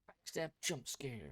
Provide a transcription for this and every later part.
Backstab jump scare.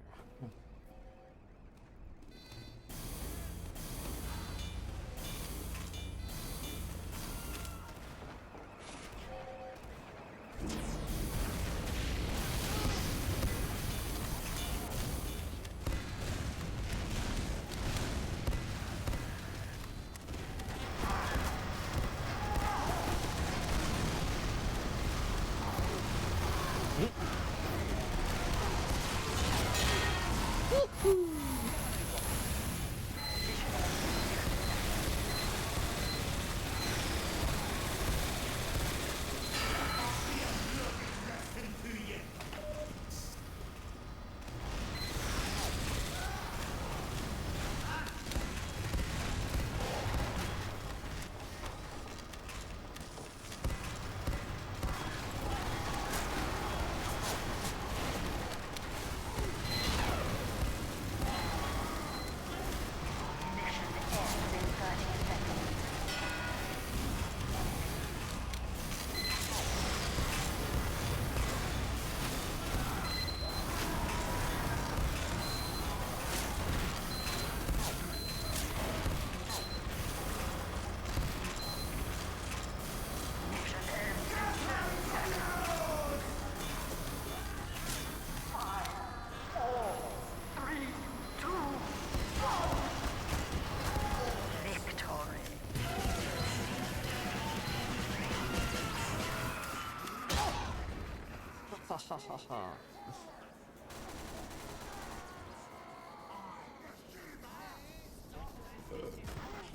Ha ha ha ha.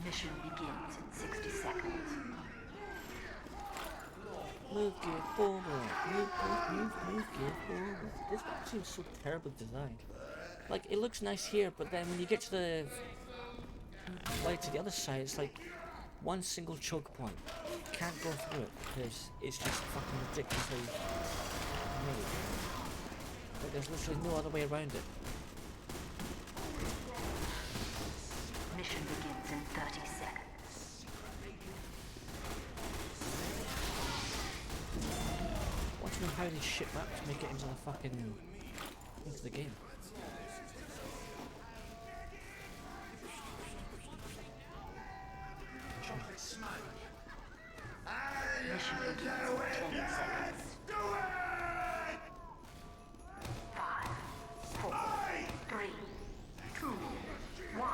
Mission begins in 60 seconds. Move, get forward. Move, get forward. This map seems so terribly designed. Like, it looks nice here, but then when you get to the like to the other side, it's like one single choke point. You can't go through it because it's just fucking ridiculously made. Like, there's literally no other way around it. Mission begins in 30 seconds. I want to know how these shit maps make it into the fucking into the game. Mission begins in 10 seconds. 5, 4, 3, 2, 1.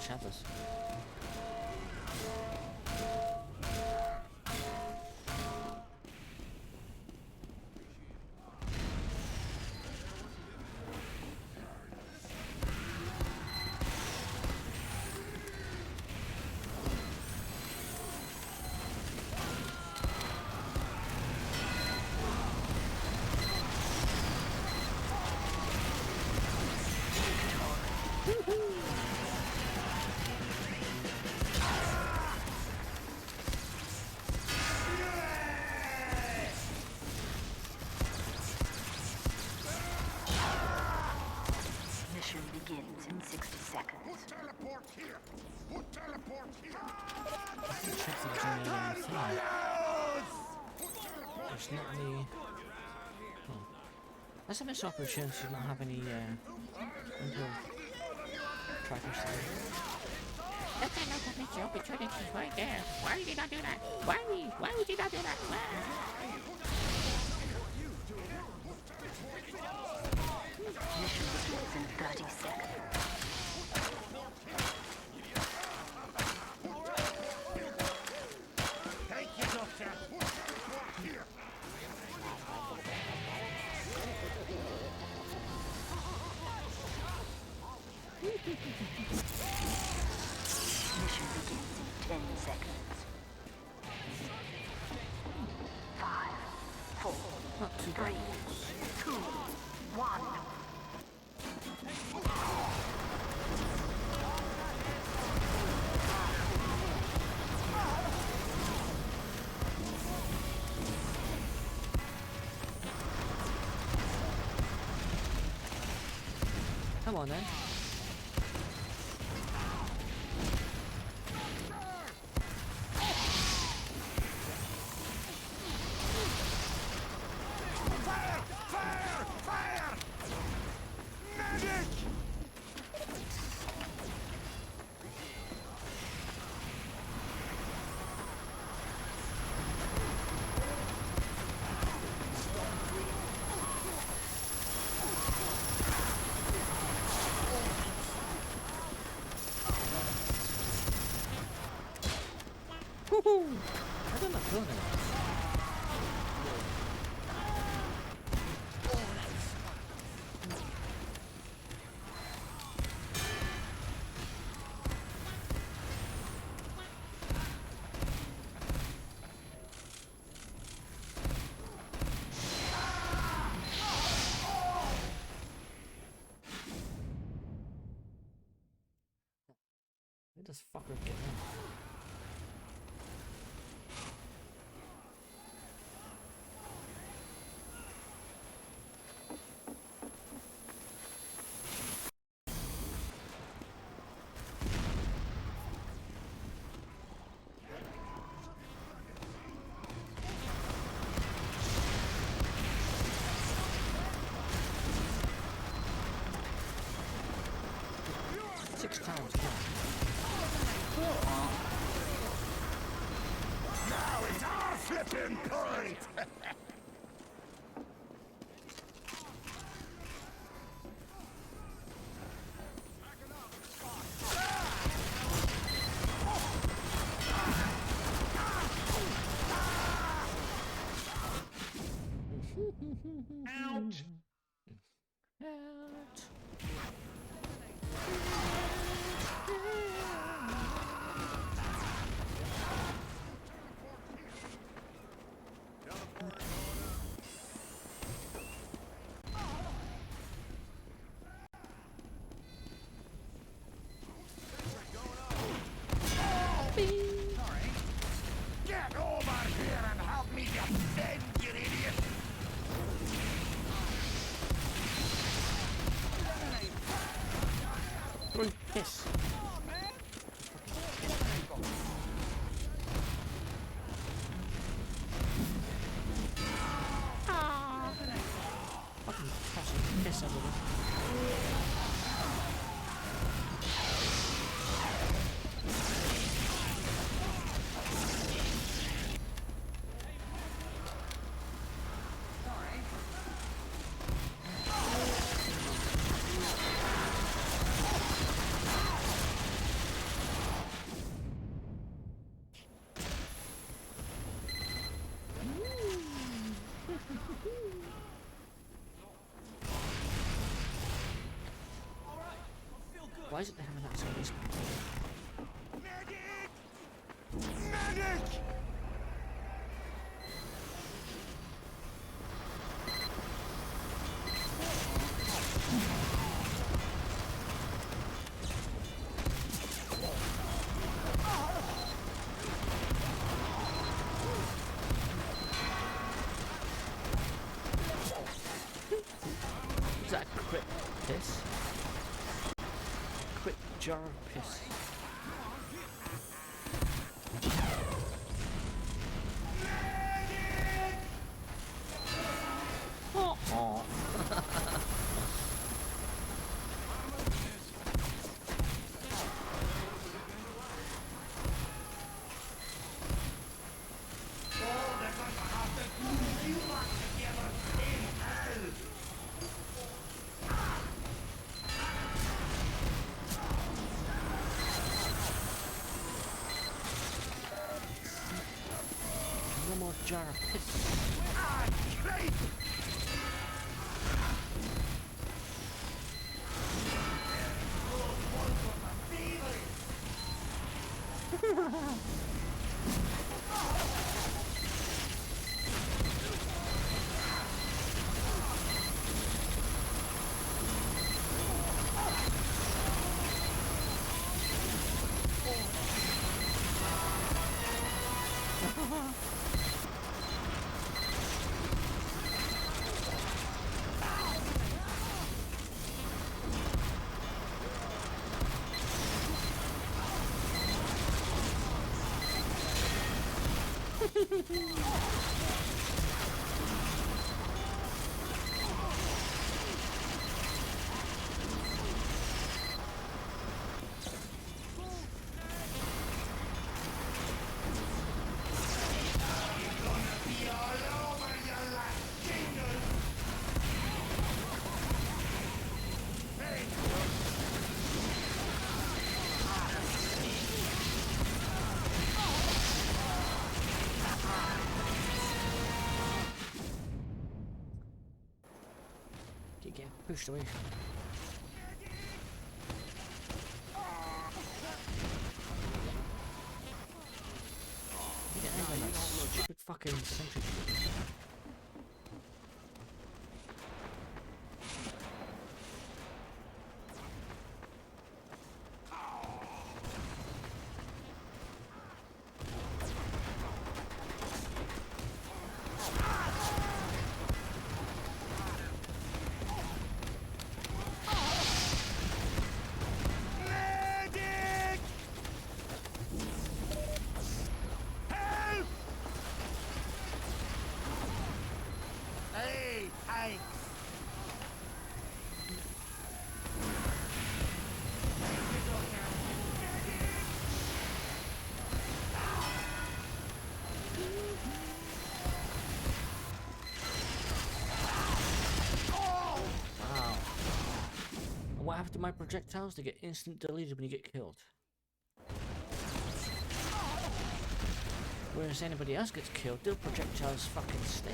shadows. Mission begins in 60 seconds. Teleport here! Put teleport here! Check the journey thing. There's not any. Oh. That's a missed opportunity to not have any window trackers there. That's another missed opportunity right there. Why did you not do that? Why? Why would you not do that? Why? Mission begins in 30 seconds. Thank you, Doctor! Put teleport here! Mission begins in 10 seconds. 5, 4, Not too 3, bad. 2, 1. Come on then. Fire! Fire! Fire! Medic! Woohoo! I don't know feeling it. Where does fucker get in? Six times kill. Now it's our flipping point! Out! Out. Get over here and help me defend, you idiot! Piss. Fucking tossing piss everywhere. jar of piss. Oh. No more jar of piss. Keep getting pushed away from it. Get out of that stupid fucking sentry. Hey, thanks. Wow. And what happened to my projectiles? They get instant deleted when you get killed. Whereas anybody else gets killed, their projectiles fucking stay.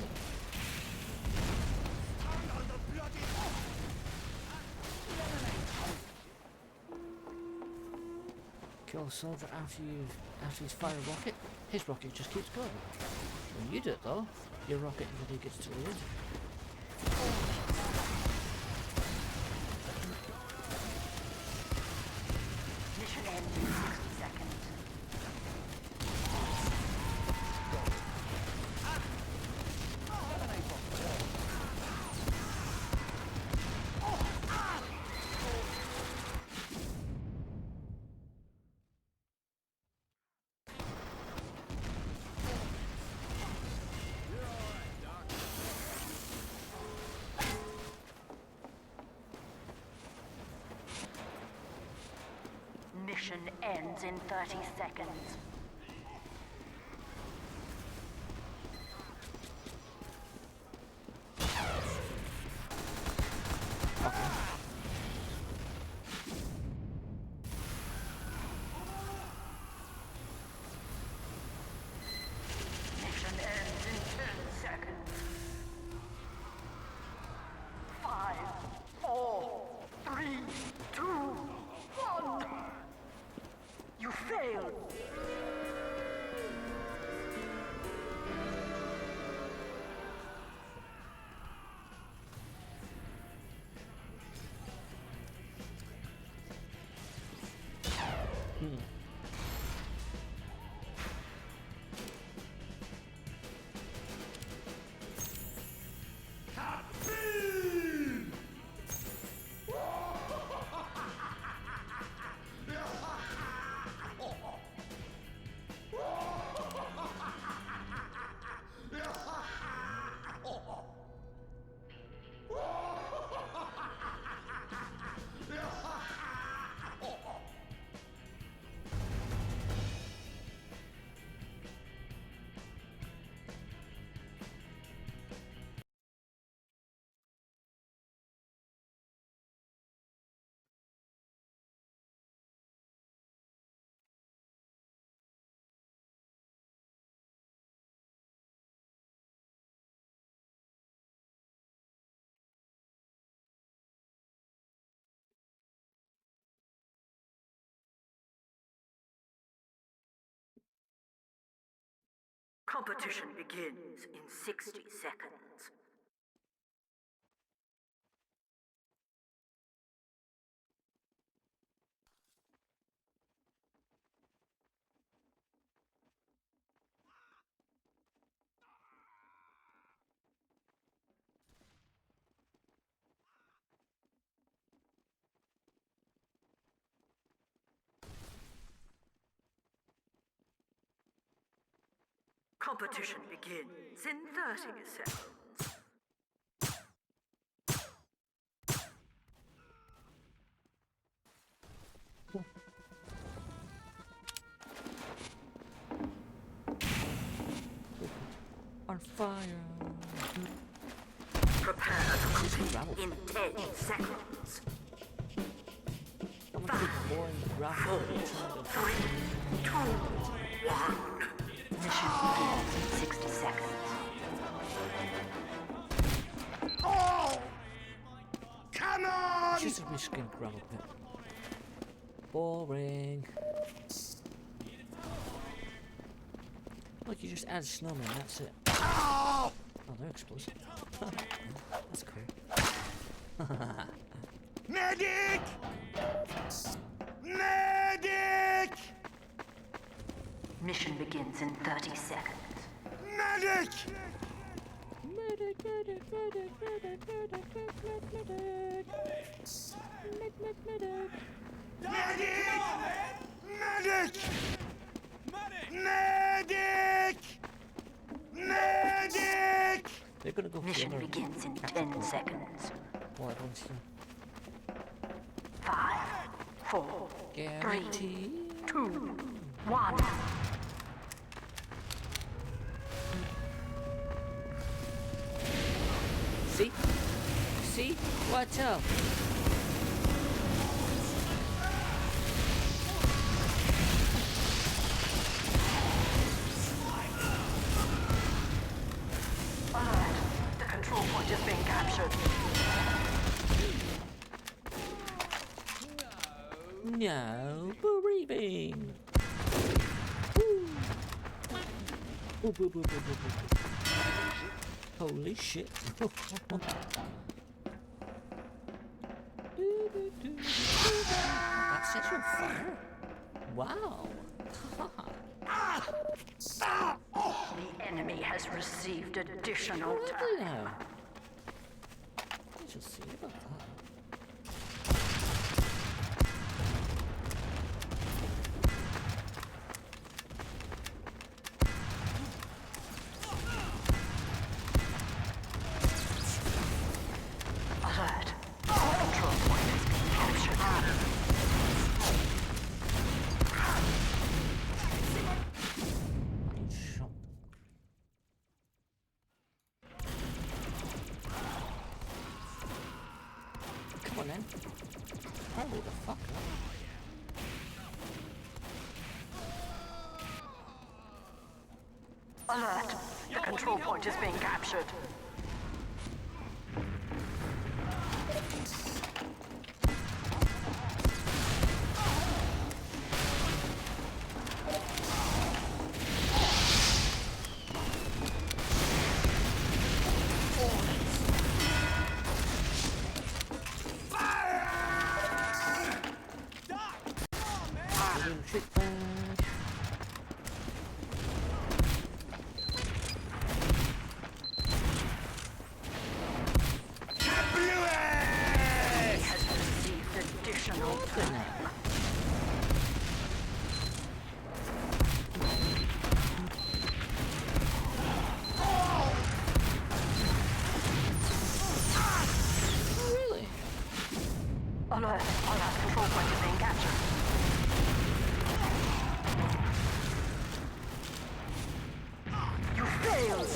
Kill a soldier after he's fired a rocket, his rocket just keeps going. When you do it though, your rocket really gets deleted. Mission ends in 60 seconds. Mission ends in 30 seconds. Mission ends in 10 seconds. 5, 4, 3, 2, 1. You failed. Competition begins in 60 seconds. Competition begins in 30 seconds. On fire. Prepare to compete in 10 seconds. I'm gonna keep boring gravel. 3, 2, 1. Mission begins in 60 seconds. Oh! Come on! It's just a reskin gravel pit. Boring. Look, you just add snowmen, that's it. Oh! Oh, they're explosive. That's cool. Medic! Medic! Mission begins in 30 seconds. Medic! Medic, medic, medic, medic, medic, medic, medic. Medic. Medic! Medic! Medic! They're gonna go Mission further. begins in 10 seconds. Well, everyone's here. 5, 4, 3, Guarantee. 2, 1. See? See? Watch out. Alert! The control point is being captured. No bereaving. Ooh, boo, boo, boo, boo, boo. Holy shit. That sets you on fire? Wow. The enemy has received additional Lovely time. now. I shall see about that. Alert! The control point is being captured. Fucking shot. Come on then. Hurry the fuck up. Alert! The control point is being captured. Little shit bag. He has received additional time. Oh, really? Alert! Alert! Control point is being captured. You failed!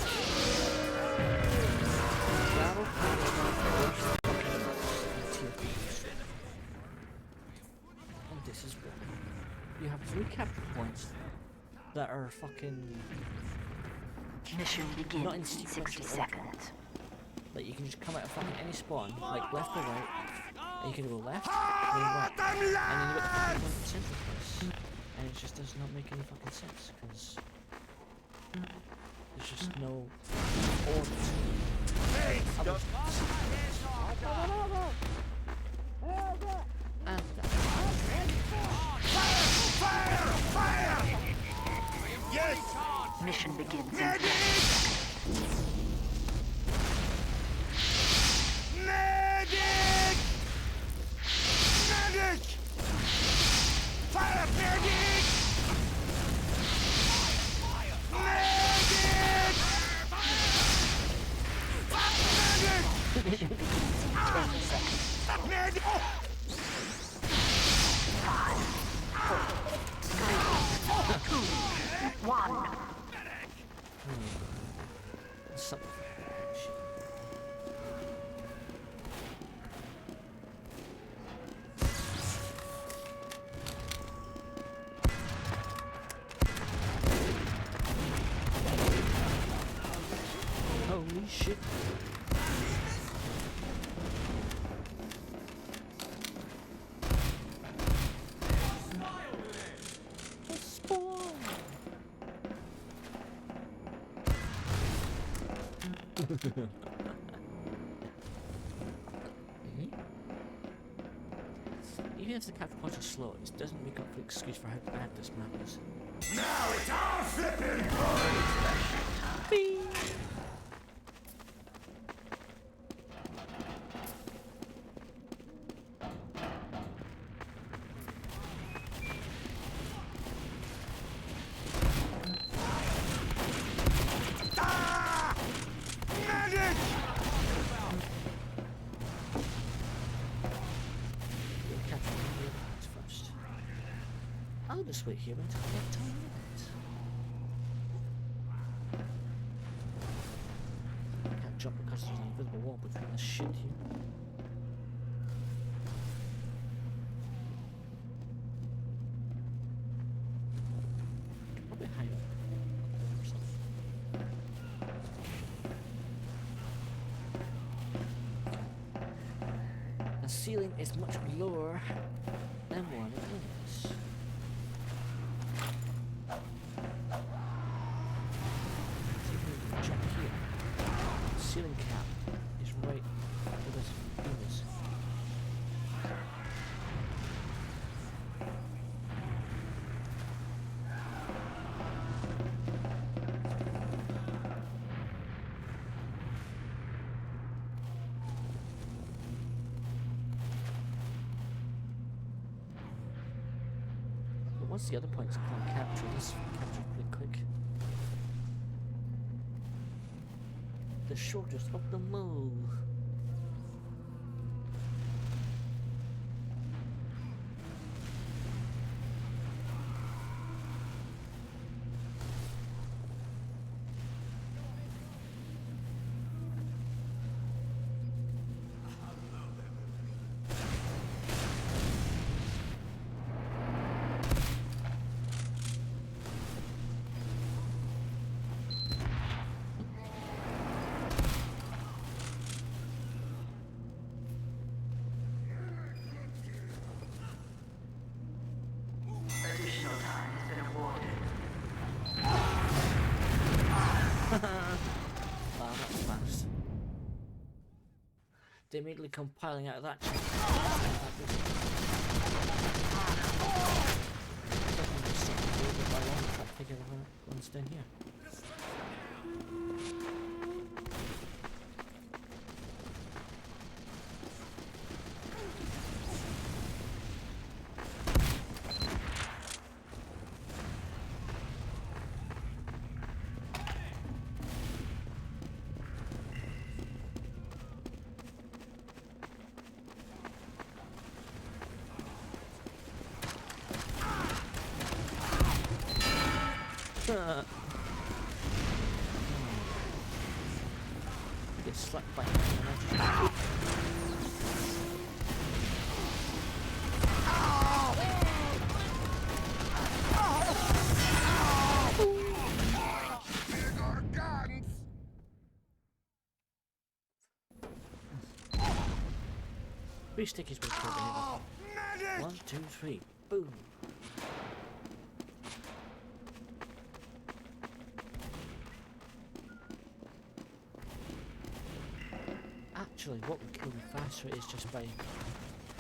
Gravel pit is one of the worst fucking and this is what you have 3 capture points that are fucking Mission not in begins in sequential 60 order. seconds. Like you can just come out of fucking any spawn, like left or right, and you can go left, then right, and then you got the fucking one central place, and it just does not make any fucking sense because there's just no orders. Thanks, I Doc. was- And Fire! Fire! Yes! Mission begins in Medic! 10 seconds. Medic! Medic! Fire, medic! Medic! Medic! Mission begins in 10 seconds. Medic! Oh! 5, 4, 3, 2, 1. something. Holy shit. Even if the capture points are slow, it doesn't make up for the excuse for how bad this map is. Now it's our flippin' Ah! Medic! We'll capture the other parts first. I'll just wait here until I have time. Can't jump because there's an invisible wall between this shit here. Probably hide up there or something. The ceiling is much lower than what it is. See if we can jump here. The ceiling cap is right where this beam is. But once the other points can't capture, this captures pretty quick. The shortest of the move. Additional time has been awarded. Wow, that's fast. They're immediately compiling out of that check. One's down here. Get slapped by him. Bigger guns! Three stickies will kill the Oh, medic! 1, 2, 3. Boom. actually, what would kill me faster is just by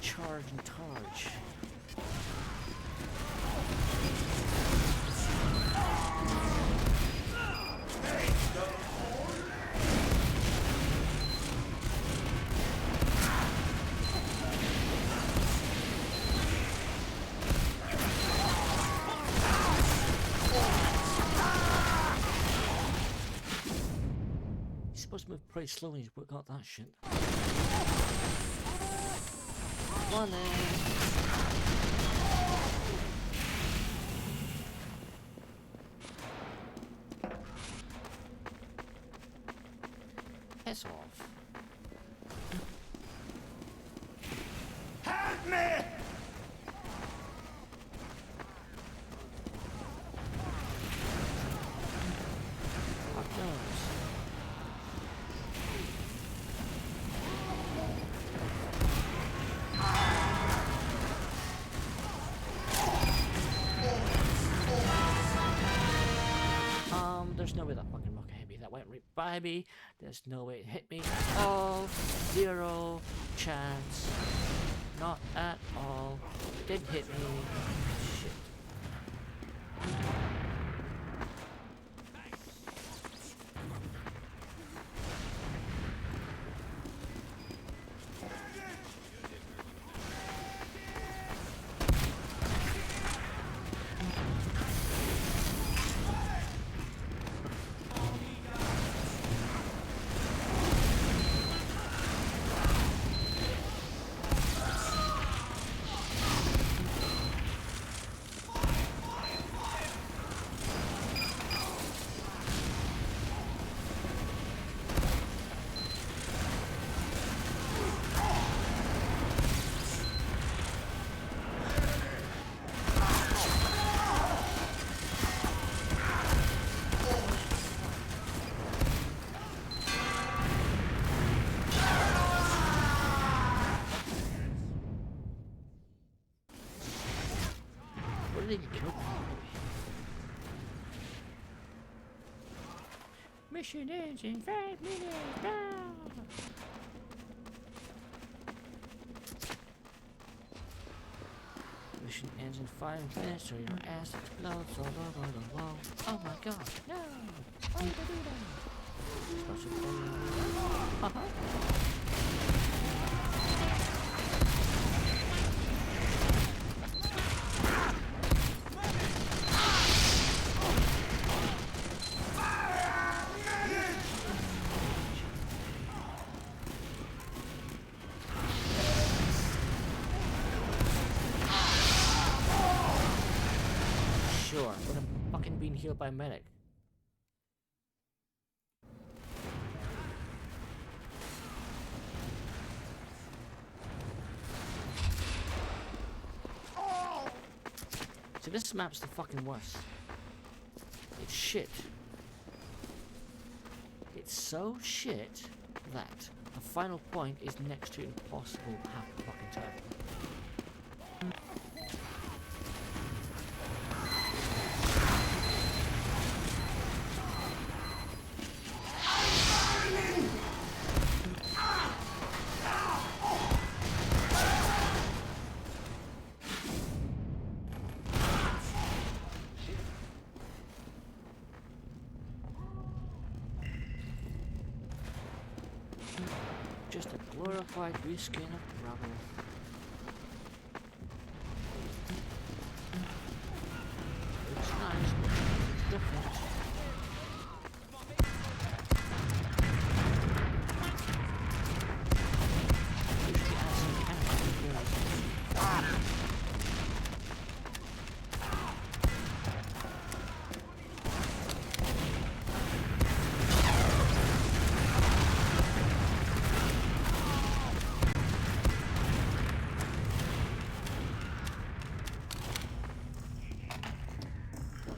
charge and targe. Supposed to move pretty slowly, but got that shit. One piss off. Help me! Fuck knows. There's no way that fucking rocket hit me. That went right by me. There's no way it hit me. Oh, zero chance. Not at all. Didn't hit me. Shit. What did he kill me? Mission ends in 5 minutes. Now. Mission ends in 5 minutes or your ass explodes all over the wall. Oh my god. No. Why did I do that? Special thing. Haha. Sure, but I'm fucking being healed by a medic. See, this map's the fucking worst. It's shit. It's so shit that the final point is next to impossible half the fucking time. Just a glorified reskin of rubble. It's nice, but it's different. Usually adds some chemicals.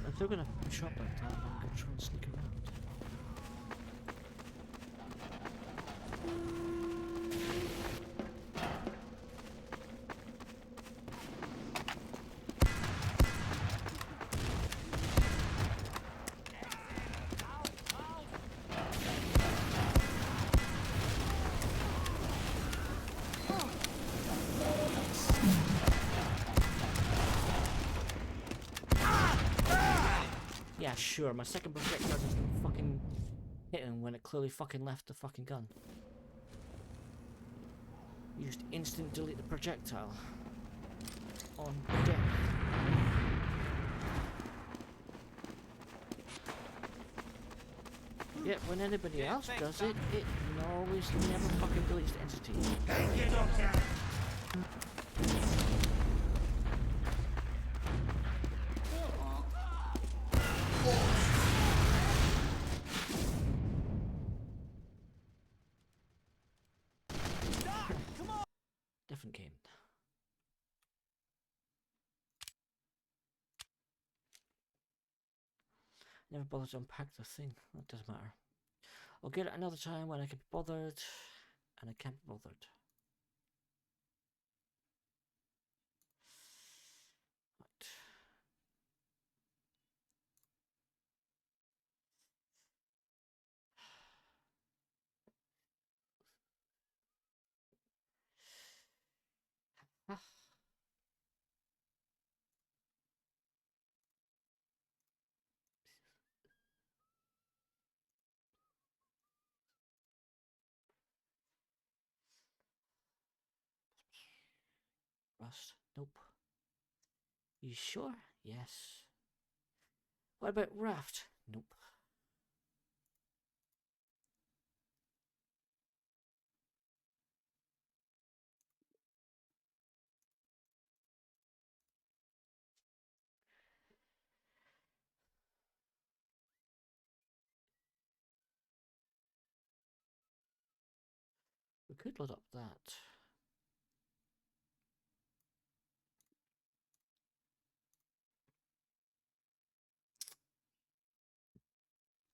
If they're gonna shop like that, I'm gonna try and sneak around. sure, my second projectile just fucking hit him when it clearly fucking left the fucking gun. Used instant delete the projectile. On death. Yet when anybody else does it, it always never fucking deletes the entity. Thank you, Doctor. Different game. Never bothered to unpack the thing. That doesn't matter. I'll get it another time when I can be bothered, and I can't be bothered. Right. Ah. Rust? Nope. You sure? Yes. What about raft? Nope. We could load up that.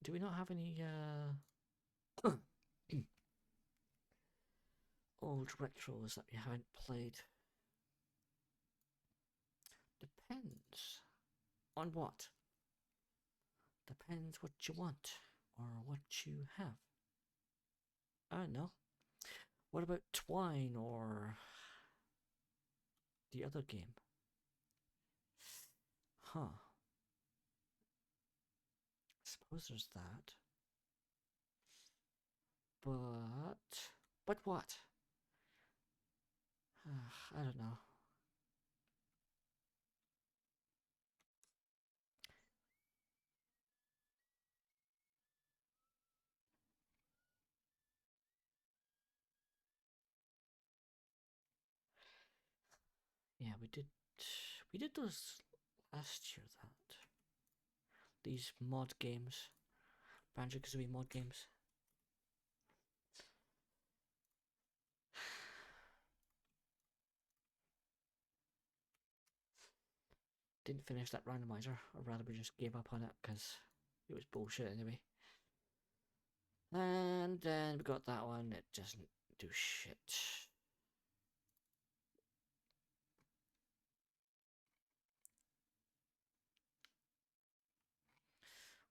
Do we not have any old retros that we haven't played? Depends. On what? Depends what you want or what you have. I don't know. What about Twine or the other game? Huh. I suppose there's that. But what? I don't know. Yeah, we did those last year. That these mod games, Banjo-Kazooie mod games. Didn't finish that randomizer, or rather we just gave up on it because it was bullshit anyway. And then we got that one, it doesn't do shit.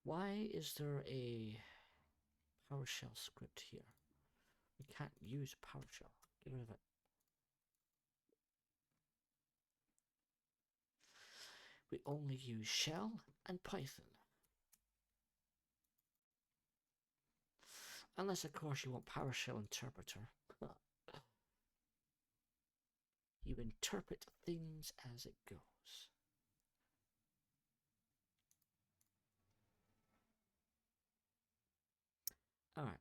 Why is there a PowerShell script here? We can't use PowerShell. Get rid of it. We only use Shell and Python. Unless, of course, you want PowerShell interpreter. You interpret things as it goes. Alright.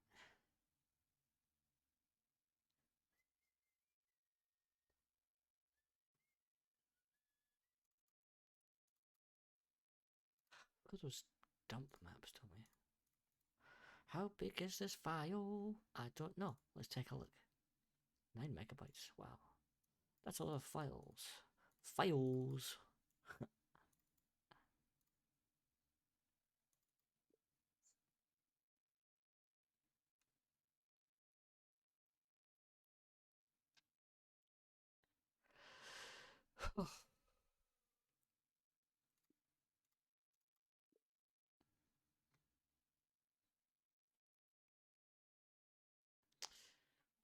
Look at those dump maps, don't we? How big is this file? I don't know. Let's take a look. 9 megabytes. Wow. That's a lot of files. Files.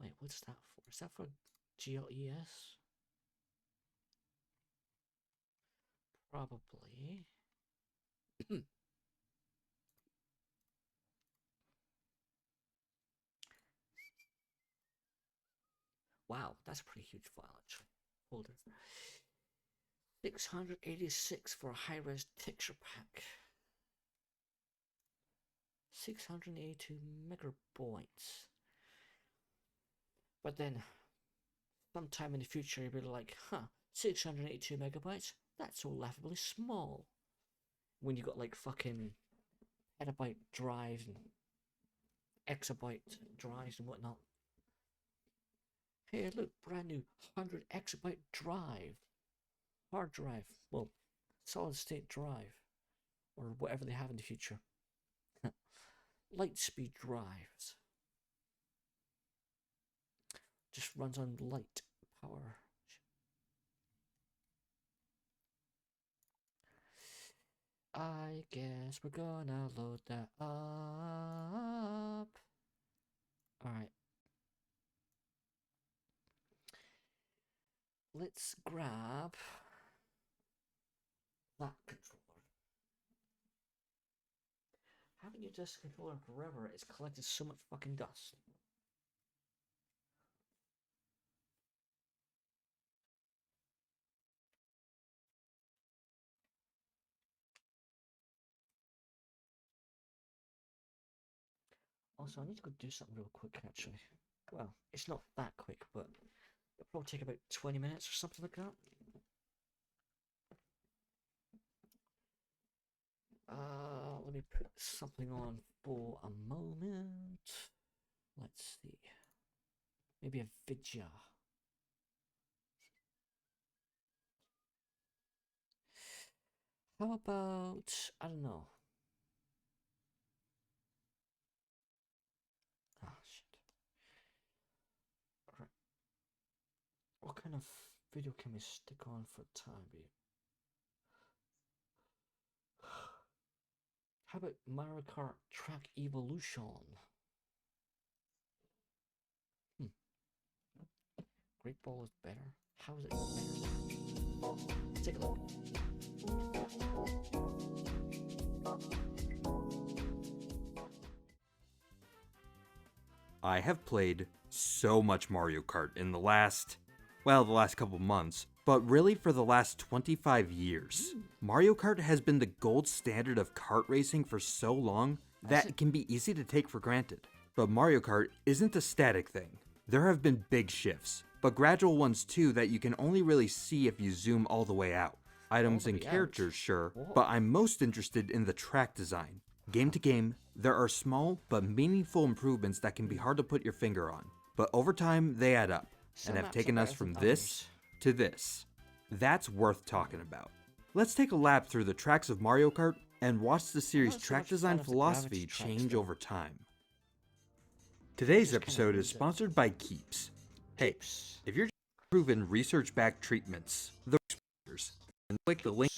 Wait, what's that for? Is that for GLES? Probably. Wow, that's a pretty huge file actually. Hold it. 686 for a high-res texture pack. 682 megabytes. But then, sometime in the future, you'll be like, 682 megabytes? That's so laughably small. When you got like fucking petabyte drives and exabyte drives and whatnot. Hey, look, brand new 100 exabyte drive. Hard drive. Well, solid state drive. Or whatever they have in the future. Lightspeed drives. Just runs on light power. I guess we're gonna load that up. Alright. Let's grab that controller. Having used this controller forever, it's collected so much fucking dust. Also, I need to go do something real quick, actually. Well, it's not that quick, but it'll probably take about 20 minutes or something like that. Let me put something on for a moment. Let's see. Maybe a video. How about, I don't know. Ah, shit. Alright. What kind of video can we stick on for time being? How about Mario Kart Track Evolution? Great Ball is better. How is it better? Let's take a look. I have played so much Mario Kart in the last couple months, but really for the last 25 years. Mario Kart has been the gold standard of kart racing for so long that it can be easy to take for granted. But Mario Kart isn't a static thing. There have been big shifts, but gradual ones too that you can only really see if you zoom all the way out. Items and characters, sure, but I'm most interested in the track design. Game to game, there are small but meaningful improvements that can be hard to put your finger on, but over time they add up, and have taken us from this to this. That's worth talking about. Let's take a lap through the tracks of Mario Kart and watch the series' track design philosophy change over time. Today's episode is sponsored by Keeps. Hey, if you're proven research-backed treatments, the and click the link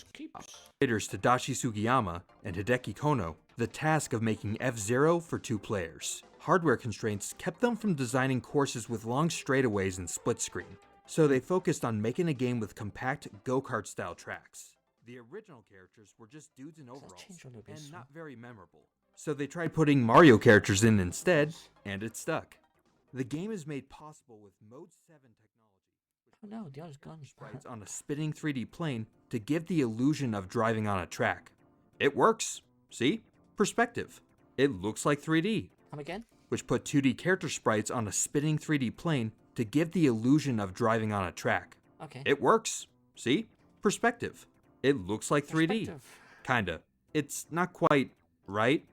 creators Tadashi Sugiyama and Hideki Kono the task of making F-Zero for 2 players. Hardware constraints kept them from designing courses with long straightaways and split screen, so they focused on making a game with compact go-kart style tracks. The original characters were just dudes in overalls and not very memorable, so they tried putting Mario characters in instead, and it stuck. The game is made possible with Mode 7 technology. Oh no, the other's gone. Sprites on a spinning 3D plane to give the illusion of driving on a track. It works. See? Perspective. It looks like 3D. Come again? Which put 2D character sprites on a spinning 3D plane to give the illusion of driving on a track. Okay. It works. See? Perspective. It looks like 3D. Kinda. It's not quite right,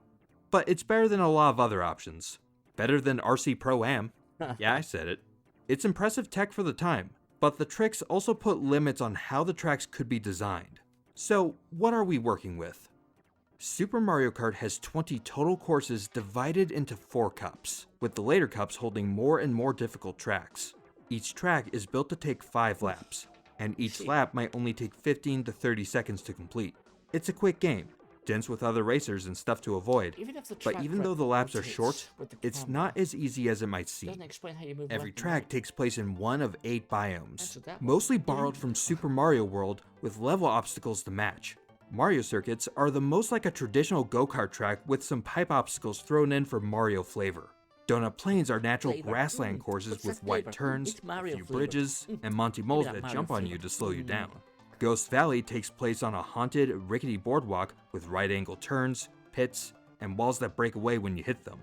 but it's better than a lot of other options. Better than RC Pro-Am. Yeah, I said it. It's impressive tech for the time, but the tricks also put limits on how the tracks could be designed. So, what are we working with? Super Mario Kart has 20 total courses divided into 4 cups, with the later cups holding more and more difficult tracks. Each track is built to take 5 laps, and each lap might only take 15 to 30 seconds to complete. It's a quick game, dense with other racers and stuff to avoid, but even though the laps are short, it's not as easy as it might seem. Every track takes place in one of 8 biomes, mostly borrowed from Super Mario World with level obstacles to match. Mario circuits are the most like a traditional go-kart track with some pipe obstacles thrown in for Mario flavor. Donut Plains are natural Flavor. grassland courses What's with that white flavor? turns, It's a Mario few flavor. bridges, and Monty Moles that that Mario jump on you flavor. to slow you down. Ghost Valley takes place on a haunted, rickety boardwalk with right-angle turns, pits, and walls that break away when you hit them.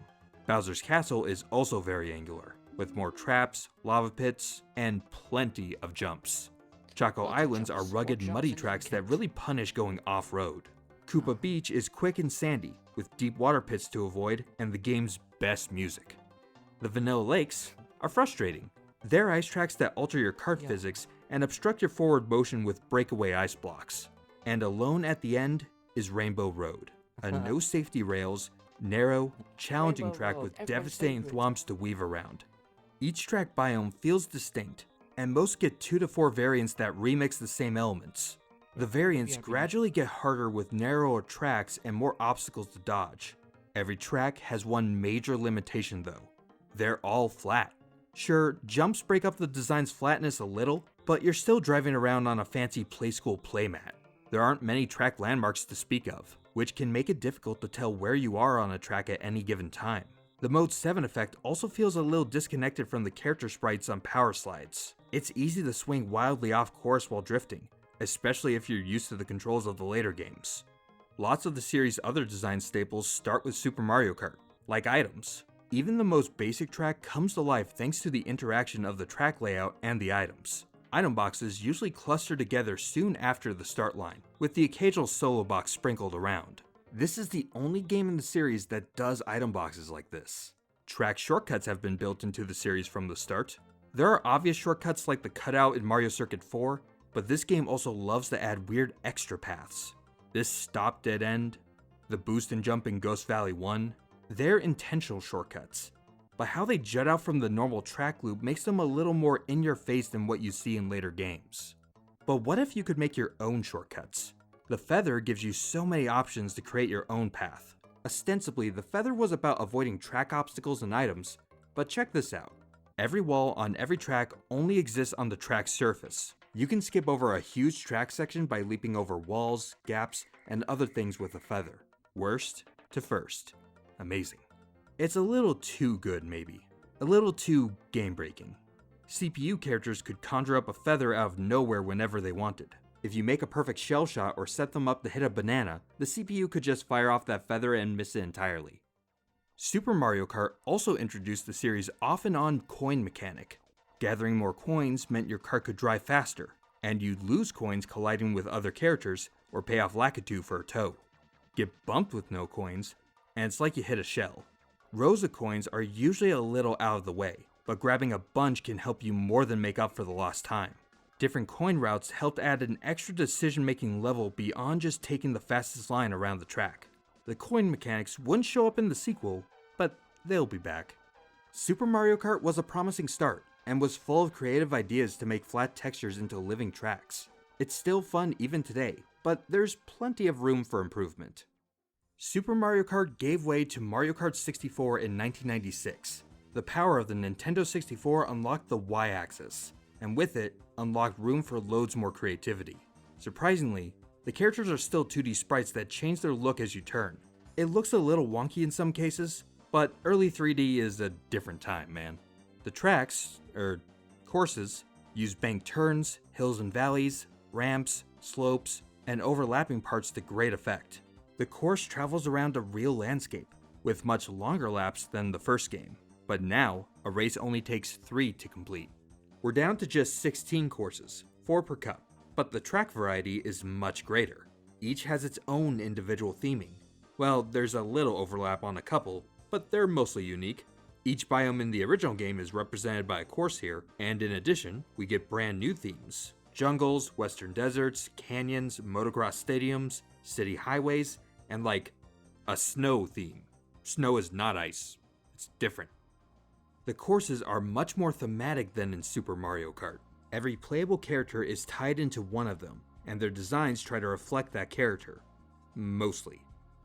Bowser's Castle is also very angular, with more traps, lava pits, and plenty of jumps. Choco Lots of Islands are jumps. rugged, More muddy jumps than tracks you that can really punish going off-road. Koopa Beach is quick and sandy, with deep water pits to avoid and the game's best music. The Vanilla Lakes are frustrating. They're ice tracks that alter your kart physics and obstruct your forward motion with breakaway ice blocks. And alone at the end is Rainbow Road, a no safety rails, narrow, challenging Rainbow track Road, with everyone's devastating favorite. thwomps to weave around. Each track biome feels distinct, and most get 2 to 4 variants that remix the same elements. The variants gradually get harder with narrower tracks and more obstacles to dodge. Every track has one major limitation though. They're all flat. Sure, jumps break up the design's flatness a little, but you're still driving around on a fancy Playskool playmat. There aren't many track landmarks to speak of, which can make it difficult to tell where you are on a track at any given time. The Mode 7 effect also feels a little disconnected from the character sprites on power slides. It's easy to swing wildly off course while drifting, especially if you're used to the controls of the later games. Lots of the series' other design staples start with Super Mario Kart, like items. Even the most basic track comes to life thanks to the interaction of the track layout and the items. Item boxes usually cluster together soon after the start line, with the occasional solo box sprinkled around. This is the only game in the series that does item boxes like this. Track shortcuts have been built into the series from the start. There are obvious shortcuts like the cutout in Mario Circuit 4, but this game also loves to add weird extra paths. This stop dead end, the boost and jump in Ghost Valley 1, they're intentional shortcuts, but how they jut out from the normal track loop makes them a little more in your face than what you see in later games. But what if you could make your own shortcuts? The Feather gives you so many options to create your own path. Ostensibly, the Feather was about avoiding track obstacles and items, but check this out. Every wall on every track only exists on the track's surface. You can skip over a huge track section by leaping over walls, gaps, and other things with a feather. Worst to first. Amazing. It's a little too good, maybe. A little too game-breaking. CPU characters could conjure up a feather out of nowhere whenever they wanted. If you make a perfect shell shot or set them up to hit a banana, the CPU could just fire off that feather and miss it entirely. Super Mario Kart also introduced the series' off-and-on coin mechanic. Gathering more coins meant your kart could drive faster, and you'd lose coins colliding with other characters or pay off Lakitu for a tow. Get bumped with no coins, and it's like you hit a shell. Rows of coins are usually a little out of the way, but grabbing a bunch can help you more than make up for the lost time. Different coin routes helped add an extra decision-making level beyond just taking the fastest line around the track. The coin mechanics wouldn't show up in the sequel, but they'll be back. Super Mario Kart was a promising start, and was full of creative ideas to make flat textures into living tracks. It's still fun even today, but there's plenty of room for improvement. Super Mario Kart gave way to Mario Kart 64 in 1996. The power of the Nintendo 64 unlocked the Y-axis, and with it, unlocked room for loads more creativity. Surprisingly, the characters are still 2D sprites that change their look as you turn. It looks a little wonky in some cases, but early 3D is a different time, man. The tracks, courses, use banked turns, hills and valleys, ramps, slopes, and overlapping parts to great effect. The course travels around a real landscape, with much longer laps than the first game, but now, a race only takes 3 to complete. We're down to just 16 courses, 4 per cup, but the track variety is much greater. Each has its own individual theming. Well, there's a little overlap on a couple, but they're mostly unique. Each biome in the original game is represented by a course here, and in addition, we get brand new themes. Jungles, western deserts, canyons, motocross stadiums, city highways, and like, a snow theme. Snow is not ice. It's different. The courses are much more thematic than in Super Mario Kart. Every playable character is tied into one of them, and their designs try to reflect that character. Mostly.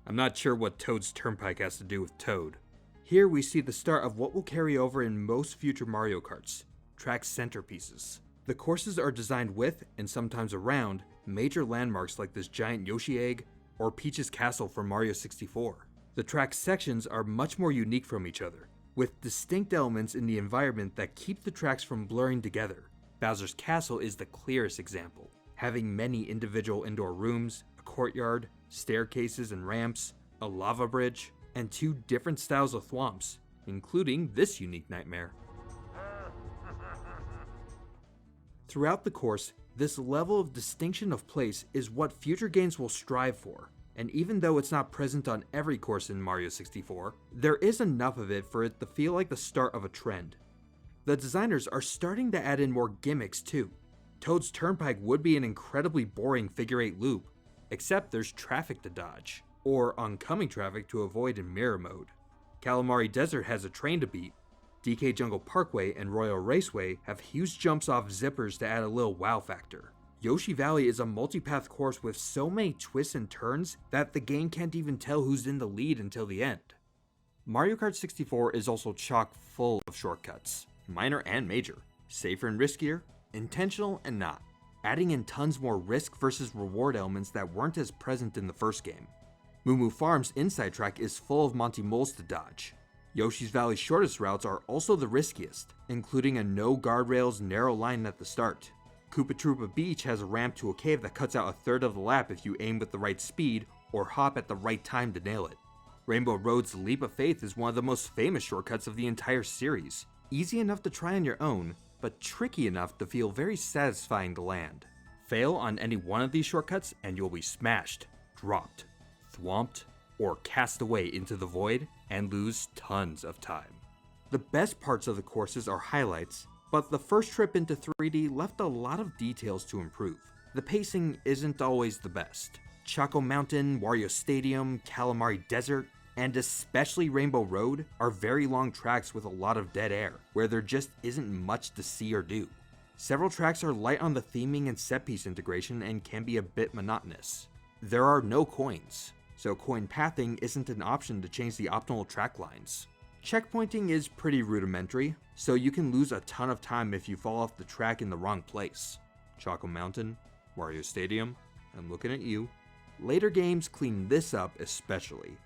I'm not sure what Toad's Turnpike has to do with Toad. Here we see the start of what will carry over in most future Mario Karts, track centerpieces. The courses are designed with, and sometimes around, major landmarks like this giant Yoshi egg or Peach's castle from Mario 64. The track sections are much more unique from each other, with distinct elements in the environment that keep the tracks from blurring together. Bowser's Castle is the clearest example, having many individual indoor rooms, a courtyard, staircases and ramps, a lava bridge, and 2 different styles of thwomps, including this unique nightmare. Throughout the course, this level of distinction of place is what future games will strive for, and even though it's not present on every course in Mario 64, there is enough of it for it to feel like the start of a trend. The designers are starting to add in more gimmicks too. Toad's Turnpike would be an incredibly boring figure-8 loop, except there's traffic to dodge, or oncoming traffic to avoid in mirror mode. Calamari Desert has a train to beat. DK Jungle Parkway and Royal Raceway have huge jumps off zippers to add a little wow factor. Yoshi Valley is a multipath course with so many twists and turns that the game can't even tell who's in the lead until the end. Mario Kart 64 is also chock full of shortcuts, minor and major, safer and riskier, intentional and not, adding in tons more risk versus reward elements that weren't as present in the first game. Moo Moo Farm's inside track is full of Monty Moles to dodge. Yoshi's Valley's shortest routes are also the riskiest, including a no guardrails narrow line at the start. Koopa Troopa Beach has a ramp to a cave that cuts out a third of the lap if you aim with the right speed or hop at the right time to nail it. Rainbow Road's Leap of Faith is one of the most famous shortcuts of the entire series, easy enough to try on your own, but tricky enough to feel very satisfying to land. Fail on any one of these shortcuts and you'll be smashed, dropped, thwomped, or cast away into the void and lose tons of time. The best parts of the courses are highlights, but the first trip into 3D left a lot of details to improve. The pacing isn't always the best. Choco Mountain, Wario Stadium, Calamari Desert, and especially Rainbow Road are very long tracks with a lot of dead air, where there just isn't much to see or do. Several tracks are light on the theming and set piece integration and can be a bit monotonous. There are no coins, so coin pathing isn't an option to change the optimal track lines. Checkpointing is pretty rudimentary, so you can lose a ton of time if you fall off the track in the wrong place. Choco Mountain, Wario Stadium, I'm looking at you. Later games clean this up especially.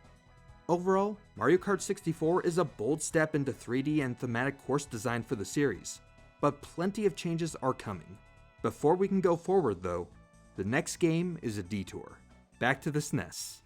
Overall, Mario Kart 64 is a bold step into 3D and thematic course design for the series, but plenty of changes are coming. Before we can go forward though, the next game is a detour. Back to the SNES.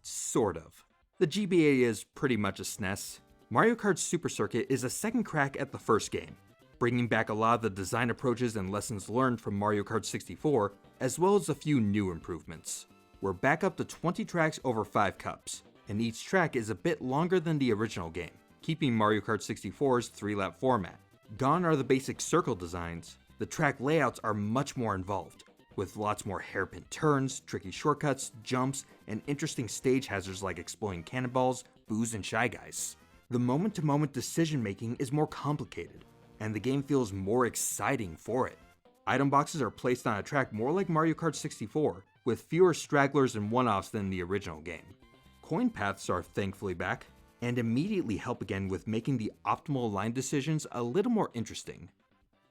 Sort of. The GBA is pretty much a SNES. Mario Kart Super Circuit is a second crack at the first game, bringing back a lot of the design approaches and lessons learned from Mario Kart 64, as well as a few new improvements. We're back up to 20 tracks over 5 cups, and each track is a bit longer than the original game, keeping Mario Kart 64's 3-lap format. Gone are the basic circle designs. The track layouts are much more involved, with lots more hairpin turns, tricky shortcuts, jumps, and interesting stage hazards like exploding cannonballs, boos, and Shy Guys. The moment-to-moment decision-making is more complicated, and the game feels more exciting for it. Item boxes are placed on a track more like Mario Kart 64, with fewer stragglers and one-offs than the original game. Coin paths are thankfully back, and immediately help again with making the optimal line decisions a little more interesting.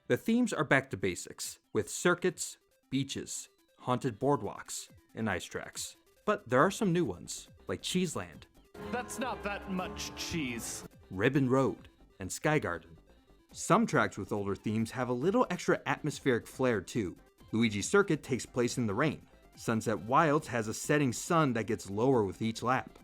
The themes are back to basics, with circuits, beaches, haunted boardwalks, and ice tracks. But there are some new ones, like Cheeseland, That's not that much cheese. Ribbon Road, and Sky Garden. Some tracks with older themes have a little extra atmospheric flair too. Luigi's Circuit takes place in the rain. Sunset Wilds has a setting sun that gets lower with each lap.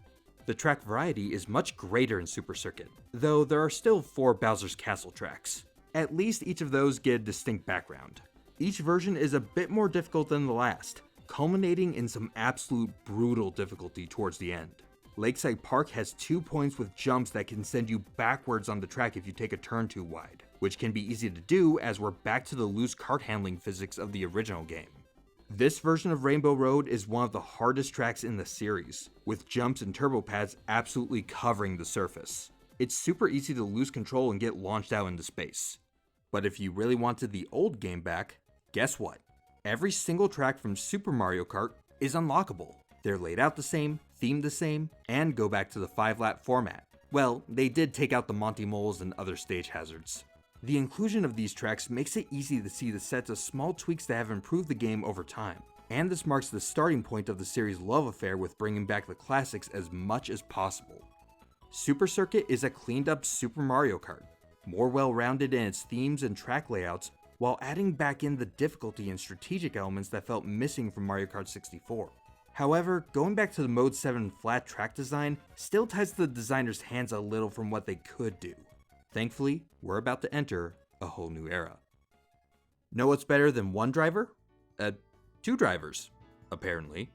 The track variety is much greater in Super Circuit, though there are still 4 Bowser's Castle tracks. At least each of those get a distinct background. Each version is a bit more difficult than the last, culminating in some absolute brutal difficulty towards the end. Lakeside Park has 2 points with jumps that can send you backwards on the track if you take a turn too wide, which can be easy to do as we're back to the loose kart handling physics of the original game. This version of Rainbow Road is one of the hardest tracks in the series, with jumps and turbo pads absolutely covering the surface. It's super easy to lose control and get launched out into space. But if you really wanted the old game back, guess what? Every single track from Super Mario Kart is unlockable. They're laid out the same, themed the same, and go back to the 5-lap format. Well, they did take out the Monty Moles and other stage hazards. The inclusion of these tracks makes it easy to see the sets of small tweaks that have improved the game over time, and this marks the starting point of the series' love affair with bringing back the classics as much as possible. Super Circuit is a cleaned up Super Mario Kart, more well-rounded in its themes and track layouts, while adding back in the difficulty and strategic elements that felt missing from Mario Kart 64. However, going back to the Mode 7 flat track design still ties the designer's hands a little from what they could do. Thankfully, we're about to enter a whole new era. Know what's better than one driver? Two drivers, apparently.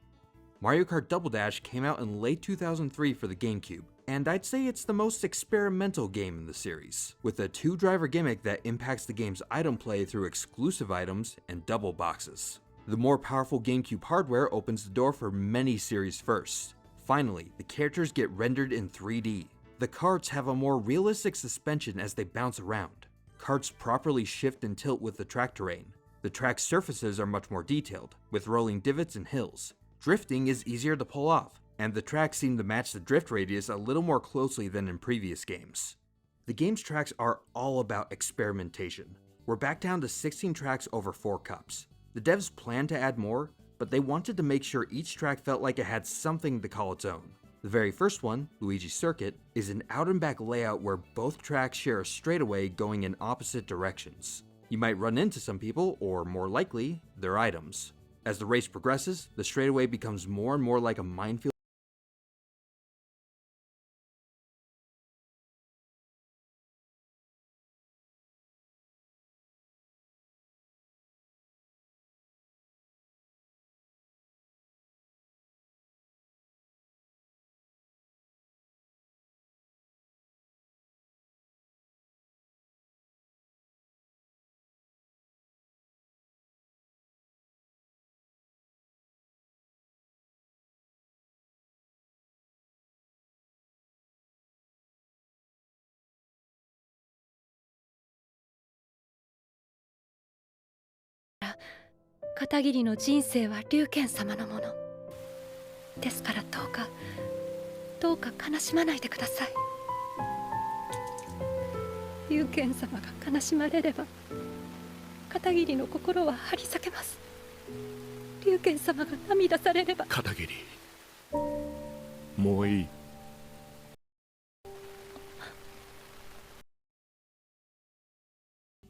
Mario Kart Double Dash came out in late 2003 for the GameCube, and I'd say it's the most experimental game in the series, with a two-driver gimmick that impacts the game's item play through exclusive items and double boxes. The more powerful GameCube hardware opens the door for many series firsts. Finally, the characters get rendered in 3D. The karts have a more realistic suspension as they bounce around. Karts properly shift and tilt with the track terrain. The track surfaces are much more detailed, with rolling divots and hills. Drifting is easier to pull off, and the tracks seem to match the drift radius a little more closely than in previous games. The game's tracks are all about experimentation. We're back down to 16 tracks over 4 cups. The devs planned to add more, but they wanted to make sure each track felt like it had something to call its own. The very first one, Luigi's Circuit, is an out and back layout where both tracks share a straightaway going in opposite directions. You might run into some people, or more likely, their items. As the race progresses, the straightaway becomes more and more like a minefield.片桐の人生は龍賢様のものですから、どうか悲しまないでください。龍賢様が悲しまれれば片桐の心は張り裂けます。龍賢様が涙されれば。片桐、もういい。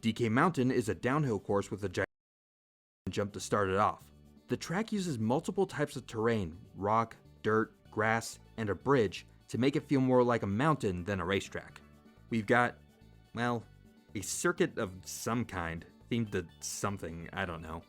DK Mountain is a downhill course with a giant jump to start it off. The track uses multiple types of terrain, rock, dirt, grass, and a bridge to make it feel more like a mountain than a racetrack. We've got, well, a circuit of some kind, themed to something, I don't know.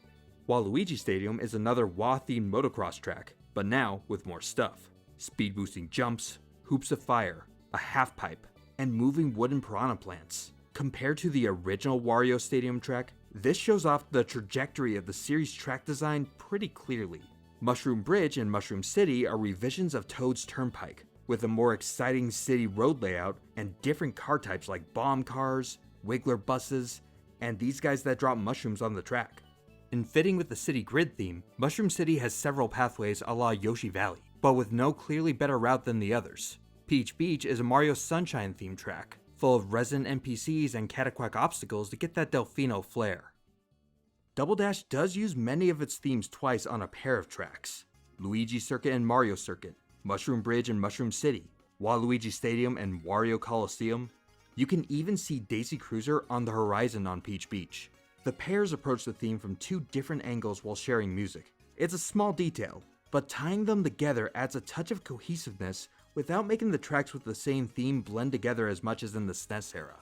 Waluigi Stadium is another Wah-themed motocross track, but now with more stuff. Speed-boosting jumps, hoops of fire, a half-pipe, and moving wooden piranha plants. Compared to the original Wario Stadium track, this shows off the trajectory of the series' track design pretty clearly. Mushroom Bridge and Mushroom City are revisions of Toad's Turnpike, with a more exciting city road layout and different car types like bomb cars, wiggler buses, and these guys that drop mushrooms on the track. In fitting with the city grid theme, Mushroom City has several pathways a la Yoshi Valley, but with no clearly better route than the others. Peach Beach is a Mario Sunshine themed track, full of resident NPCs and cataquack obstacles to get that Delfino flair. Double Dash does use many of its themes twice on a pair of tracks: Luigi Circuit and Mario Circuit, Mushroom Bridge and Mushroom City, Waluigi Stadium and Wario Coliseum. You can even see Daisy Cruiser on the horizon on Peach Beach. The pairs approach the theme from two different angles while sharing music. It's a small detail, but tying them together adds a touch of cohesiveness without making the tracks with the same theme blend together as much as in the SNES era.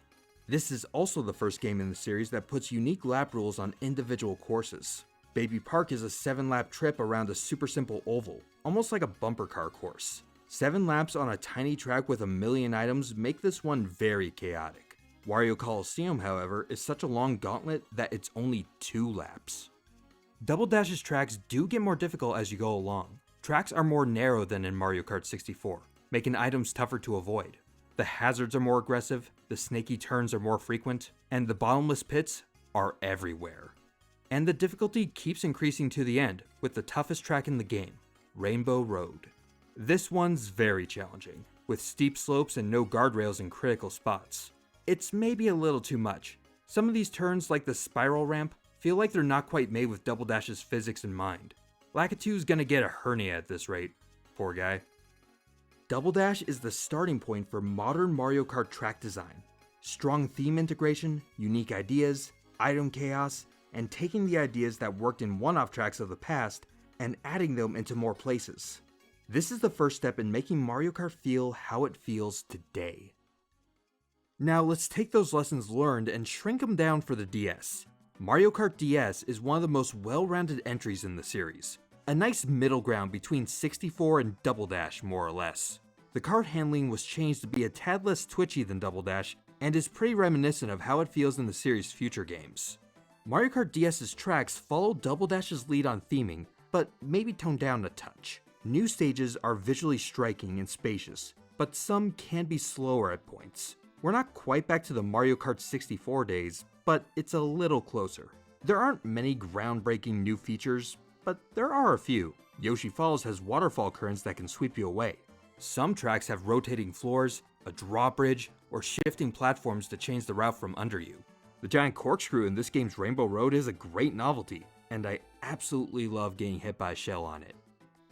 This is also the first game in the series that puts unique lap rules on individual courses. Baby Park is a 7-lap trip around a super simple oval, almost like a bumper car course. 7 laps on a tiny track with a million items make this one very chaotic. Wario Coliseum, however, is such a long gauntlet that it's only 2 laps. Double Dash's tracks do get more difficult as you go along. Tracks are more narrow than in Mario Kart 64, making items tougher to avoid. The hazards are more aggressive, the snaky turns are more frequent, and the bottomless pits are everywhere. And the difficulty keeps increasing to the end, with the toughest track in the game, Rainbow Road. This one's very challenging, with steep slopes and no guardrails in critical spots. It's maybe a little too much. Some of these turns, like the spiral ramp, feel like they're not quite made with Double Dash's physics in mind. Lakitu's gonna get a hernia at this rate. Poor guy. Double Dash is the starting point for modern Mario Kart track design. Strong theme integration, unique ideas, item chaos, and taking the ideas that worked in one-off tracks of the past and adding them into more places. This is the first step in making Mario Kart feel how it feels today. Now let's take those lessons learned and shrink them down for the DS. Mario Kart DS is one of the most well-rounded entries in the series. A nice middle ground between 64 and Double Dash, more or less. The kart handling was changed to be a tad less twitchy than Double Dash, and is pretty reminiscent of how it feels in the series' future games. Mario Kart DS's tracks follow Double Dash's lead on theming, but maybe toned down a touch. New stages are visually striking and spacious, but some can be slower at points. We're not quite back to the Mario Kart 64 days, but it's a little closer. There aren't many groundbreaking new features, but there are a few. Yoshi Falls has waterfall currents that can sweep you away. Some tracks have rotating floors, a drawbridge, or shifting platforms to change the route from under you. The giant corkscrew in this game's Rainbow Road is a great novelty, and I absolutely love getting hit by a shell on it.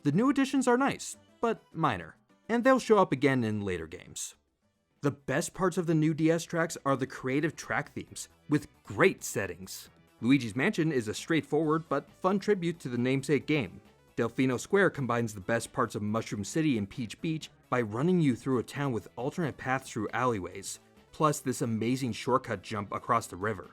The new additions are nice, but minor, and they'll show up again in later games. The best parts of the new DS tracks are the creative track themes, with great settings. Luigi's Mansion is a straightforward but fun tribute to the namesake game. Delfino Square combines the best parts of Mushroom City and Peach Beach by running you through a town with alternate paths through alleyways, plus this amazing shortcut jump across the river.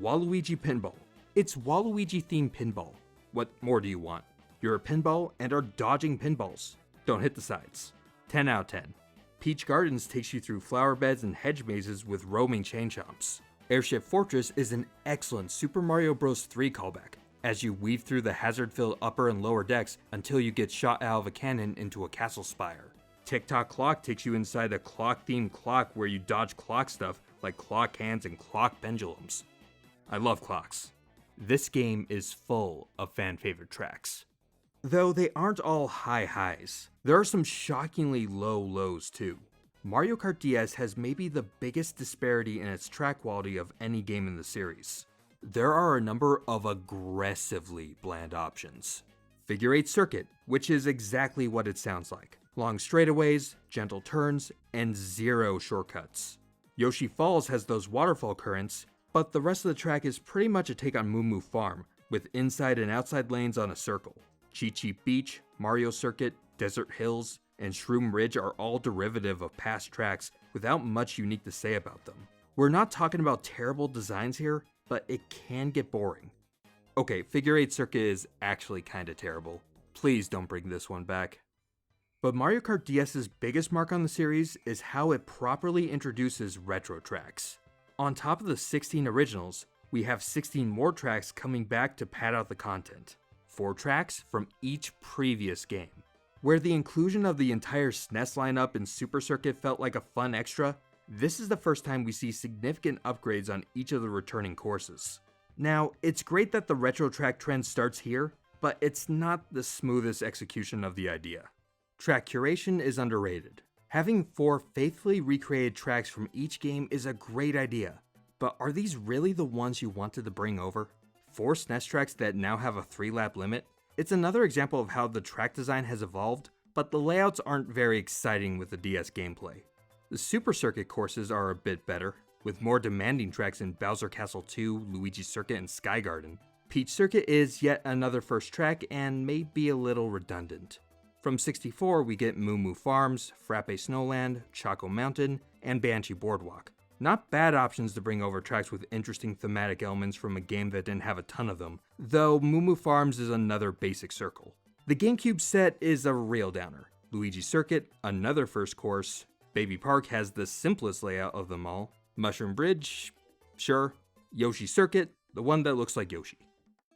Waluigi Pinball. It's Waluigi themed pinball. What more do you want? You're a pinball and are dodging pinballs. Don't hit the sides. 10 out of 10. Peach Gardens takes you through flower beds and hedge mazes with roaming chain chomps. Airship Fortress is an excellent Super Mario Bros. 3 callback, as you weave through the hazard-filled upper and lower decks until you get shot out of a cannon into a castle spire. Tick-Tock Clock takes you inside a clock-themed clock where you dodge clock stuff like clock hands and clock pendulums. I love clocks. This game is full of fan-favorite tracks. Though they aren't all high highs, there are some shockingly low lows too. Mario Kart DS has maybe the biggest disparity in its track quality of any game in the series. There are a number of aggressively bland options. Figure 8 Circuit, which is exactly what it sounds like. Long straightaways, gentle turns, and zero shortcuts. Yoshi Falls has those waterfall currents, but the rest of the track is pretty much a take on Moo Moo Farm, with inside and outside lanes on a circle. Cheat Cheat Beach, Mario Circuit, Desert Hills, and Shroom Ridge are all derivative of past tracks without much unique to say about them. We're not talking about terrible designs here, but it can get boring. Okay, Figure 8 Circuit is actually kinda terrible. Please don't bring this one back. But Mario Kart DS's biggest mark on the series is how it properly introduces retro tracks. On top of the 16 originals, we have 16 more tracks coming back to pad out the content. 4 tracks from each previous game. Where the inclusion of the entire SNES lineup in Super Circuit felt like a fun extra, this is the first time we see significant upgrades on each of the returning courses. Now, it's great that the retro track trend starts here, but it's not the smoothest execution of the idea. Track curation is underrated. Having 4 faithfully recreated tracks from each game is a great idea, but are these really the ones you wanted to bring over? 4 SNES tracks that now have a 3-lap limit? It's another example of how the track design has evolved, but the layouts aren't very exciting with the DS gameplay. The Super Circuit courses are a bit better, with more demanding tracks in Bowser Castle 2, Luigi Circuit, and Sky Garden. Peach Circuit is yet another first track and may be a little redundant. From 64, we get Moo Moo Farms, Frappe Snowland, Choco Mountain, and Banshee Boardwalk. Not bad options to bring over tracks with interesting thematic elements from a game that didn't have a ton of them, though Moo Moo Farms is another basic circle. The GameCube set is a real downer. Luigi Circuit, another first course. Baby Park has the simplest layout of them all. Mushroom Bridge, sure. Yoshi Circuit, the one that looks like Yoshi.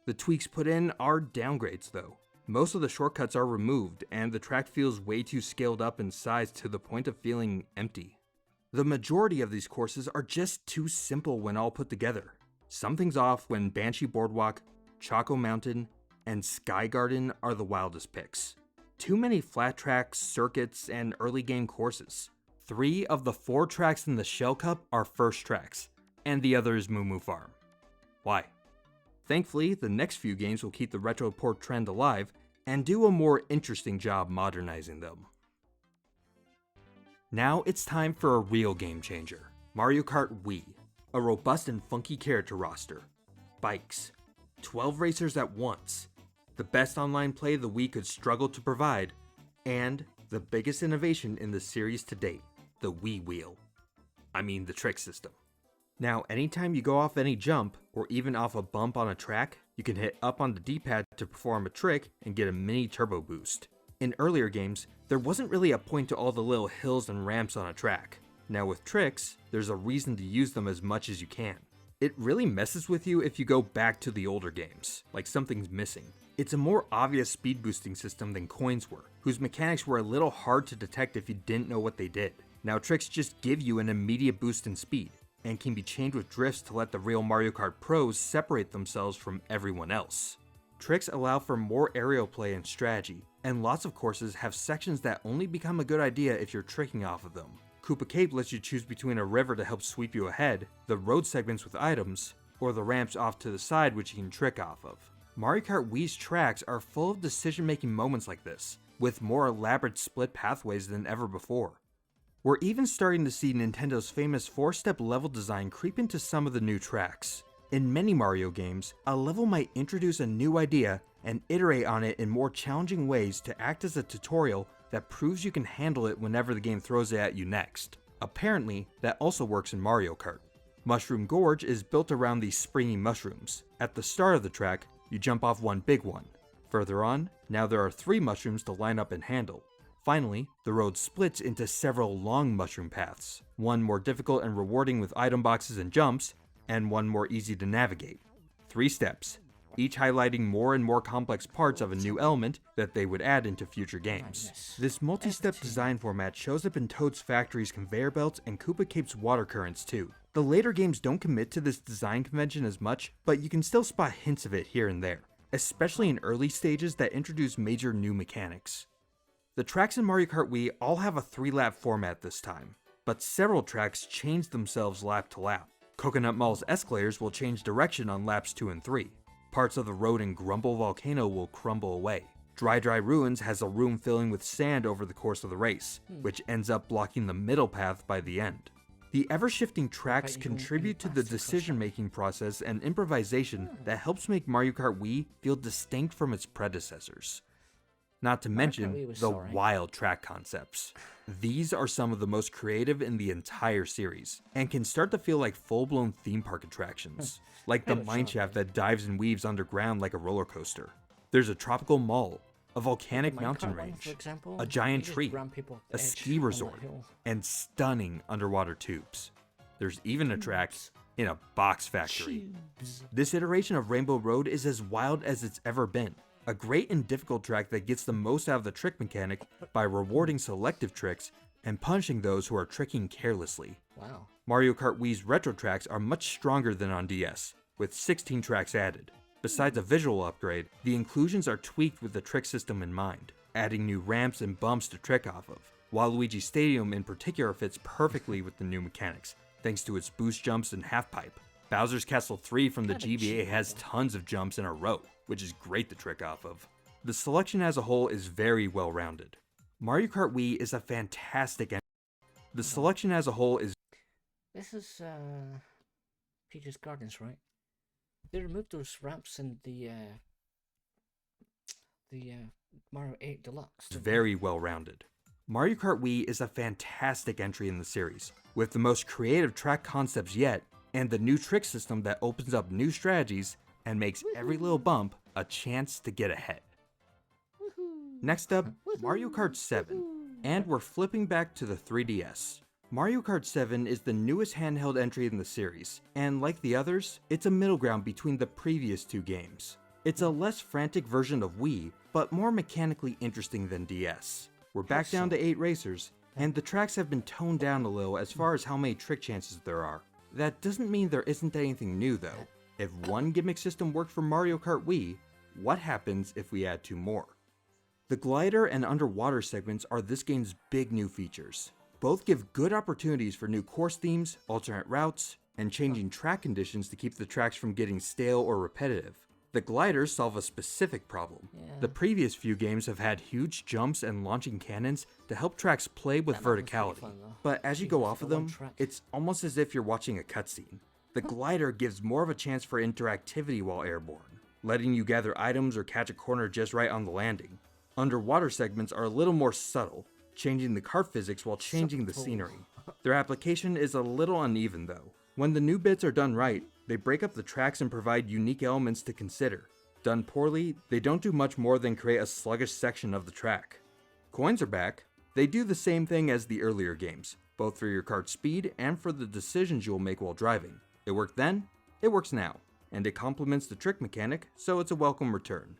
The tweaks put in are downgrades though. Most of the shortcuts are removed, and the track feels way too scaled up in size to the point of feeling empty. The majority of these courses are just too simple when all put together. Something's off when Banshee Boardwalk, Choco Mountain, and Sky Garden are the wildest picks. Too many flat tracks, circuits, and early game courses. 3 of the 4 tracks in the Shell Cup are first tracks, and the other is Moo Moo Farm. Why? Thankfully, the next few games will keep the retro port trend alive and do a more interesting job modernizing them. Now it's time for a real game changer. Mario Kart Wii. A robust and funky character roster. Bikes. 12 racers at once. The best online play the Wii could struggle to provide. And the biggest innovation in the series to date. The Wii Wheel. I mean the trick system. Now, anytime you go off any jump, or even off a bump on a track, you can hit up on the D-pad to perform a trick and get a mini turbo boost. In earlier games, there wasn't really a point to all the little hills and ramps on a track. Now with tricks, there's a reason to use them as much as you can. It really messes with you if you go back to the older games, like something's missing. It's a more obvious speed boosting system than coins were, whose mechanics were a little hard to detect if you didn't know what they did. Now tricks just give you an immediate boost in speed, and can be chained with drifts to let the real Mario Kart pros separate themselves from everyone else. Tricks allow for more aerial play and strategy, and lots of courses have sections that only become a good idea if you're tricking off of them. Koopa Cape lets you choose between a river to help sweep you ahead, the road segments with items, or the ramps off to the side which you can trick off of. Mario Kart Wii's tracks are full of decision-making moments like this, with more elaborate split pathways than ever before. We're even starting to see Nintendo's famous 4-step level design creep into some of the new tracks. In many Mario games, a level might introduce a new idea and iterate on it in more challenging ways to act as a tutorial that proves you can handle it whenever the game throws it at you next. Apparently, that also works in Mario Kart. Mushroom Gorge is built around these springy mushrooms. At the start of the track, you jump off one big one. Further on, now there are 3 mushrooms to line up and handle. Finally, the road splits into several long mushroom paths, one more difficult and rewarding with item boxes and jumps, and one more easy to navigate. 3 steps, each highlighting more and more complex parts of a new element that they would add into future games. This multi-step design format shows up in Toad's Factory's conveyor belts and Koopa Cape's water currents too. The later games don't commit to this design convention as much, but you can still spot hints of it here and there, especially in early stages that introduce major new mechanics. The tracks in Mario Kart Wii all have a 3-lap format this time, but several tracks change themselves lap to lap. Coconut Mall's escalators will change direction on laps 2 and 3. Parts of the road in Grumble Volcano will crumble away. Dry Ruins has a room filling with sand over the course of the race, which ends up blocking the middle path by the end. The ever-shifting tracks contribute to the decision-making process and improvisation that helps make Mario Kart Wii feel distinct from its predecessors. Not to mention the wild track concepts. These are some of the most creative in the entire series, and can start to feel like full-blown theme park attractions, like the mineshaft that dives and weaves underground like a roller coaster. There's a tropical mall, a volcanic mountain range, a giant tree, a ski resort, and stunning underwater tubes. There's even a track in a box factory. This iteration of Rainbow Road is as wild as it's ever been. A great and difficult track that gets the most out of the trick mechanic by rewarding selective tricks and punishing those who are tricking carelessly. Wow. Mario Kart Wii's retro tracks are much stronger than on DS, with 16 tracks added. Besides a visual upgrade, the inclusions are tweaked with the trick system in mind, adding new ramps and bumps to trick off of. Waluigi Stadium in particular fits perfectly with the new mechanics, thanks to its boost jumps and half pipe. Bowser's Castle 3 from the GBA has tons of jumps in a row, which is great to trick off of. The selection as a whole is very well rounded. Mario Kart Wii is a fantastic The selection as a whole is... This is, Peach's Gardens, right? They removed those ramps in the Mario 8 Deluxe. very well rounded. Mario Kart Wii is a fantastic entry in the series, with the most creative track concepts yet, and the new trick system that opens up new strategies and makes every little bump a chance to get ahead. Next up, Mario Kart 7, and we're flipping back to the 3DS. Mario Kart 7 is the newest handheld entry in the series, and like the others, it's a middle ground between the previous 2 games. It's a less frantic version of Wii, but more mechanically interesting than DS. We're back down to 8 racers, and the tracks have been toned down a little as far as how many trick chances there are. That doesn't mean there isn't anything new though. If one gimmick system worked for Mario Kart Wii, what happens if we add 2 more? The glider and underwater segments are this game's big new features. Both give good opportunities for new course themes, alternate routes, and changing track conditions to keep the tracks from getting stale or repetitive. The gliders solve a specific problem. Yeah. The previous few games have had huge jumps and launching cannons to help tracks play with That mode was pretty verticality. fun, though. But as you Actually, go it's off of like a one them, track. it's almost as if you're watching a cutscene. The glider gives more of a chance for interactivity while airborne, letting you gather items or catch a corner just right on the landing. Underwater segments are a little more subtle, changing the kart physics while changing the Subtle. scenery. Their application is a little uneven though. When the new bits are done right, they break up the tracks and provide unique elements to consider. Done poorly, they don't do much more than create a sluggish section of the track. Coins are back. They do the same thing as the earlier games, both for your kart's speed and for the decisions you'll make while driving. It worked then, it works now, and it complements the trick mechanic, so it's a welcome return.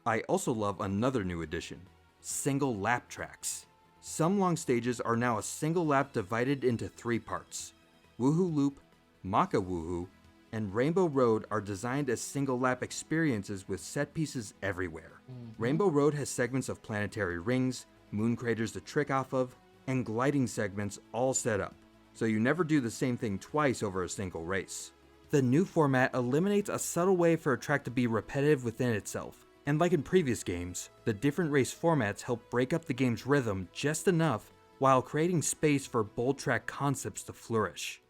I also love another new addition, single lap tracks. Some long stages are now a single lap divided into 3 parts. Woohoo Loop, Maka Woohoo, and Rainbow Road are designed as single lap experiences with set pieces everywhere. Rainbow Road has segments of planetary rings, moon craters to trick off of, and gliding segments all set up, so you never do the same thing twice over a single race. The new format eliminates a subtle way for a track to be repetitive within itself, and like in previous games, the different race formats help break up the game's rhythm just enough while creating space for bold track concepts to flourish.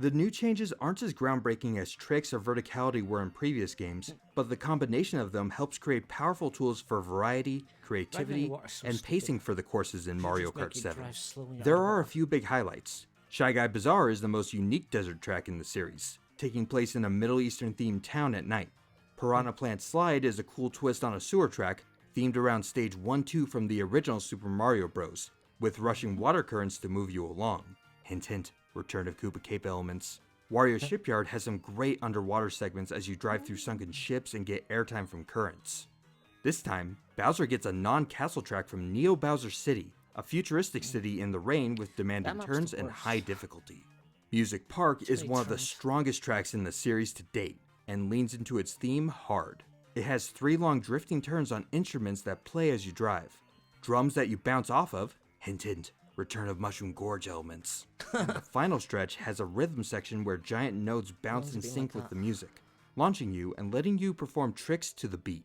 The new changes aren't as groundbreaking as tricks or verticality were in previous games, but the combination of them helps create powerful tools for variety, creativity, water is so and stupid. pacing for the courses in Mario just make Kart you 7. drive slowly There are a underwater. few big highlights. Shy Guy Bazaar is the most unique desert track in the series, taking place in a Middle Eastern themed town at night. Piranha Plant Slide is a cool twist on a sewer track themed around stage 1-2 from the original Super Mario Bros, with rushing water currents to move you along. Hint hint, Return of Koopa Cape elements. Wario Shipyard has some great underwater segments as you drive through sunken ships and get airtime from currents. This time, Bowser gets a non-castle track from Neo Bowser City, a futuristic city in the rain with demanding That map's turns the and worst. high difficulty. Music Park is many one of the turns. strongest tracks in the series to date, and leans into its theme hard. It has 3 long drifting turns on instruments that play as you drive, drums that you bounce off of, hint hint, Return of Mushroom Gorge elements. And the final stretch has a rhythm section where giant notes bounce in be like sync with that. the music, launching you and letting you perform tricks to the beat.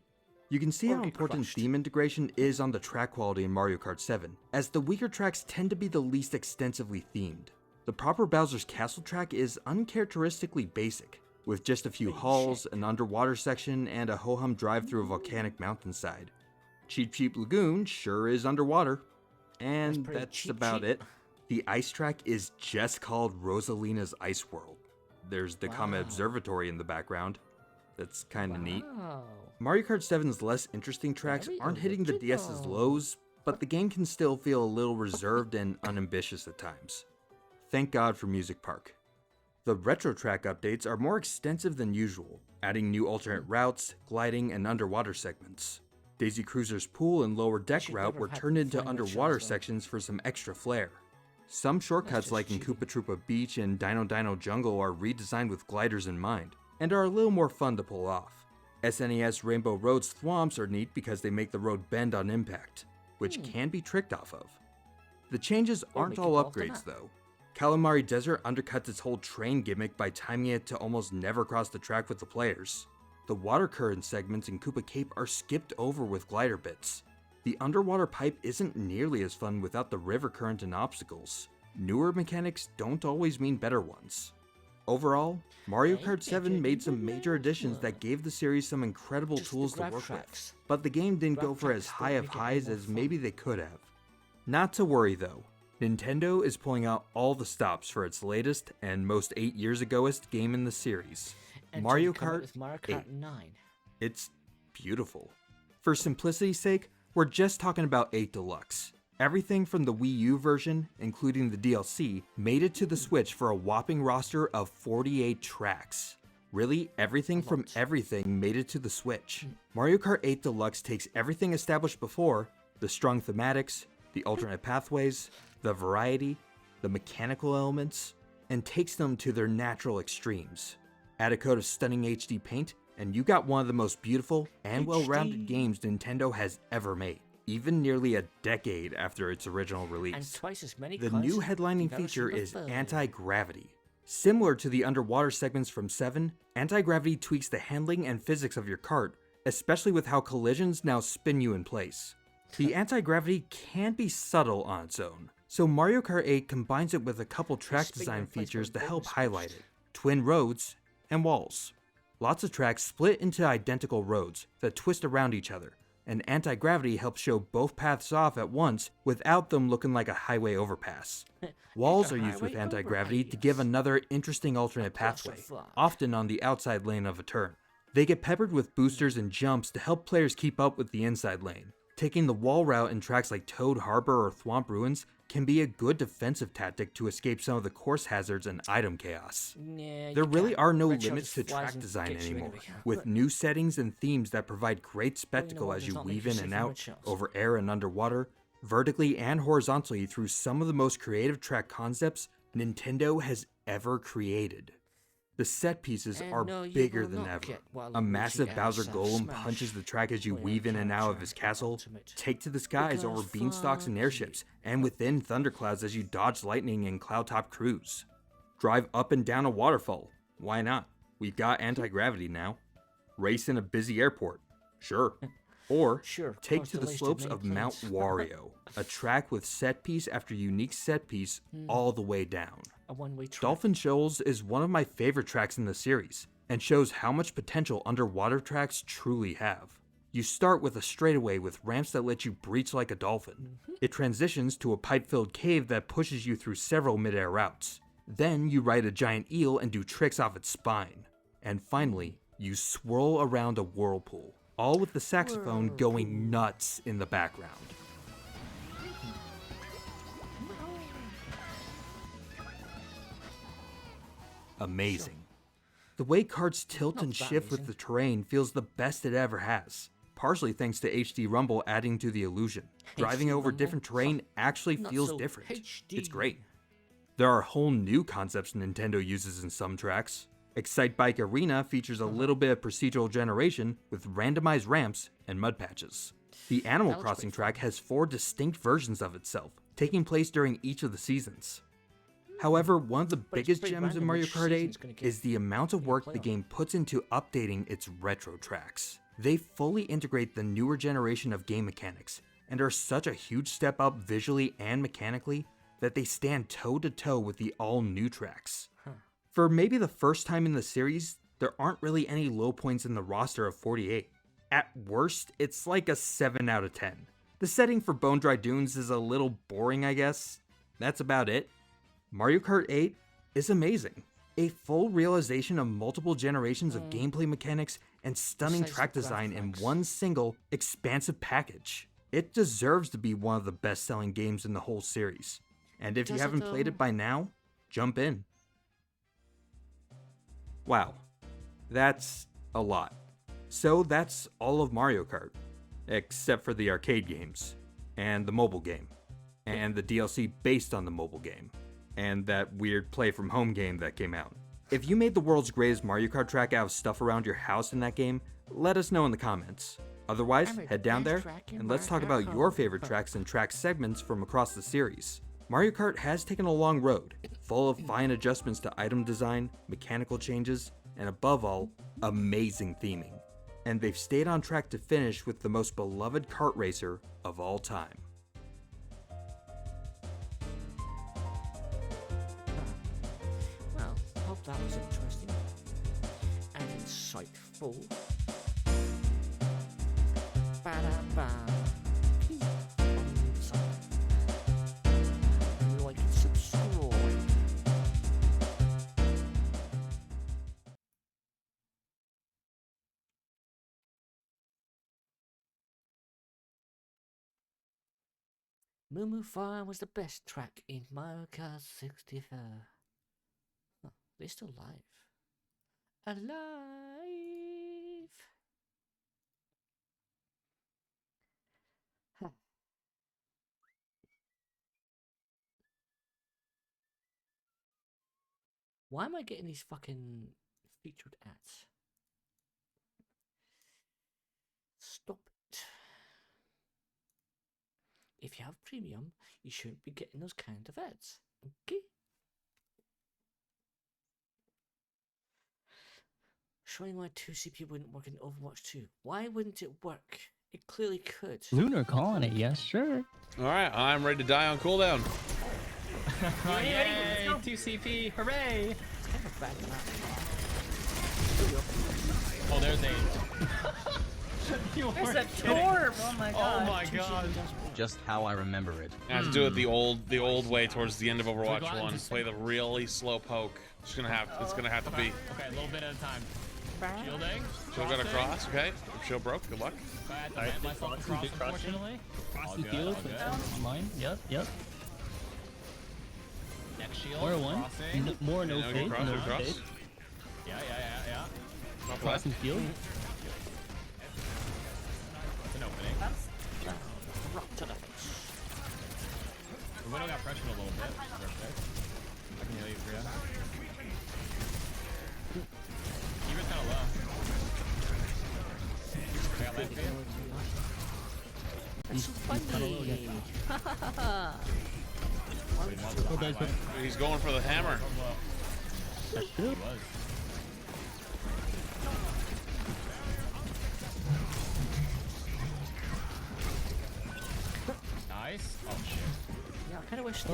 You can see Or how get important crushed. theme integration is on the track quality in Mario Kart 7, as the weaker tracks tend to be the least extensively themed. The proper Bowser's Castle track is uncharacteristically basic, with just a few halls, an underwater section, and a ho-hum drive through a volcanic mountainside. Cheap Cheap Lagoon sure is underwater. And pretty that's cheap, about cheap. it. The ice track is just called Rosalina's Ice World. There's the Comet Wow. Observatory in the background. That's kinda neat. Wow. Mario Kart 7's less interesting tracks Very aren't hitting the DS's original. lows, but the game can still feel a little reserved and unambitious at times. Thank God for Music Park. The retro track updates are more extensive than usual, adding new alternate routes, gliding, and underwater segments. Daisy Cruiser's pool and lower deck should route never were have turned into flying underwater rickshaws, though. sections for some extra flair. Some shortcuts just like in cheating. Koopa Troopa Beach and Dino Dino Jungle are redesigned with gliders in mind, and are a little more fun to pull off. SNES Rainbow Road's thwomps are neat because they make the road bend on impact, which can be tricked off of. The changes aren't make it all go off the upgrades map. though. Calamari Desert undercuts its whole train gimmick by timing it to almost never cross the track with the players. The water current segments in Koopa Cape are skipped over with glider bits. The underwater pipe isn't nearly as fun without the river current and obstacles. Newer mechanics don't always mean better ones. Overall, Mario Kart 7 made some major additions that gave the series some incredible Just the tools to grab work tracks. with, but the game didn't go Grab for as tracks high don't of make it highs more as fun. maybe they could have. Not to worry though, Nintendo is pulling out all the stops for its latest and most 8 years agoest game in the series, And Mario to come out Kart with Mario 8. Kart 9. It's beautiful. For simplicity's sake, we're just talking about 8 Deluxe. Everything from the Wii U version, including the DLC, made it to the Switch for a whopping roster of 48 tracks. Really, everything from everything made it to the Switch. Mario Kart 8 Deluxe takes everything established before, the strong thematics, the alternate pathways, the variety, the mechanical elements, and takes them to their natural extremes. Add a coat of stunning HD paint, and you got one of the most beautiful and well-rounded games Nintendo has ever made, even nearly a decade after its original And release. twice as many The cars new as headlining you've ever feature seen is before. anti-gravity, Similar to the underwater segments from 7, anti-gravity tweaks the handling and physics of your kart, especially with how collisions now spin you in place. The anti-gravity can be subtle on its own, so Mario Kart 8 combines it with a couple track design features to help highlight it. Twin roads and walls. Lots of tracks split into identical roads that twist around each other, and anti-gravity helps show both paths off at once without them looking like a highway overpass. Walls are used with anti-gravity to give another interesting alternate pathway, often on the outside lane of a turn. They get peppered with boosters and jumps to help players keep up with the inside lane. Taking the wall route in tracks like Toad Harbor or Thwomp Ruins can be a good defensive tactic to escape some of the course hazards and item chaos. Yeah, There really are no Retro limits just to flies track and design kicks you anymore, anyway. with new settings and themes that provide great spectacle as you there's not many weave in safe and and out red shells. over air and underwater, vertically and horizontally through some of the most creative track concepts Nintendo has ever created. The set pieces And are no, you bigger will than not ever. get A Waluigi massive as Bowser a golem Smash punches the track as you Player weave in and out of character his castle, Ultimate. take to the skies over Because beanstalks and fuck airships, and within thunderclouds as you dodge lightning and cloud-top cruise. Drive up and down a waterfall. Why not? We've got anti-gravity now. Race in a busy airport. Sure. Or Sure, take cause to the delays to slopes main of Mount planes. Wario, a track with set piece after unique set piece all the way down. A one-way track. Dolphin Shoals is one of my favorite tracks in the series, and shows how much potential underwater tracks truly have. You start with a straightaway with ramps that let you breach like a dolphin. It transitions to a pipe-filled cave that pushes you through several mid-air routes. Then you ride a giant eel and do tricks off its spine. And finally, you swirl around a whirlpool, all with the saxophone going nuts in the background. Amazing. The way carts tilt and Not that shift with amazing. the terrain feels the best it ever has, partially thanks to HD Rumble adding to the illusion. Driving HD over Rumble? different terrain actually Not feels so different. HD. It's great. There are whole new concepts Nintendo uses in some tracks. Excite Bike Arena features a little bit of procedural generation with randomized ramps and mud patches. The Animal That looks Crossing pretty track has 4 distinct versions of itself, taking place during each of the seasons. However, one of the But it's biggest pretty gems in random Mario which Kart season 8 it's gonna get is the amount of you work play the on. game puts into updating its retro tracks. They fully integrate the newer generation of game mechanics, and are such a huge step up visually and mechanically that they stand toe-to-toe with the all-new tracks. For maybe the first time in the series, there aren't really any low points in the roster of 48. At worst, it's like a 7 out of 10. The setting for Bone Dry Dunes is a little boring, I guess. That's about it. Mario Kart 8 is amazing. A full realization of multiple generations of gameplay mechanics and stunning Besides the track design in graphics. one single, expansive package. It deserves to be one of the best-selling games in the whole series. And if you Does it haven't played though? it by now, jump in. Wow, that's a lot. So that's all of Mario Kart, except for the arcade games, and the mobile game, and the DLC based on the mobile game, and that weird play from home game that came out. If you made the world's greatest Mario Kart track out of stuff around your house in that game, let us know in the comments. Otherwise, I made head down the there best track in and let's talk Mario about Kart your home. favorite tracks and track segments from across the series. Mario Kart has taken a long road, full of fine adjustments to item design, mechanical changes, and above all, amazing theming. And they've stayed on track to finish with the most beloved kart racer of all time. Well, hope that was interesting and insightful. Ba-da-ba. Keep on some. Like and subscribe. Moo Moo Fire was the best track in Mario Kart 64. Huh, they're still alive. Alive! Huh. Why am I getting these fucking featured ads? Stop it. If you have premium, you shouldn't be getting those kind of ads. Okay? Showing why 2CP wouldn't work in Overwatch 2. Why wouldn't it work? It clearly could. Lunar calling it, yes, sure. All right, I'm ready to die on cooldown. Yay! 2CP, hooray! Kind of bad map. Oh, there's a. There's a torb. Oh my god. Oh my god. Just how I remember it. I have to do it the old way towards the end of Overwatch Go on, 1. just- Play the really slow poke. It's gonna have to be. Okay, a little bit at a time. Shielding. Shield got across, okay. Shield broke, good luck. I had to land myself across, unfortunately. All good, all good. Mine. Yep. Next shield. More one. Crossing. More no Yeah, fade. cross, No cross. fade. Yeah. Top left. Crossing field. It's an opening. Rock to the face. The window got pressured a little bit. Perfect. I can heal you, Priya. Keeper's kind of low. I got left for you. That's so funny. He's going for the hammer. That's true. He was. Nice. Oh shit. Yeah, I kind of wish the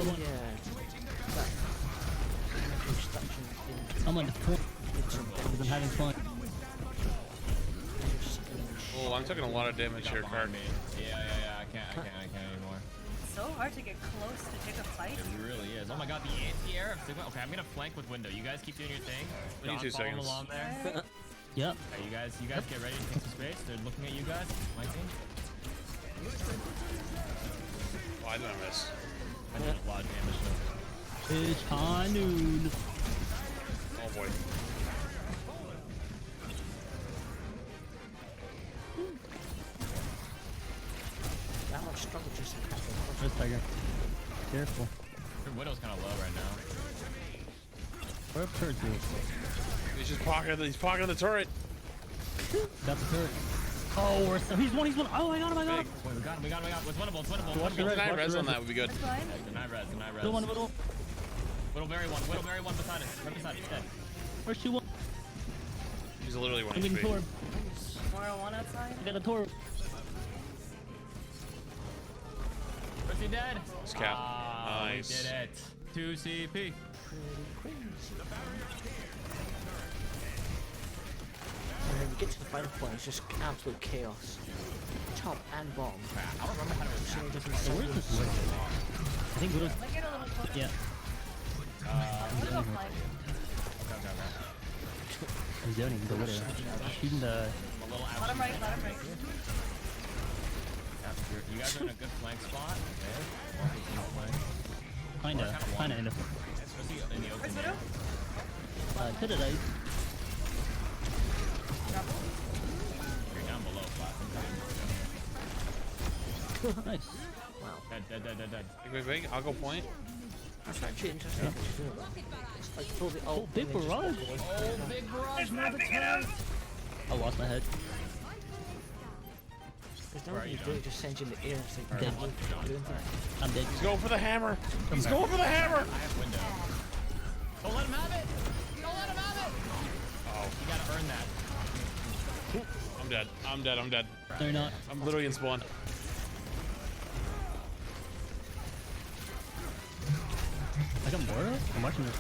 I'm on the point. I'm having fun. Oh, I'm taking a lot of damage here, Card. Yeah. I can't anymore. It's so hard to get close to pick a fight. It really is. Oh my god, the anti-air of Sigma. Okay, I'm gonna flank with window. You guys keep doing your thing. We need 2 following seconds. along there. Yep. Okay, you guys get ready to take some space. They're looking at you guys. My team. Why did I miss? I did a lot of damage though. It's high noon. Oh boy. That much struggle just happened. Just Tiger. Careful. Your widow's kind of low right now. Where up turret to? He's pocketing the turret. Got the turret. Oh, he's one. Oh my god. Big. Wait, we got him. It's winnable. Watch the red. Deny Watch res the on red. that would be good. That's fine. Deny res. Middle one. Middle. Widow berry one beside us. Right beside us. Dead. Where's she one? He's literally one I'm getting HP. torb. 401 outside. I got a torb. Is he dead? It's cap. Ah, Nice. We did it. 2CP. And then you get to the final point, it's just absolute chaos. Top and bottom. I don't remember how to attack. Where's this one? I think Widow's. Might get a little closer. Yeah. Little flank. I'm zoning the Widow. Shooting the. I'm a little out. Bottom right. You guys are in a good flank spot. Okay. Kinda in the. Especially in the open. Where's Widow? To the right. You're down below flat. Nice. Wow. Dead. Big. I'll go point. That's actually interesting. What she's doing. It's like pull the ult. Big and then just barrage. walk away. Oh, big barrage. I lost my head. There's nothing you do, it just sends you in the air. It's like, Dead. doing things. I'm dead. He's going for the hammer. He's going for the hammer. I have window. Don't let him have it. Don't let him have it. Oh, You gotta earn that. I'm dead. They're not. I'm literally in spawn. I got more? I'm watching this.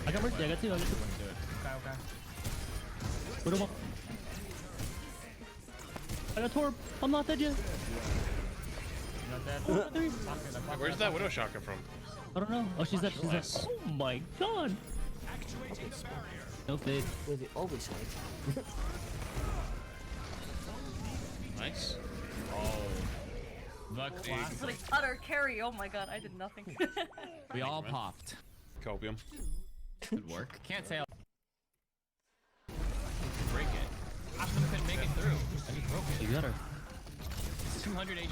I got mercy. I got two. Wouldn't do it. Okay. What do I want? I got torb. I'm not dead yet. You're not dead. Where's that widow shot come from? I don't know. Oh, she's dead. She's dead. Nice. Oh my god. No fade. Where they always hide. Nice. Oh. The class. It's like utter carry. Oh my god, I did nothing. We all popped. Copium. Good work. Can't say. Break it. Optum couldn't make it through. I just broke it. You got her. 200 HP.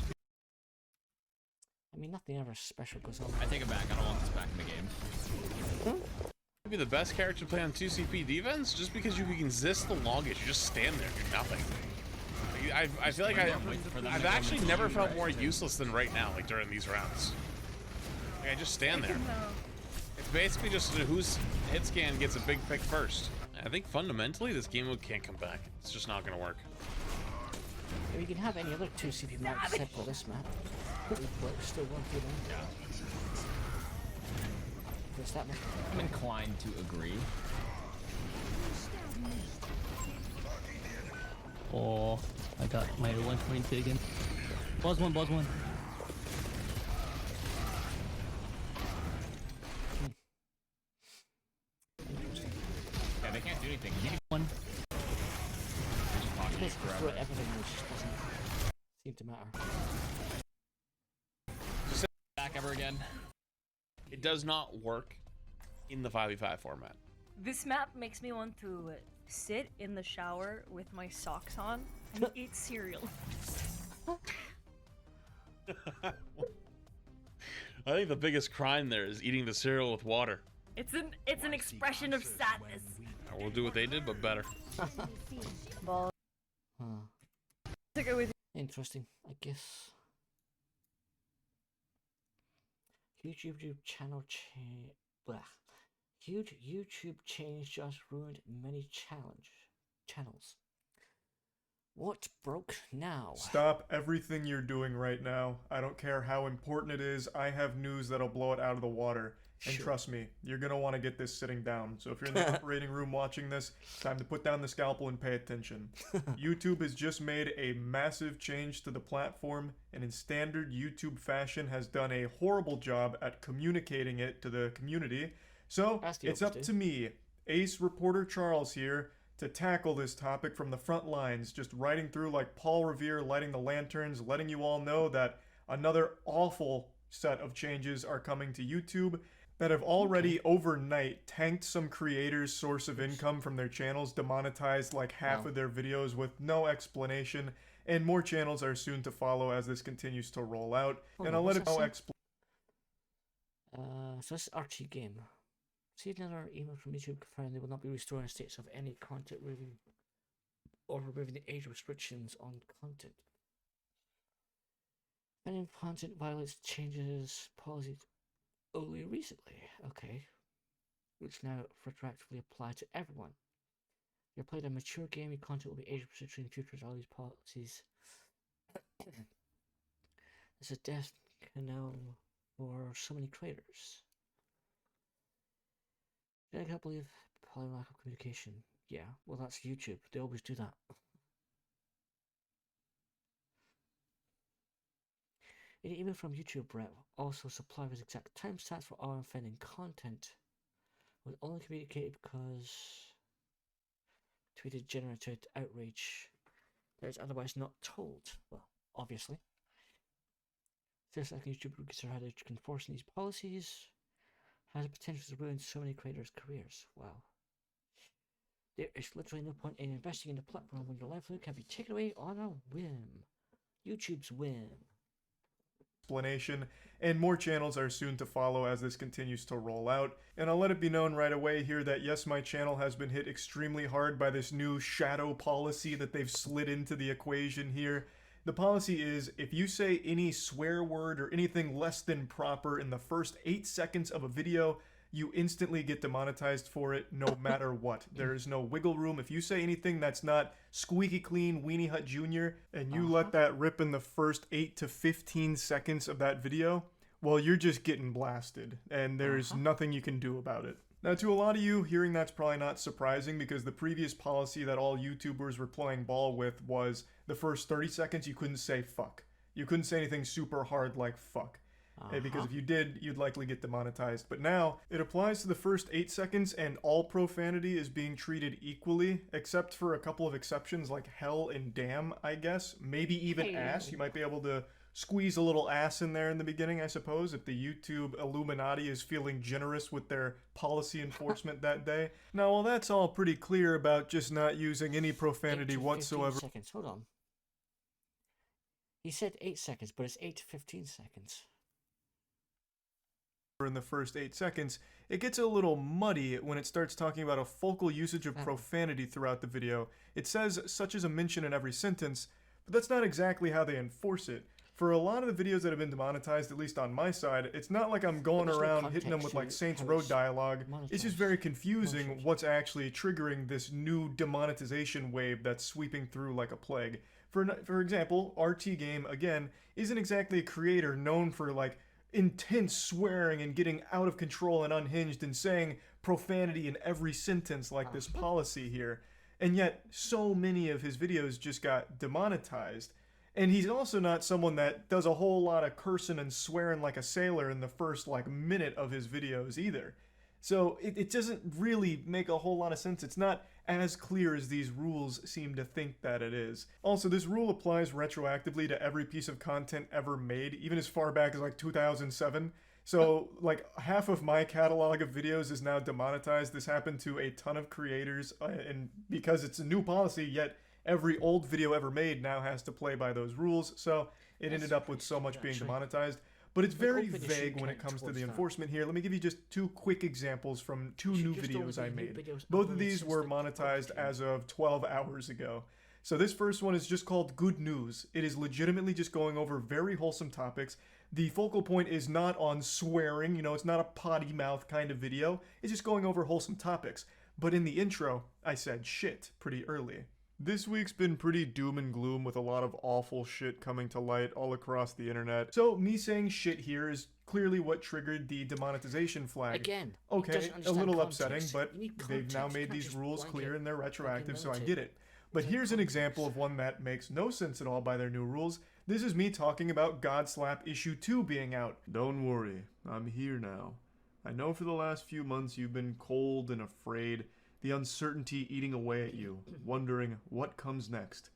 I mean, nothing ever special goes on. I take it back. I don't want this back in the game. Be the best character to play on 2CP defense just because you can exist the longest. You just stand there, do nothing. Like, I feel like I've actually never felt more useless than right now, like during these rounds. Like, I just stand there. basically just whose hit scan gets a big pick first. I think fundamentally this game mode can't come back. It's just not gonna work. Or you can have any other 2CP map except for this map. But it's still work, you know? Yeah. There's that much. I'm inclined to agree. Oh, I got my 120 again. Boss one, boss one. Yeah, they can't do anything. You need One. just talk to you Basically, forever. everything just doesn't seem to matter. Back ever again. It does not work in the 5v5 format. This map makes me want to sit in the shower with my socks on and eat cereal. I think the biggest crime there is eating the cereal with water. It's an expression of sadness. We'll do what they did, but better. Ball. Huh. To go with Interesting, I guess. Huge YouTube channel Huge YouTube change just ruined many channels. What broke now? Stop everything you're doing right now. I don't care how important it is. I have news that'll blow it out of the water. And Sure. trust me, you're going to want to get this sitting down. So if you're in the operating room watching this, it's time to put down the scalpel and pay attention. YouTube has just made a massive change to the platform, and in standard YouTube fashion has done a horrible job at communicating it to the community. So As the it's up others to do. me, Ace Reporter Charles here, to tackle this topic from the front lines, just riding through like Paul Revere, lighting the lanterns, letting you all know that another awful set of changes are coming to YouTube that have already overnight tanked some creators' source of income from their channels, demonetized like half Wow. of their videos with no explanation, and more channels are soon to follow as this continues to roll out. Hold And on, I'll let what's it that know say? So this is Archie game. See another email from YouTube confirming they will not be restoring states of any content review or removing the age restrictions on content. Any content violates changes policies only recently. Okay. Which now retroactively apply to everyone. If you're playing a mature game, your content will be age restricted in future as all these policies. There's a death canal for so many creators. I can't believe probably lack of communication. Yeah, well that's YouTube. They always do that. An email from YouTube rep also supply with exact timestamps for all offending content was only communicated because tweeted generated outrage that is otherwise not told. Well, obviously. Just like YouTube would consider how they can enforce these policies has the potential to ruin so many creators' careers. Wow. There is literally no point in investing in the platform when your livelihood can be taken away on a whim. YouTube's whim. explanation, and more channels are soon to follow as this continues to roll out. And I'll let it be known right away here that yes, my channel has been hit extremely hard by this new shadow policy that they've slid into the equation here. The policy is, if you say any swear word or anything less than proper in the first 8 seconds of a video, you instantly get demonetized for it no matter what. There is no wiggle room. If you say anything that's not squeaky clean Weenie Hut Jr. and you let that rip in the first 8 to 15 seconds of that video, well, you're just getting blasted, and there's nothing you can do about it. Now, to a lot of you, hearing that's probably not surprising because the previous policy that all YouTubers were playing ball with was the first 30 seconds you couldn't say fuck. You couldn't say anything super hard like fuck. Because if you did, you'd likely get demonetized. But now, it applies to the first 8 seconds and all profanity is being treated equally, except for a couple of exceptions like hell and damn, I guess. Maybe even ass. You might be able to squeeze a little ass in there in the beginning, I suppose, if the YouTube Illuminati is feeling generous with their policy enforcement that day. Now, while that's all pretty clear about just not using any profanity 8 to 15 whatsoever... seconds. Hold on. He said 8 seconds, but it's 8 to 15 seconds. In the first 8 seconds, it gets a little muddy when it starts talking about a focal usage of profanity throughout the video. It says such as a mention in every sentence, but that's not exactly how they enforce it. for a lot of the videos that have been demonetized, at least on my side, it's not like I'm going around hitting them with like Saints Row dialogue. It's just very confusing what's actually triggering this new demonetization wave that's sweeping through like a plague. For example, RT Game, again, isn't exactly a creator known for like intense swearing and getting out of control and unhinged and saying profanity in every sentence like this policy here. And yet, so many of his videos just got demonetized. And he's also not someone that does a whole lot of cursing and swearing like a sailor in the first like minute of his videos either. So it doesn't really make a whole lot of sense. It's not as clear as these rules seem to think that it is. Also, this rule applies retroactively to every piece of content ever made, even as far back as like 2007. So like half of my catalog of videos is now demonetized. This happened to a ton of creators, and because it's a new policy, yet every old video ever made now has to play by those rules. So it ended up with so much being demonetized. But it's very vague when it comes to the enforcement here. Let me give you just two quick examples from two new videos I made. Both of these were monetized as of 12 hours ago. So this first one is just called Good News. It is legitimately just going over very wholesome topics. The focal point is not on swearing, you know, it's not a potty mouth kind of video. It's just going over wholesome topics. But in the intro, I said shit pretty early. This week's been pretty doom and gloom with a lot of awful shit coming to light all across the internet. So me saying shit here is clearly what triggered the demonetization flag. Again, okay, a little upsetting, but they've now made these rules clear and they're retroactive, so I get it. But here's an example of one that makes no sense at all by their new rules. This is me talking about Godslap Issue 2 being out. Don't worry, I'm here now. I know for the last few months you've been cold and afraid, the uncertainty eating away at you, wondering what comes next.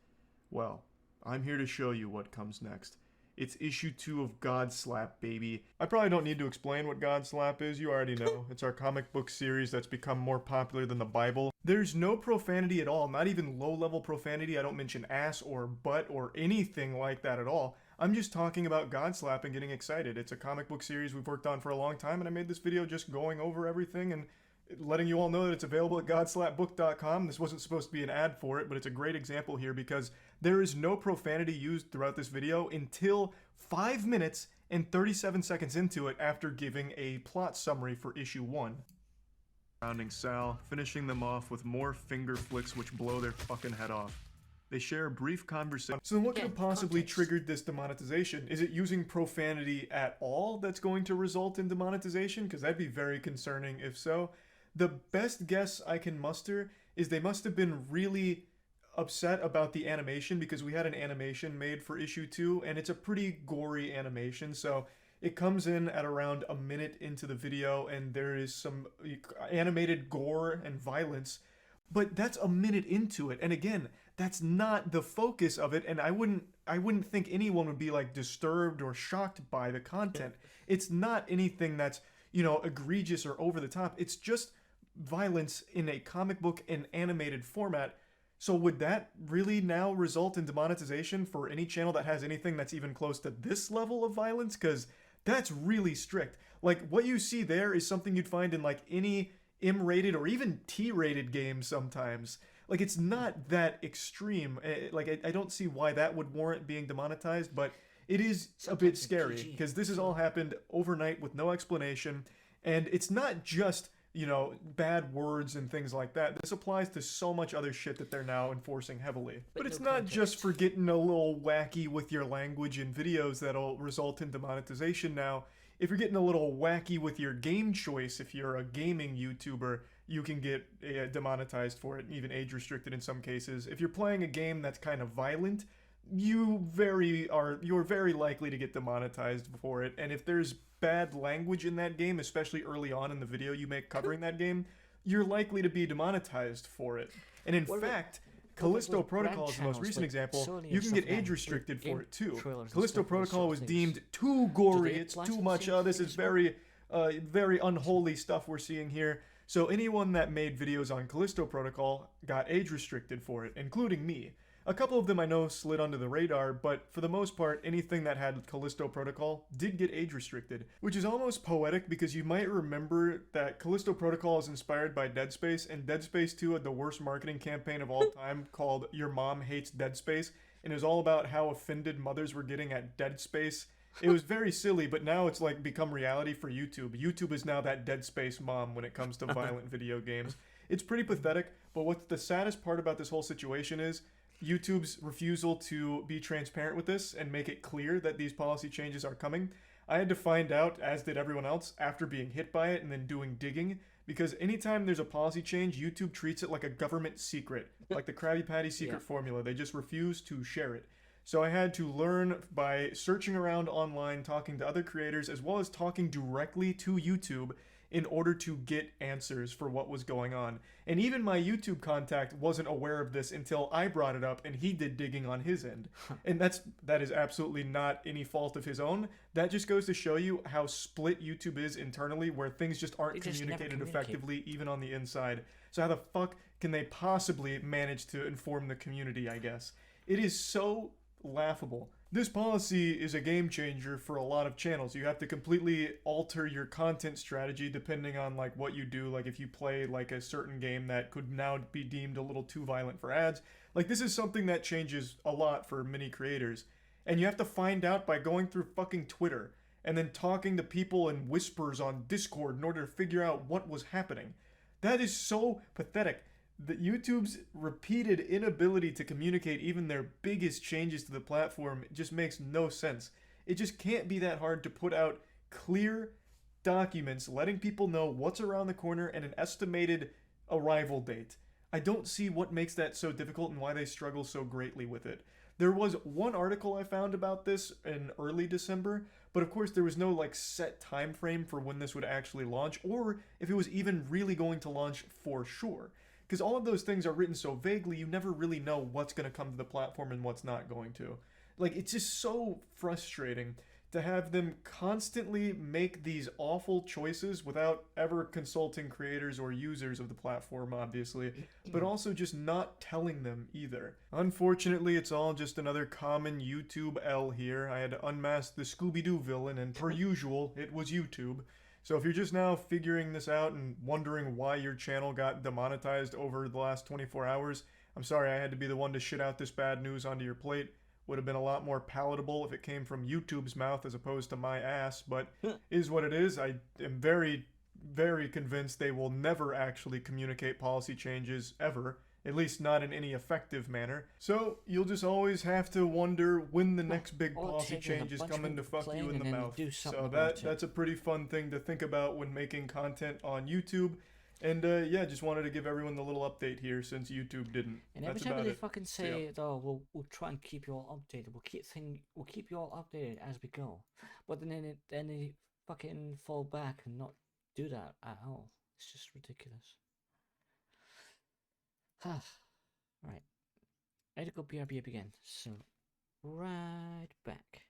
Well, I'm here to show you what comes next. It's issue 2 of Godslap, baby. I probably don't need to explain what Godslap is, you already know. It's our comic book series that's become more popular than the Bible. There's no profanity at all, not even low-level profanity. I don't mention ass or butt or anything like that at all. I'm just talking about Godslap and getting excited. It's a comic book series we've worked on for a long time, and I made this video just going over everything and letting you all know that it's available at godslapbook.com. This wasn't supposed to be an ad for it, but it's a great example here because there is no profanity used throughout this video until 5 minutes and 37 seconds into it after giving a plot summary for issue 1. Surrounding Sal, finishing them off with more finger flicks which blow their fucking head off. They share a brief conversation. So then what could have possibly triggered this demonetization? Is it using profanity at all that's going to result in demonetization? Because that'd be very concerning if so. The best guess I can muster is they must have been really upset about the animation because we had an animation made for issue 2 and it's a pretty gory animation. So it comes in at around a minute into the video and there is some animated gore and violence, but that's a minute into it. And again, that's not the focus of it, and I wouldn't think anyone would be like disturbed or shocked by the content. It's not anything that's, you know, egregious or over the top. It's just violence in a comic book and animated format. So would that really now result in demonetization for any channel that has anything that's even close to this level of violence? Because that's really strict. Like, what you see there is something you'd find in like any M-rated or even T-rated game sometimes. Like, it's not that extreme. Like, I don't see why that would warrant being demonetized, but it is a bit scary because this has all happened overnight with no explanation. And it's not just, you know, bad words and things like that. This applies to so much other shit that they're now enforcing heavily. But it's not just for getting a little wacky with your language in videos that'll result in demonetization now. If you're getting a little wacky with your game choice, if you're a gaming YouTuber, you can get demonetized for it, even age restricted in some cases. If you're playing a game that's kind of violent, you're very likely to get demonetized for it. And if there's bad language in that game, especially early on in the video you make covering that game, you're likely to be demonetized for it. And in fact, Callisto Protocol is the most recent example. You can get age restricted for it too. Callisto Protocol was deemed too gory, it's too much, this is very unholy stuff we're seeing here. So anyone that made videos on Callisto Protocol got age restricted for it, including me. A couple of them I know slid under the radar, but for the most part, anything that had Callisto Protocol did get age restricted, which is almost poetic because you might remember that Callisto Protocol is inspired by Dead Space, and Dead Space 2 had the worst marketing campaign of all time called Your Mom Hates Dead Space, and it was all about how offended mothers were getting at Dead Space. It was very silly, but now it's like become reality for YouTube. YouTube is now that Dead Space mom when it comes to violent video games. It's pretty pathetic, but what's the saddest part about this whole situation is YouTube's refusal to be transparent with this and make it clear that these policy changes are coming. I had to find out, as did everyone else, after being hit by it and then doing digging, because anytime there's a policy change, YouTube treats it like a government secret, like the Krabby Patty secret formula. They just refuse to share it. So I had to learn by searching around online, talking to other creators, as well as talking directly to YouTube in order to get answers for what was going on. And even my YouTube contact wasn't aware of this until I brought it up and he did digging on his end. And that is absolutely not any fault of his own. That just goes to show you how split YouTube is internally, where things just aren't communicated effectively even on the inside. So how the fuck can they possibly manage to inform the community, I guess? It is so laughable. This policy is a game changer for a lot of channels. You have to completely alter your content strategy depending on like what you do. Like if you play like a certain game that could now be deemed a little too violent for ads. Like this is something that changes a lot for many creators. And you have to find out by going through fucking Twitter and then talking to people in whispers on Discord in order to figure out what was happening. That is so pathetic. That YouTube's repeated inability to communicate even their biggest changes to the platform just makes no sense. It just can't be that hard to put out clear documents letting people know what's around the corner and an estimated arrival date. I don't see what makes that so difficult and why they struggle so greatly with it. There was one article I found about this in early December, but of course there was no like set time frame for when this would actually launch or if it was even really going to launch for sure. Because all of those things are written so vaguely, you never really know what's going to come to the platform and what's not going to. Like, it's just so frustrating to have them constantly make these awful choices without ever consulting creators or users of the platform, obviously, but also just not telling them either. Unfortunately, it's all just another common YouTube L here. I had to unmask the Scooby-Doo villain, and per usual, it was YouTube. So if you're just now figuring this out and wondering why your channel got demonetized over the last 24 hours, I'm sorry I had to be the one to shit out this bad news onto your plate. Would have been a lot more palatable if it came from YouTube's mouth as opposed to my ass, but is what it is. I am very, very convinced they will never actually communicate policy changes ever. At least not in any effective manner. So you'll just always have to wonder when the next big policy change is coming to fuck you in the mouth. So that's a pretty fun thing to think about when making content on YouTube. And yeah, just wanted to give everyone the little update here since YouTube didn't. And every time they fucking say, "Oh, we'll try and keep you all updated. We'll keep you all updated as we go," but then they fucking fall back and not do that at all. It's just ridiculous. Right. I had to go BRB up again, so right back.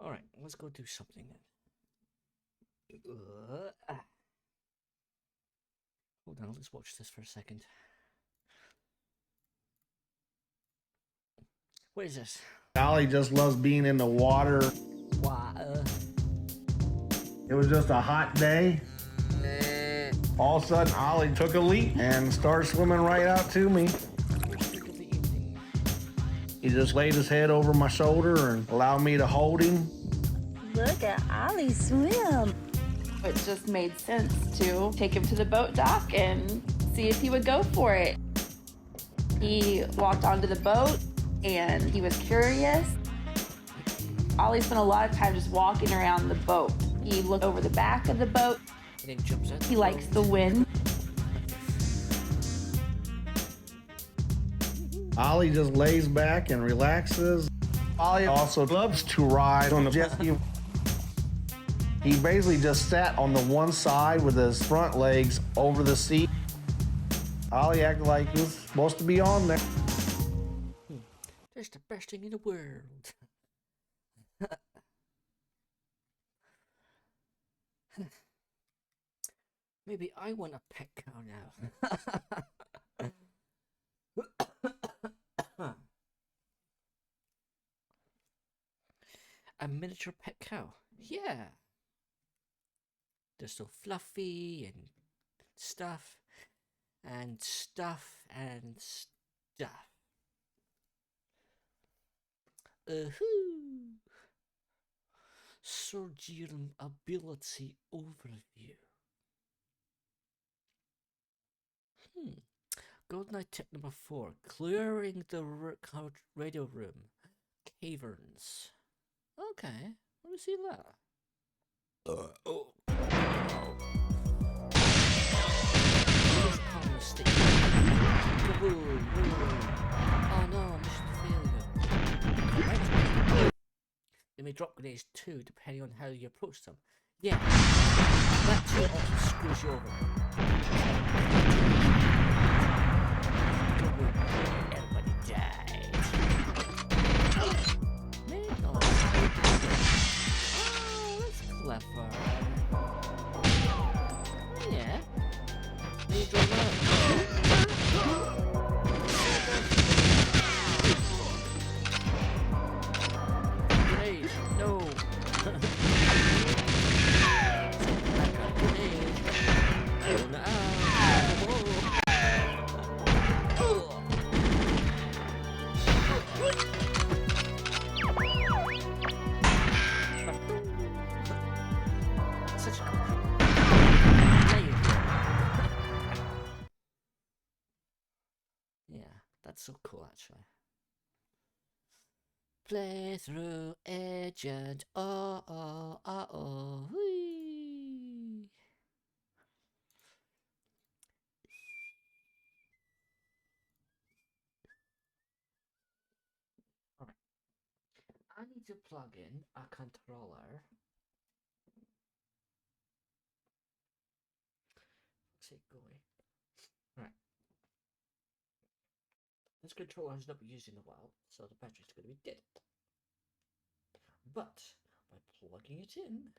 Alright, let's go do something then. Hold on, let's watch this for a second. What is this? Ollie just loves being in the water. Water. It was just a hot day. All of a sudden, Ollie took a leap and started swimming right out to me. He just laid his head over my shoulder and allowed me to hold him. Look at Ollie swim. It just made sense to take him to the boat dock and see if he would go for it. He walked onto the boat and he was curious. Ollie spent a lot of time just walking around the boat. He looked over the back of the boat. And then jumps in. He likes the wind. Ollie just lays back and relaxes. Ollie also loves to ride on the jet ski. He basically just sat on the one side with his front legs over the seat. Ollie acted like he was supposed to be on there. That's the best thing in the world. Maybe I want a pet cow now. A miniature pet cow. Yeah. They're so fluffy and stuff and stuff and stuff. Surgeon ability overview. Golden tip number 4. Clearing the radio room. Caverns. Okay, let me see that. Oh. Oh no, mission failure. They may drop grenades too, depending on how you approach them. Yeah, that too often screws you over. Everybody died. Oh, that's clever. Yeah. You draw grenade, no. Grenade. Oh no. Such a cool. Yeah, that's so cool actually. Playthrough agent. Whee. Alright. I need to plug in a controller. What's it going? Right. This controller has not been used in a while, so the battery's going to be dead. But by plugging it in,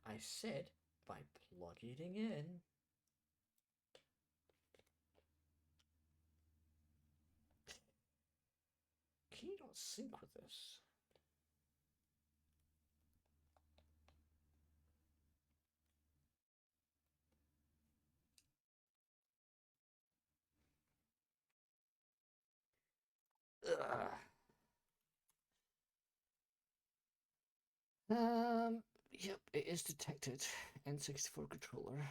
I said by plugging it in, can you not sync with this? Yep, it is detected. N64 controller.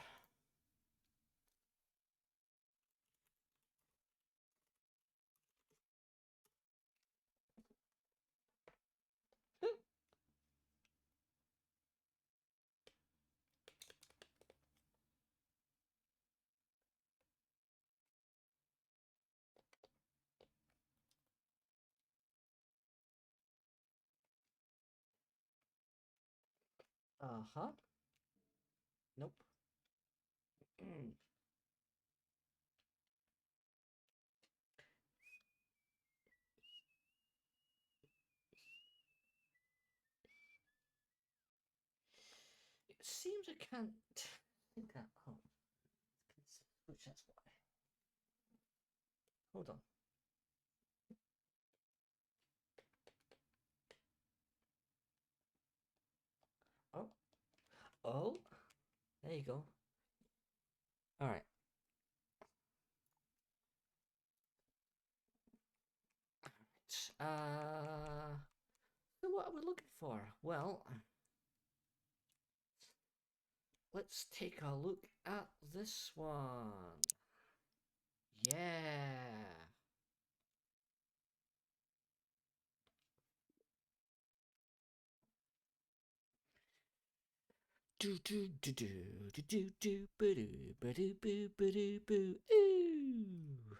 Uh-huh. Nope. It seems I can't think that. Oh, which that's why. Hold on. Oh, oh, there you go. All right. So what are we looking for? Well, let's take a look at this one. Yeah. Do do do do do do do boo boo boo boo boo boo ooh.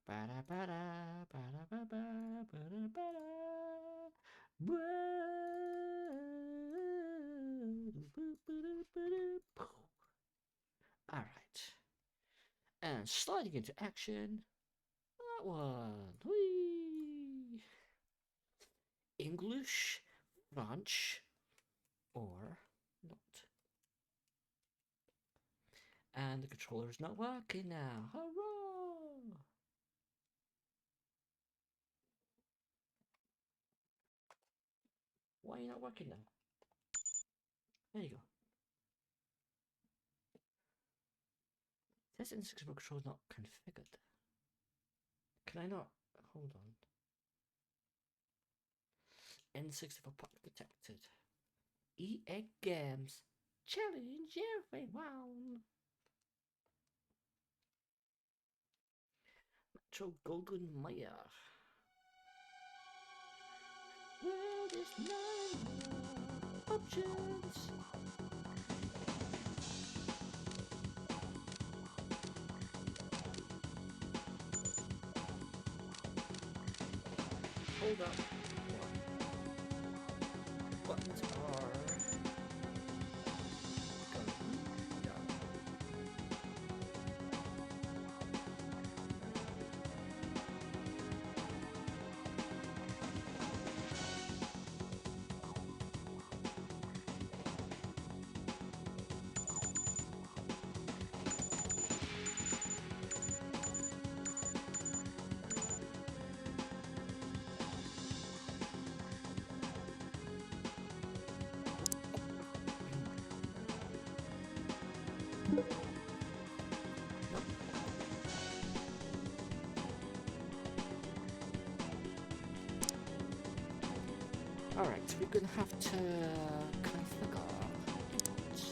Ba da ba da ba da ba ba ba da ba da. All right. And sliding into action. That one. Whee! English, French, or not. And the controller's not working now. Hurrah! Why are you not working now? There you go. This N64 controller is not configured. Can I not? Hold on. N64 pop detected. EA Games. Challenge everyone. Metro Golden Mayer. Well, there's nine options. Hold up. Buttons are Alright, we're gonna have to configure inputs.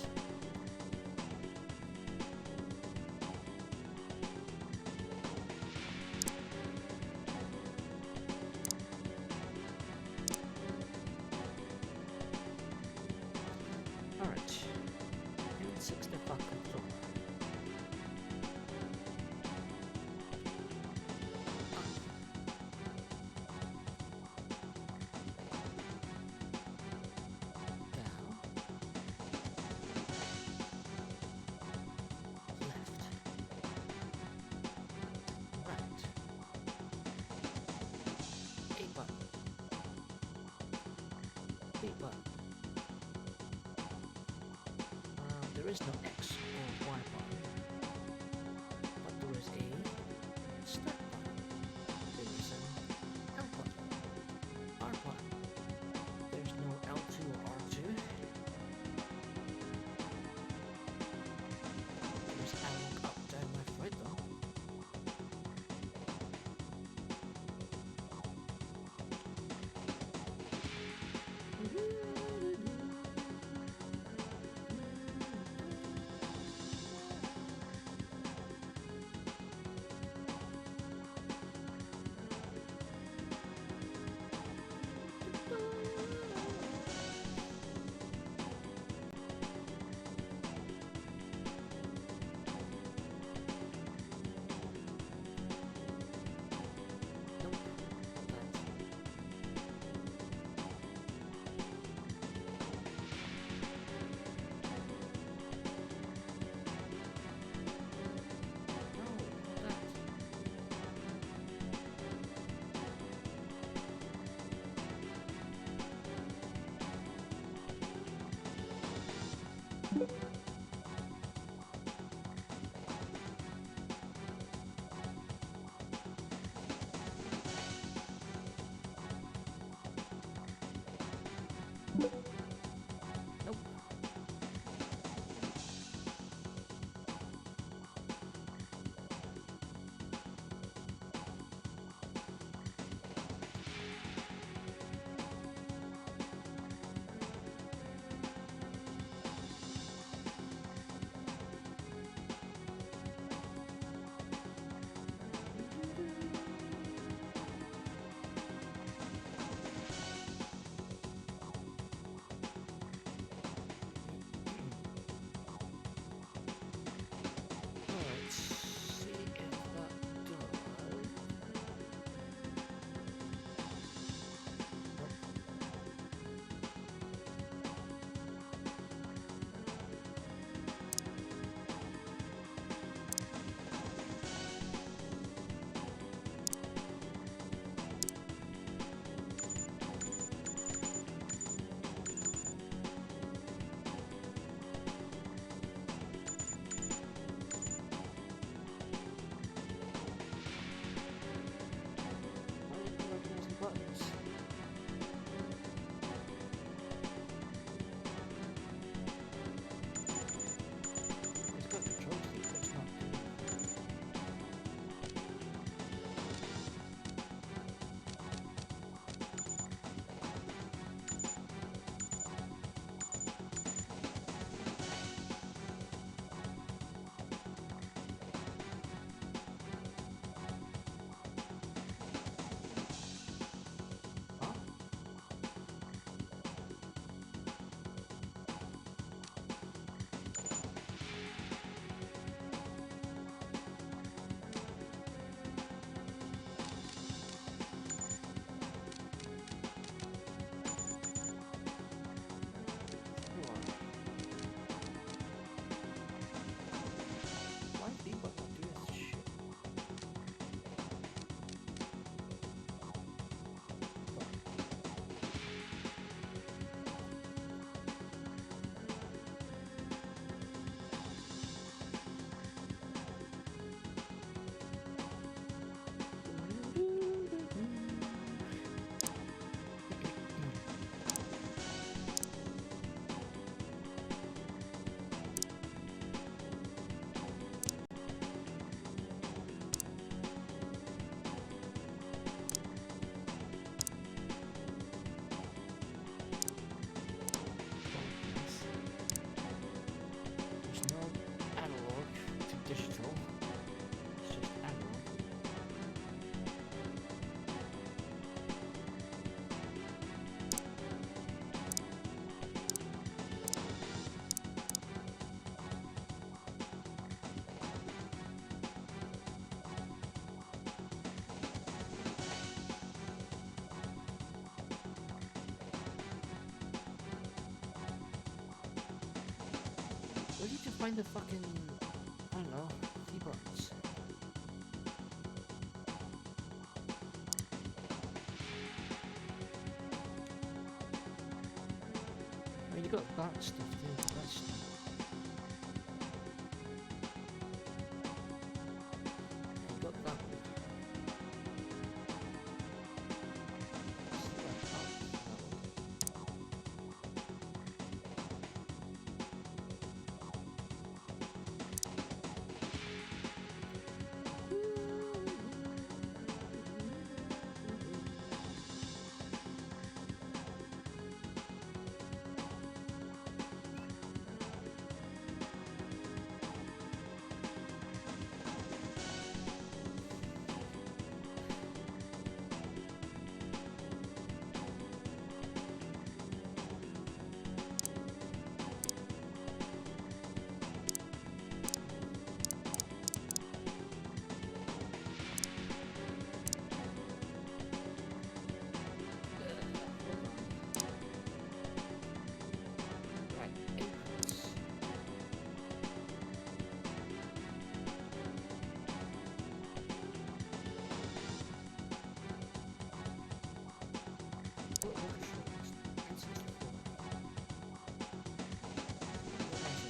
Alright, N64 controller. There is no X or Y button, but there is a start button. There is an L button, R button. There's no L2 or R2. There's analog up, down, left, right though. Let's see if that does. Why didn't you recognize the buttons? It's got control keys, but it's not doing anything. Huh? You are. Why is the button not doing this shit? There's no analog to digital. It's just analog. Where did you find the fucking, I don't know, keyboards? I mean, you got that stuff too, but that's not. Yeah, you got that one. Select that one. Right, inputs. What controls? Answer to 4. What was it?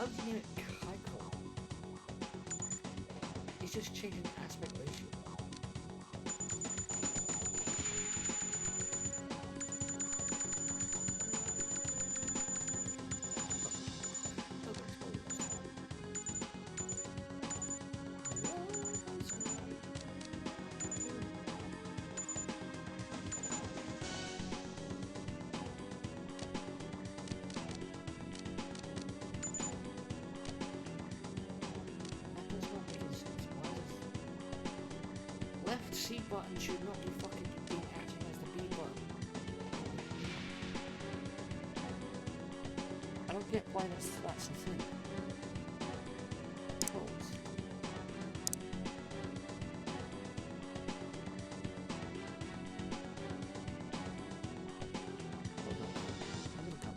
did you name it Kaiko? He's just changing the aspect ratio. Left C button should not be fucking being acting as the B button. I don't get why that's the thing. Pause. Hold on. I'm gonna come.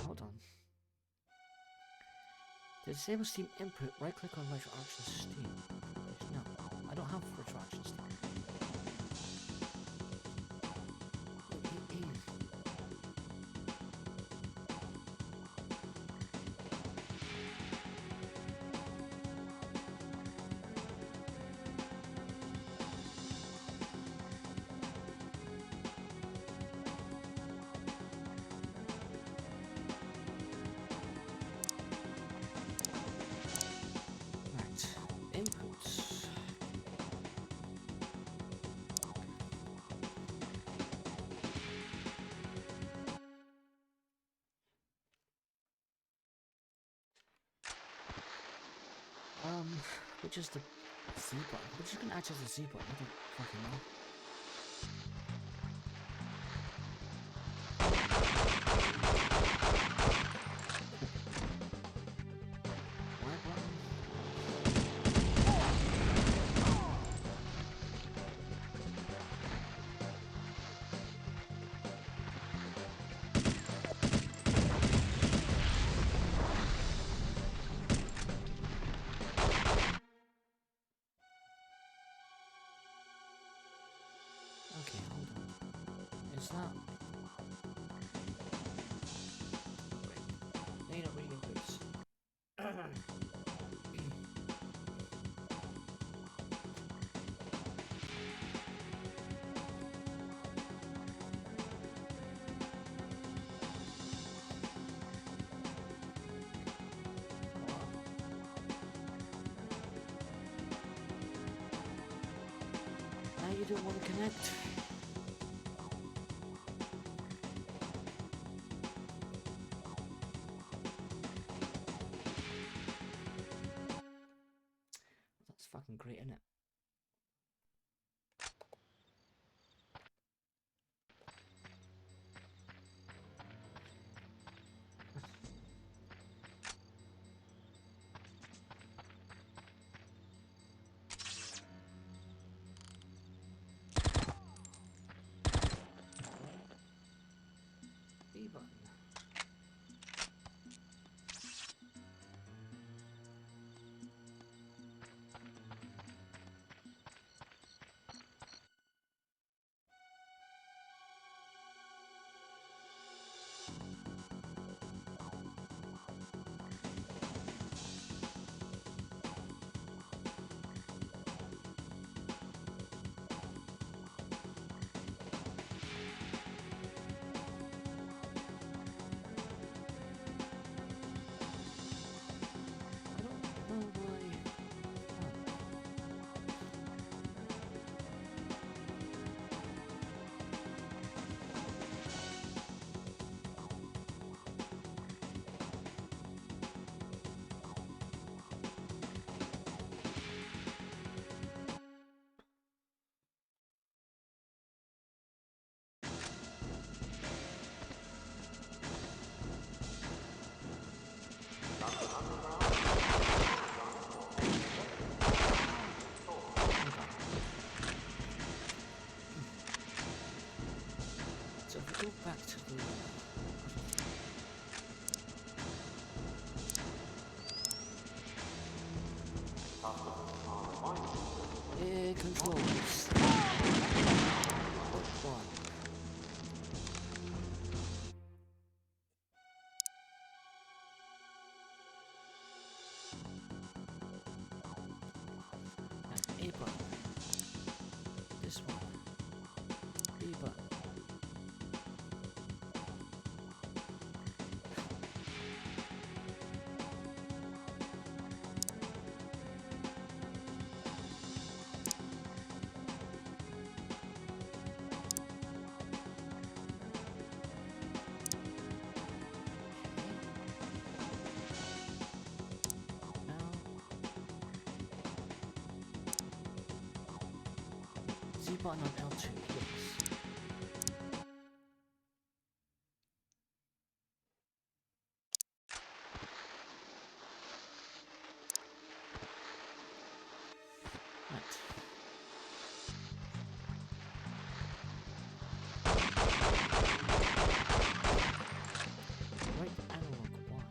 Hold on. To disable Steam input, right click on Virtual Actions Steam. No, I don't have Virtual Actions Steam. Right, inputs. Which is the Z button? Which is gonna act as the Z button? I don't fucking know. Y button? Okay, hold on. Is that... Wait. No, you're not reading inputs. Now you don't want to connect. That's fucking great, isn't it? B button. controls. One. A button. This one. B button. Z button on L2, yes. Right. Right analog Y.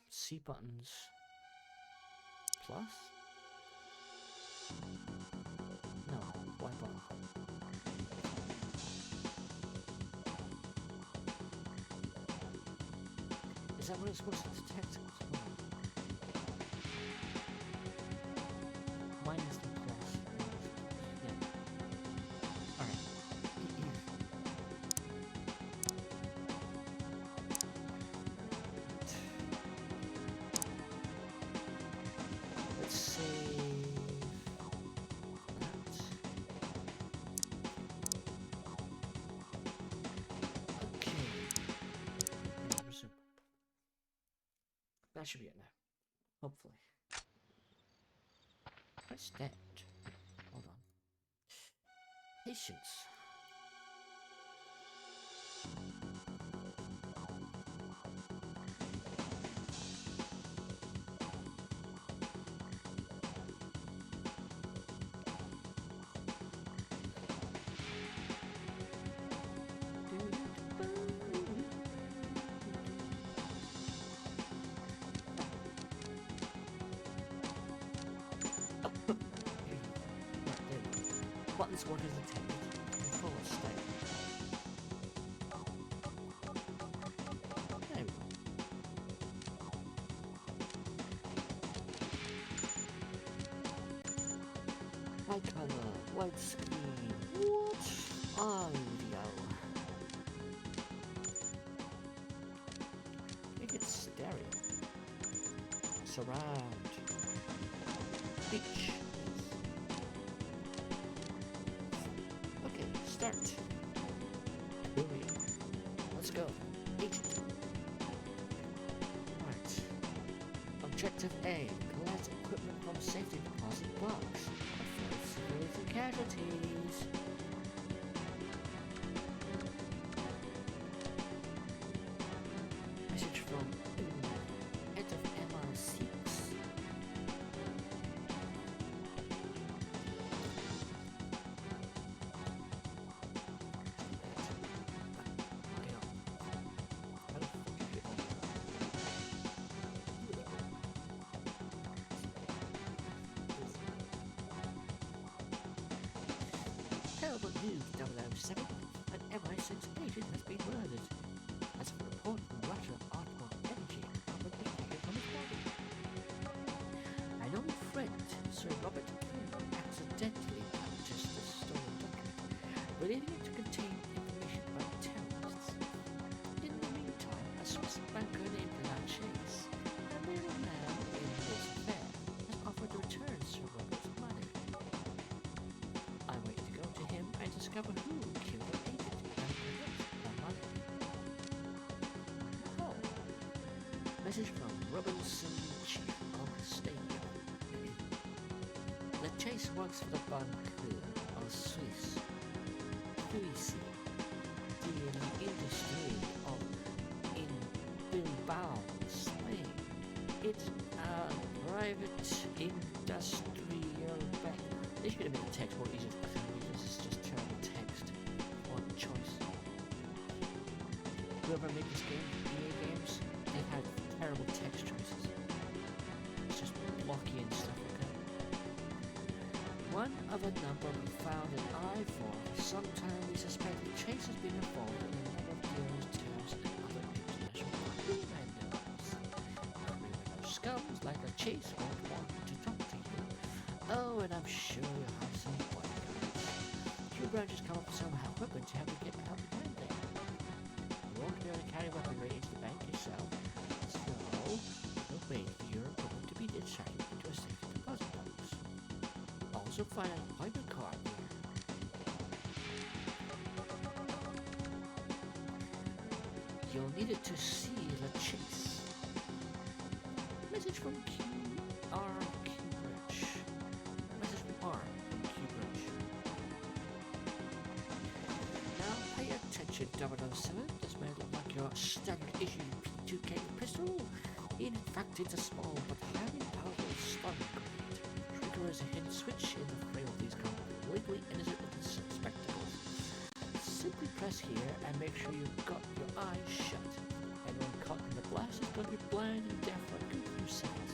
C buttons plus? No, Y button. Is that what it's supposed to detect? Minus the plus. Yeah. Alright. Let's save that. Okay. And resume. That should be it now. Hopefully. What's that? Hold on. Patience. Buttons work as intended. Control state. There we go. High color, widescreen. What? Audio. Make it stereo. Surround. Speech. Okay, start. Period. Let's go. Agent. Alright. Objective A. Collect equipment from safety deposit box. Avoid civilian casualties. Message from head of MI6. Terrible news, 007. An MI6 agent has been murdered. As a report from Russia, Ardmore Energy Department was taken from his body. An old friend, Sir Robert King, accidentally purchased the stolen document, believing it to contain information about terrorists. In the meantime, a Swiss banker named Chase, a middleman in this affair, has offered to return Sir Robert's money. I wait to go to him and discover who killed the agent and collect the money. Oh. Message from Robinson, chief of stadium. The Chase works for the banker of Swiss. Suisse, the industry of in Bilbao, Spain. It's a private industry They should have made the text more easy to read. This is just terrible text. One choice. Whoever made this game, EA games, they've had terrible text choices. It's just blocky and stuff like that. One of a number we found an eye for. Sometime we suspect the chase has been involved in a number of dealers, towns, and other international criminals. Criminal scums like the chase won't want to talk to you. Oh, and I'm sure you have some bodyguards. Few branches come up with some weapon to help you get out behind there. You won't be able to carry weaponry into the bank yourself, so don't wait for your equipment to be inserted into a safe deposit box. Also find an appointment card here. You'll need it to seal the chase. Message from Q-Bridge. Message from R from Q-Bridge. Now pay attention, 007. This may look like your standard issue P2K pistol. In fact, it's a small but highly powerful starting grenade. Trigger is a hidden switch in the frame of these completely innocent looking spectacles. Simply press here and make sure you've got your eyes shut. And when caught in the blast, it's going to be blind and deaf for a good few seconds.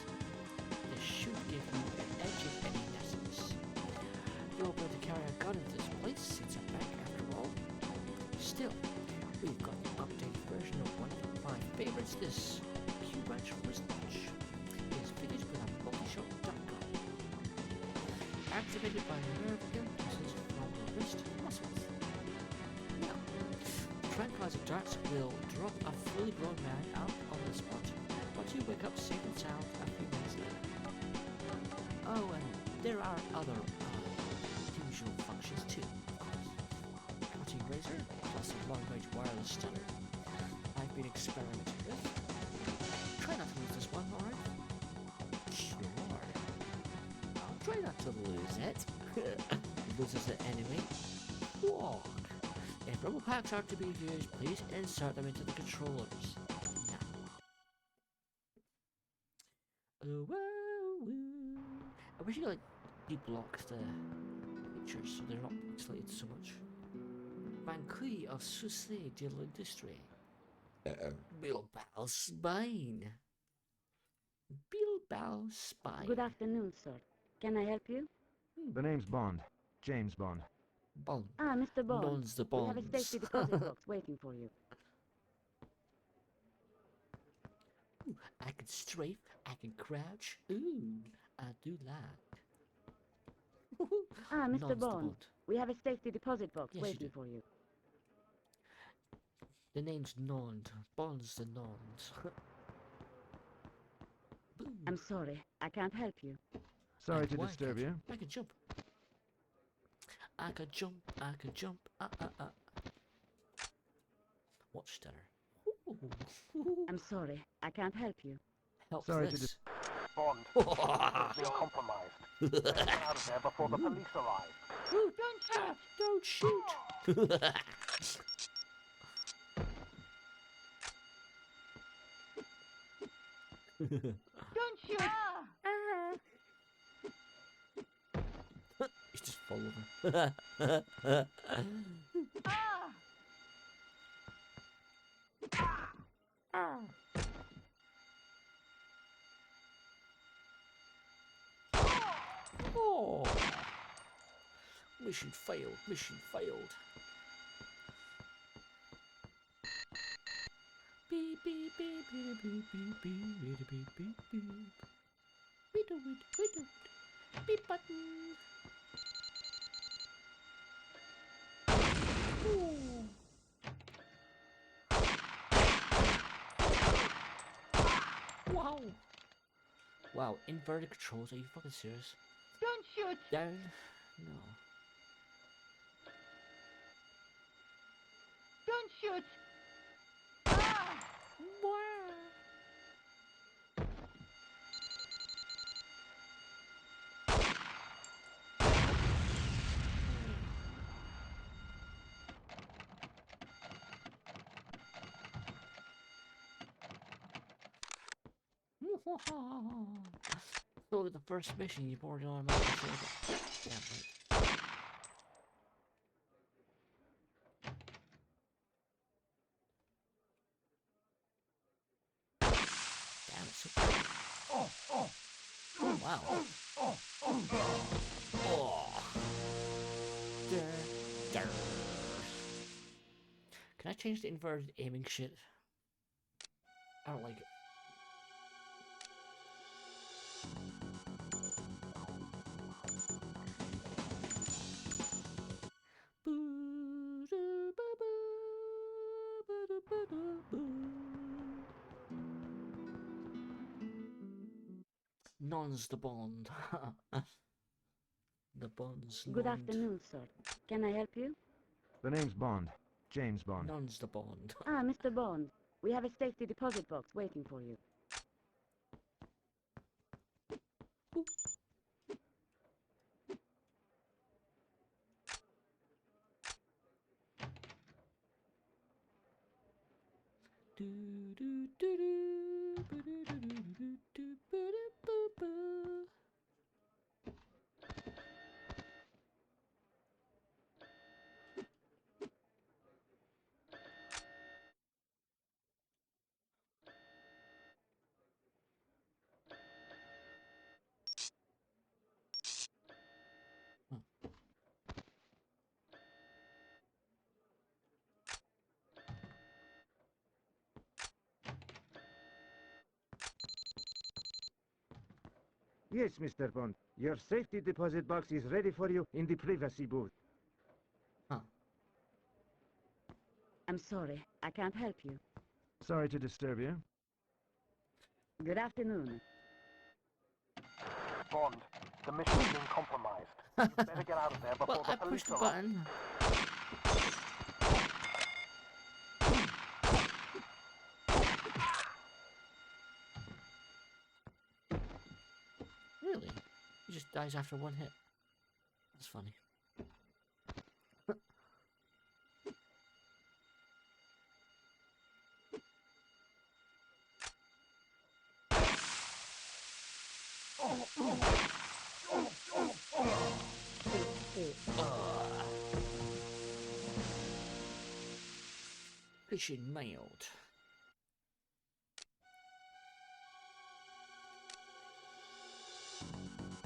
This should give you an edge if any necessary. You'll be able to carry a gun into this place. It's a bank after all. Still, we've got an updated version of one of my favorites. This Q-Branch wristwatch is fitted with a multi-shot gun. Activated by nerve impulses from the wrist muscles. Now, tranquilizer darts will drop a fully grown man out on the spot, but you wake up safe and sound a few minutes later. Oh, and there are other usual functions too, of course. Cutting razor, plus a long-range wireless stunner. I've been experimenting with. Try not to lose this one, alright? Sure. I'll try not to lose it. Loses it anyway. Walk. If rubber packs are to be used, please insert them into the controllers. Now. I wish you like deblocked the pictures so they're not pixelated so much. Banquet of Sucé de l'Industrie. Bilbao Spine. Bilbao Spine. Good afternoon, sir. Can I help you? The name's Bond. James Bond. Bond. Ah, Mr. Bond. Bond's the We have a Bonds. safety deposit box waiting for you. Ooh, I can strafe, I can crouch. Ooh, I do like. Ah, Non's Mr. the Bond. We have a safety deposit box Yes, you waiting do. for you. The name's Nond. Bond's the Nond. I'm sorry, I can't help you. Sorry And to why disturb can't you. I can jump. I can jump, I can jump. Watch stutter. I'm sorry, I can't help you. Help Sorry to this. Bond has been compromised. Get out of there before the police arrive. Don't shoot! Don't shoot! He's just fall over. Oh! Mission failed. Mission failed. Beep beep beep beep beep beep beep beep beep beep beep. We do it. Beep button. Ooh. Wow. Wow, inverted controls, are you fucking serious? Don't shoot! Down? No. Don't shoot! So the first mission you've already automatically saved it. Yeah, right. Damn, it's so cool. Oh, wow. Oh. Durr. Can I change the inverted aiming shit? I don't like it. Non's the bond. The bond's Good none. afternoon, sir. Can I help you? The name's Bond. James Bond. Non's the bond. Ah, Mr. Bond. We have a safety deposit box waiting for you. Yes, Mr. Bond. Your safety deposit box is ready for you in the privacy booth. I'm sorry, I can't help you. Sorry to disturb you. Good afternoon. Bond, the mission's been compromised. You better get out of there before Well, the I police pushed the arrive. button. Really? He just dies after one hit. That's funny. Mission mailed.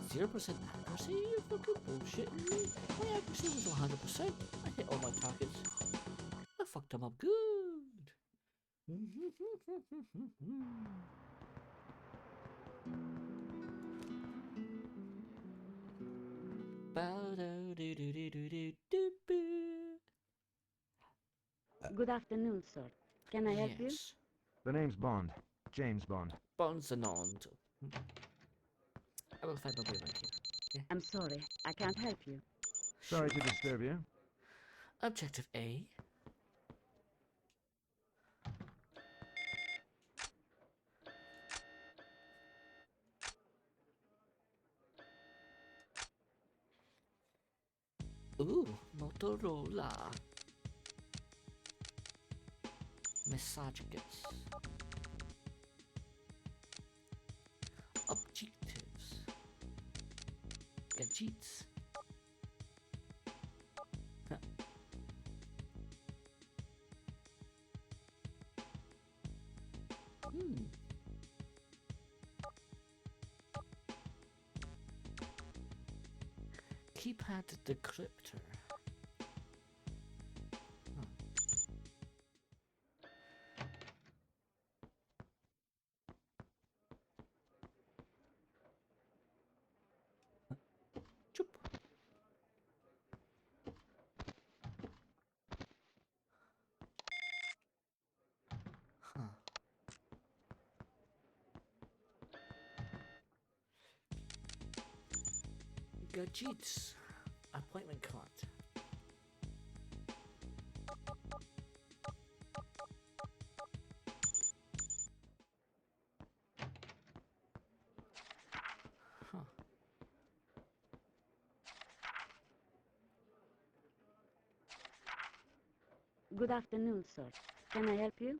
%0% accuracy? You're fucking bullshitting me. My accuracy was 100%. I hit all my targets. I fucked them up good. Good afternoon, sir. Can I help you? Yes. The name's Bond. James Bond. Bonds and on. I will find my way right here. Okay. I'm sorry, I can't help you. Sorry to disturb you. Objective A. Ooh, Motorola. Messages. Objectives. Gadgets. Huh. Keypad decryptor. Gadgets. Appointment card. Huh. Good afternoon, sir. Can I help you?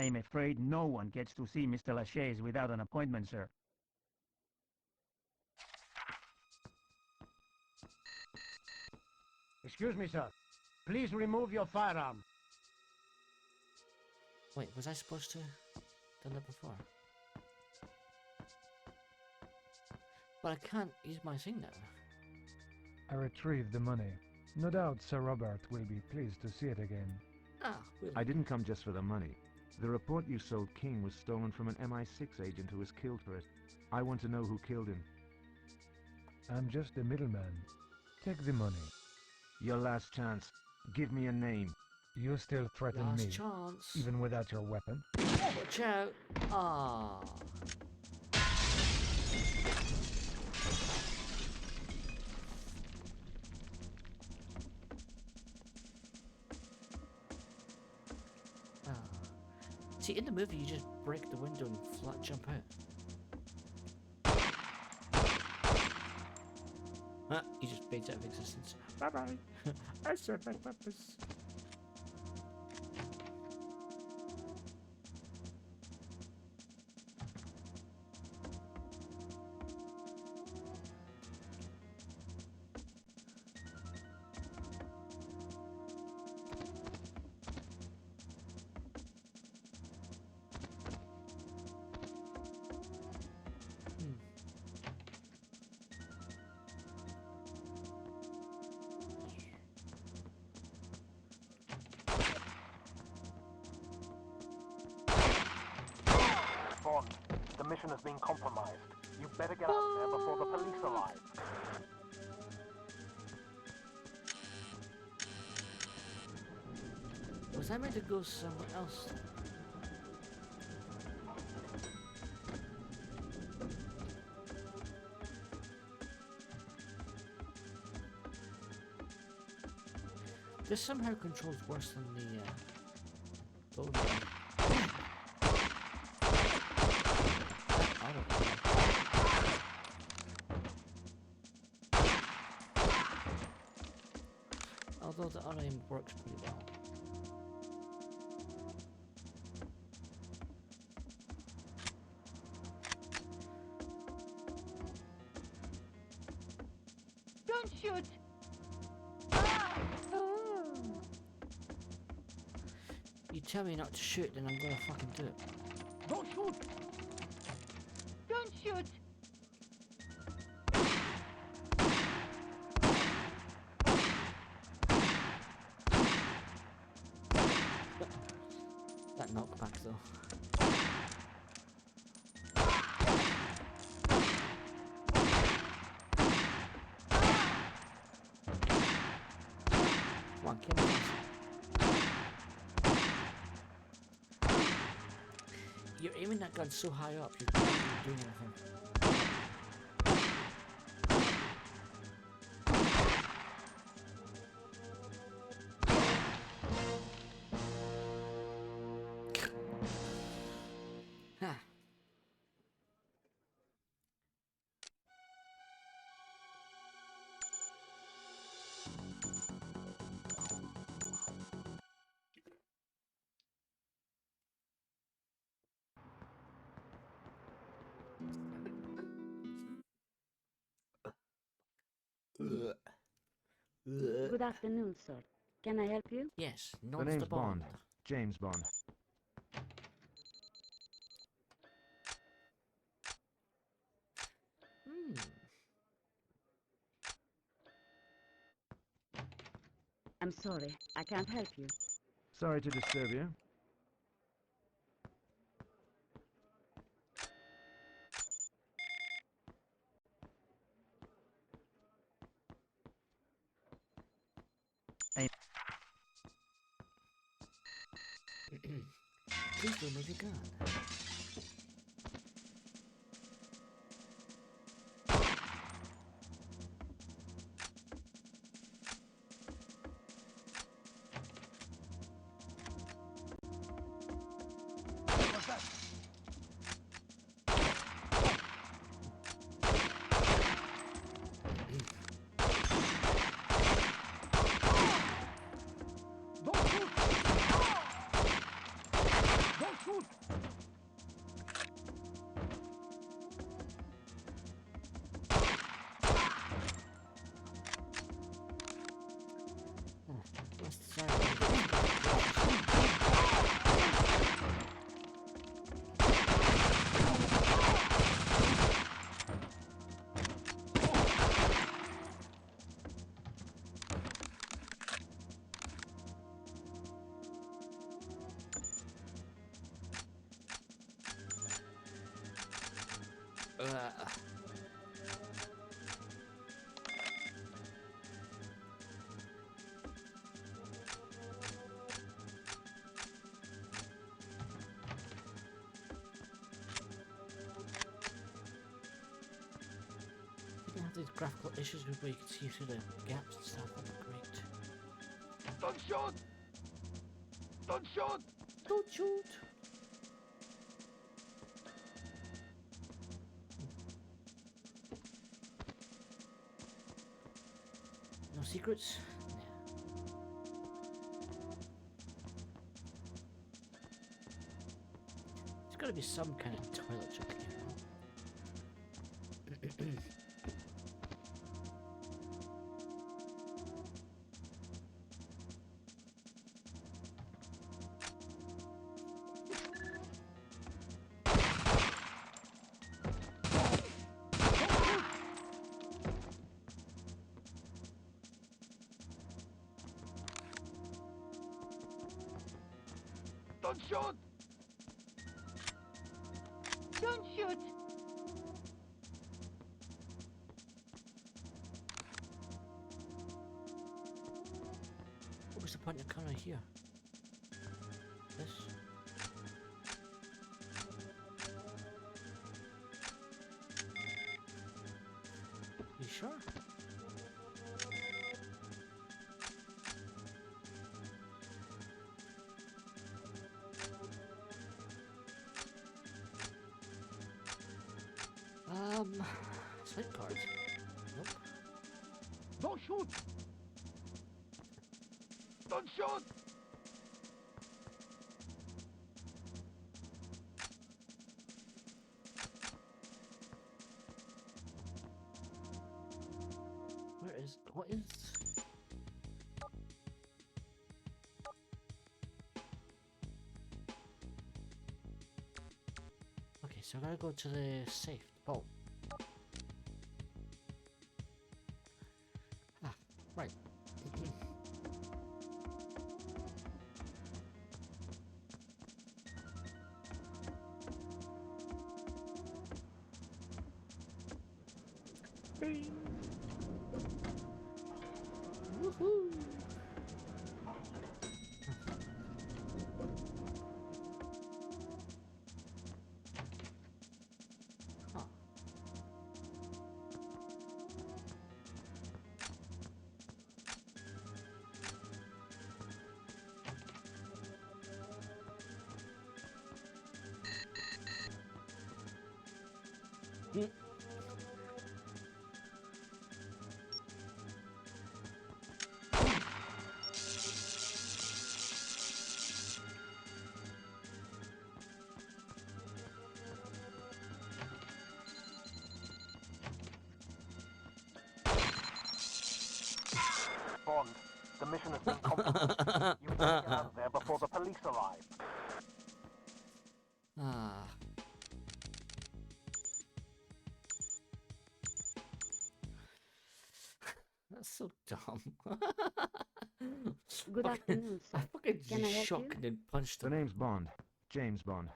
I'm afraid no one gets to see Mr. Lachaise without an appointment, sir. Excuse me, sir. Please remove your firearm. Wait, was I supposed to done that before? But I can't use my thing now. I retrieved the money. No doubt Sir Robert will be pleased to see it again. Ah, really? I didn't come just for the money. The report you sold King was stolen from an MI6 agent who was killed for it. I want to know who killed him. I'm just a middleman. Take the money. Your last chance. Give me a name. You still threaten Last me, chance. even without your weapon? Watch out. Ah. See, in the movie, you just break the window and flat jump out. Ah, he just fades out of existence. Bye-bye. I served my purpose. Bond, the mission has been compromised. You better get out of there before the police arrive. Was I meant to go somewhere else? This somehow controls worse than the golden one. Although the other aim works pretty well. Don't shoot! You tell me not to shoot, then I'm gonna fucking do it. Don't shoot! Don't shoot! That knockback though. Come on, kill me. You're aiming that gun so high up, you're not even doing anything. Ha. Good afternoon, sir. Can I help you? Yes, The not name's the Bond. Bond. James Bond. I'm sorry, I can't help you. Sorry to disturb you. Please don't move your gun. What's that? Don't shoot! Don't shoot! Have these graphical issues where you can see through the gaps and stuff. That'd be great. Don't shoot! Don't shoot! Don't shoot! No secrets? There's gotta be some kind of toilet up here. Don't shoot! Don't shoot! What was the point of coming here? This? You sure? Sleep cards. Nope. Don't shoot! Don't shoot! What is? Okay, so I gotta go to the safe vault. Right. Woohoo! Bond, the mission has been compromised. You better get out of there before the police arrive. Ah. That's so dumb. Good afternoon, sir. I fucking Can I help shocked you? and then punched The him. name's Bond. James Bond.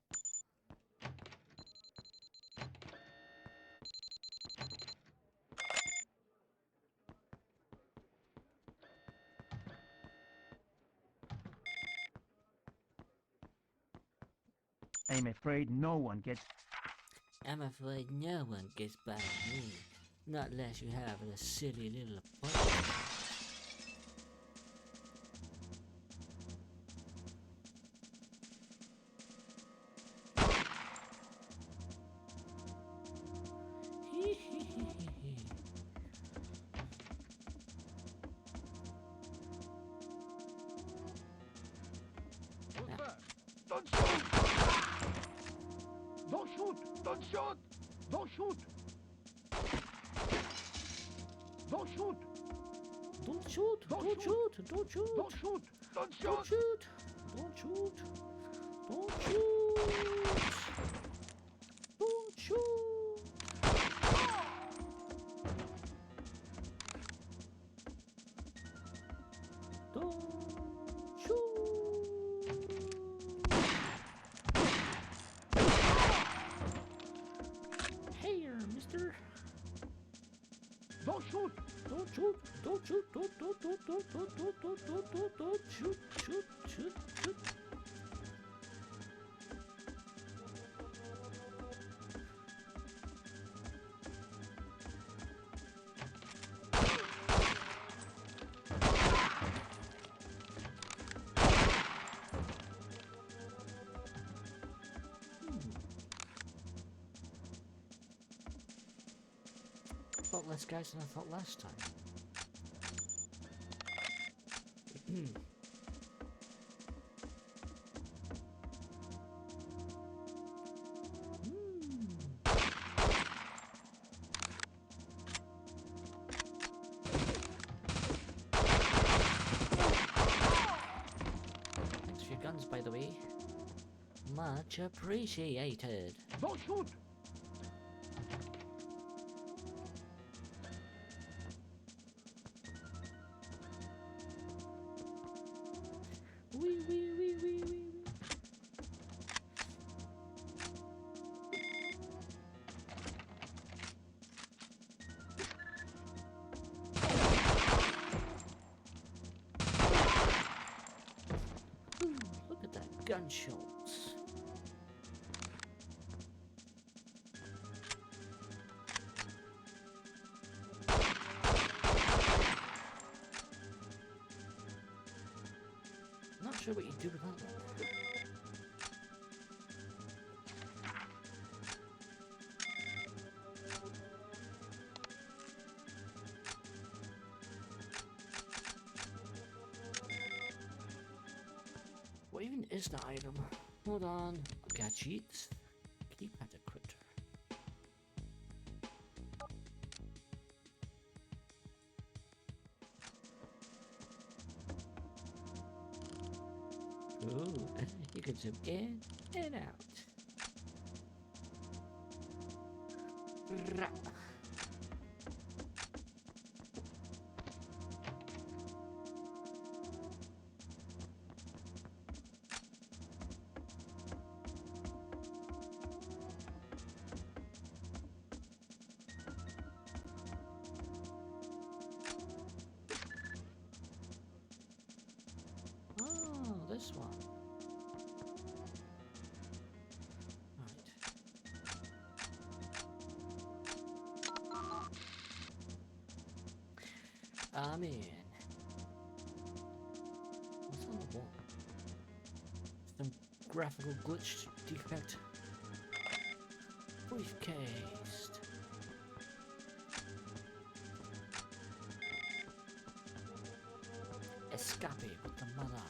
I'm afraid no one gets. I'm afraid no one gets by me. Not unless you have a silly little appointment. Don't shoot! Don't shoot! Don't shoot! Don't shoot! Don't shoot! Don't shoot! Don't shoot! Don't shoot! Don't shoot! Don't shoot! Don't shoot! Don't shoot! Don't shoot! Don't shoot! Hey, mister! Don't shoot! Don't shoot! Don't shoot! Don't shoot! Shoot! Fought less guys than I thought last time. Thanks for your guns, by the way. Much appreciated. Don't shoot! Wee. Ooh, look at that gunshots. Not sure what you do with that one. What even is that item? Hold on. Gadgets. Keypad equipped. Ooh, you can zoom in and out. Rah. Oh, this one. Right. I'm in. What's on the wall? Some graphical glitch defect. Briefcase. Escape with the mother.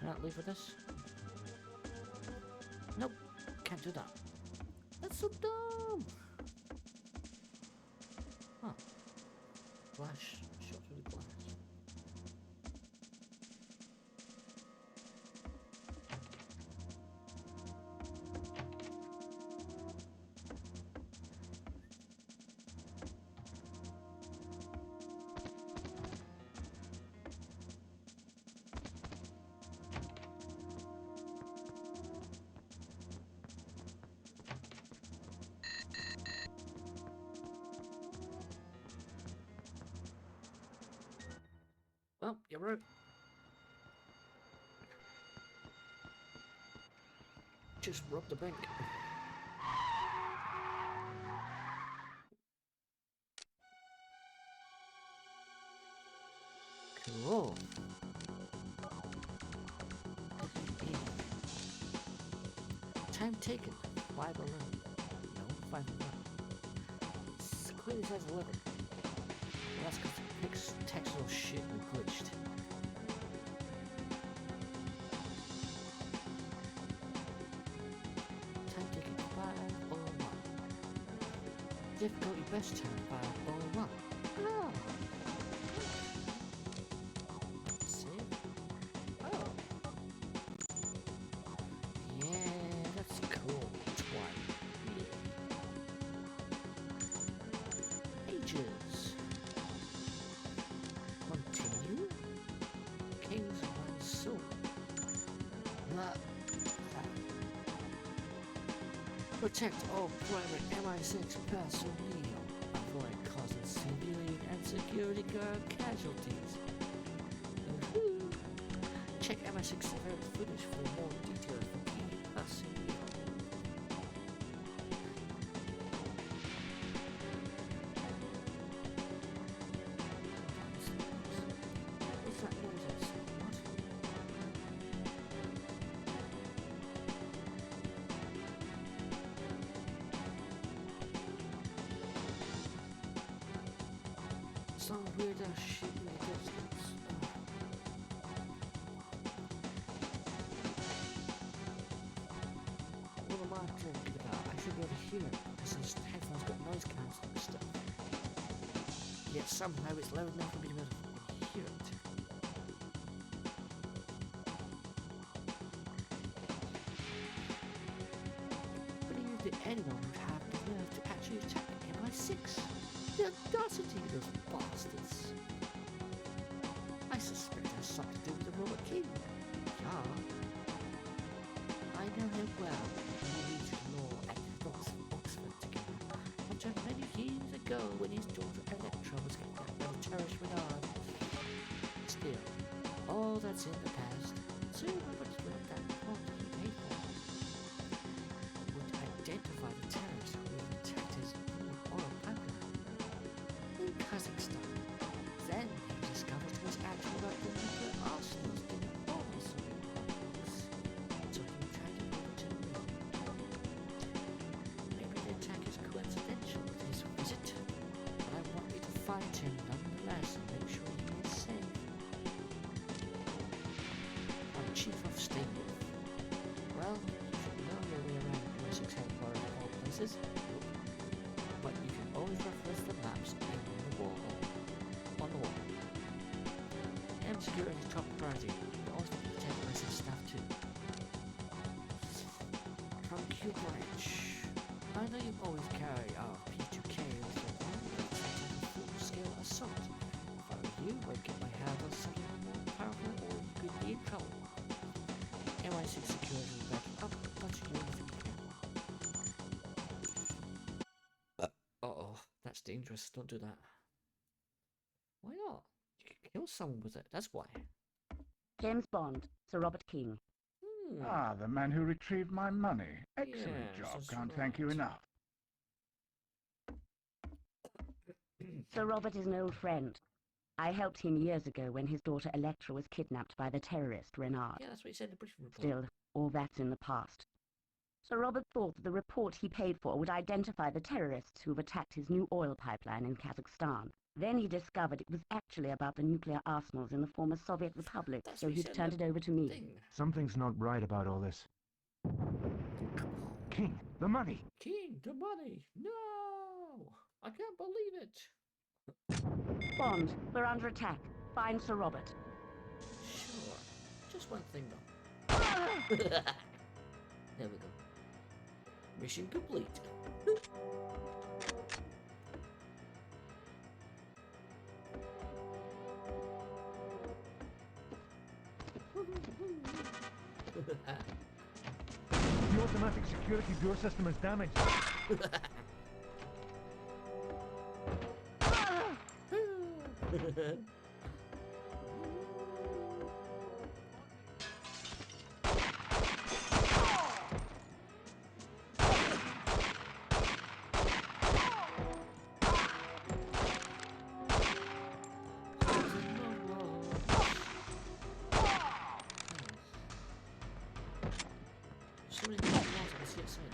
Can I leave with this? Nope, can't do that. That's so dumb. Huh. Flash shot through the glass. Well, you're right. Just robbed the bank. Cool. Time taken. 5:11. No, 5:11. It's clearly says 11. That's because the textual shit we glitched. difficulty best time by all 1. Oh. Save. Oh. Yeah, that's cool. Twice. Yeah. Ages. Continue. King's One Soul. Protect all private MI6 personnel. Avoid causing civilian and security guard casualties. Check MI6 surveillance footage for more details from key personnel. What's that noise? What? Some weird ass shit in the distance. What am I talking about? I should be able to hear it because this headphone's got noise cancelling stuff. Yet somehow it's loud enough for me to be able to hear it. But even if anyone would have the nerve to actually attack MI6. The audacity of those bastards! I suspect it has something to do with the Robert King. Yeah. I know him well. We reached law at Oxford together. I've done many years ago when his daughter Electra was kidnapped by the terrorist Renard. Still, all that's in the past. Sir Robert's wrote that report he paid for. Would identify the terrorist who attacked his oil pipeline in Kazakhstan. Then he discovered it was actually about the nuclear arsenals in the former Soviet republics. So he tried to move to me. Maybe the attack is coincidental with his visit, but I want you to find him nonetheless and make sure he is safe. I'm Chief of Statehood. Well, you should know your way around MI6 headquarters of all places. But you can always reference the maps in the wall. On the wall. M security is top priority, but also protect the rest of the staff too. From Q Branch. I know you've always carried our P2K with your gun, but it's like a full-scale assault. If I were you, I'd get my hands on something more powerful or you could be in trouble. MI6 security will back you up, but you won't think you can. Uh-oh, that's dangerous. Don't do that. Why not? You could kill someone with it. That's why. James Bond, Sir Robert King. Ah, the man who retrieved my money. Excellent Yes, job. that's Can't thank you right. enough. Sir Robert is an old friend. I helped him years ago when his daughter Electra was kidnapped by the terrorist Renard. Yeah, that's what he said in the briefing report. Still, all that's in the past. Sir Robert thought that the report he paid for would identify the terrorists who've attacked his new oil pipeline in Kazakhstan. Then he discovered it was actually about the nuclear arsenals in the former Soviet republic, so he turned it over to me. Something's not right about all this. King, the money! King, the money! No! I can't believe it! Bond, we're under attack. Find Sir Robert. Sure. Just one thing though. There we go. Mission complete. The automatic security door system is damaged. So many walls I can see outside.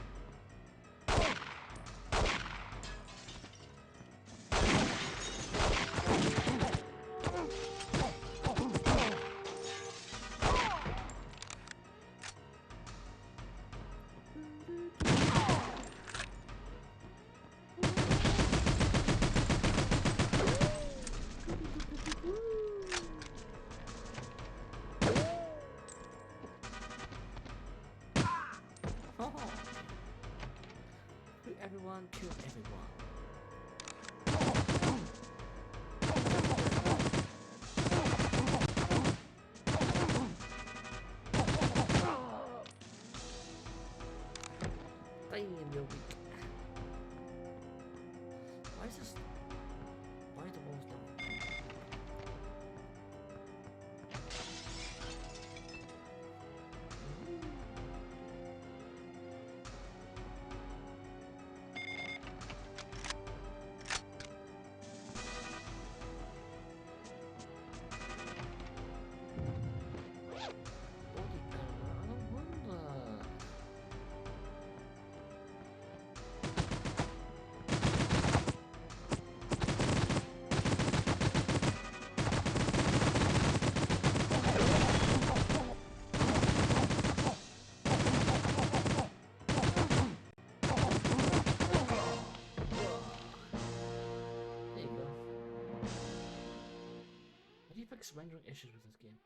graphics rendering issues with this game.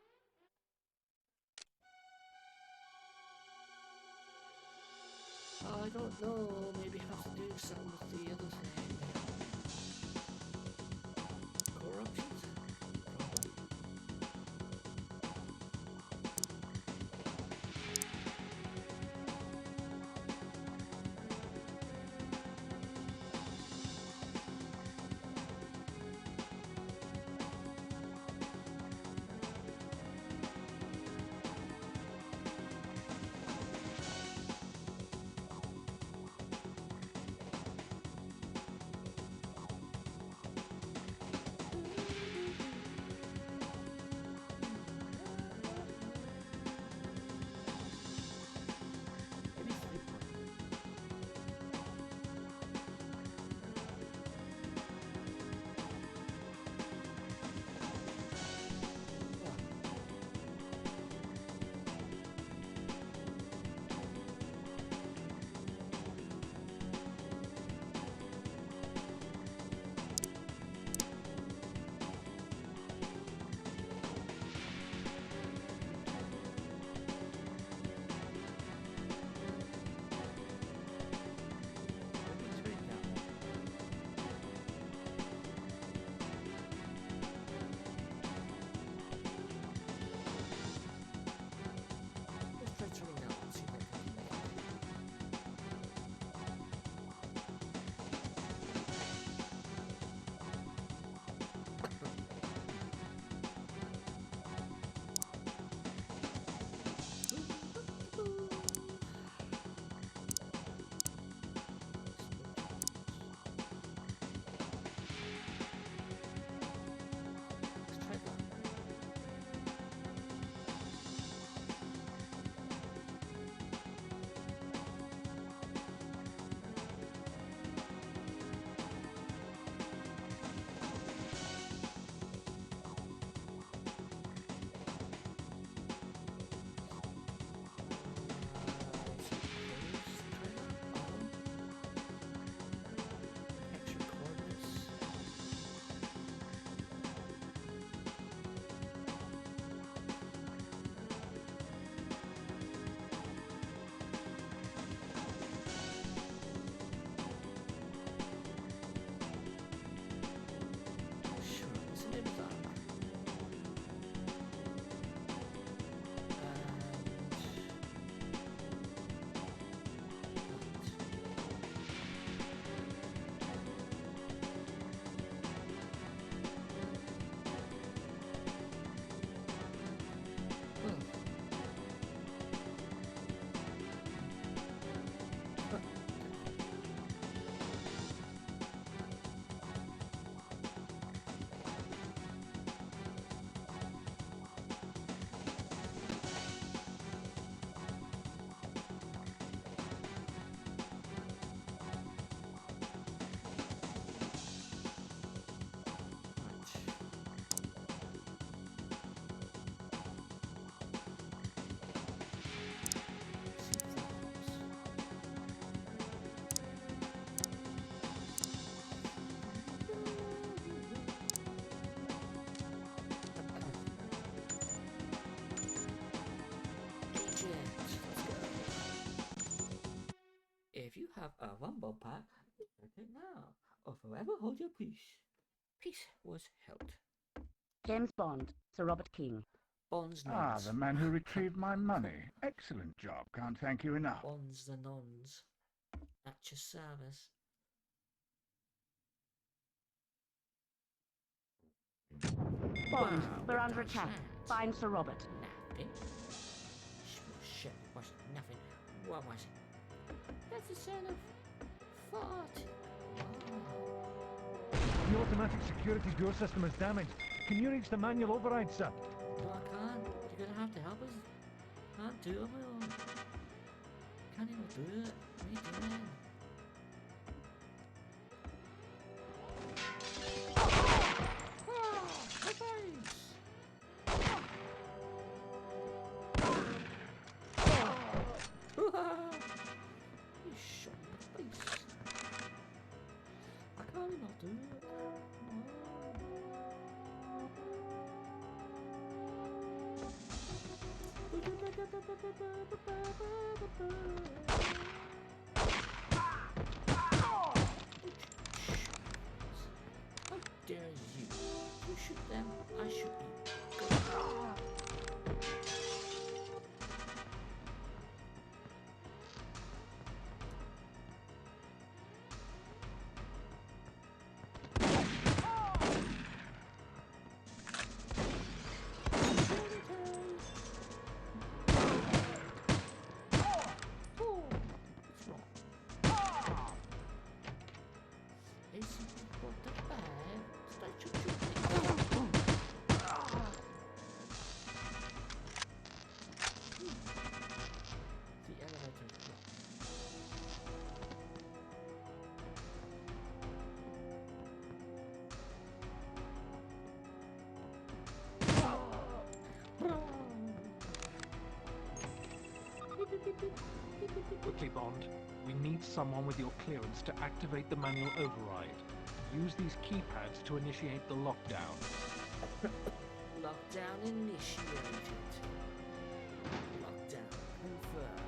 I don't know, maybe have to do something with the other thing. Corruptions? Probably. If you have a rumble pack, take it now, or forever hold your peace. Peace was held. James Bond, Sir Robert King. Bond's Ah, nuns. the man who retrieved my money. Excellent job. Can't thank you enough. Bonds the nuns. At your service. Bond, Wow, we're look under at attack. that. Find Sir Robert. Napping. Shit, was it nothing? What was it? That's the sound of fart. The automatic security door system is damaged. Can you reach the manual override, sir? No, I can't. You're gonna have to help us. Can't do it on my own. Can't even do it. What are you doing? My face! You shot my face. I can't even do it. How dare you? You shoot them, I shoot you. Quickly, Bond. We need someone with your clearance to activate the manual override. Use these keypads to initiate the lockdown. Lockdown initiated. Lockdown confirmed.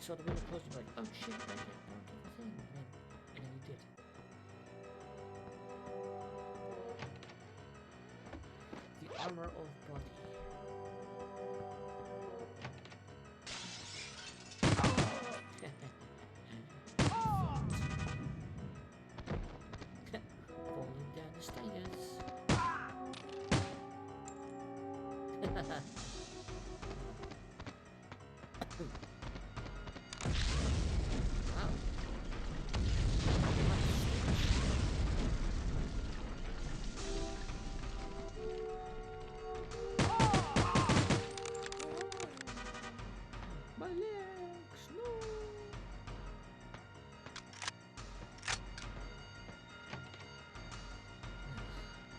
Saw the window closed, you're like, oh shit, I can't go and get the thing. And then you did. The armor of body. Falling down the stairs. My legs, no!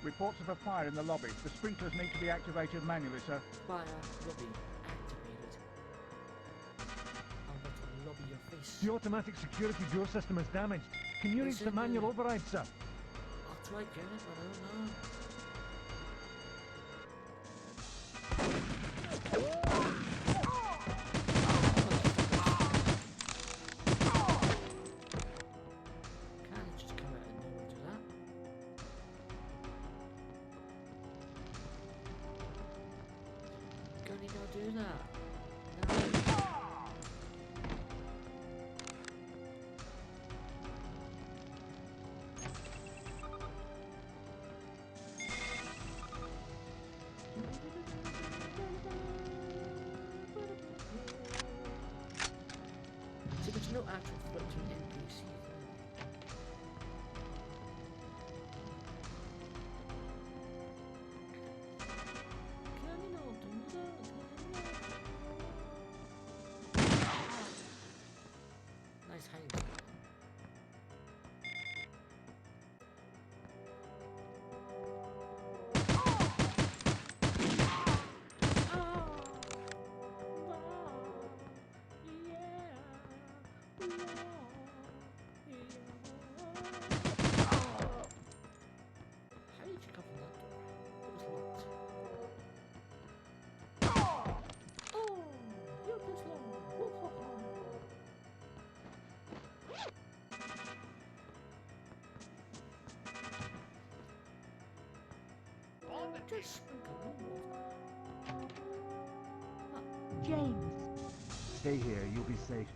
Reports of a fire in the lobby. The sprinklers need to be activated manually, sir. Fire lobby activated. I'm about to lobby your face. The automatic security door system is damaged. Can you reach the manual override, sir? I'll try getting it, but I don't know. Can't just come out and do that. Gonna go do that. No. See, there's no actual threat to an NPC. Can you not do that? Nice hiding. How did you come from that door? It was locked. Oh, you're too slow. Just sprinkle water. James. Stay here, you'll be safe.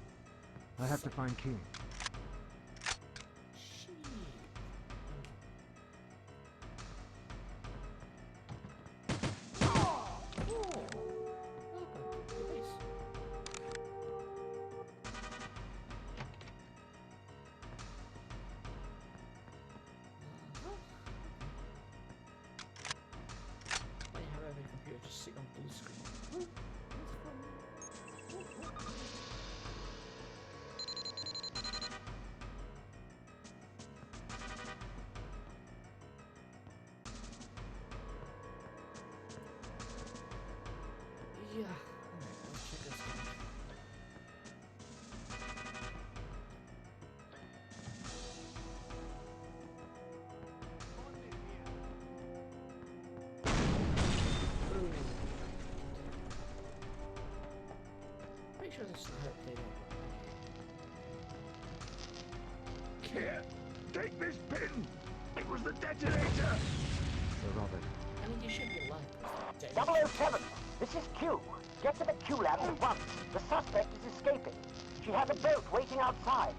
I have to find King. Funny how every computer sure this is how it played out. Here, take this pin. It was the detonator. Sir Robert. I mean, you should be alive. 007, this is Q. Get to the Q lab at once. The suspect is escaping. She has a boat waiting outside.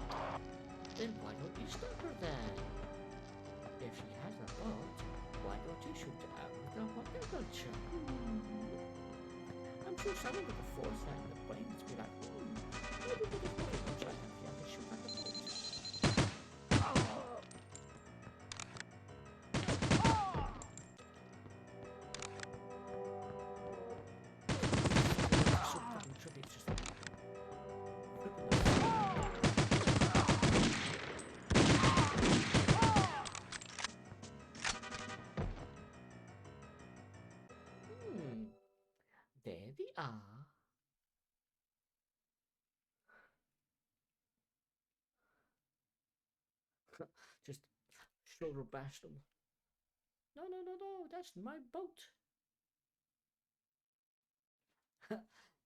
Then why don't you stop her then? If she has a boat, why don't you shoot her out with a rocket launcher? I'm sure someone with the foresight and the brains be like, maybe with a rocket launcher I can fly to shoot at the boat. So fucking trippy, it's just there they are. Just shoulder bash them. No, no, no, no, that's my boat.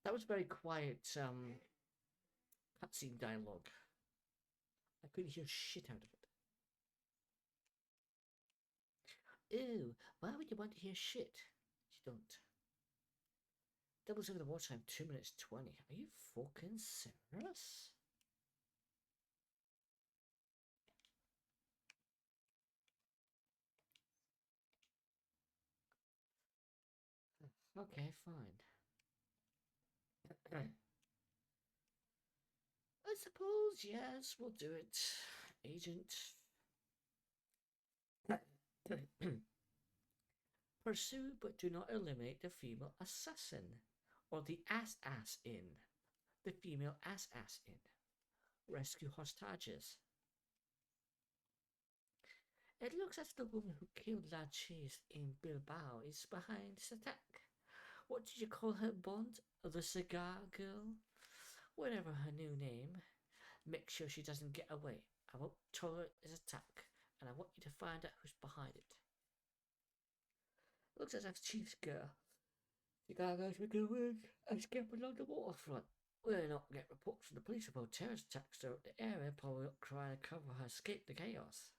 That was very quiet cutscene dialogue. I couldn't hear shit out of it. Ew, why would you want to hear shit? You don't. Doubles over the watch time, 2 minutes 20. Are you fucking serious? Okay, fine. I suppose, yes, we'll do it. Agent. Pursue but do not eliminate the female assassin. Or the ass-in. The female ass-in. Rescue hostages. It looks as the woman who killed Lanchese in Bilbao is behind this attack. What did you call her, Bond? The cigar girl? Whatever her new name. Make sure she doesn't get away. I won't tolerate this attack, and I want you to find out who's behind it. Looks as if Chief's girl. Cigar girl's making a wig and skipping along the waterfront. We're not getting reports from the police about terrorist attacks throughout the area, probably not trying to cover her escape the chaos.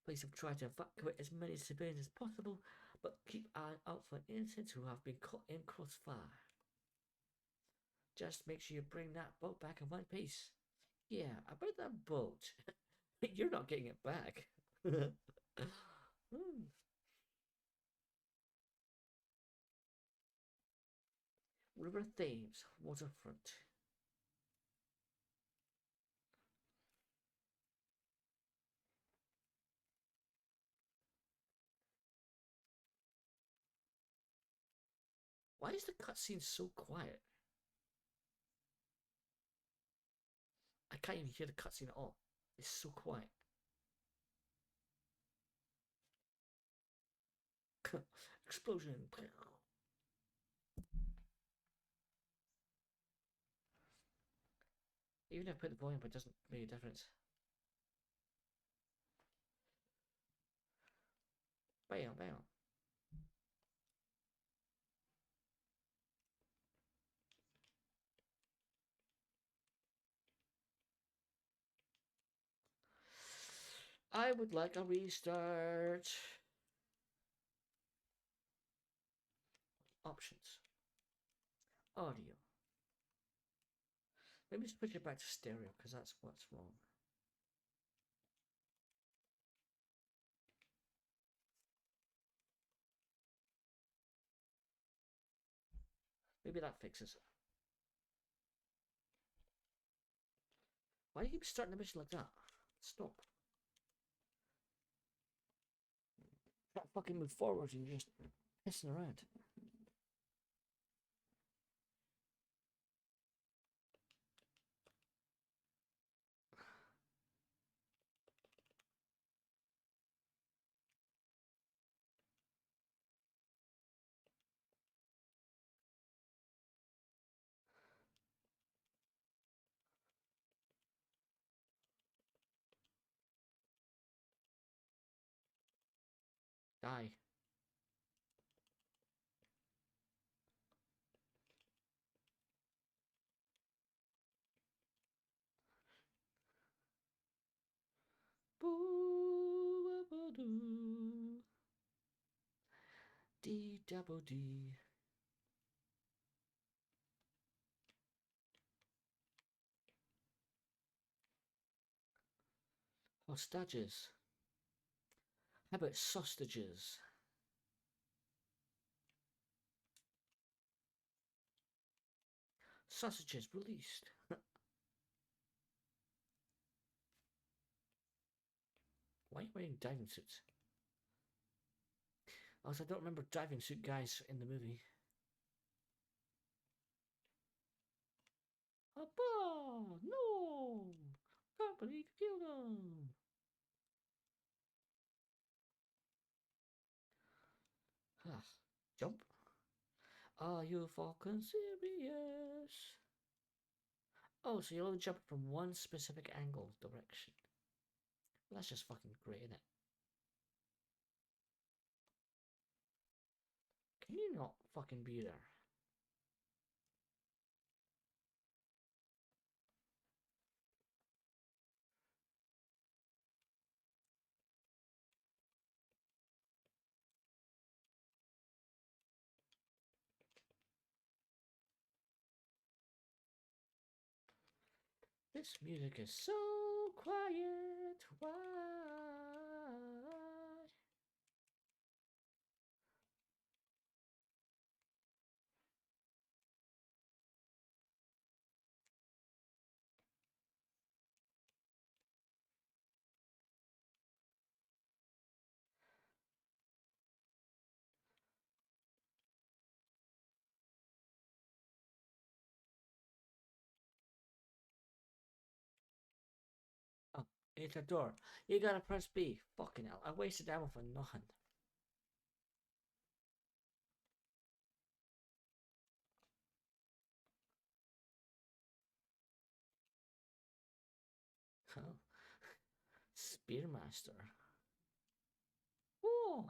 Police have tried to evacuate as many civilians as possible, but keep an eye out for innocents who have been caught in crossfire. Just make sure you bring that boat back in one piece. Yeah, about that boat. You're not getting it back. River Thames, waterfront. Why is the cutscene so quiet? I can't even hear the cutscene at all. It's so quiet. Explosion. Even if I put the volume, it doesn't make a difference. Bam, bam. I would like a restart. Options. Audio. Maybe switch it back to stereo, because that's what's wrong. Maybe that fixes it. Why do you keep starting the mission like that? Stop. Can't fucking move forward and you're just pissing around. Die. double D. Hostages. How about sausages? Sausages released. Why are you wearing diving suits? Also, I don't remember diving suit guys in the movie. Papa! No! Company killed him! Jump. Are you fucking serious? Oh, so you're only jumping from one specific angle direction. Well, that's just fucking great, isn't it? Can you not fucking be there? This music is so quiet. Why? Oh, it's a door. You gotta press B. Fucking hell, I wasted ammo for nothing. Oh. Spearmaster. Oh.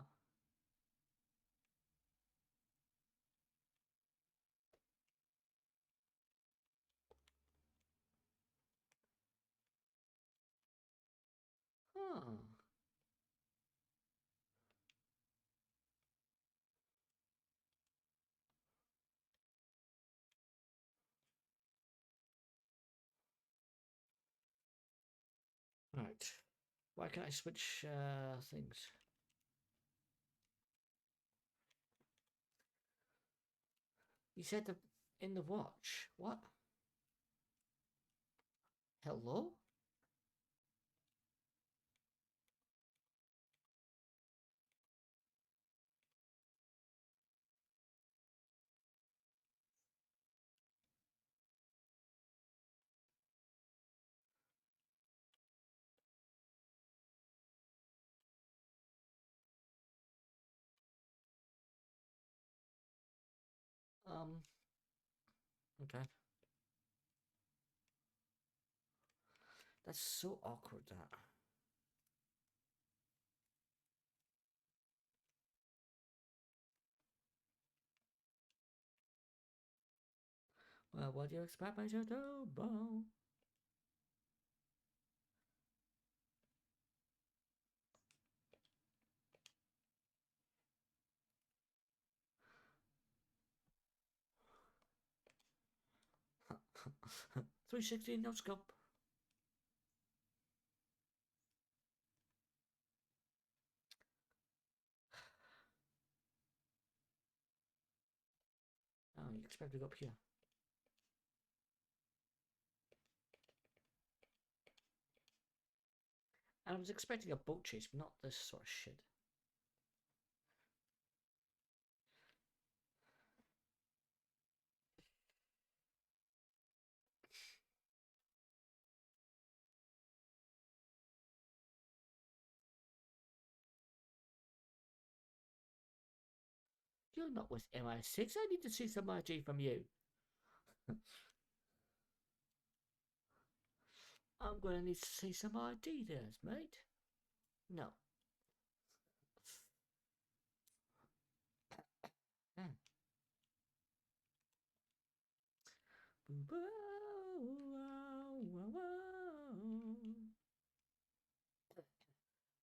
Huh. Right. Why can't I switch things? You said in the watch. What? Hello? Okay. That's so awkward, that. Well, what do you expect me to do, Bo? $360 no scope. Oh, you expect to go up here. I was expecting a boat chase, but not this sort of shit. You're not with MI6. I need to see some ID from you. I'm gonna need to see some ID there, mate. No.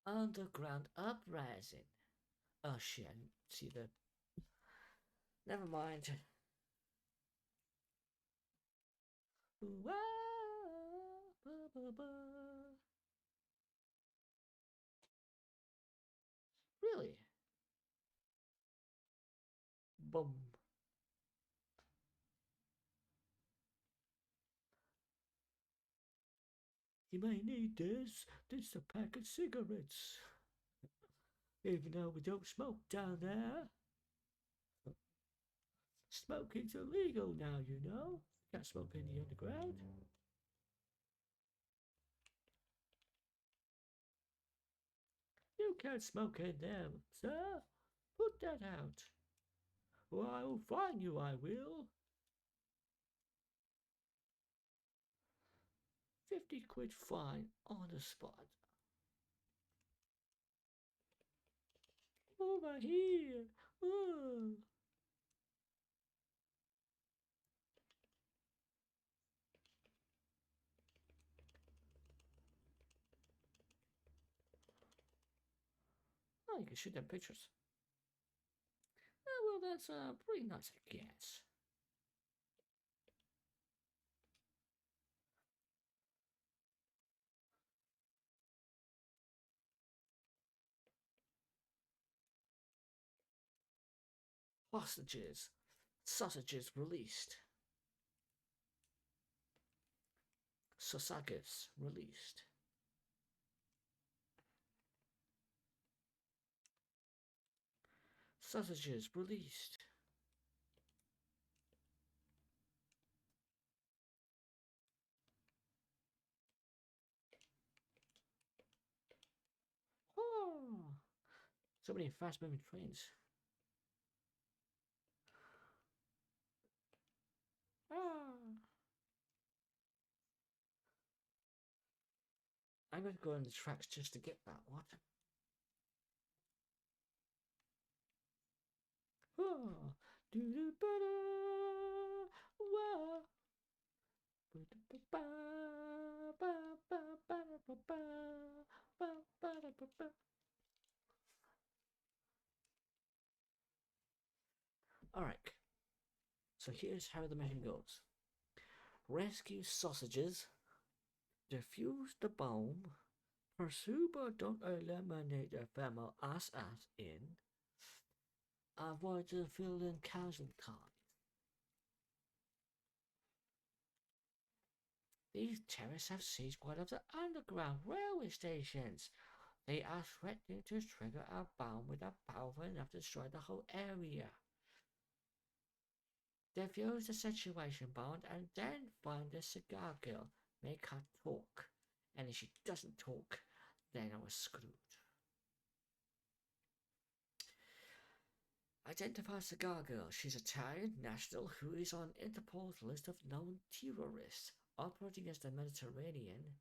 Underground uprising. Oh shit, I didn't see the Never mind. Really? Boom. You may need this. This is a pack of cigarettes. Even though we don't smoke down there. Smoking's illegal now, you know. Can't smoke in the underground. You can't smoke in there, sir. Put that out. Or I will fine you, I will. 50 quid fine on the spot. Over here. Oh. Oh, you can shoot them pictures. Oh, well, that's pretty nice, I guess. Hostages. Sausages released. Sausages released. Sausages released. Oh, so many fast-moving trains. Ah. I'm going to go on the tracks just to get that one. Oh, do do better. Wow. Alright, so here's how the mission goes. Rescue sausages, defuse the bomb, pursue but don't eliminate the thermal ass in, avoid the civilian casualties. These terrorists have seized one of the underground railway stations. They are threatening to trigger a bomb with a powerful enough to destroy the whole area. Defuse the situation bomb and then find the cigar girl. Make her talk. And if she doesn't talk, then I was screwed. Identify Cigar Girl. She's Italian national who is on Interpol's list of known terrorists operating against the Mediterranean.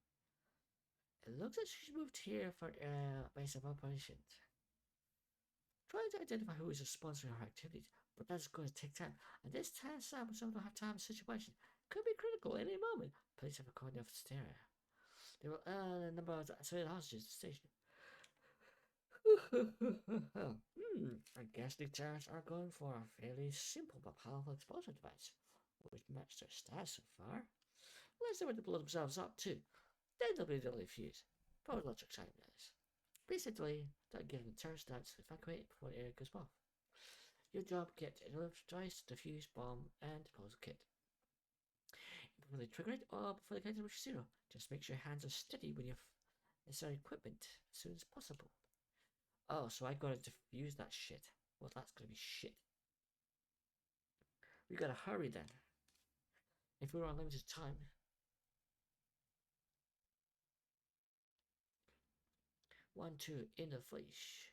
It looks like she's moved here for base of operations. Trying to identify who is sponsoring her activities, but that's going to take time. And this task sample don't have time situation could be critical at any moment. Police have recorded of hysteria. They will earn a number of civilian hostages at the station. I guess the terrorists are going for a fairly simple but powerful explosive device, which matches their stats so far. Unless they want to blow themselves up too. Then they'll be the fuse. Probably lots of exciting guys. Basically, don't give them terrorist stats to evacuate before the area goes off. Your job, get the device, defuse, bomb, and dispose kit. Before they trigger it or before the count reaches 0, just make sure your hands are steady when you have necessary equipment as soon as possible. Oh, so I gotta defuse that shit. Well, that's gonna be shit. We gotta hurry then. If we're on limited time. One, two, in the flesh.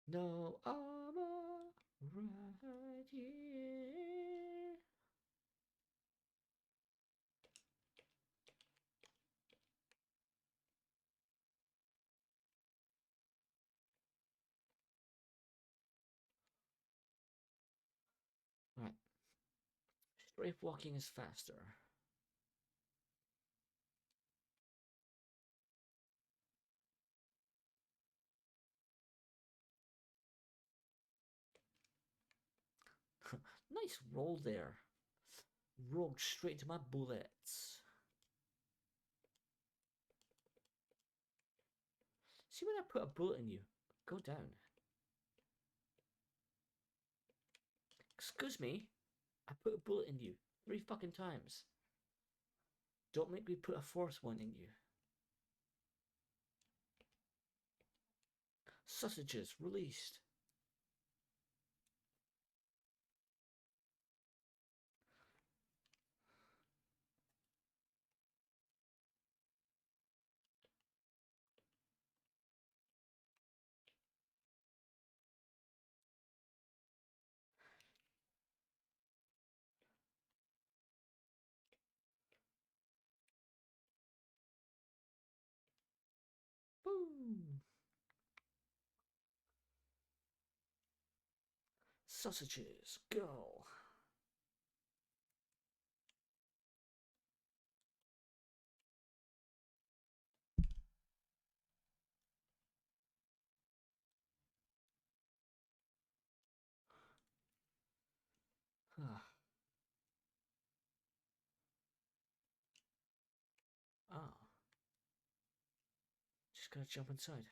No armor right here. Right. Brave walking is faster. Nice roll there. Rolled straight into my bullets. See, when I put a bullet in you, go down. Excuse me, I put a bullet in you 3 fucking times. Don't make me put a 4th one in you. Sausages released. Boom. Sausages, go. Ah. Just gotta jump inside.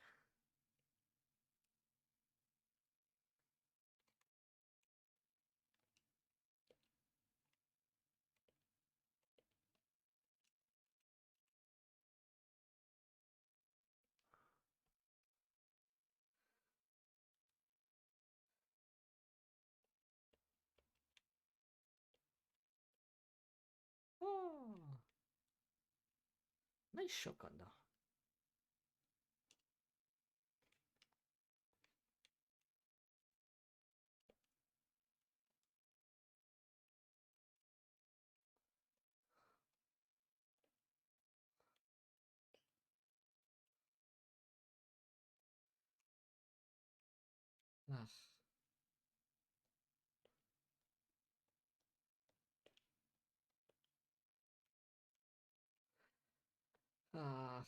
Oh. Nice shotgun though. Ah. Ah.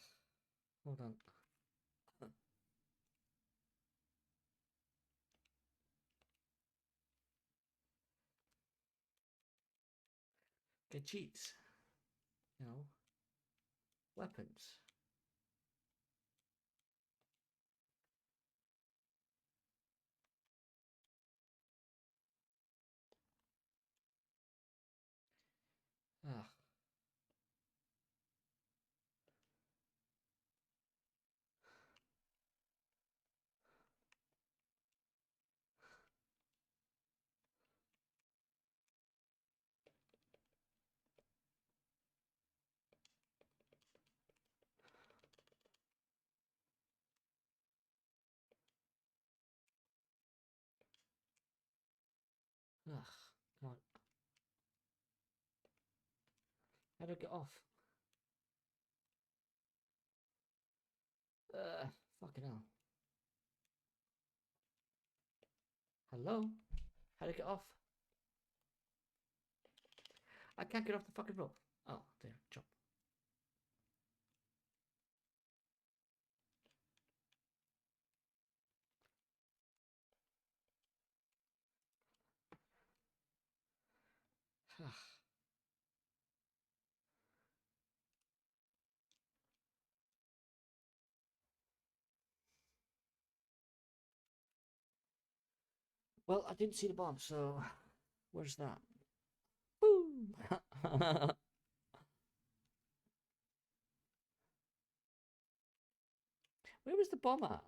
Hold on. Get cheats. You know. Weapons. Ah. Ugh. Come on. How do I get off? Fucking hell. Hello? How do I get off? I can't get off the fucking rope. Oh, there, jump. Well, I didn't see the bomb, so where's that? Boom! Where was the bomb at?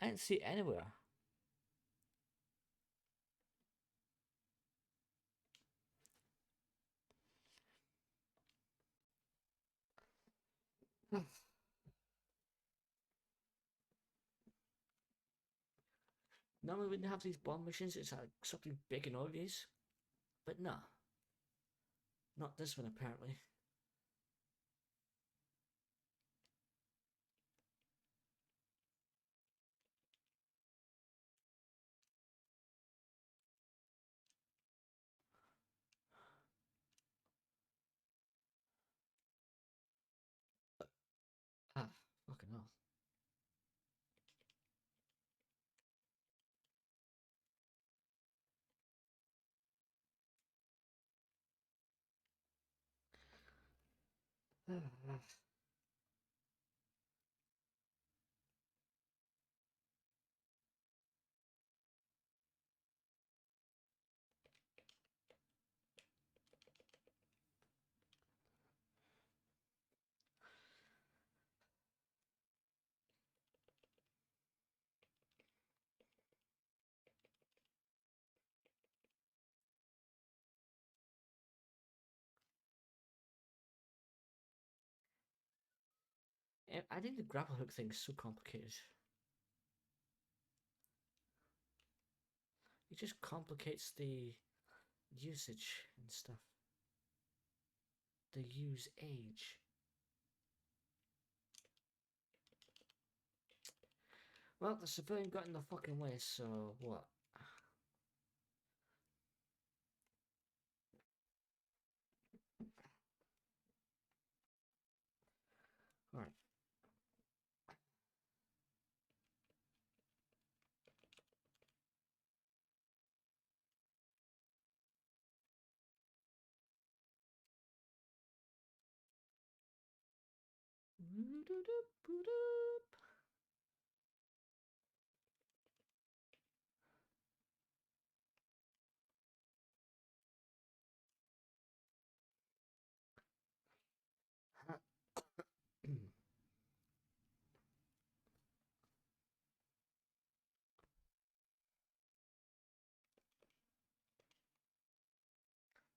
I didn't see it anywhere. Normally when they have these bomb missions, it's like something big and obvious. But no. Not this one, apparently. Ah, fucking hell. I think the grapple hook thing is so complicated. It just complicates the usage and stuff. The use age. Well, the civilian got in the fucking way, so what? Alright.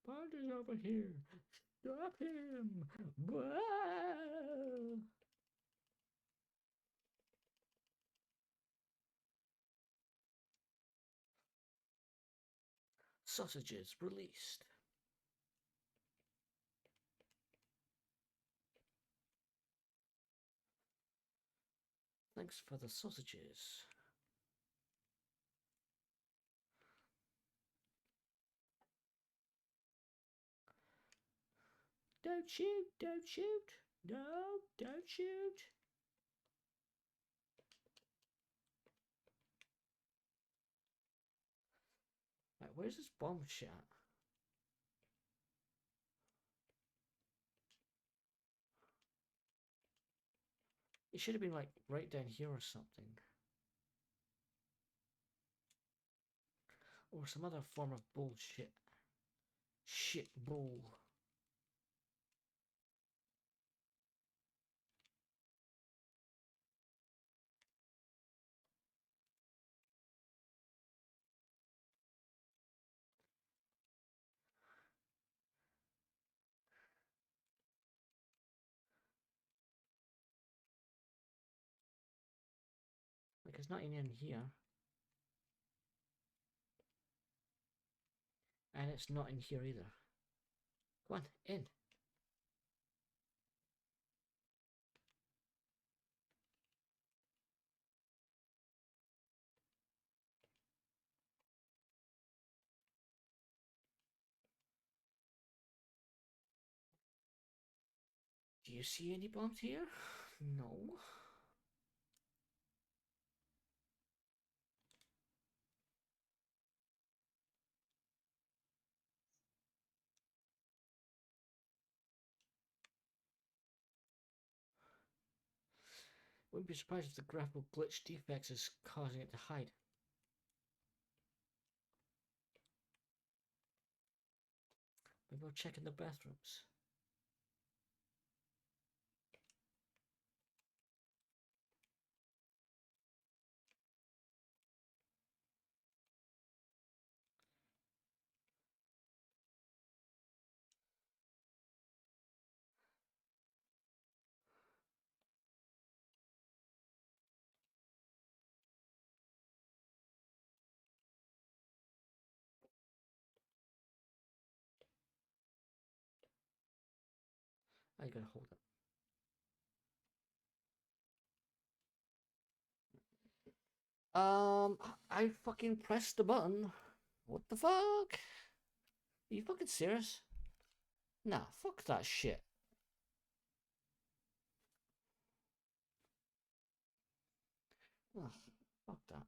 Bond is over here. Stop him. Whoa. Sausages released. Thanks for the sausages. Don't shoot, don't shoot. No, don't shoot. Right, where's this bomb shot? It should have been like right down here or something. Or some other form of bullshit. Shit bull. Like it's not in here. And it's not in here either. Come on, in. Do you see any bombs here? No. Wouldn't be surprised if the grapple glitch defects is causing it to hide. Maybe I'll check in the bathrooms. I gotta hold it. I fucking pressed the button. What the fuck? Are you fucking serious? Nah, fuck that shit. Ugh, fuck that.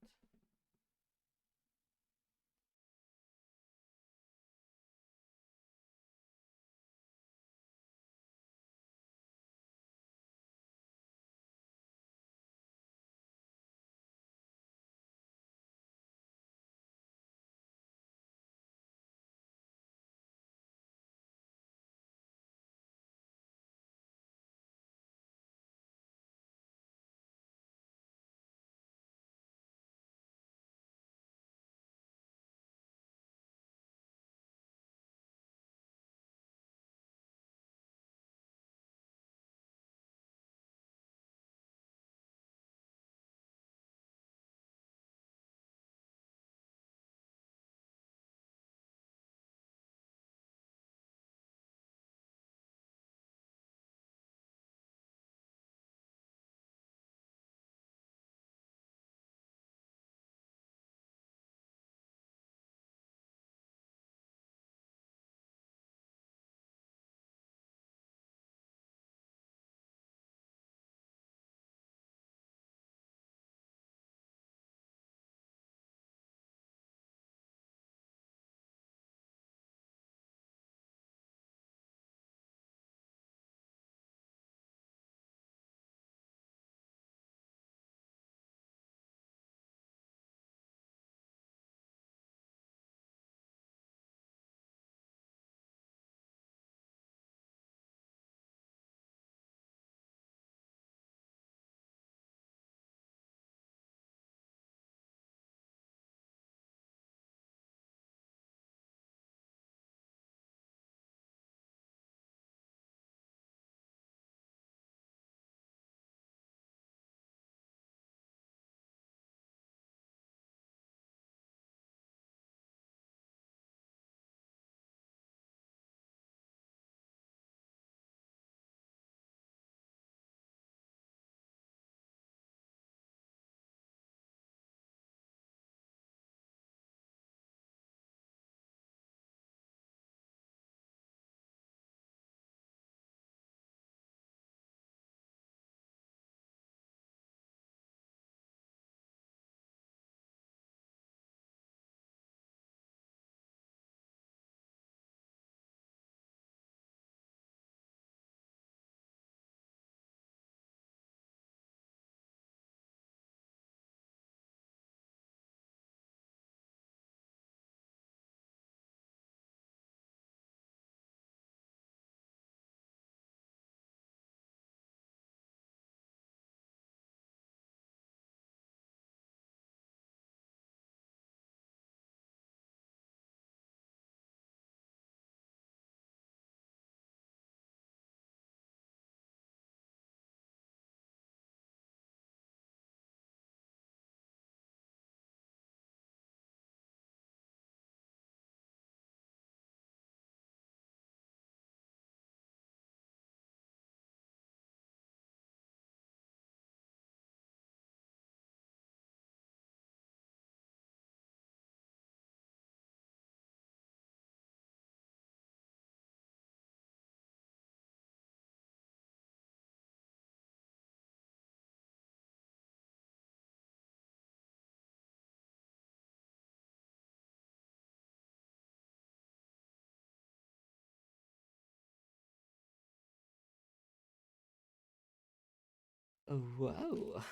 Whoa.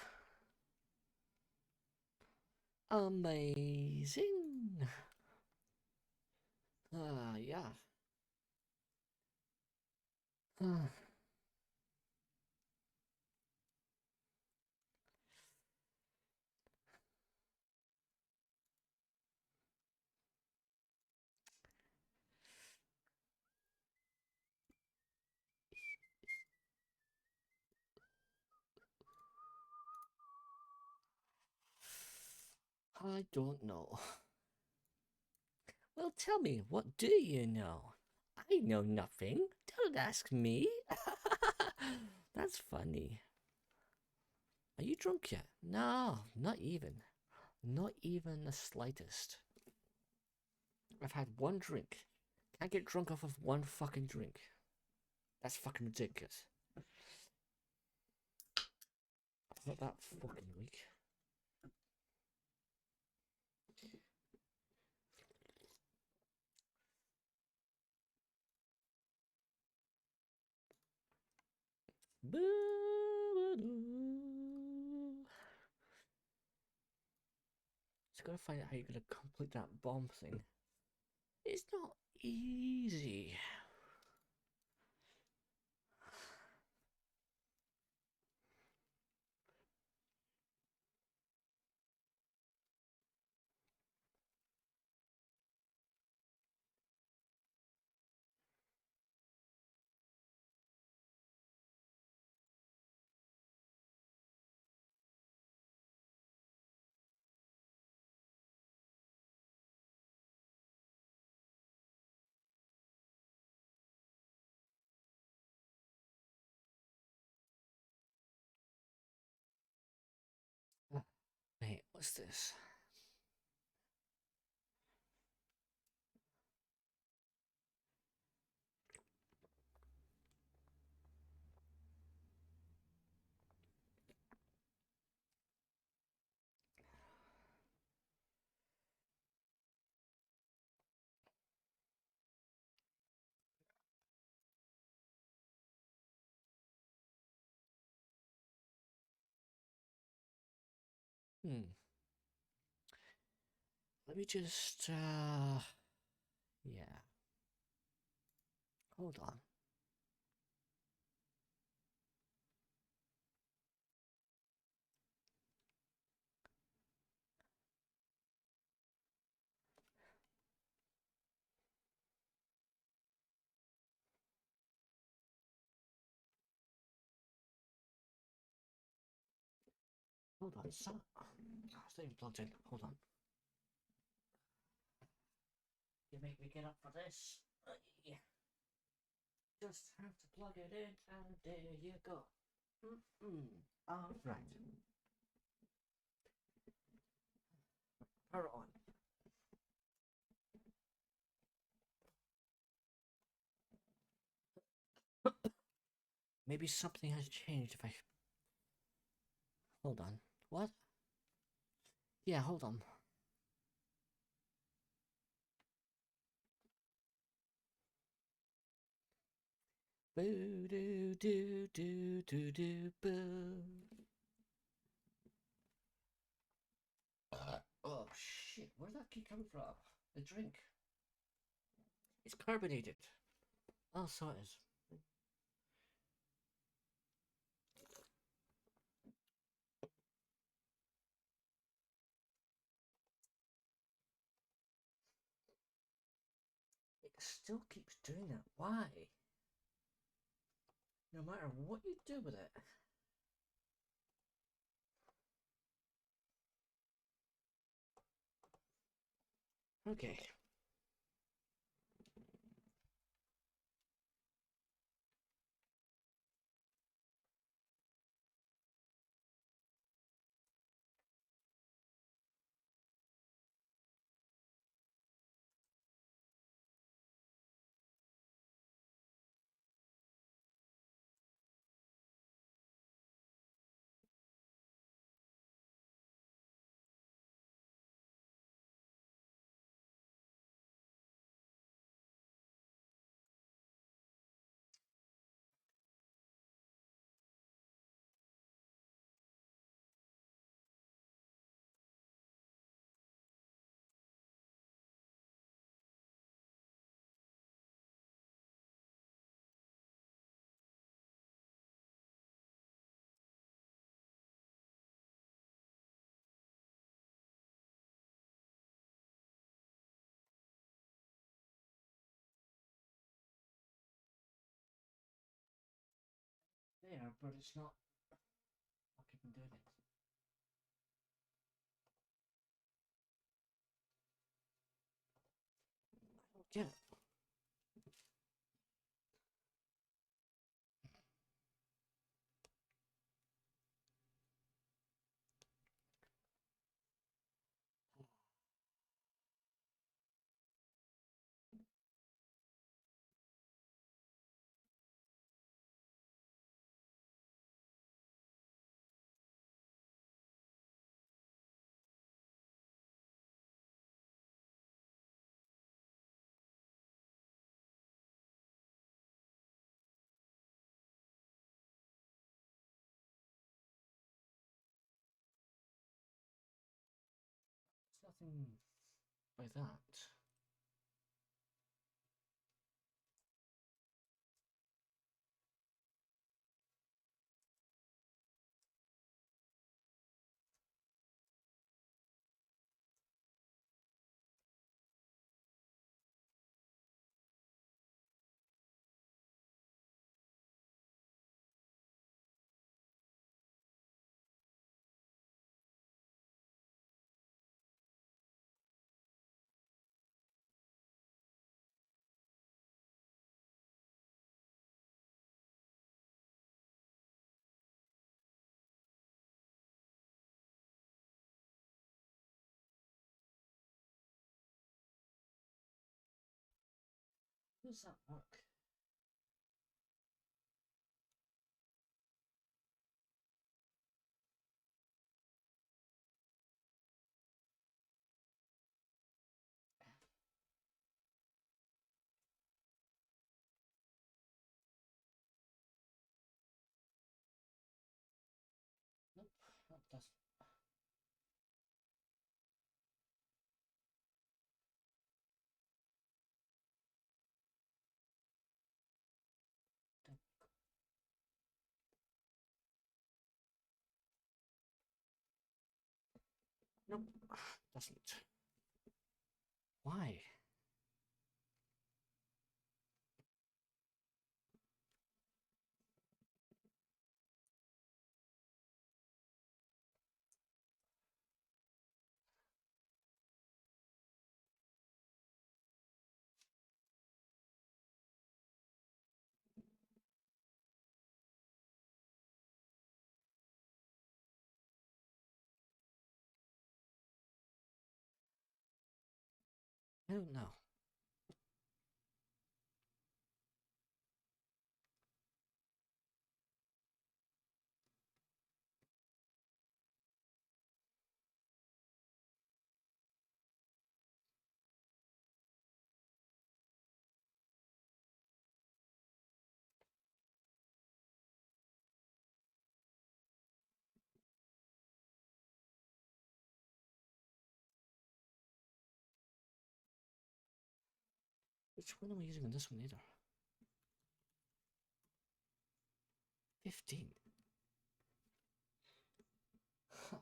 Amazing. Yeah. I don't know. Well, tell me, what do you know? I know nothing. Don't ask me. That's funny. Are you drunk yet? No, not even. Not even the slightest. I've had one drink. Can't get drunk off of one fucking drink. That's fucking ridiculous. Not that fucking weak. Just gotta find out how you're gonna complete that bomb thing. It's not easy. Wait, what's this? Let me just, yeah. Hold on. Hold on, so... It's not even plugged in. Hold on. You make me get up for this. Yeah. Just have to plug it in, and there you go. Alright. Power on. Maybe something has changed if I... Hold on. What? Yeah, hold on. Boo doo doo doo doo doo boo. Oh shit, where'd that keep coming from? The drink. It's carbonated. Oh, so it is. It still keeps doing that. Why? No matter what you do with it. Okay. There, but it's not fucking doing it. I don't get it. nothing by that. How does that work? Nope, that doesn't. Nope, doesn't. Why? I don't know. Which one am I using on this one either? 15. Huh.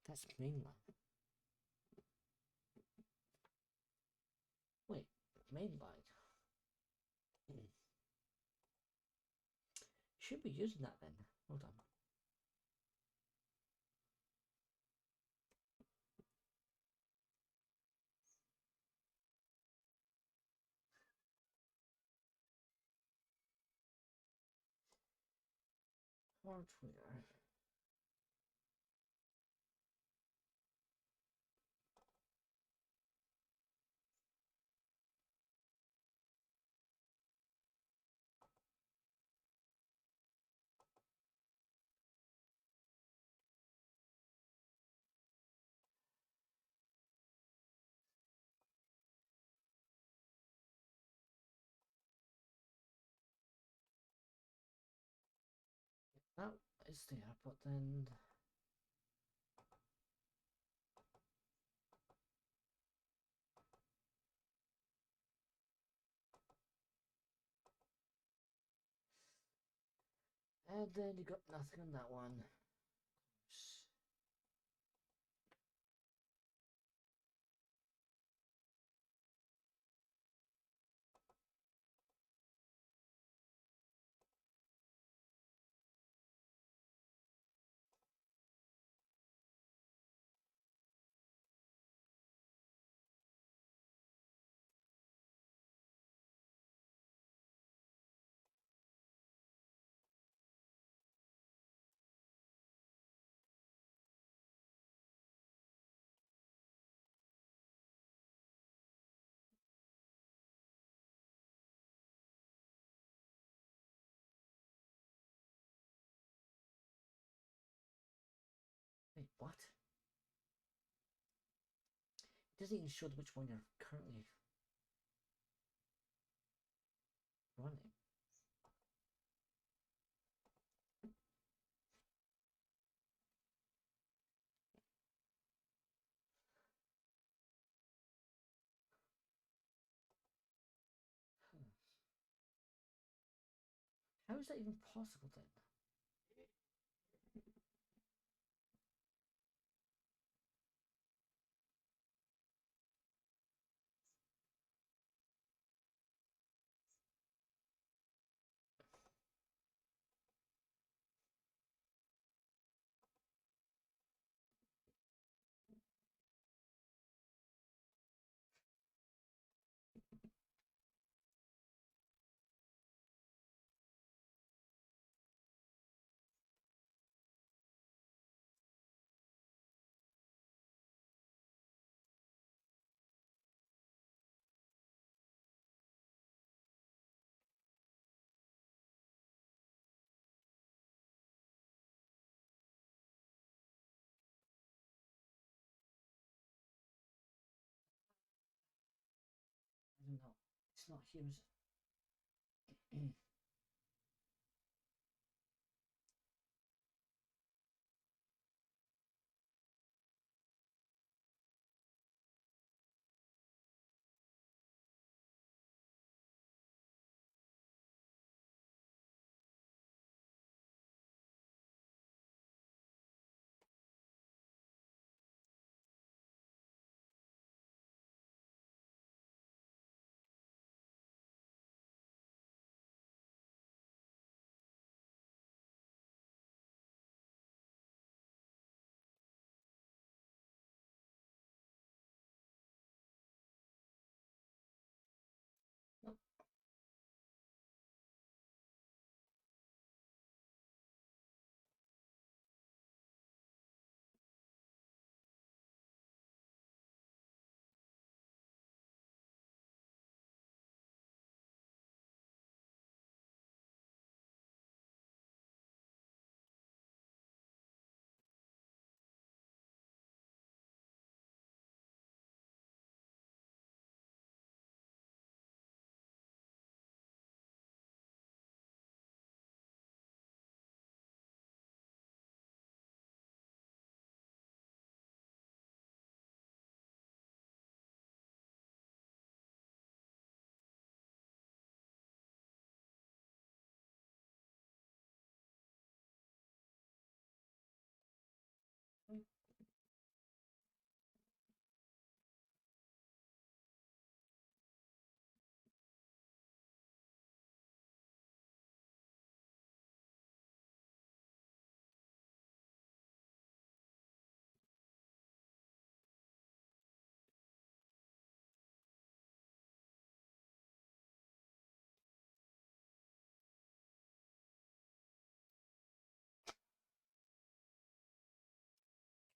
That's mainline. Wait, mainline. Should be using that then. Hold on. Hardware. That is there, but then and then you got nothing on that one. Wait, what? It doesn't even show which one you're currently running. is that even possible then? I don't know. It's not here, is it? Nope.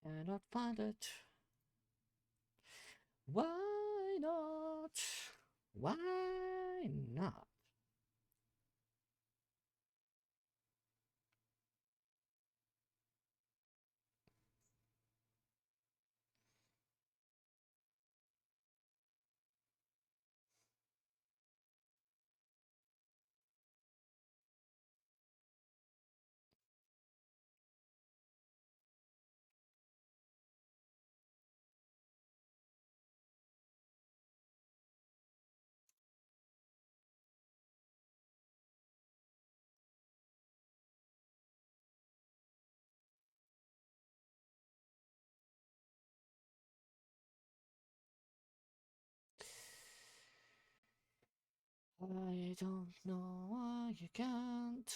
Cannot find it. Why not? Why not? I don't know why you can't.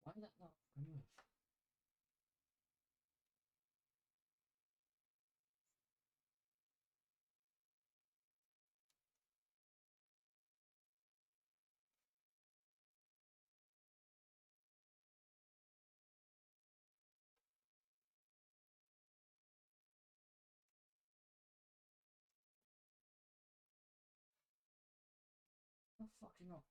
Why that not remove? Oh, fucking hell.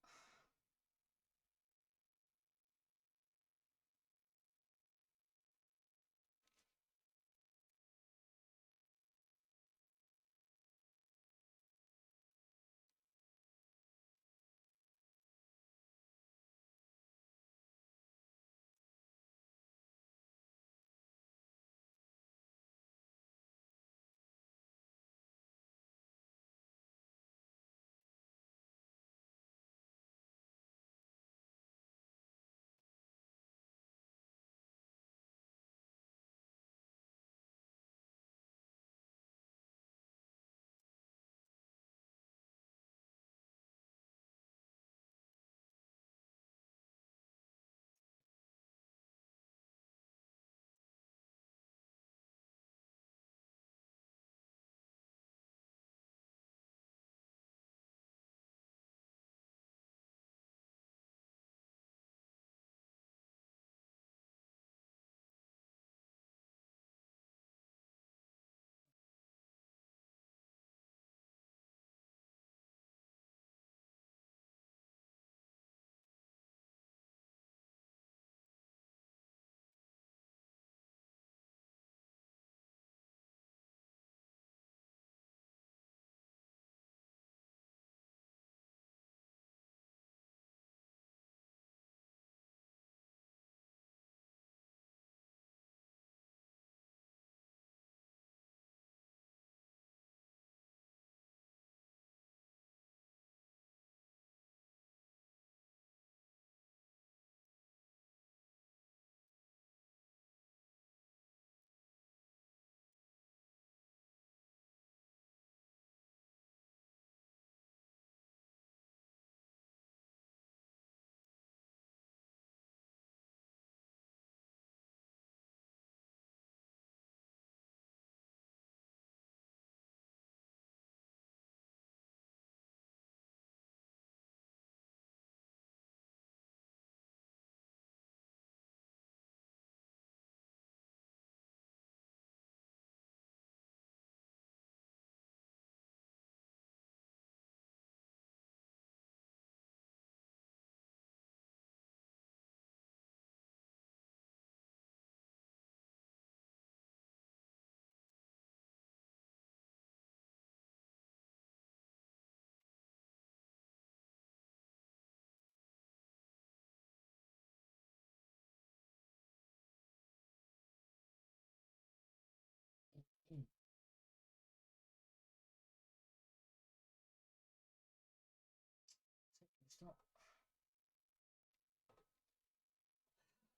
Stop.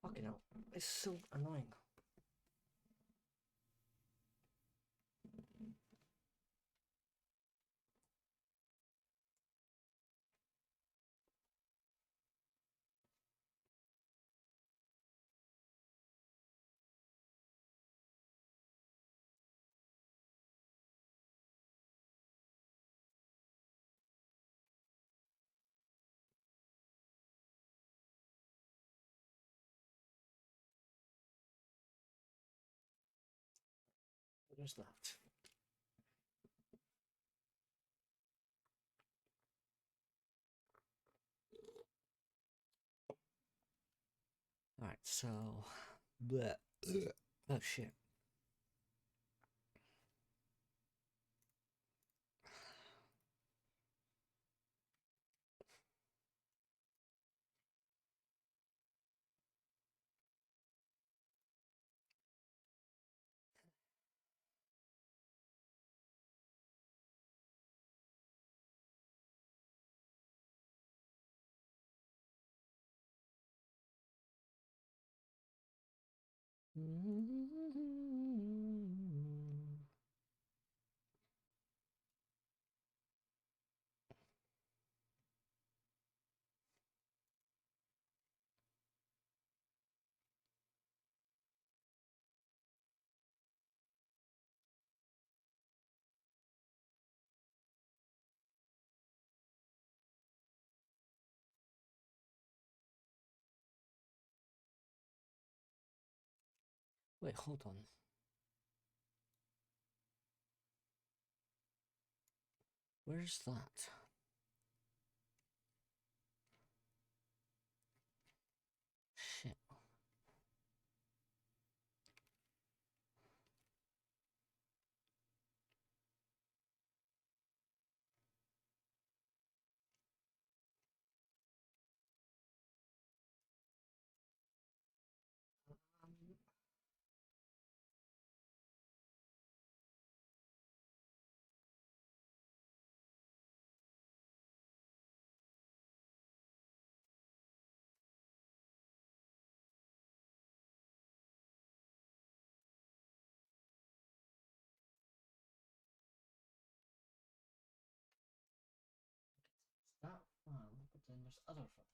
Fucking hell. It's so annoying. There's that. Alright, so... Bleh. Oh, shit. Wait, hold on. Where's that? then there's other fun.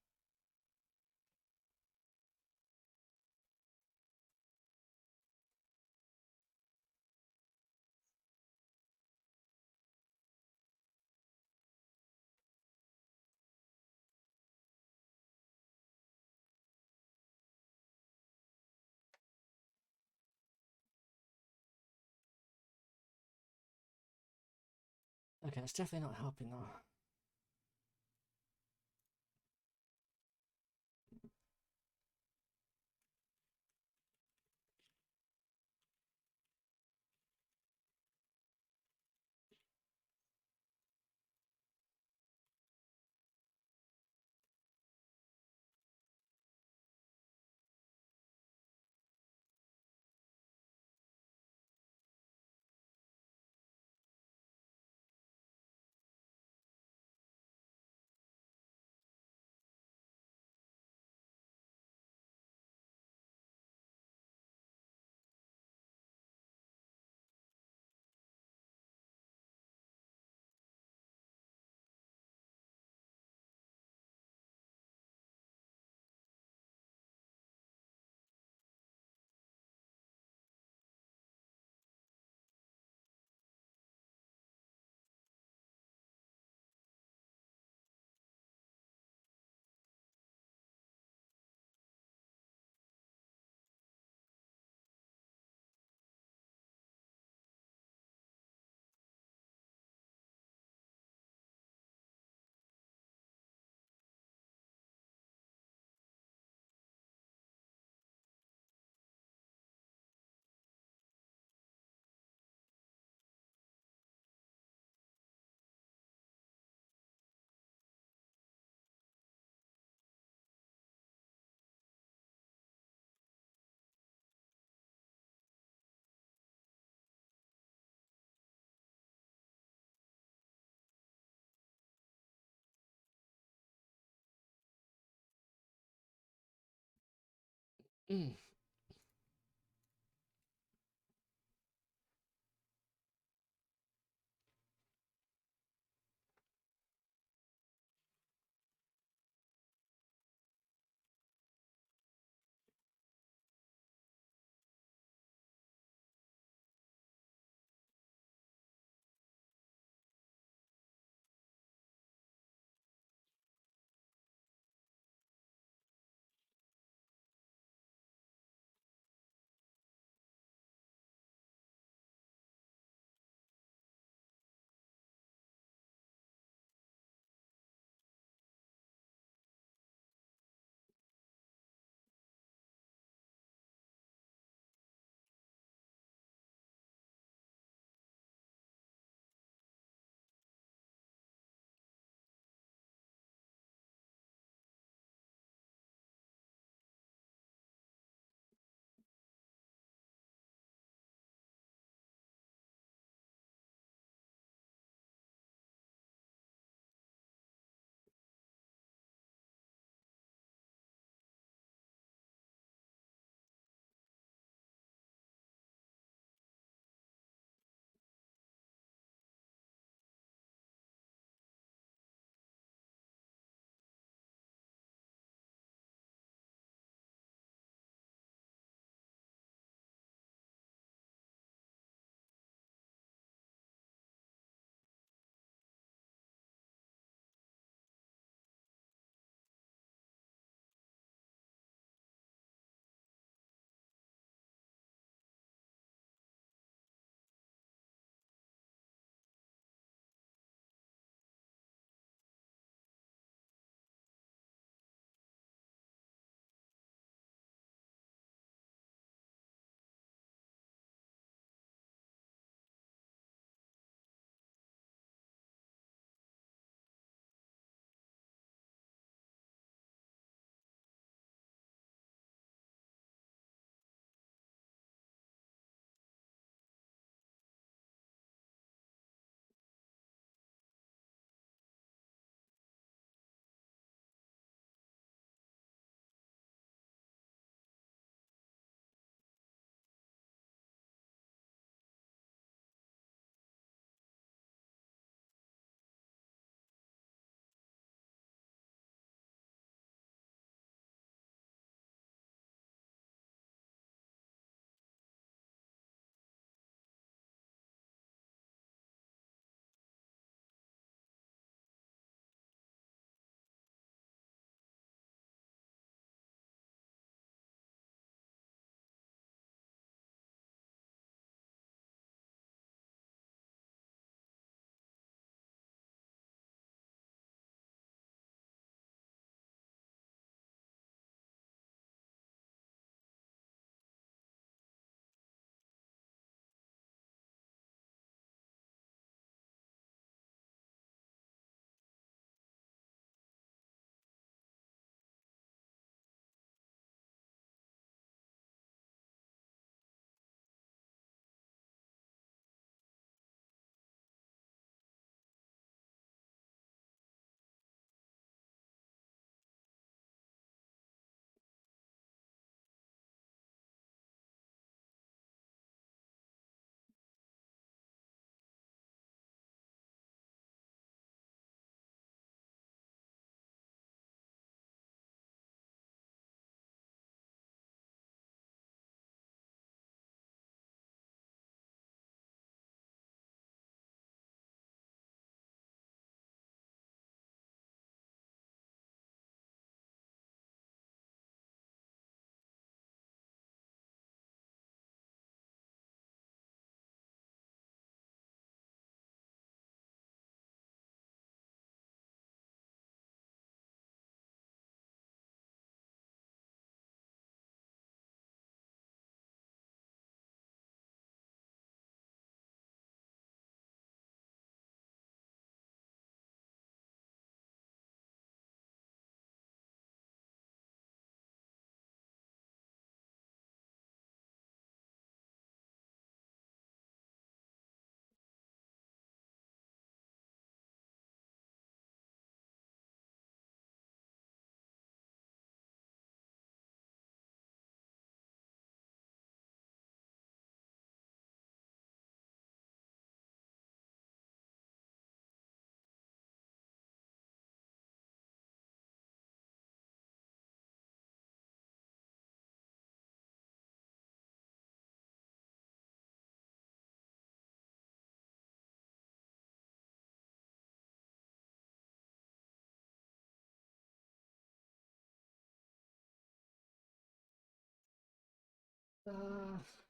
Okay, it's definitely not helping though. Mm.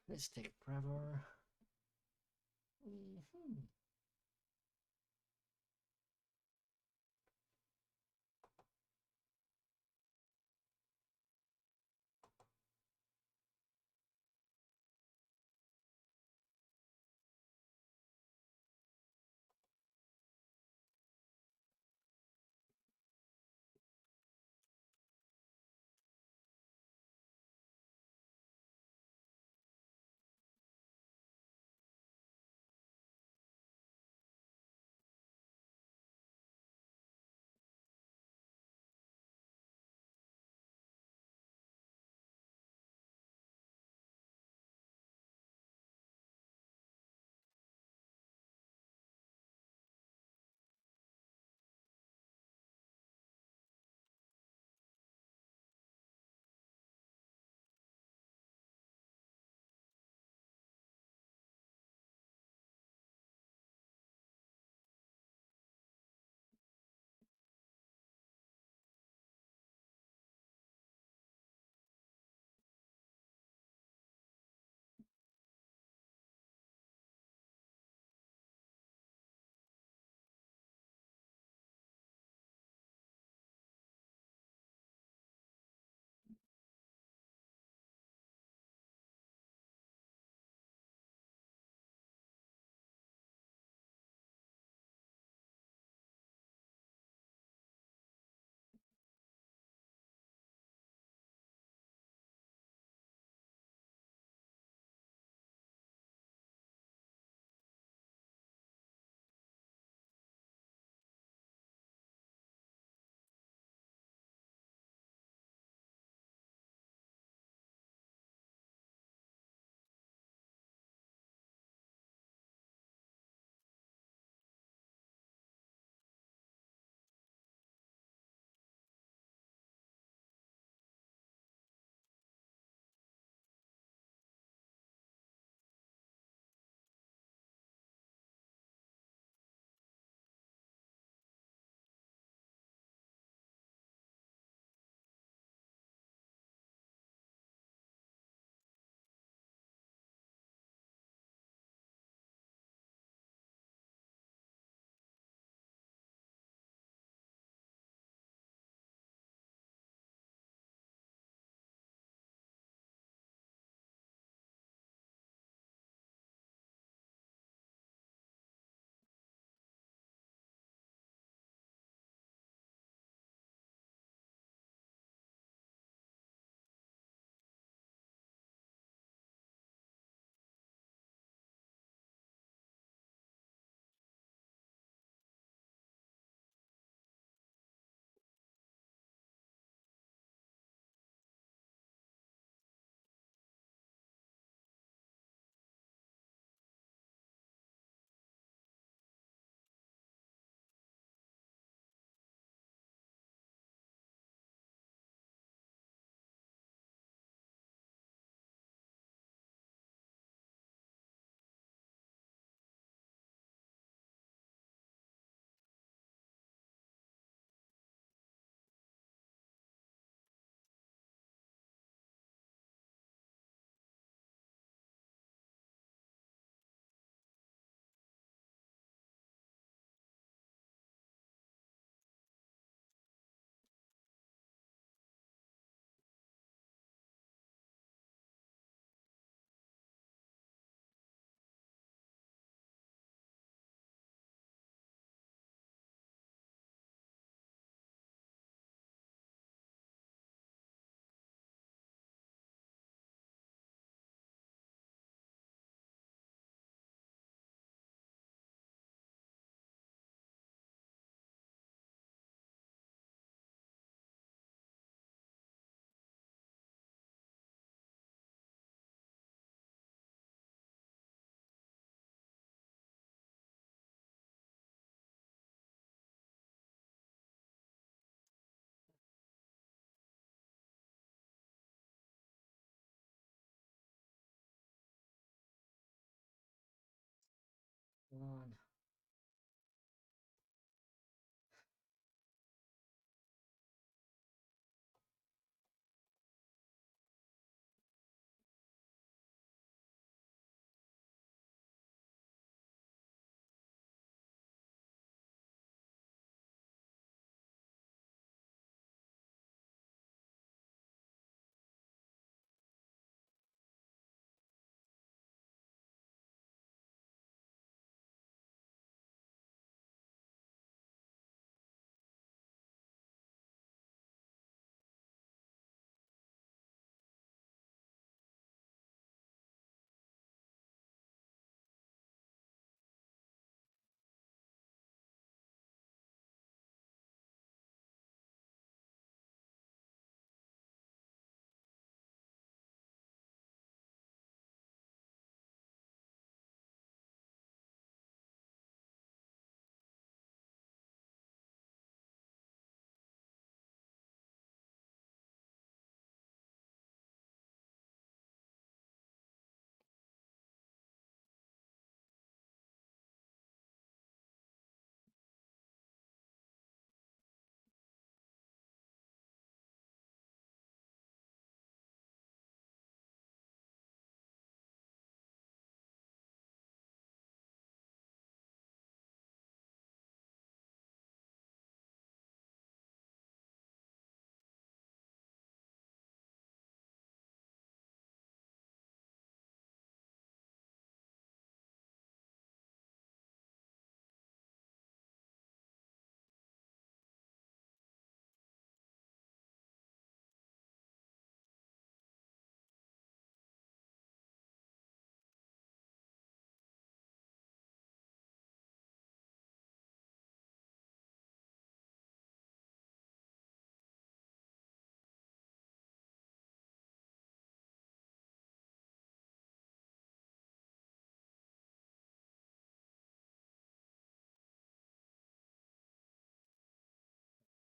Let's take forever. Mm-hmm. Come on.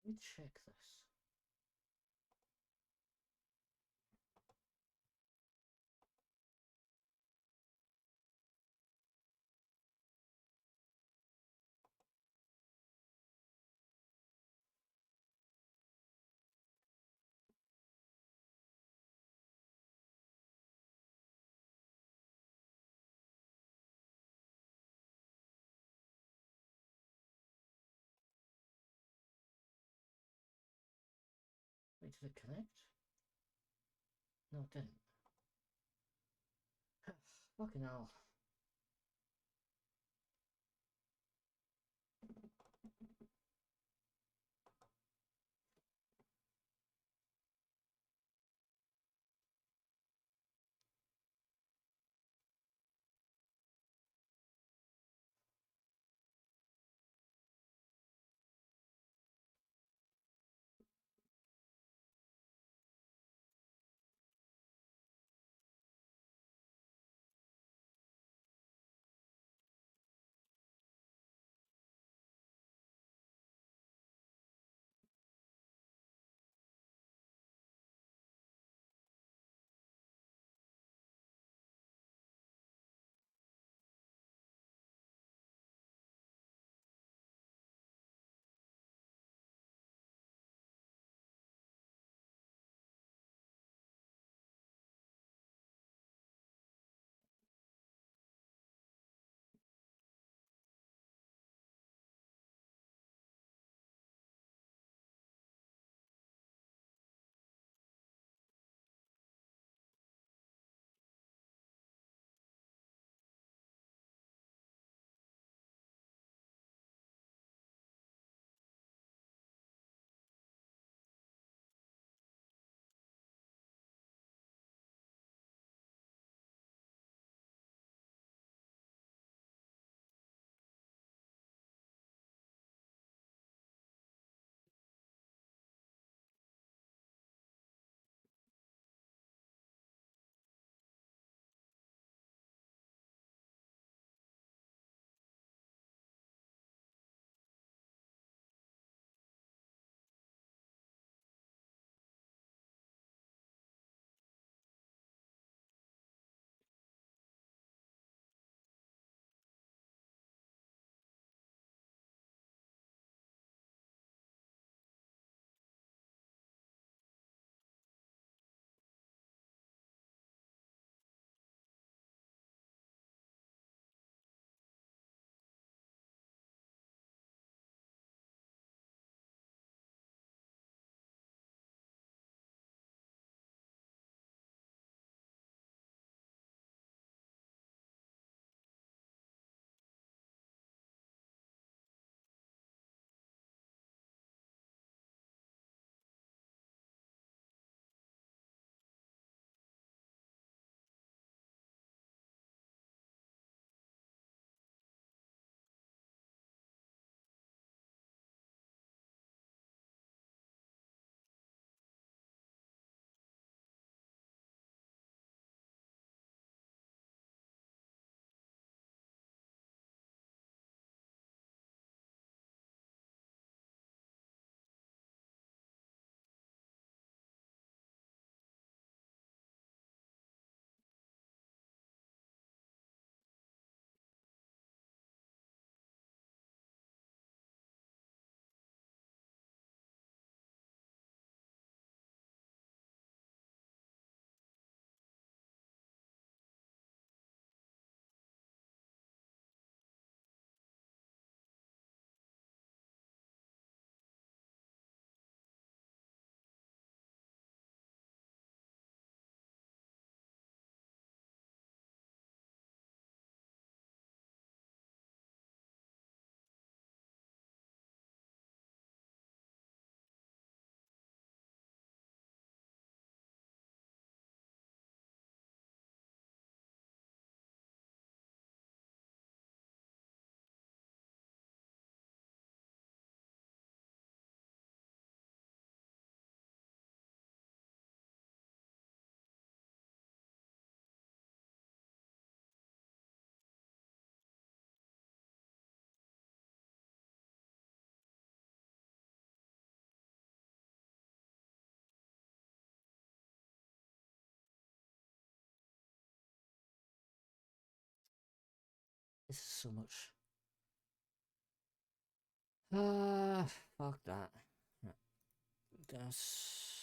Let me check this. Wait, did it connect? No, it didn't. Fucking hell. so much. Fuck that. Right. Gas.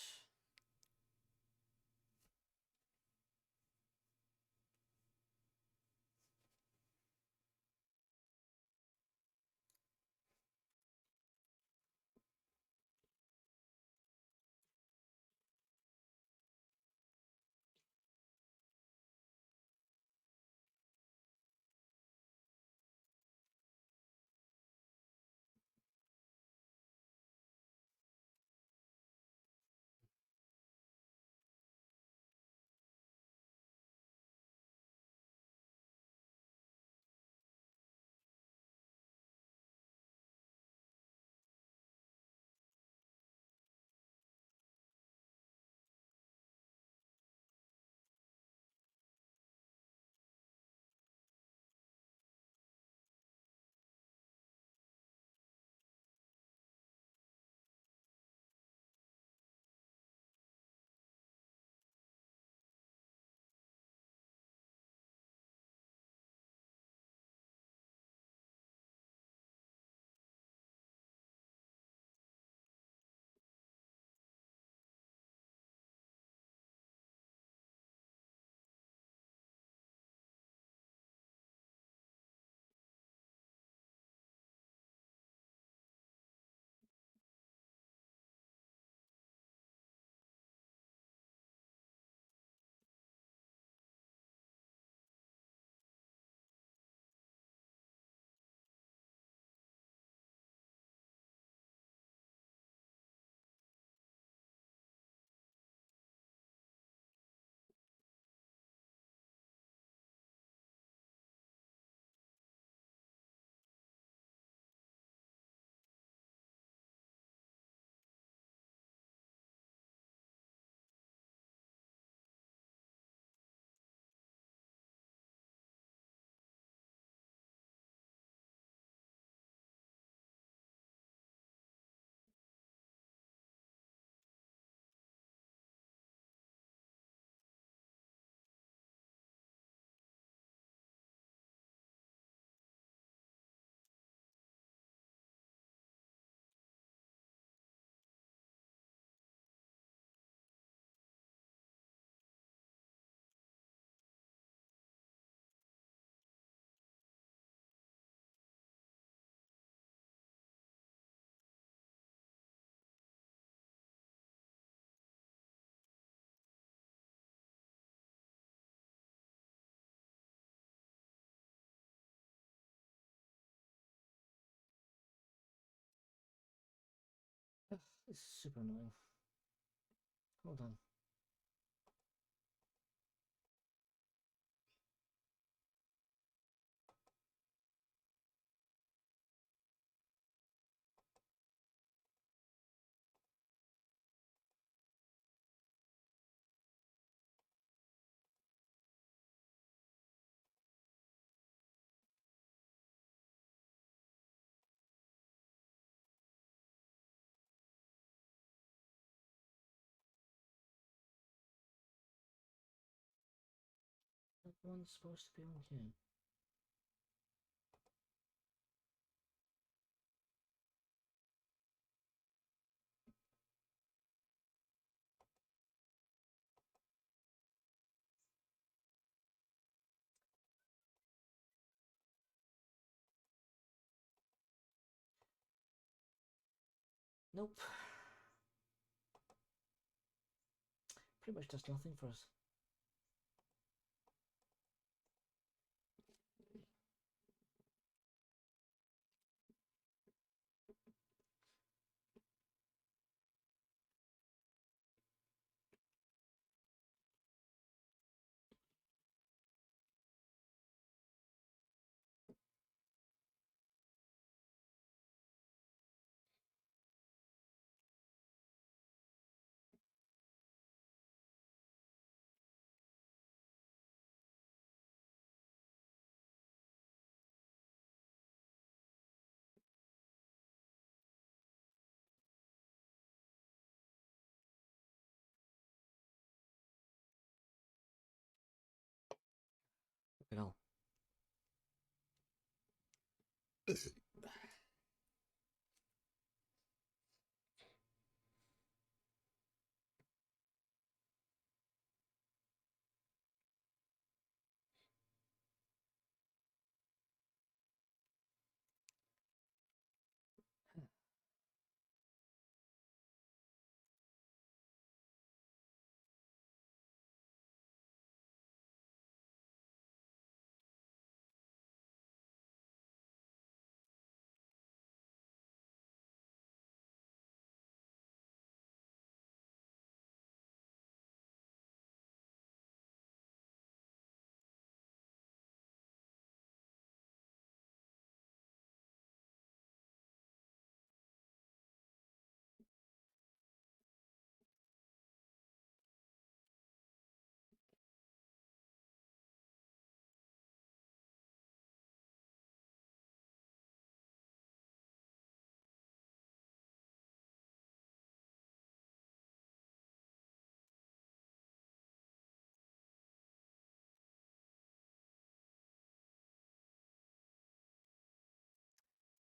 This is super annoying. Hold on. That one's supposed to be on here. Nope. Pretty much does nothing for us. You know.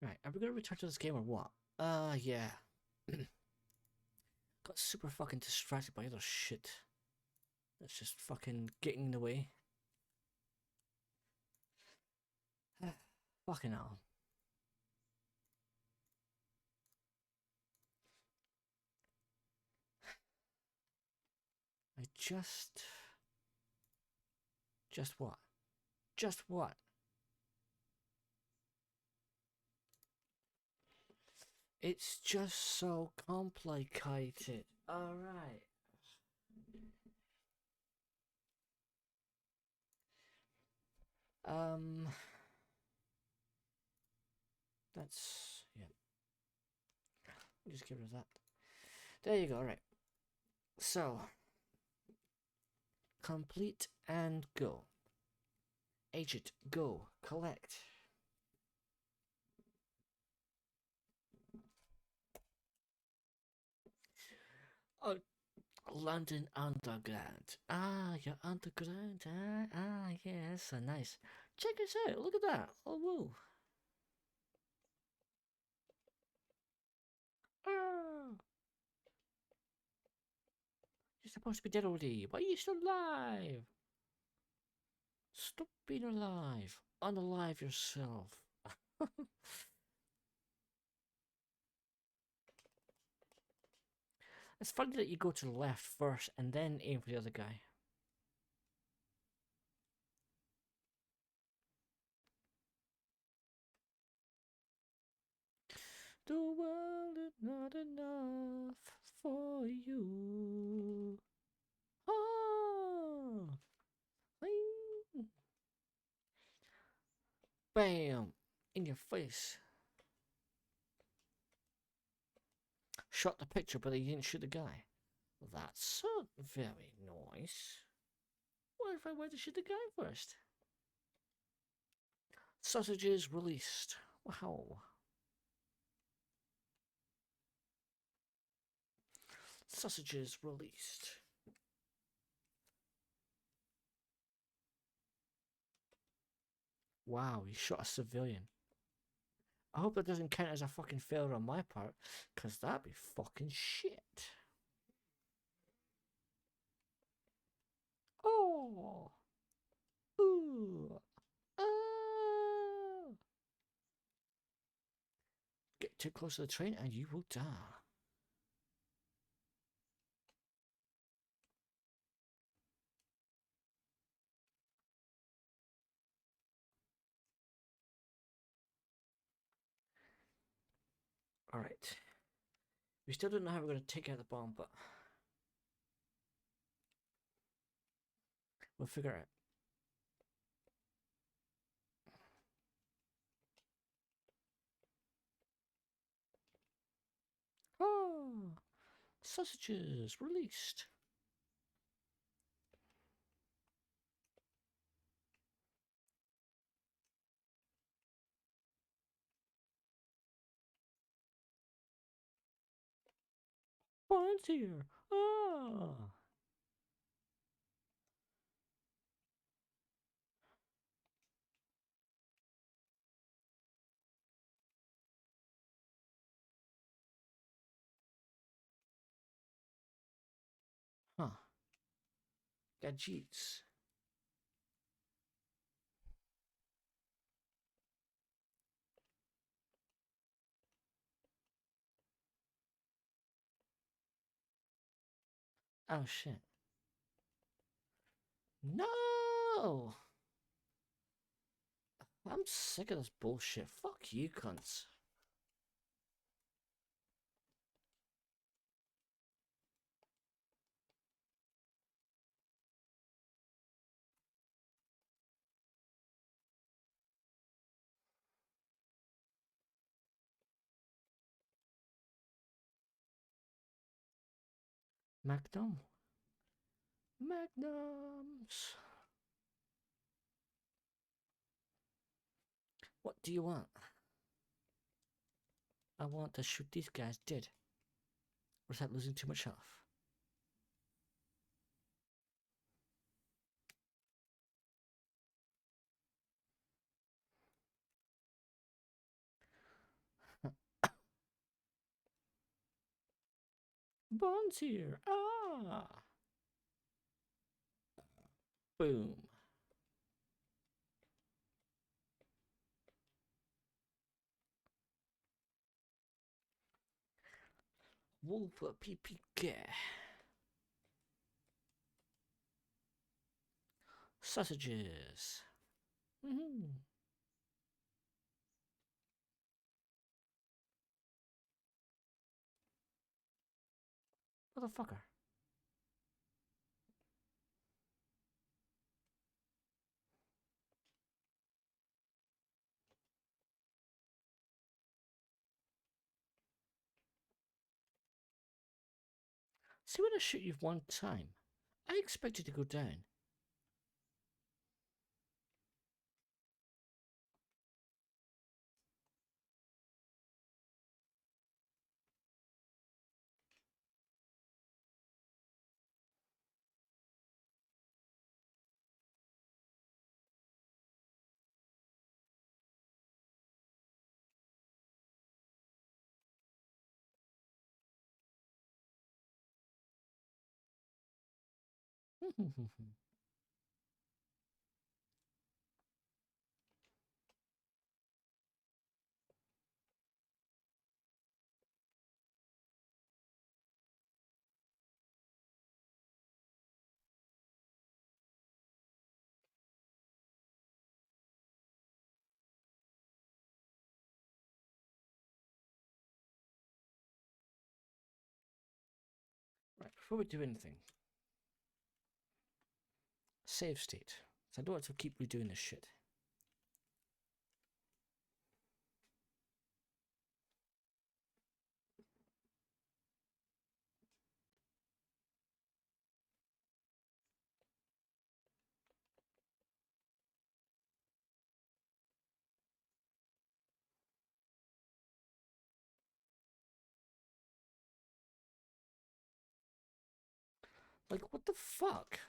Right, are we gonna return to this game or what? Yeah. Got super fucking distracted by other shit. That's just fucking getting in the way. Fucking hell. I just... Just what? Just what? It's just so complicated. Alright. That's... yeah. Just get rid of that. There you go, right. So... Complete and go. Agent, go. Collect. Oh, London Underground. Ah, you're underground. Yeah, that's so nice. Check this out. Look at that. Oh, whoa. Ah. You're supposed to be dead already. Why are you still alive? Stop being alive. Unalive yourself. It's funny that you go to the left first and then aim for the other guy. The world is not enough for you. Oh! Bam! In your face. Shot the picture, but he didn't shoot the guy. That's very nice. What if I went to shoot the guy first? Sausages released. Wow. Sausages released. Wow, he shot a civilian. I hope that doesn't count as a fucking failure on my part, because that'd be fucking shit. Oh! Ooh! Oh! Get too close to the train and you will die. Alright. We still don't know how we're going to take out the bomb, but we'll figure it out. Oh! Sausages released. Bonds here. Oh! Gadgets. Oh shit. No! I'm sick of this bullshit. Fuck you, cunts. Magnum. Magnums. What do you want? I want to shoot these guys dead. Without losing too much health. Bond's here. Ah! Boom. Wolf PPK. Sausages. Motherfucker. See, when I shoot you one time, I expect you to go down. Right, before we do anything, save state. So I don't have to keep redoing this shit. Like, what the fuck?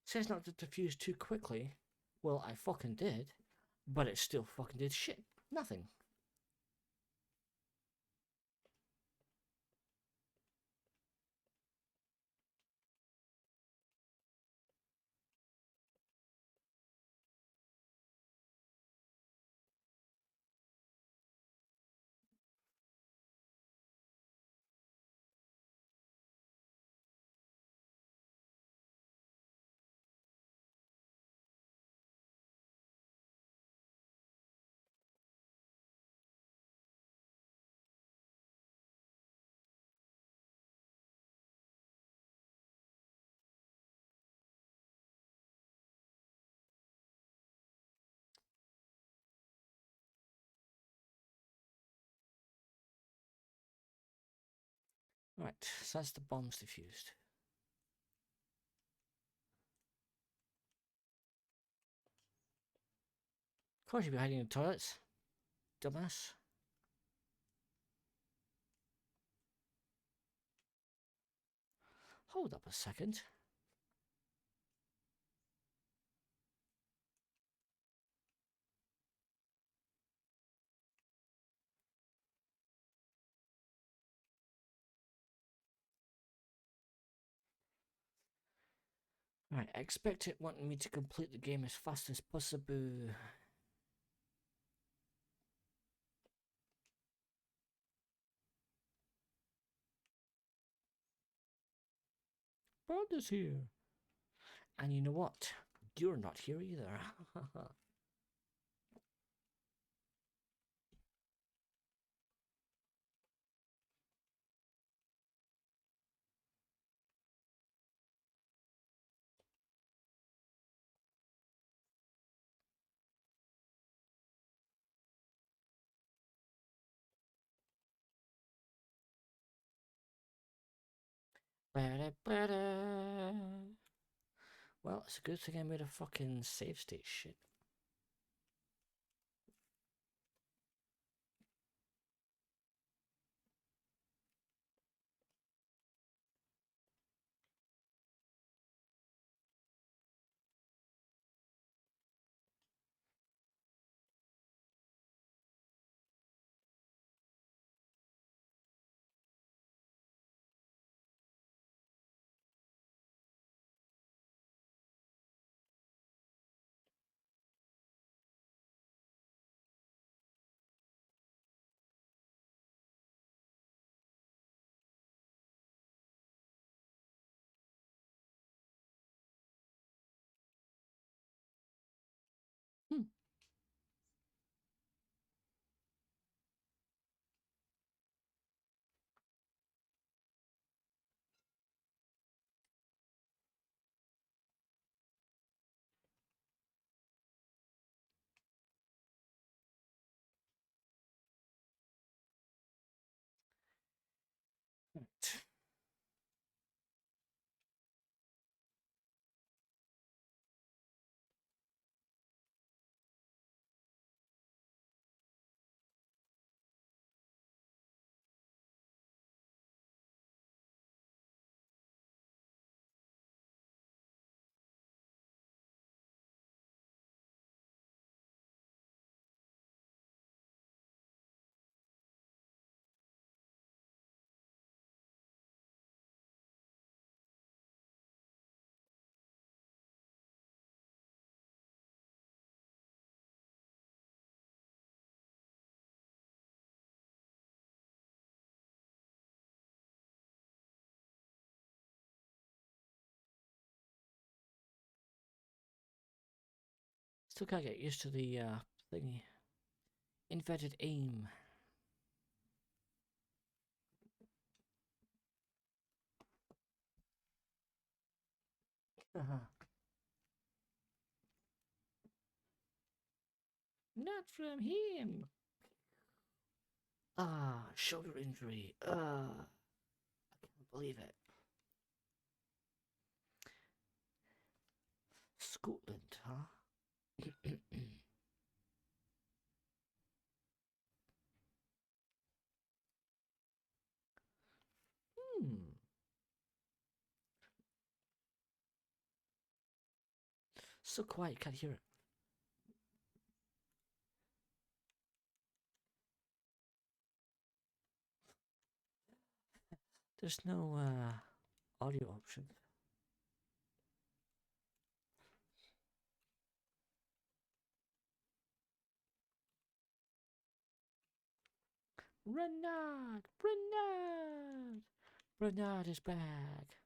Says not to defuse too quickly. Well, I fucking did. But it still fucking did shit. Nothing. Right, so that's the bombs diffused. Of course you'd be hiding in the toilets. Dumbass. Hold up a second. Right, I expect it wanting me to complete the game as fast as possible. Brother's here. And you know what? You're not here either. Well, it's a good thing I made a fucking save state shit. Right. Still can't get used to the thingy. Inverted aim. Not from him. Ah, shoulder injury. I can't believe it. Scotland, huh? So quiet, can't hear it. There's no audio option. Renard! Renard! Renard is back.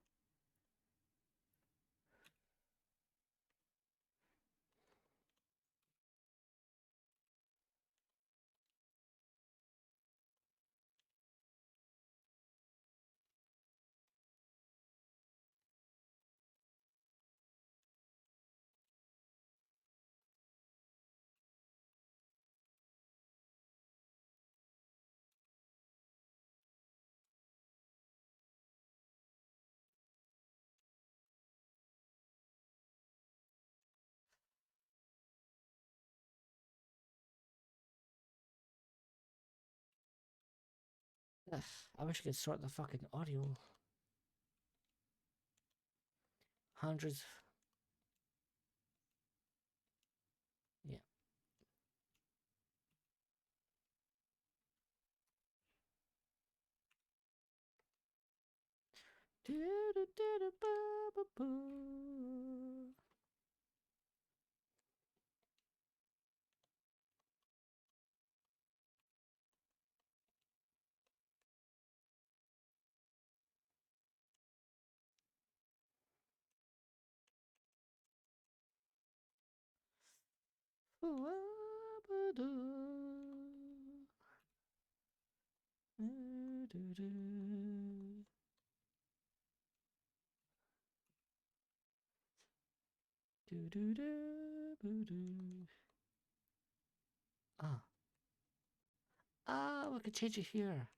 Ugh, I wish I could sort the fucking audio. Hundreds. Yeah. Ah. Ah, we can change it here.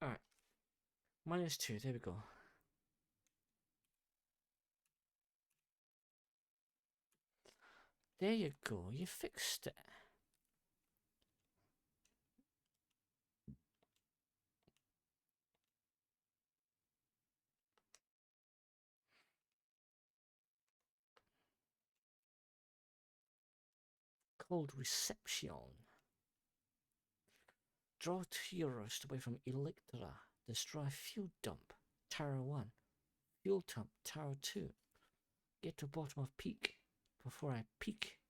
Alright. -2, there we go. There you go, you fixed it. Called Reception. Draw heroes away from Electra. Destroy Fuel Dump, Tower 1. Fuel Dump, Tower 2. Get to bottom of peak before I peak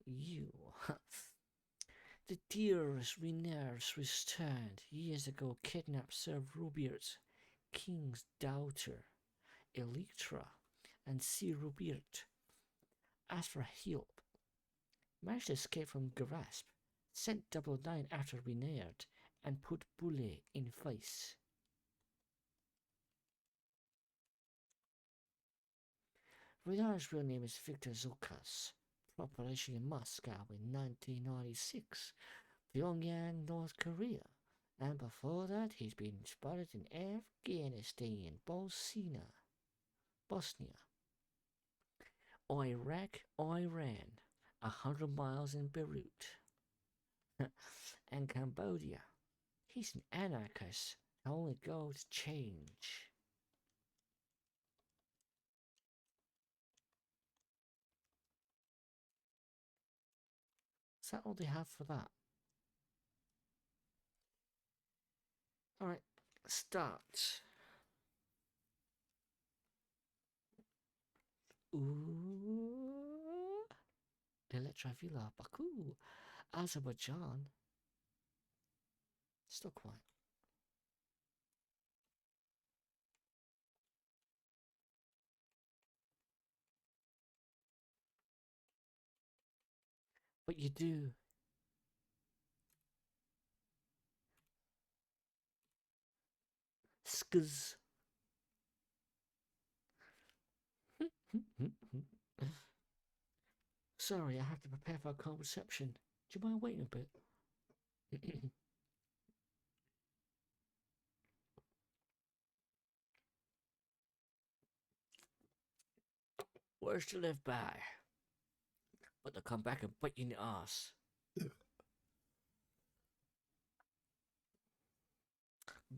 you. The dearest Renaers returned years ago, kidnapped Sir Robert, King's daughter, Electra, and Sir Robert. Asked for help. Managed to escape from grasp. Sent 999 after Renaerd and put Bully in face. Renaerd's real name is Victor Zukas. Population in Moscow in 1996. Pyongyang, North Korea. And before that, he's been spotted in Afghanistan, Bosnia, Iraq, Iran, 100 miles in Beirut, and Cambodia. He's an anarchist. Only goes change. Is that all they have for that? Alright, start. Ooh. Eletravilla, Baku, Azerbaijan. Still quiet. But you do. Skz. Sorry, I have to prepare for a cold reception. Do you mind waiting a bit? Words to live by. But they'll come back and bite you in the ass.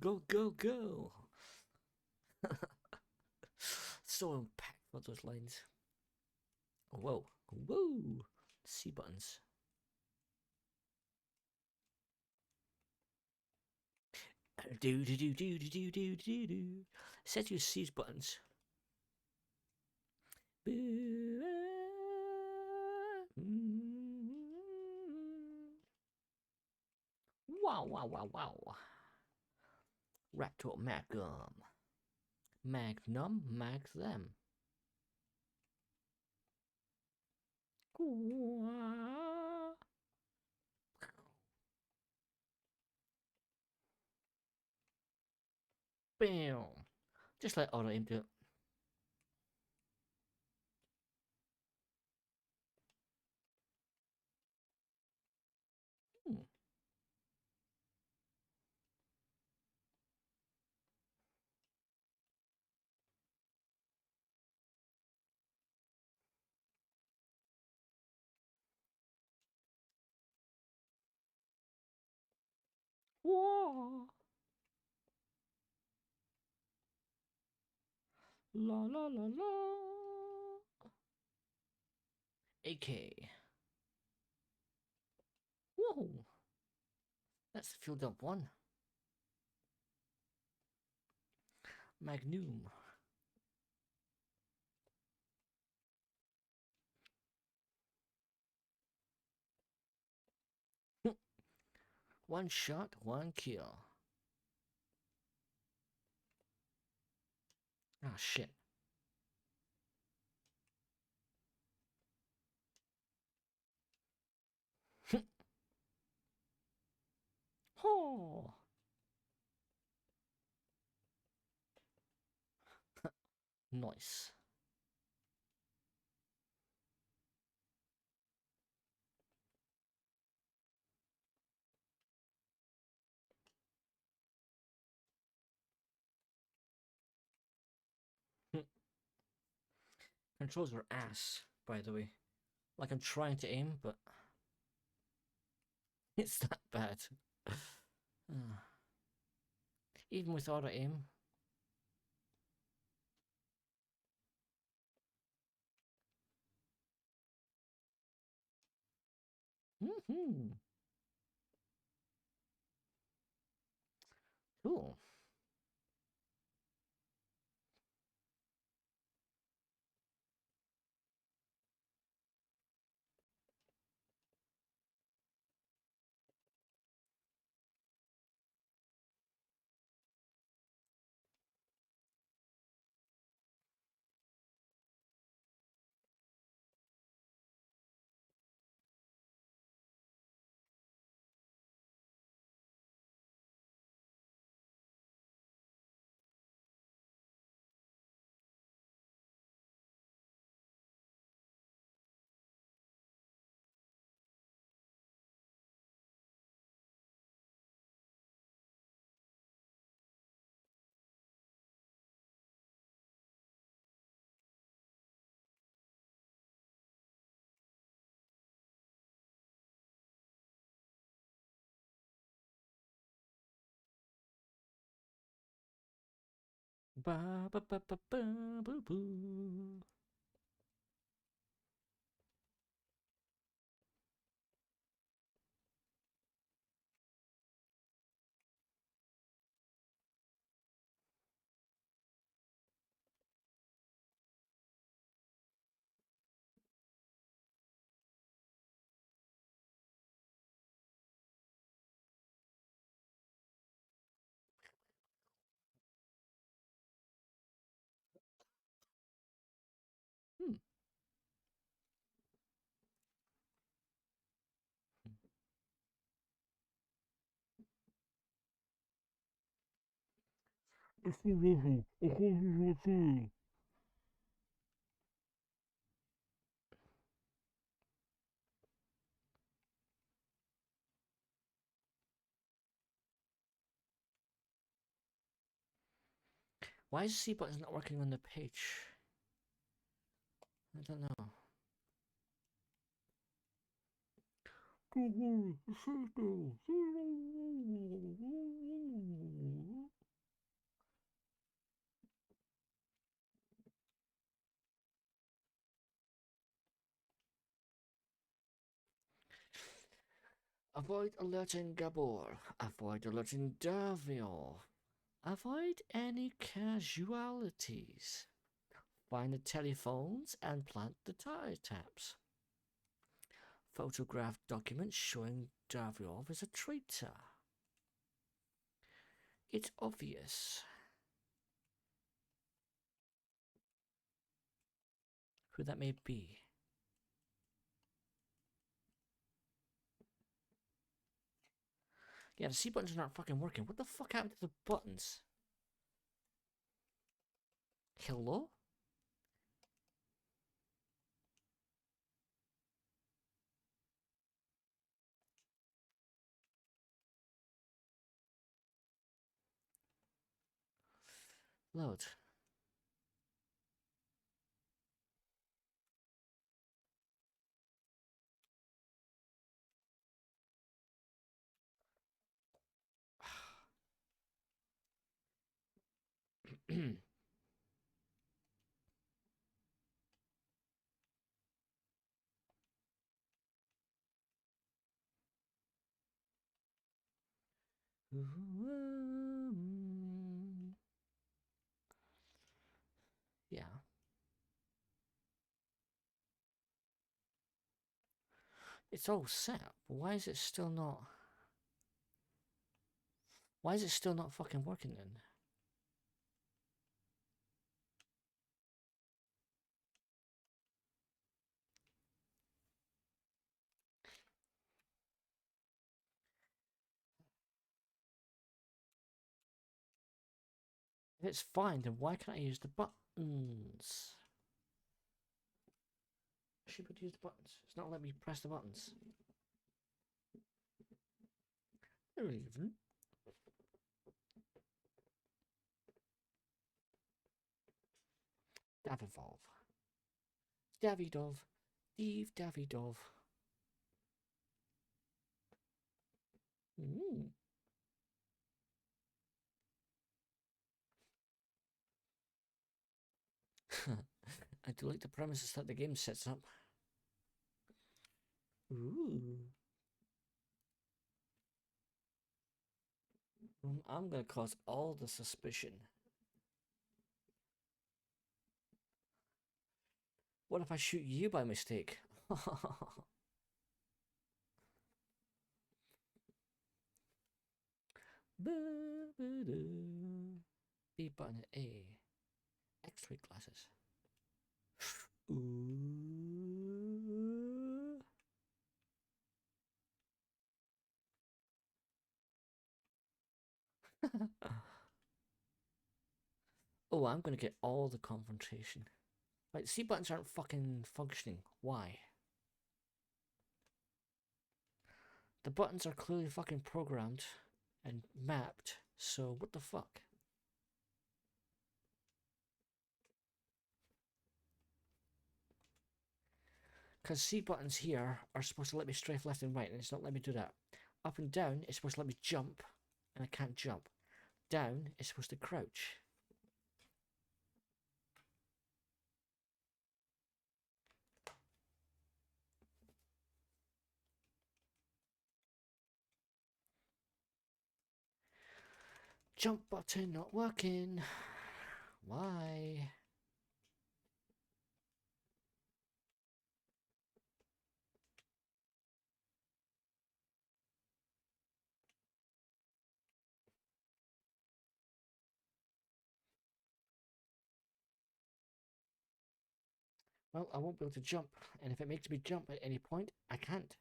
Go, go, go! So impactful, those lines. Whoa, whoa! C buttons. Do do do do do do do do do. Set your C buttons. Wow, wow, wow, wow. Raptor Magnum. Magnum, mag them. Bam. Just let auto aim do it. Whoa. La la la la. AK. Whoa. That's filled up one. Magnum. One shot, one kill. Ah, shit. Oh. Nice. Controls are ass, by the way. Like, I'm trying to aim, but it's that bad. Even with auto aim. Cool. Ba ba ba ba ba boo boo. Why is the C button not working on the page? I don't know. Avoid alerting Gabor. Avoid alerting Davio. Avoid any casualties. Find the telephones and plant the tire taps. Photograph documents showing Davyov as a traitor. It's obvious. Who that may be. Yeah, the C buttons are not fucking working. What the fuck happened to the buttons? Hello? Load. Yeah. It's all set, but why is it still not... Why is it still not fucking working then? If it's fine, then why can't I use the buttons? I should be able to use the buttons. It's not letting me press the buttons. RERUN. Davivolve. Davidov. Davidov. I do like the premises that the game sets up. Ooh. I'm gonna cause all the suspicion. What if I shoot you by mistake? B button A. X-ray glasses. Ooh. Oh, I'm gonna get all the confrontation. Like, C buttons aren't fucking functioning. Why? The buttons are clearly fucking programmed and mapped, so what the fuck? Because C buttons here are supposed to let me strafe left and right, and it's not letting me do that. Up and down, it's supposed to let me jump, and I can't jump. Down, it's supposed to crouch. Jump button not working. Why? Well, I won't be able to jump, and if it makes me jump at any point, I can't.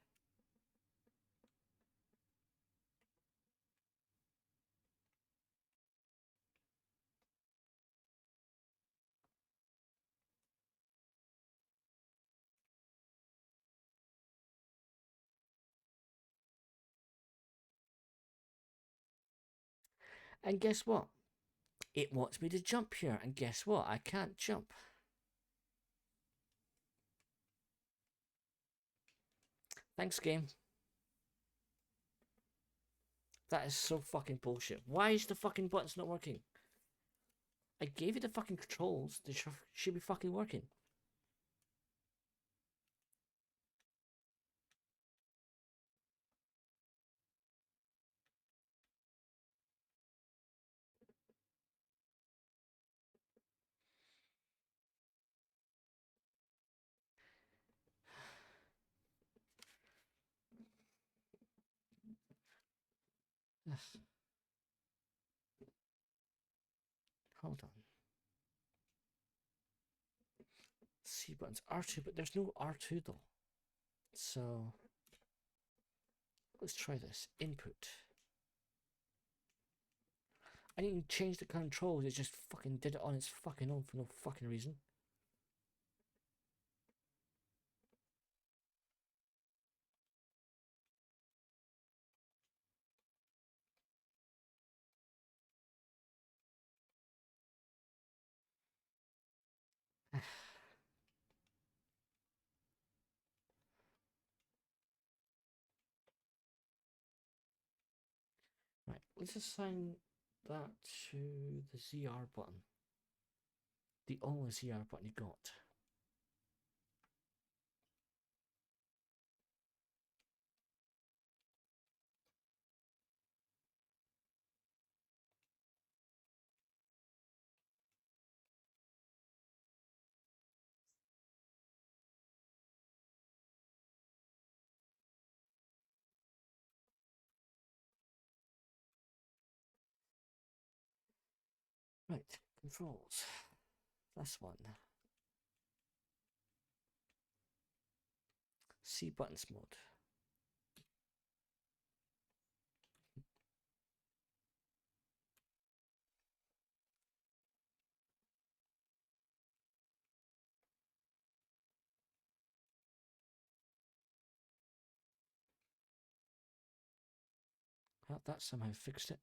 And guess what? It wants me to jump here, and guess what? I can't jump. Thanks, game. That is so fucking bullshit. Why is the fucking buttons not working? I gave you the fucking controls. They should be fucking working. Yes. Hold on. C buttons. R2, but there's no R2 though. So let's try this. Input. I didn't even change the controls, it just fucking did it on its fucking own for no fucking reason. Right, let's assign that to the ZR button. The only ZR button you got. Right, controls. That's one. C buttons mode. Well, that somehow fixed it.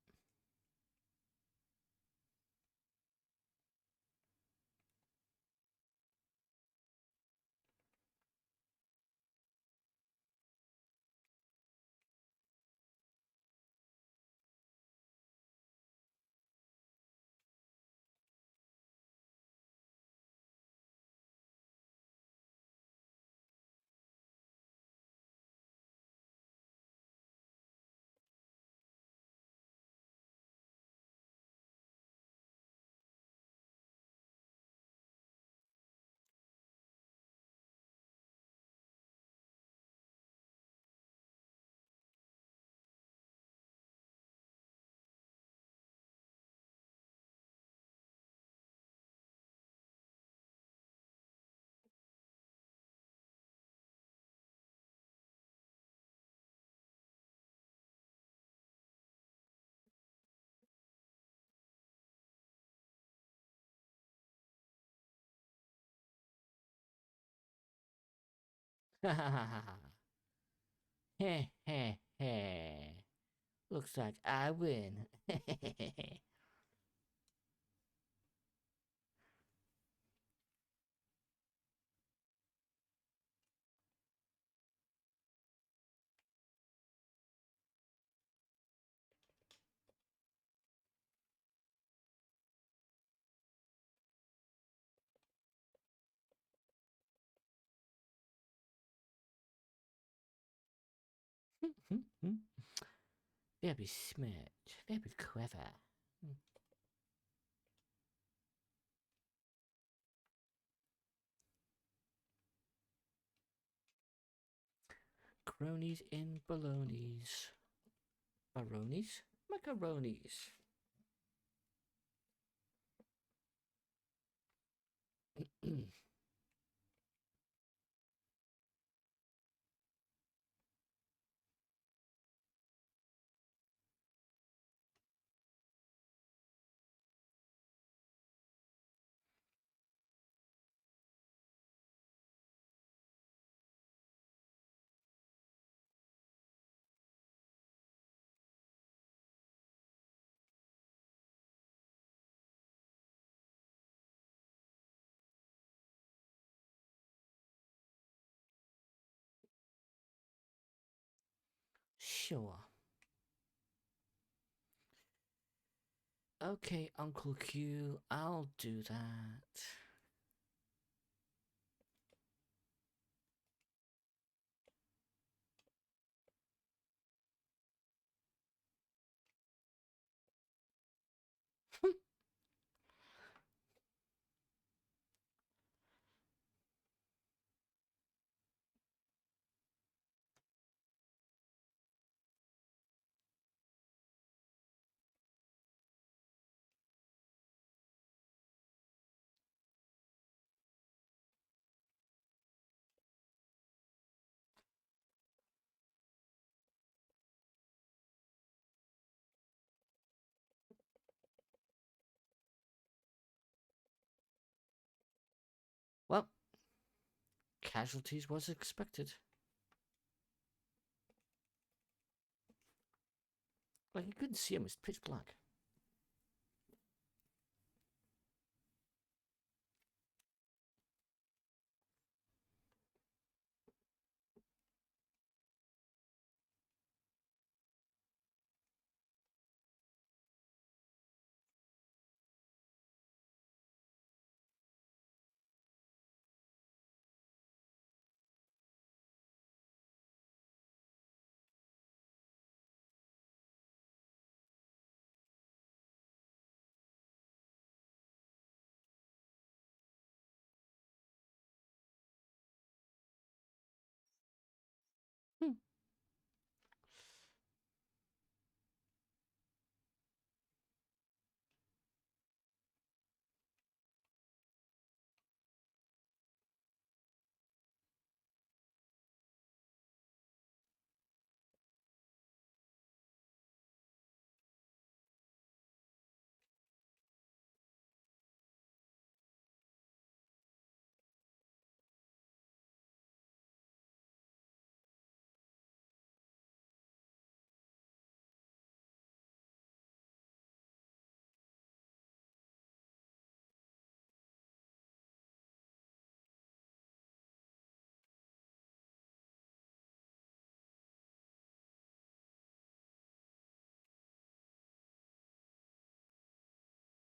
Heh heh heh. Looks like I win. Very smart, very clever. Cronies in balonies. Baronies? Macaronis. Sure. Okay, Uncle Q, I'll do that. Well, casualties was expected. Like, you couldn't see him, it's pitch black.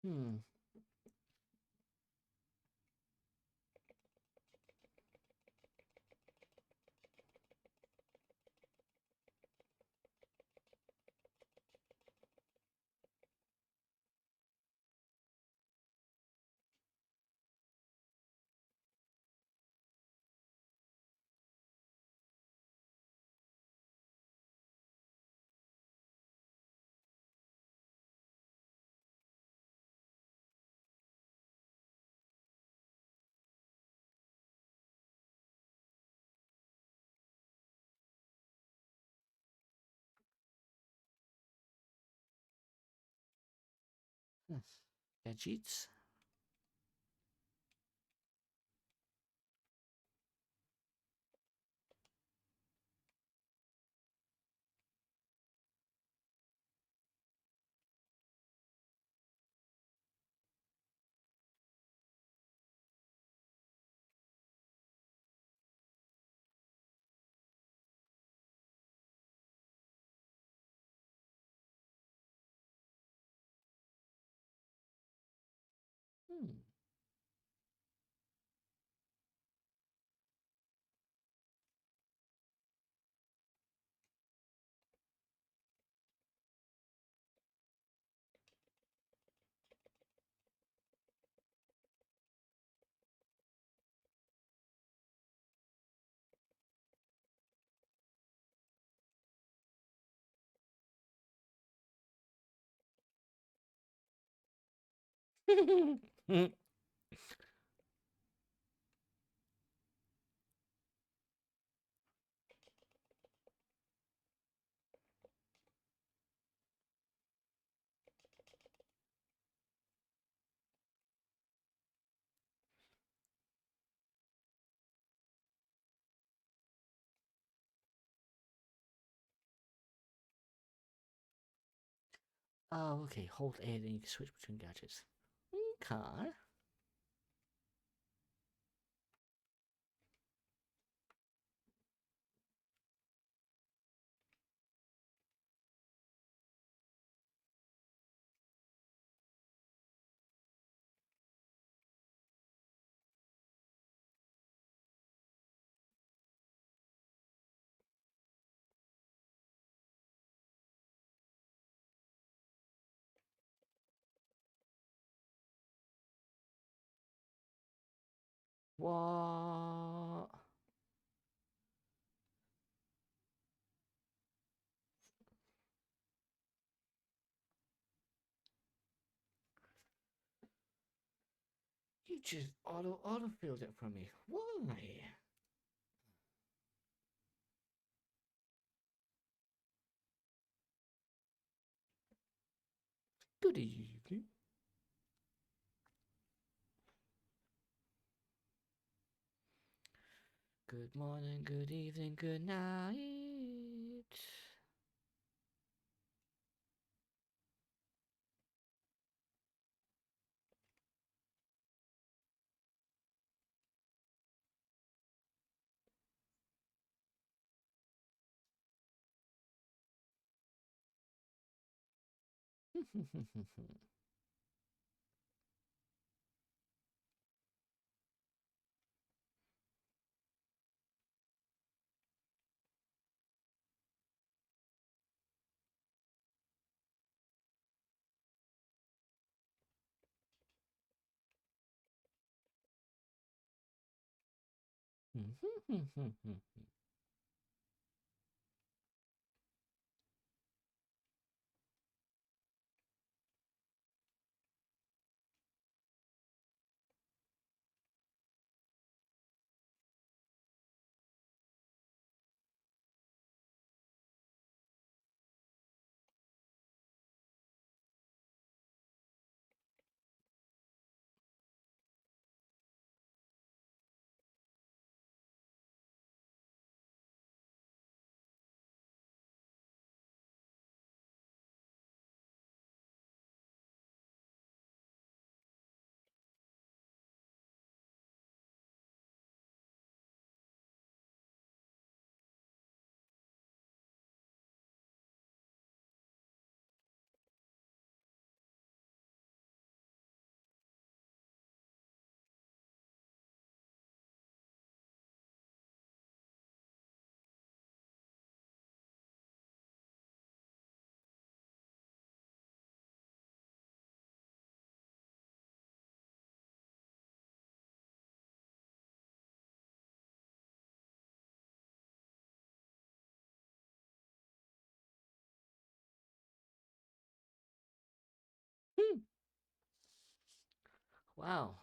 Hmm. Yes. Gadgets. Hmm. Oh, okay. Hold A, then you can switch between gadgets. Okay. What? You just auto-filled it for me. Why? Good evening. Good morning, good evening, good night. Wow.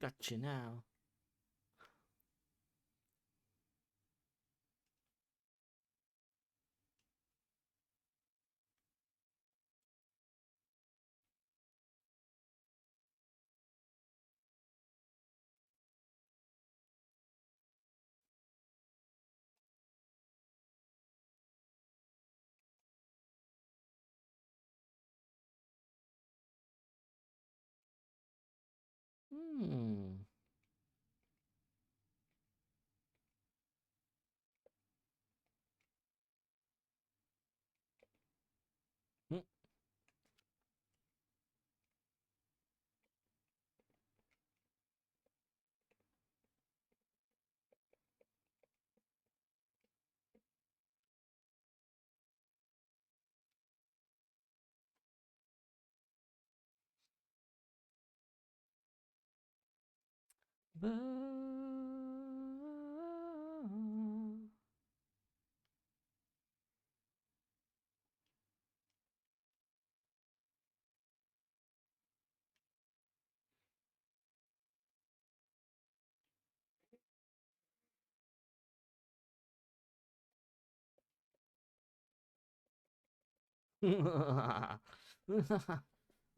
Gotcha now. Hmm. Hmm.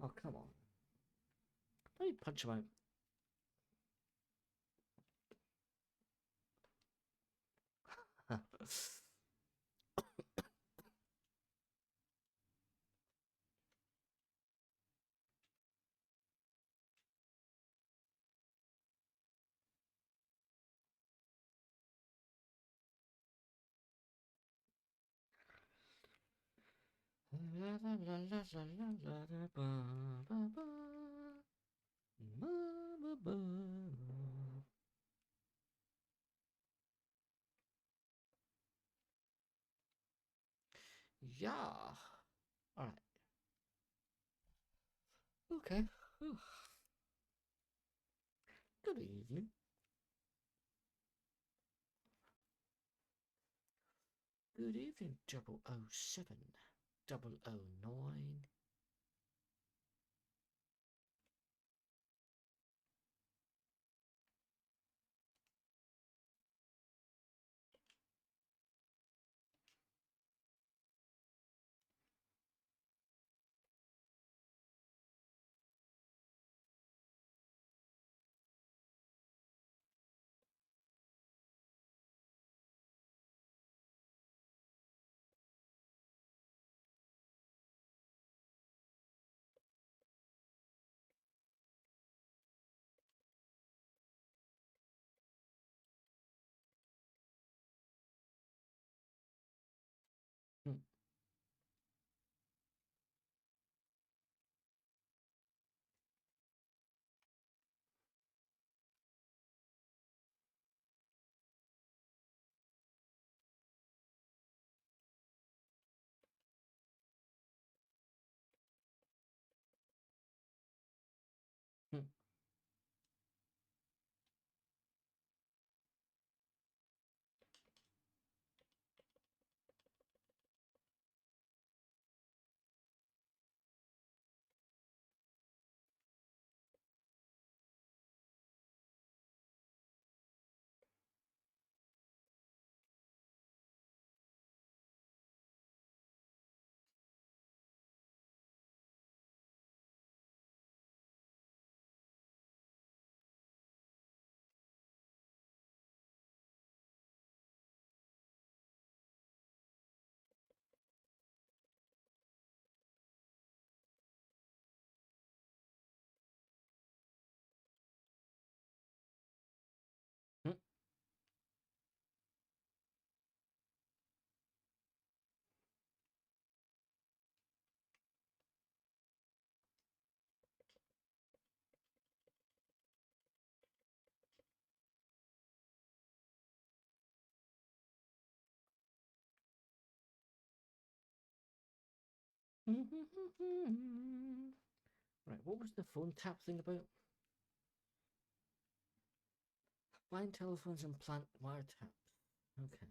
Oh, come on. Let me punch him out. Yeah. All right. Okay. Whew. Good evening. Good evening, 007, 009. Right, what was the phone tap thing about? Blind telephones and plant wiretaps. Okay.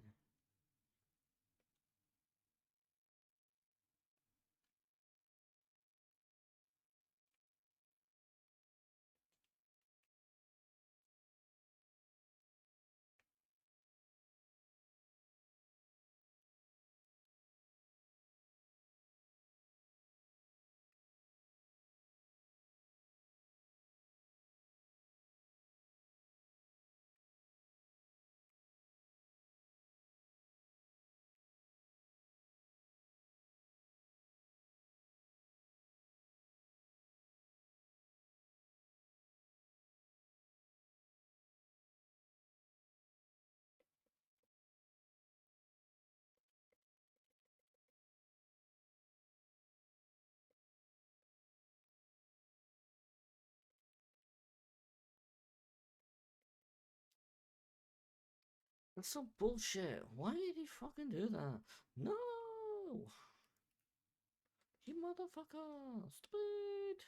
That's so bullshit. Why did he fucking do that? No! You motherfucker! Stupid!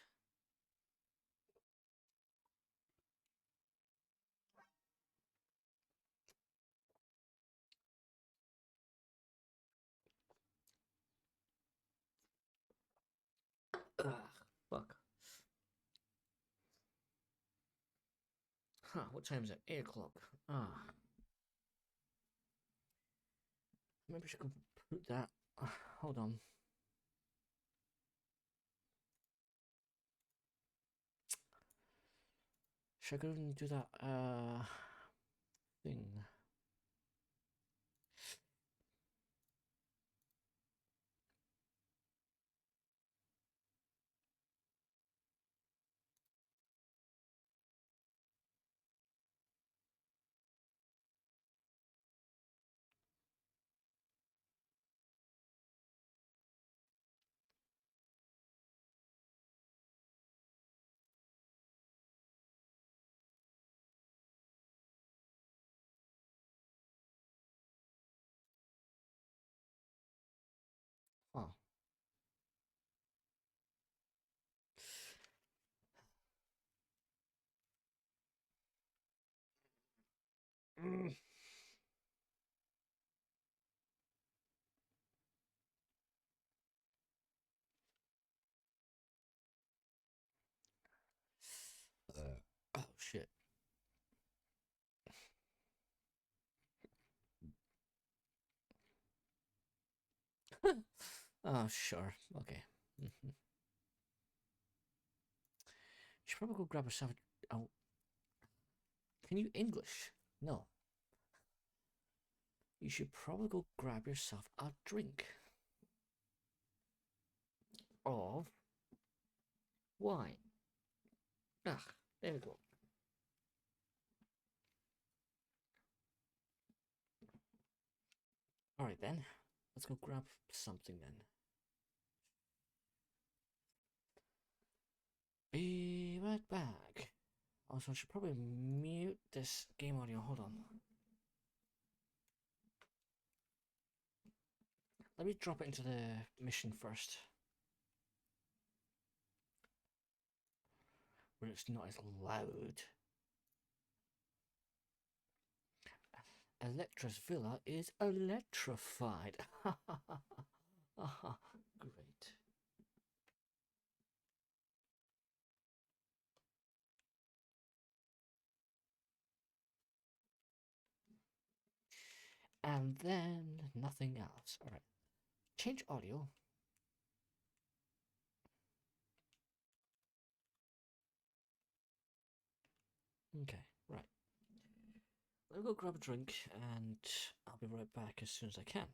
Ugh, fuck. Huh, what time is it? 8 o'clock. Ah. Maybe I should put that. Hold on. Should I go and do that, thing? Huh. Mm. Oh, shit. Oh, sure. Okay. Should probably go grab herself. Oh. Can you English? No. You should probably go grab yourself a drink. Of wine. Ah, there we go. Alright then. Let's go grab something then. Be right back. Also, I should probably mute this game audio. Hold on. Let me drop it into the mission first. Where it's not as loud. Electra's villa is electrified. Great. And then nothing else. Alright. Change audio. Okay, right. Let me go grab a drink and I'll be right back as soon as I can.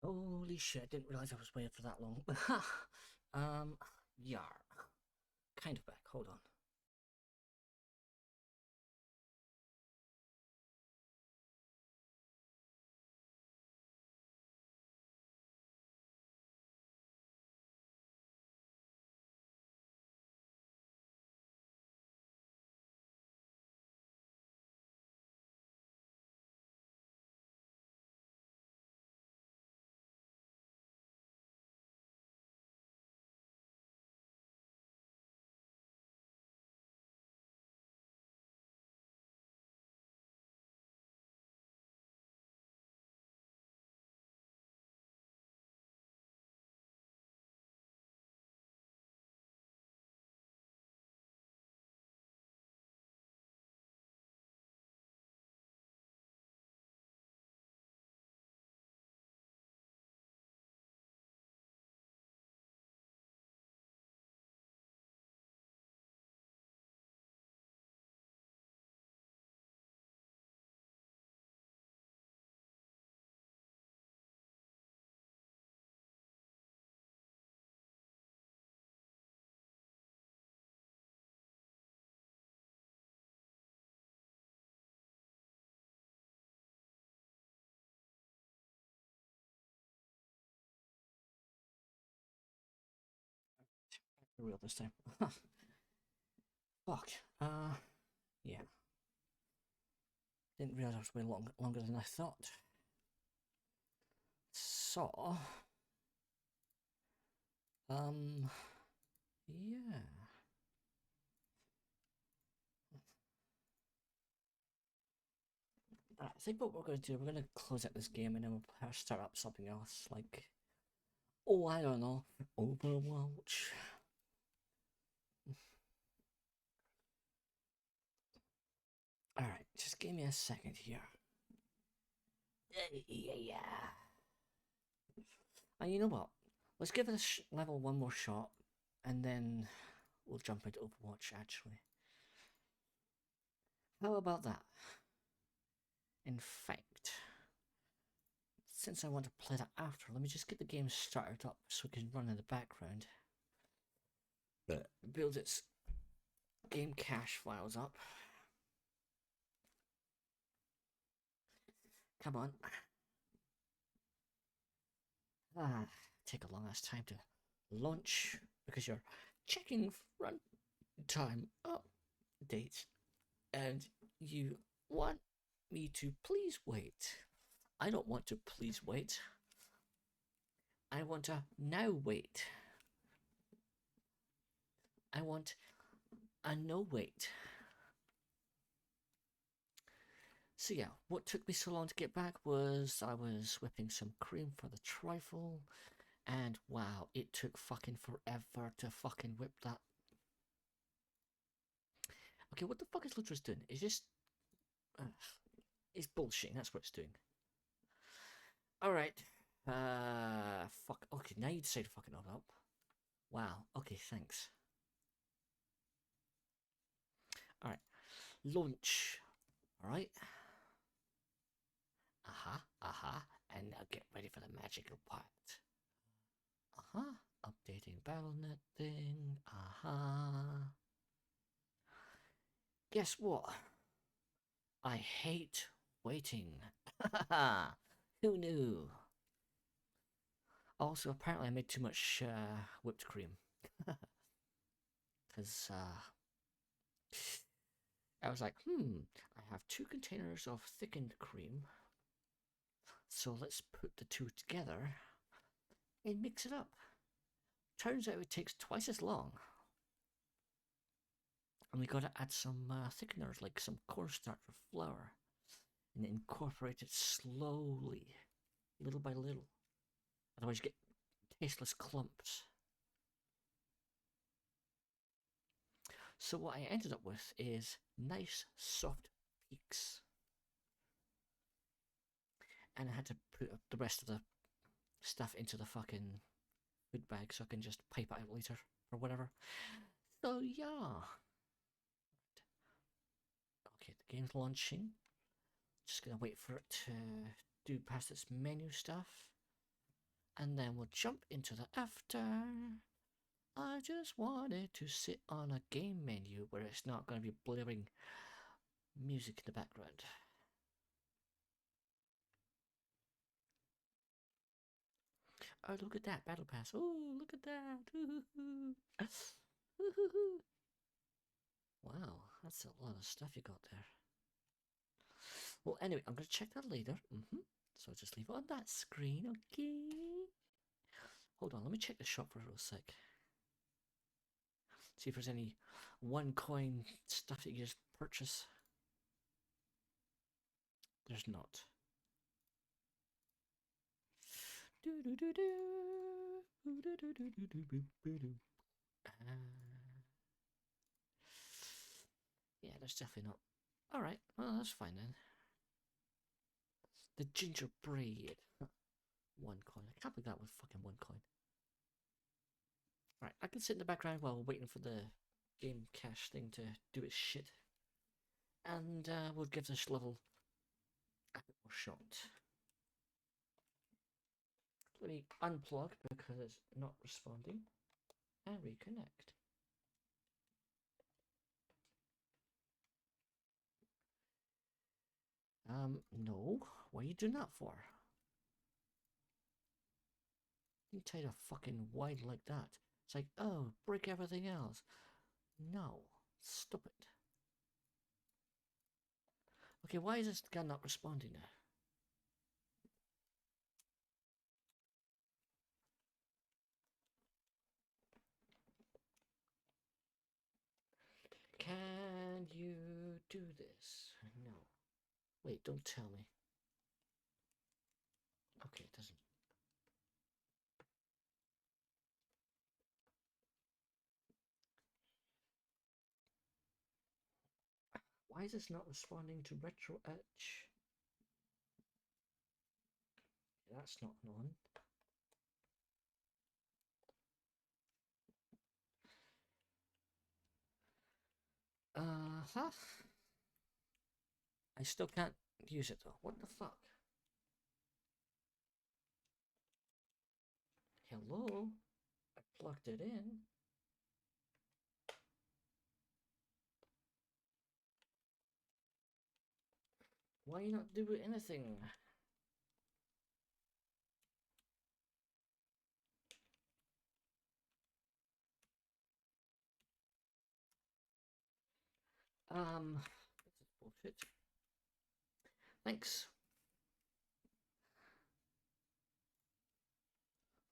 Holy shit, didn't realize I was waiting for that long. Yar. Kind of back, hold on. Real this time. Fuck. Yeah. Didn't realize I was way longer than I thought. So, yeah. I think what we're going to do, we're going to close out this game and then we'll perhaps start up something else, like, oh, I don't know, Overwatch. Alright, just give me a second here. Yeah. And you know what? Let's give this level one more shot, and then we'll jump into Overwatch, actually. How about that? In fact, since I want to play that after, let me just get the game started up so we can run in the background. Build its game cache files up. Come on. Take a long ass time to launch because you're checking run time updates and you want me to please wait. I don't want to please wait. I want to now wait. I want a no wait. So yeah, what took me so long to get back was I was whipping some cream for the trifle, and wow, it took fucking forever to fucking whip that. Okay, what the fuck is Lutra's doing? It's just... it's bullshitting, that's what it's doing. Alright. Fuck. Okay, now you decide to fucking open up. Wow, okay, thanks. Alright. Launch. Alright. And now get ready for the magical part. Updating BattleNet thing. Guess what? I hate waiting. Who knew? Also, apparently I made too much whipped cream. Because I was like, I have 2 containers of thickened cream. So let's put the 2 together and mix it up. Turns out it takes twice as long. And we gotta add some thickeners, like some cornstarch or flour. And incorporate it slowly, little by little. Otherwise you get tasteless clumps. So what I ended up with is nice soft peaks. And I had to put the rest of the stuff into the fucking food bag so I can just pipe it out later or whatever. So yeah. Okay, the game's launching. Just gonna wait for it to do past its menu stuff. And then we'll jump into the after. I just wanted to sit on a game menu where it's not going to be blaring music in the background. Oh, look at that battle pass. Oh, look at that. Wow, that's a lot of stuff you got there. Well, anyway, I'm going to check that later. So just leave it on that screen, okay? Hold on, let me check the shop for a real sec. See if there's any one coin stuff that you just purchase. There's not. Yeah, there's definitely not. Alright, well, that's fine then. The gingerbread. 1 coin. I can't believe that was fucking 1 coin. Alright, I can sit in the background while waiting for the game cache thing to do its shit. And we'll give this level a bit more shot. Let me unplug because it's not responding and reconnect. No. What are you doing that for? You tie a fucking wide like that. It's like, oh, break everything else. No. Stop it. Okay, why is this guy not responding now? Can you do this? No. Wait, don't tell me. Okay, it doesn't. Why is this not responding to retro etch? That's not on. Huh? I still can't use it though. What the fuck? Hello? I plugged it in. Why you not do anything? This is bullshit. Thanks.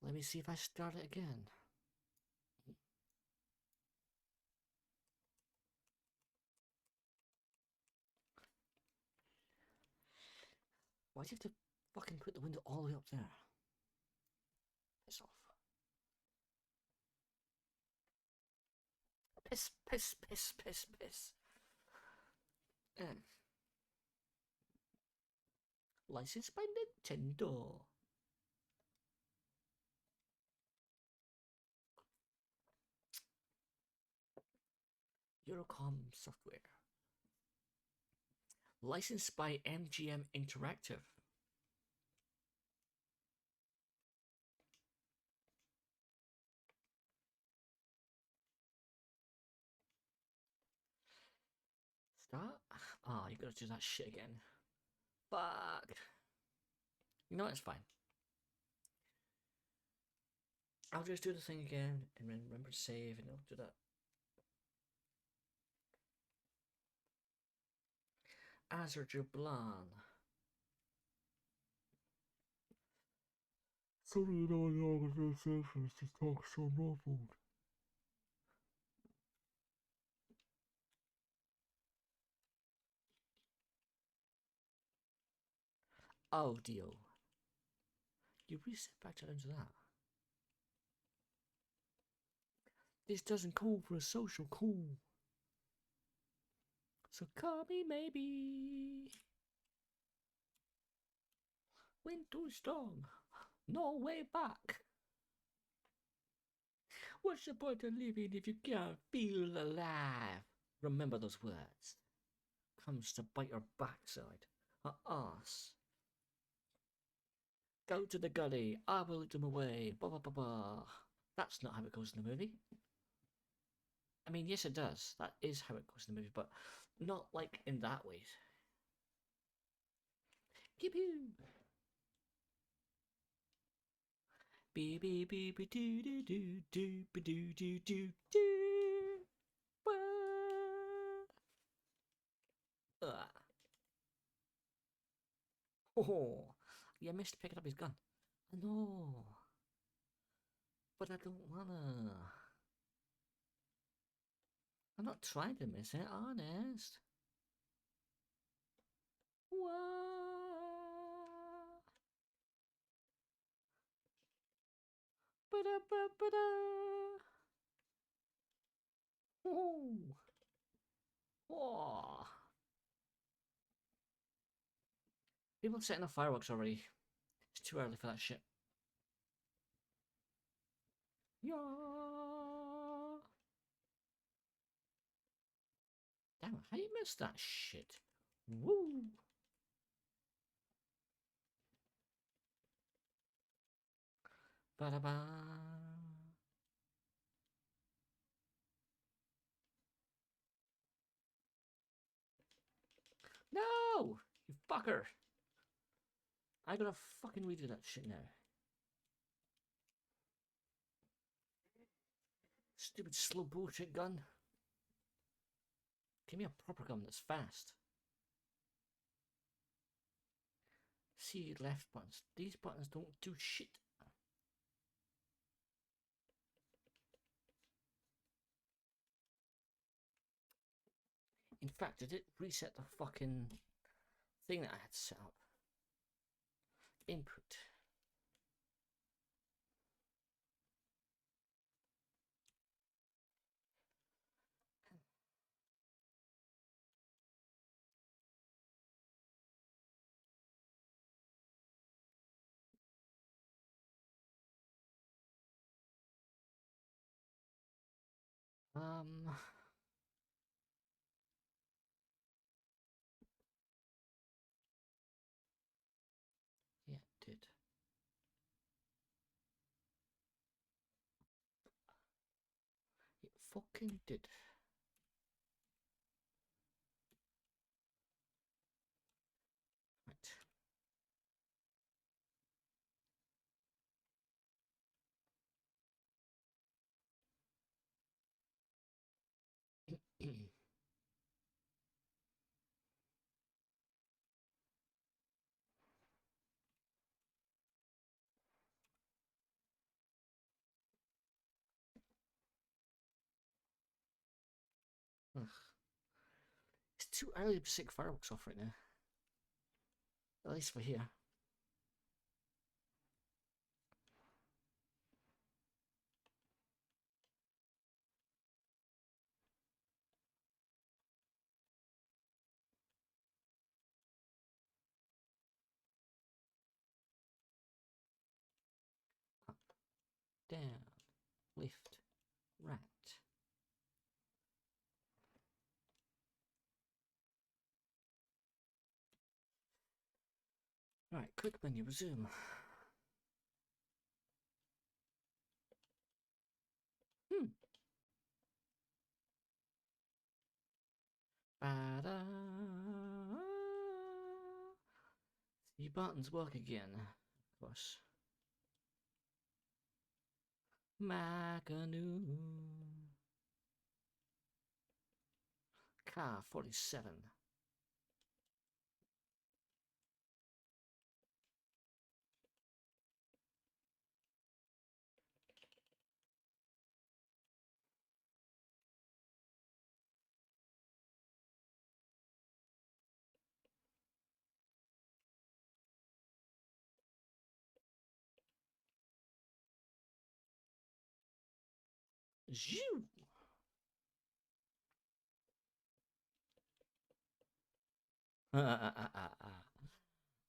Let me see if I start it again. Why do you have to fucking put the window all the way up there? Piss off. Piss, piss, piss, piss, piss. Licensed by Nintendo. Eurocom software. Licensed by MGM Interactive. Start? Oh, you gotta do that shit again. Fuck. You know, it's fine. I'll just do the thing again and then remember to save and I'll do that. Azerbaijan. Sorry, you know, the organizations just talk so muffled. Audio. You reset back to that. This doesn't call for a social call. So call me maybe. Went too strong. No way back. What's the point of living if you can't feel alive? Remember those words. Comes to bite your backside. Her ass. Go to the gully. I will lead them away. Blah, blah, blah, blah. That's not how it goes in the movie. I mean, yes, it does. That is how it goes in the movie, but not like in that way. Pew pew. Beep beep beep beep doo doo doo doo doo doo doo doo. Oh, you missed picking up his gun. I know, but I don't wanna. I'm not trying to miss it, honest. Wah. Ba-da, ba-da. Oh. Oh. People setting off fireworks already. It's too early for that shit. Yeah. Damn it, how you missed that shit? Woo. Ba-da-ba. No! You fucker! I gotta fucking redo that shit now. Stupid slow bullshit gun. Give me a proper gun that's fast. See left buttons. These buttons don't do shit. In fact, did it reset the fucking thing that I had set up? Input. Yeah, it did. It fucking did. Right. Ugh. It's too early to set fireworks off right now. At least for here. Up, down, left, right. Right, click menu, resume. Ba-da. The buttons work again, of course. Macanoon. Car 47. Zhoo!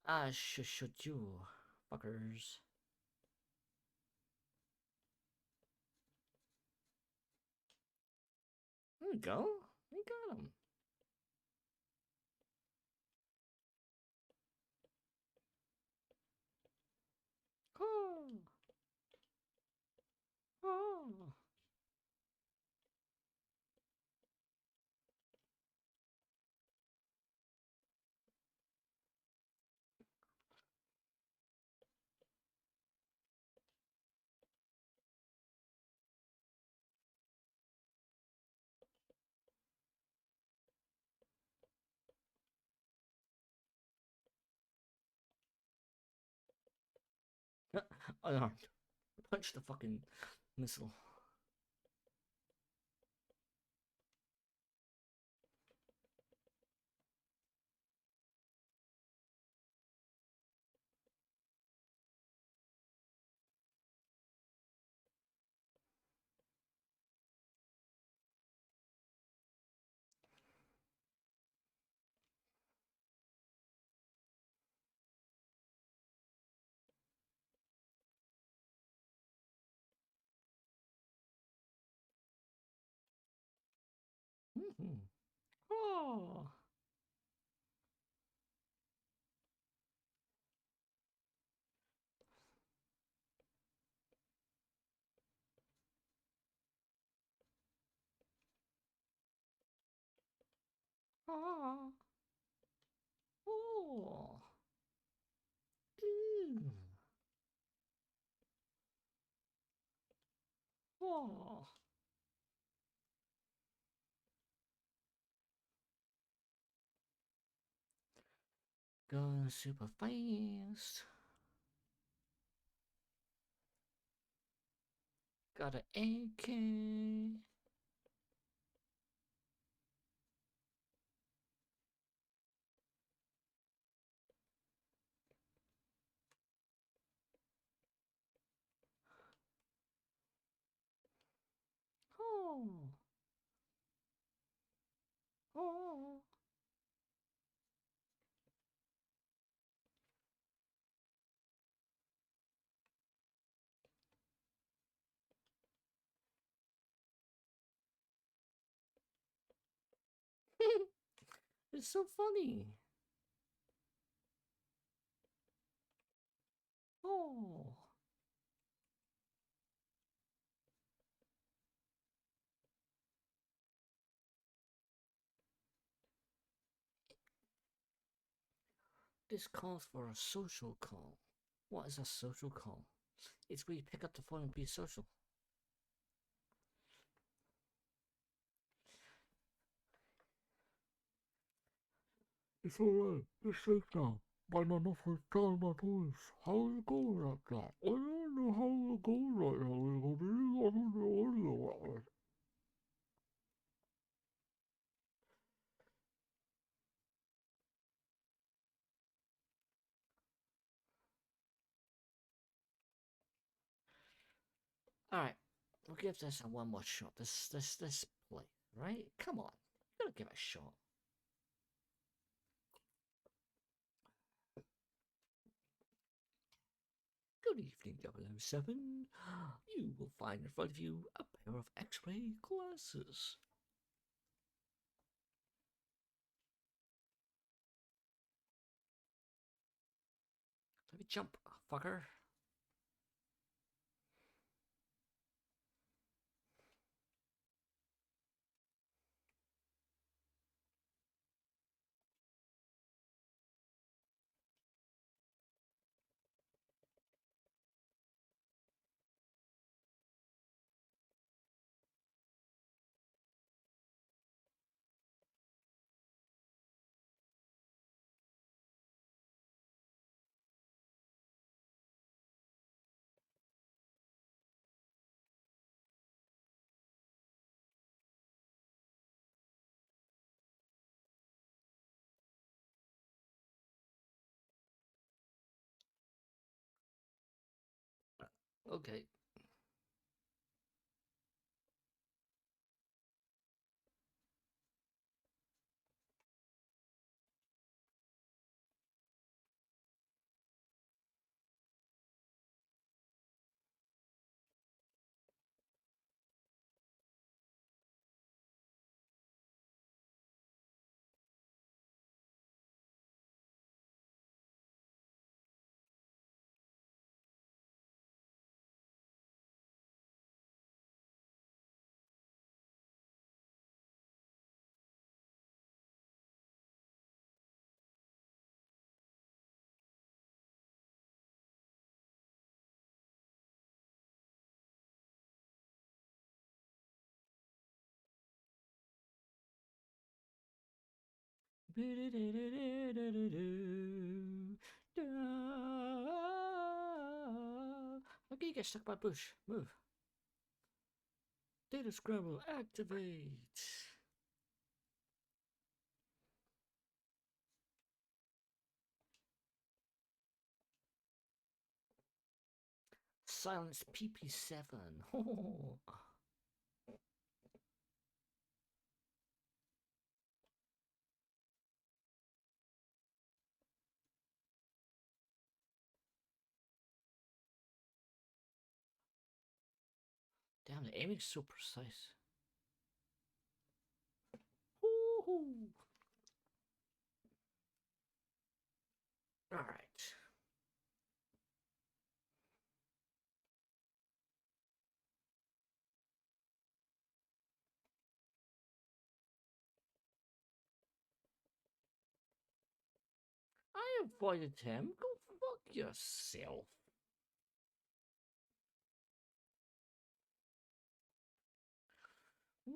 I shoot you, fuckers. There we go. We got him. unarmed. Punch the fucking missile. Mm-hmm. Oh. Oh. Oh. Mm. Oh. Going super fast. Got an AK. Oh. Oh. It's so funny. Oh. This calls for a social call. What is a social call? It's where you pick up the phone and be social. It's alright. You're safe now. But not enough for time my toys. How's it going like that? I don't know how it goes right now. I don't know audio. Alright. We'll give this a one more shot. This play, right? Come on. You gotta give it a shot. Good evening, 007. You will find in front of you a pair of X-ray glasses. Let me jump, fucker. Okay. How can you get stuck by a bush? Move. Data scramble, activate. Silence PP7. Oh. Damn, the aiming's so precise. Woohoo! All right. I avoided him. Go fuck yourself. Wah.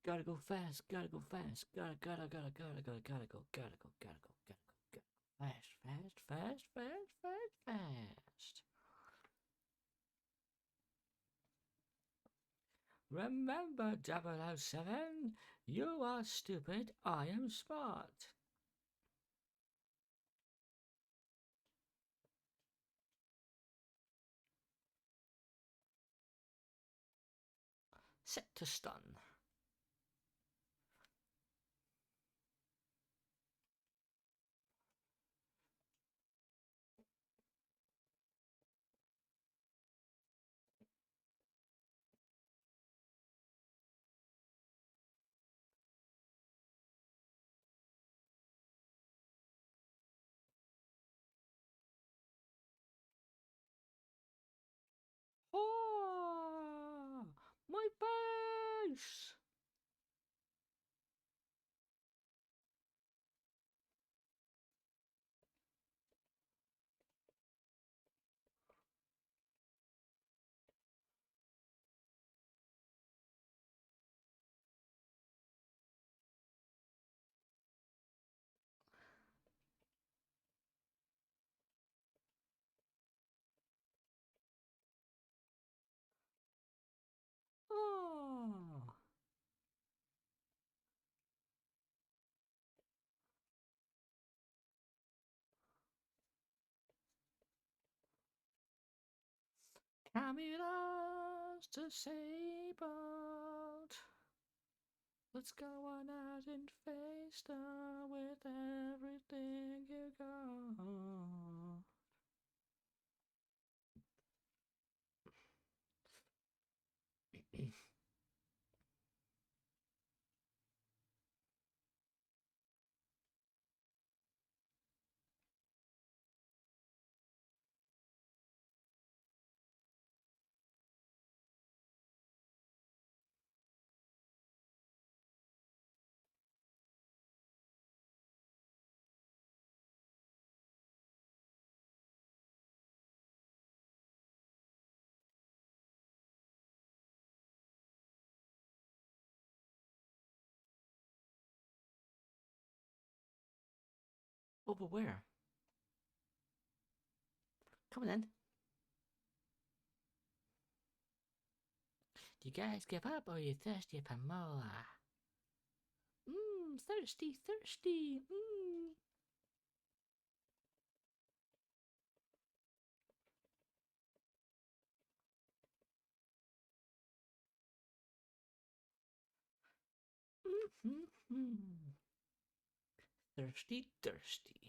Gotta go fast, gotta go fast, gotta go, gotta go, gotta go. Fast, fast, fast, fast, fast, fast. Remember, 007, you are stupid, I am smart. Set to stun. Oh, my base! Oh. Camilla's disabled. Let's go on out and face them with everything you got. Oh, but where? Come on then. Do you guys give up or are you thirsty for more? Thirsty, thirsty. Thirsty, thirsty.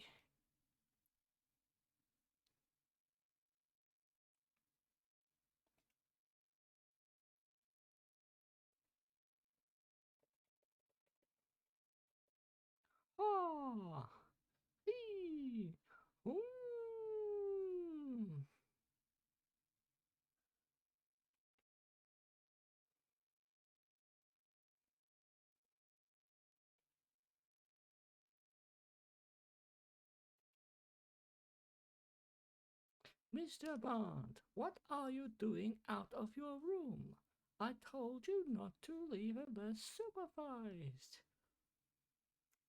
Oh, ee, Mr. Bond, what are you doing out of your room? I told you not to leave unless supervised.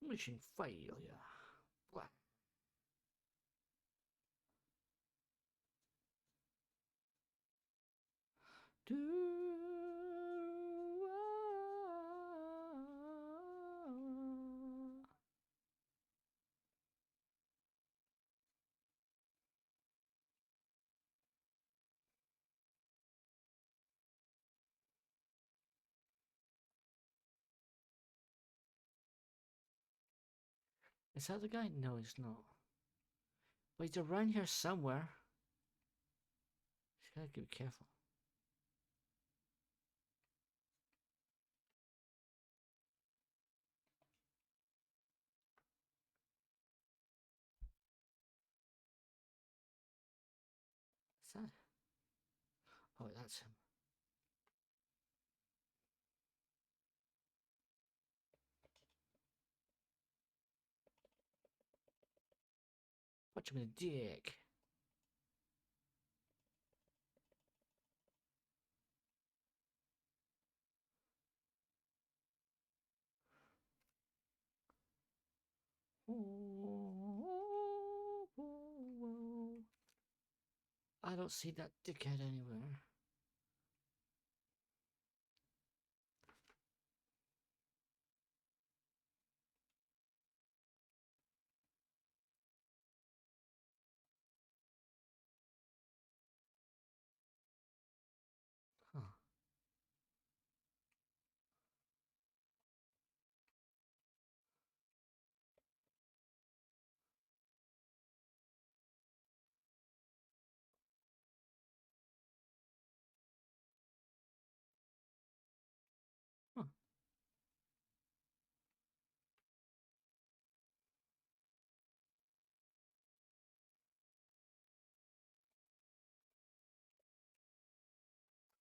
Mission failure. Blah. Is that the guy? No, he's not. But he's around here somewhere. Just gotta be careful. What's that? Oh, that's him. Watch him in the dick. I don't see that dickhead anywhere. Huh. Huh.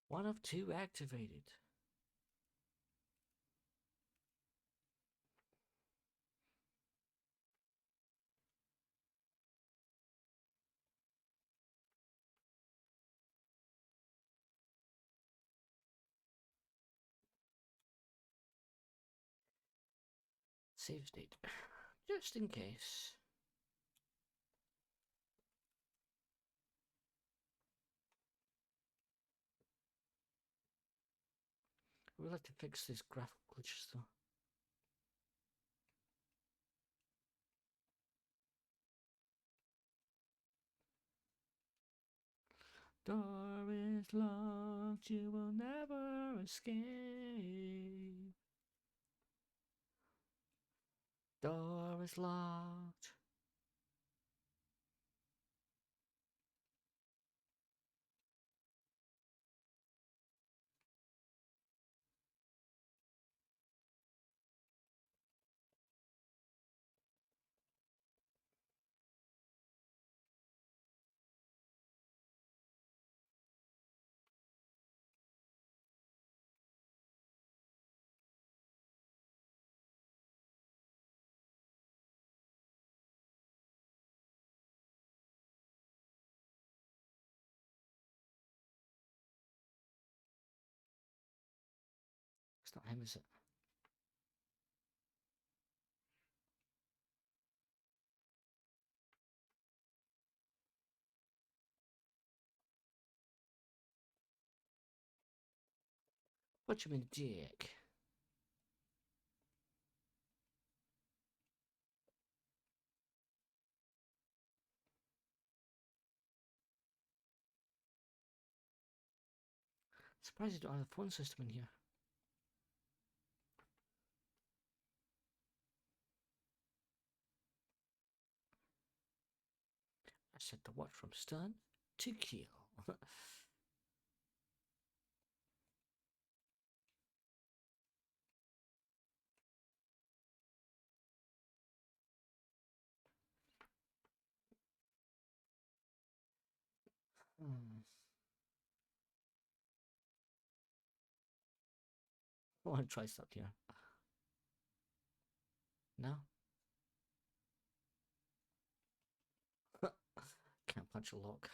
One of two activated. Save state. Just in case. I would like to fix these graphical glitches though. Door is locked, you will never escape. Door is locked. It's not him, is it? Punch him in the dick. Surprised you don't have a phone system in here. I set the watch from stun to kill. I want to try something here. No? Can't punch a lock.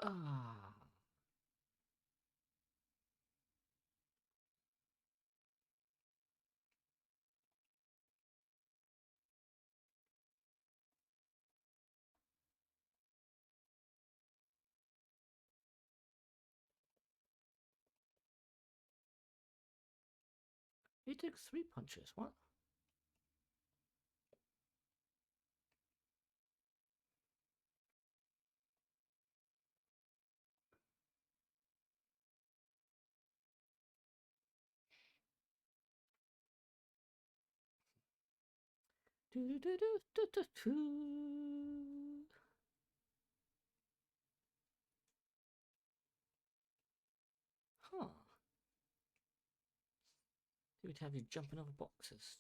Ah. He took 3 punches. What? Do do do do do do. Huh. He would have you jumping over boxes.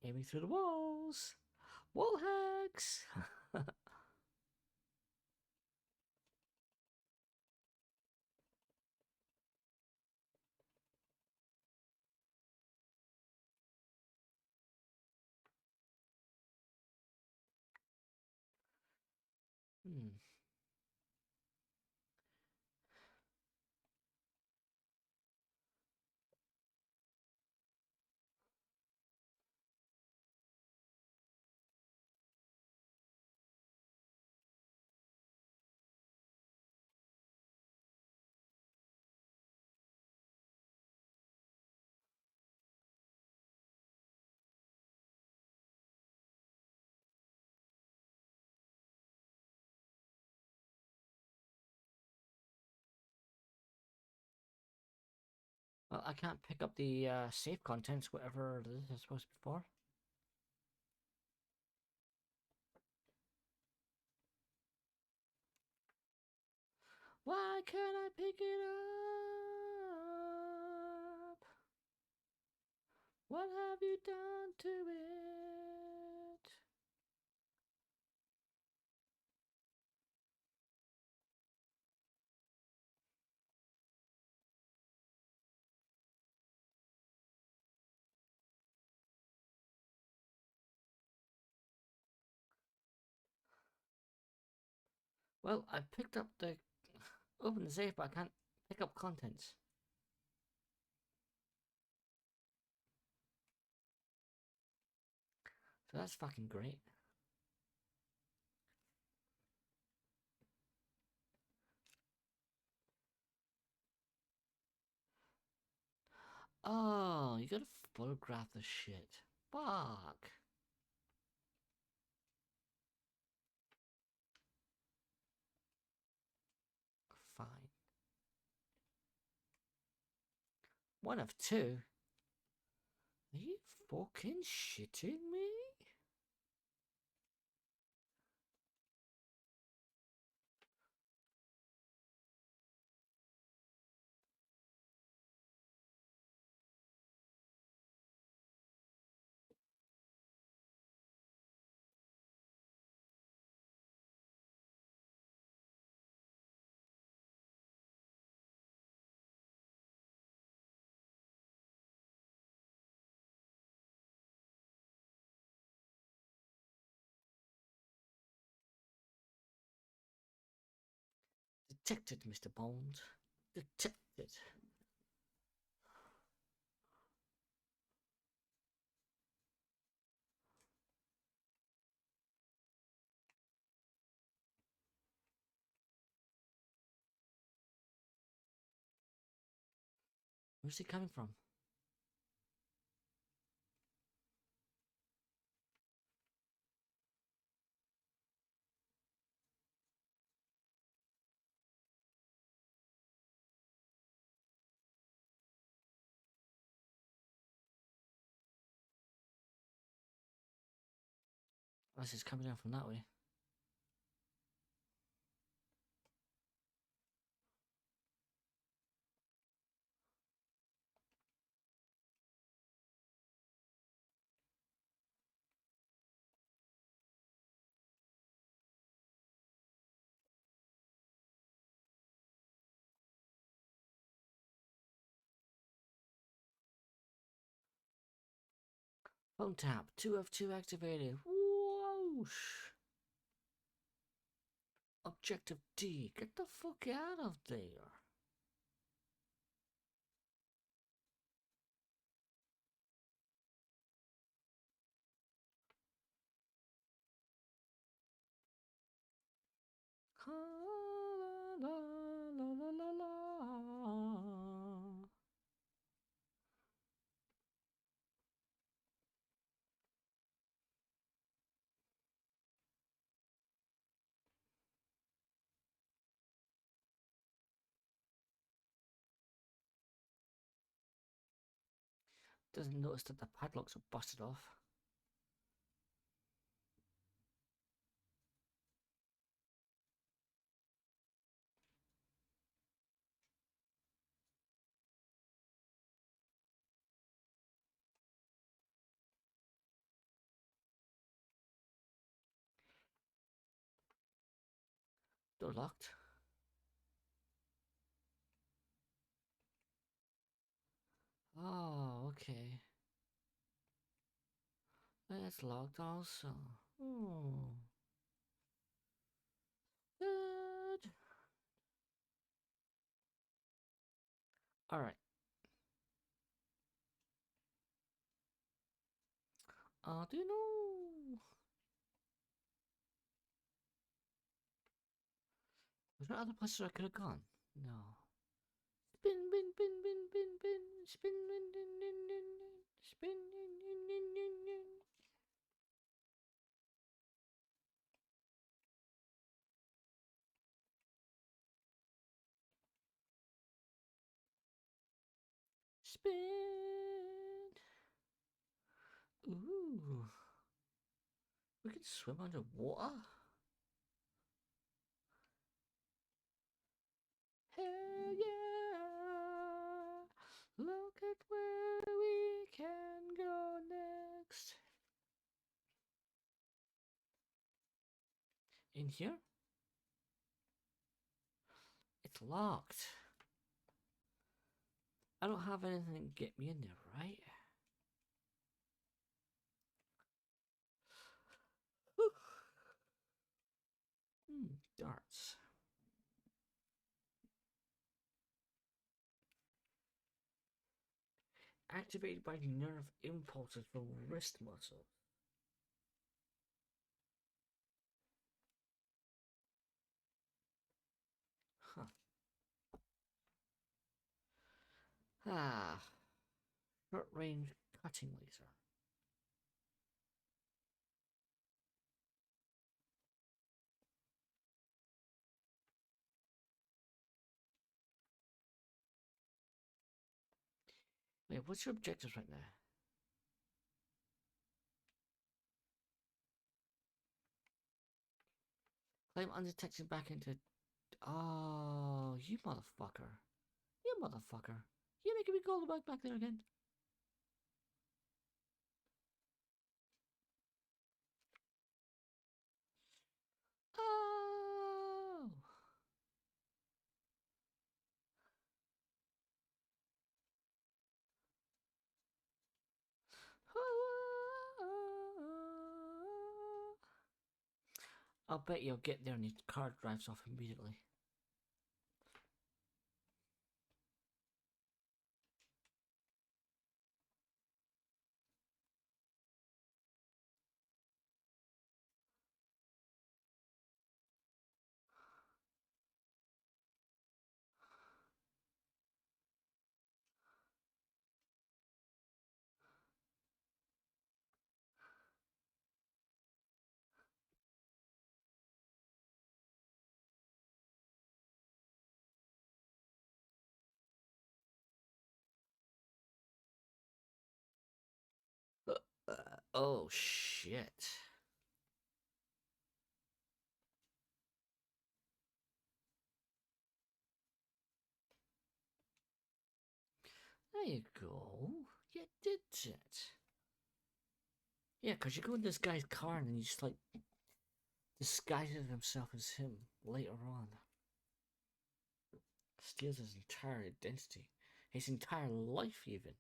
Aiming through the walls. Wall hacks. Hmm. Well, I can't pick up the safe contents, whatever this is supposed to be for. Why can't I pick it up? What have you done to it? Well, I picked up the... Open the safe, but I can't pick up contents. So that's fucking great. Oh, you gotta photograph the shit. Fuck. Fine. One of two? Are you fucking shitting me? Detected, Mr. Bond. Detected. Where's he coming from? Unless it's coming down from that way. Phone tap. 2F2 activated. Whoosh. Objective D. Get the fuck out of there. La, la, la, la, la. Doesn't notice that the padlocks are busted off. Door locked. Oh, okay. That's locked also. Oh. Good. Alright. Do you know? Was there other places I could have gone? No. Spin, bin, bin, bin, bin, bin. Spin, bin, bin, bin, bin, bin. Spin, bin, bin, bin, bin, bin. Spin. Ooh. We can swim underwater? Hell yeah! Look at where we can go next. In here? It's locked. I don't have anything to get me in there, right? Darts. Activated by nerve impulses from wrist muscles. Huh. Ah. Short range cutting laser. Wait, what's your objectives right now? Climb undetected back into... Oh, you motherfucker. You motherfucker. You making me go back there again? Oh! I'll bet you'll get there and your car drives off immediately. Oh shit. There you go. You did it. Yeah, because you go in this guy's car and he just like disguises himself as him later on. Steals his entire identity. His entire life, even.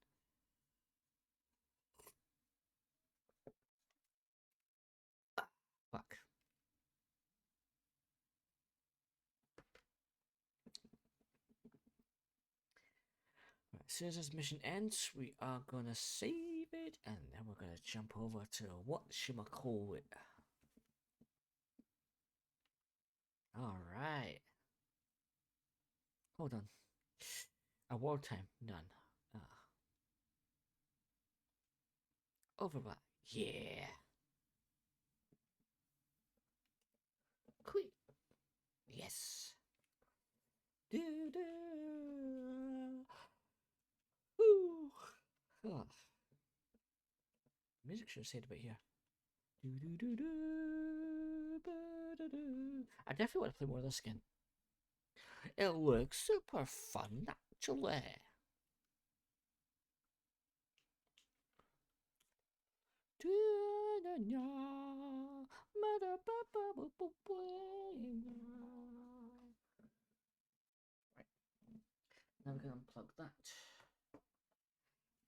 Fuck. Right, as soon as this mission ends, we are gonna save it, and then we're gonna jump over to whatchamacallit. Alright. Hold on. A wartime, none. Overbuy. Yeah. Quick. Yes. Do do. Woo. Oh. Music should have stayed a bit here. Do do do do. Ba, do. I definitely want to play more of this again. It looks super fun, actually. Right. Now we can unplug that.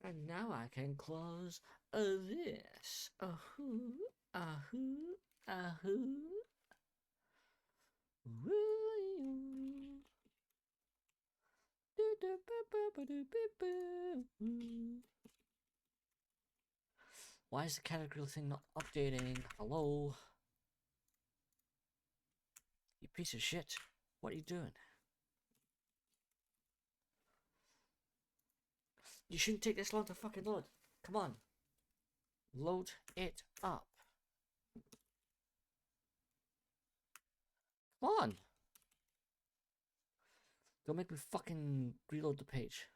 And now I can close this. Ahoo, ahoo, ahoo. Why is the category thing not updating? Hello? You piece of shit. What are you doing? You shouldn't take this long to fucking load. Come on. Load it up. Come on. Don't make me fucking reload the page.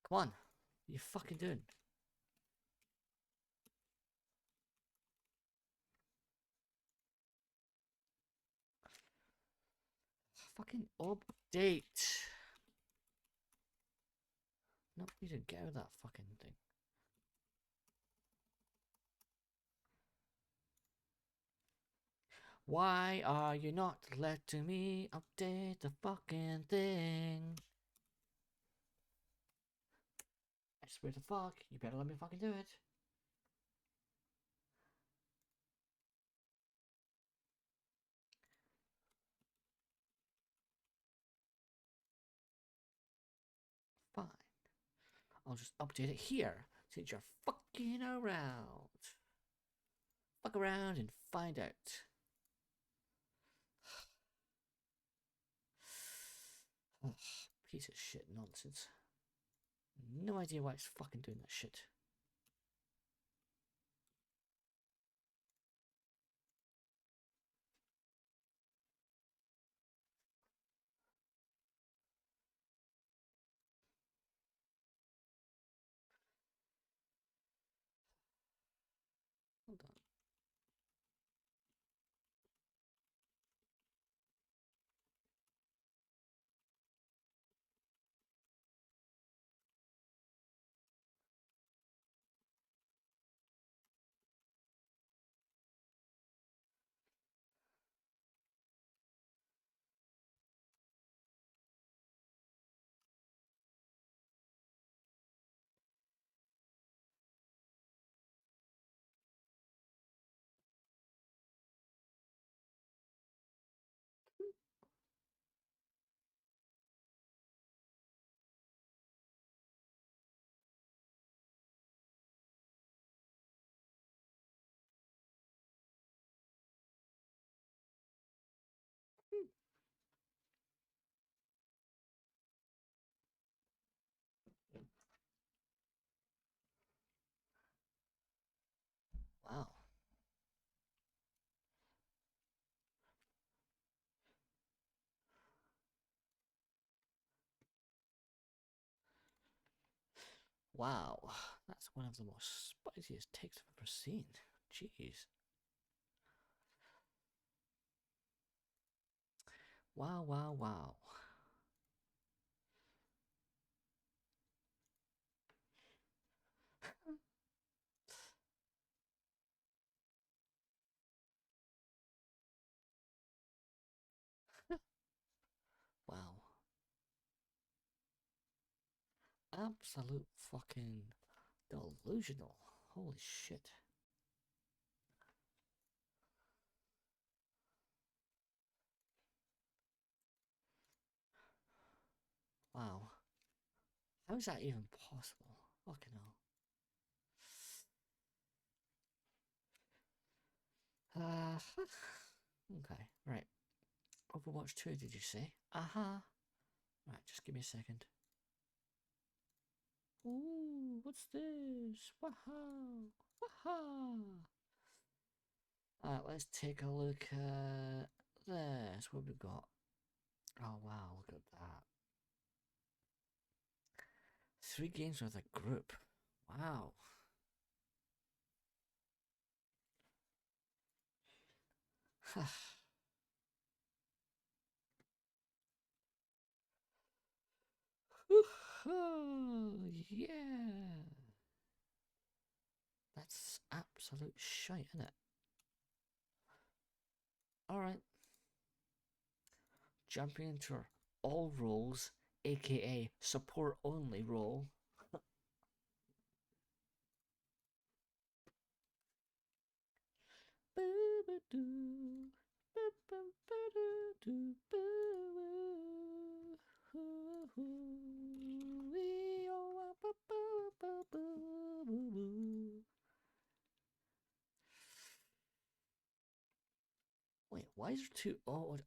Come on. What are you fucking doing? Fucking update. No, you didn't get out of that fucking thing. Why are you not letting me update the fucking thing? I swear to fuck, you better let me fucking do it. Fine. I'll just update it here since you're fucking around. Fuck around and find out. Piece of shit nonsense. No idea why it's fucking doing that shit. Hold on. Wow. Wow. That's one of the most spiciest takes I've ever seen. Jeez. Wow, wow, wow. absolute fucking delusional. Holy shit. Wow. How is that even possible? Fucking hell. Okay, right. Overwatch 2, did you say? Right, just give me a second. Ooh, what's this? Waha! Waha! Alright, let's take a look at this. What we got? Oh wow, look at that. 3 games with a group. Wow. Yeah. That's absolute shite, isn't it? Alright. Jumping into our all roles, aka support only role. Wait, why is there 2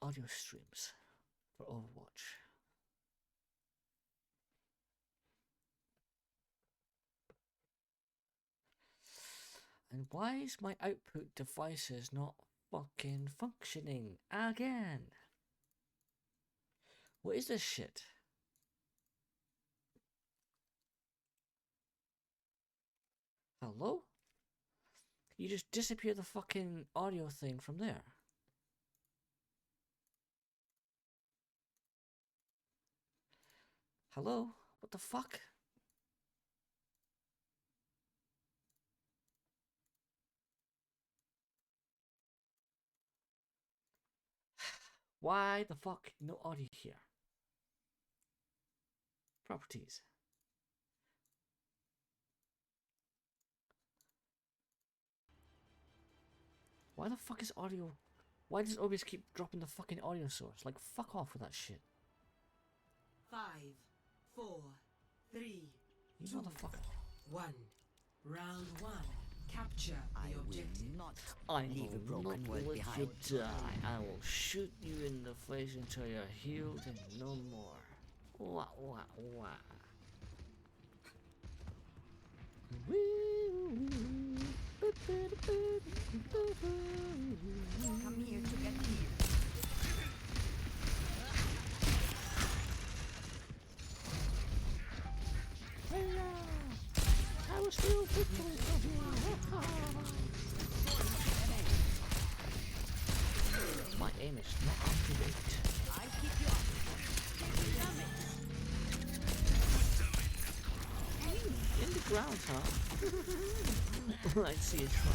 audio streams for Overwatch? And why is my output devices not fucking functioning again? What is this shit? Hello? You just disappear the fucking audio thing from there. Hello? What the fuck? Why the fuck no audio here? Properties. Why the fuck is audio? Why does it always keep dropping the fucking audio source? Like, fuck off with that shit. 5, 4, 3, You 2, motherfucker. 1. Round 1. Capture the objective. I will not let you die. I will shoot you in the face until you're healed and no more. Wah, wah, wah. Come here to get healed. I will steal victory from you. My aim is not up to date. I'll keep you up. In the ground, huh? I see you try.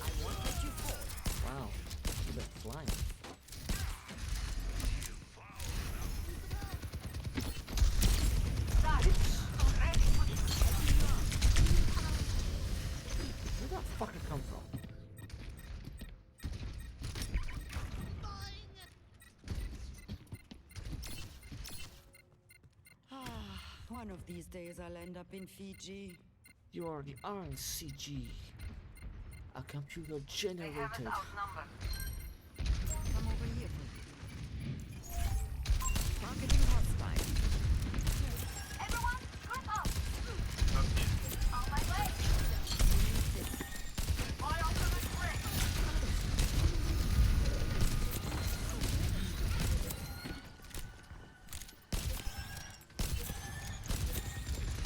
I won't let you fall. Wow, you've been flying. Where'd that fucker come from? One of these days I'll end up in Fiji. You are the RNCG, a computer generated. Come over here for me. Targeting hostile. Everyone, group up! On my way! My ultimate break!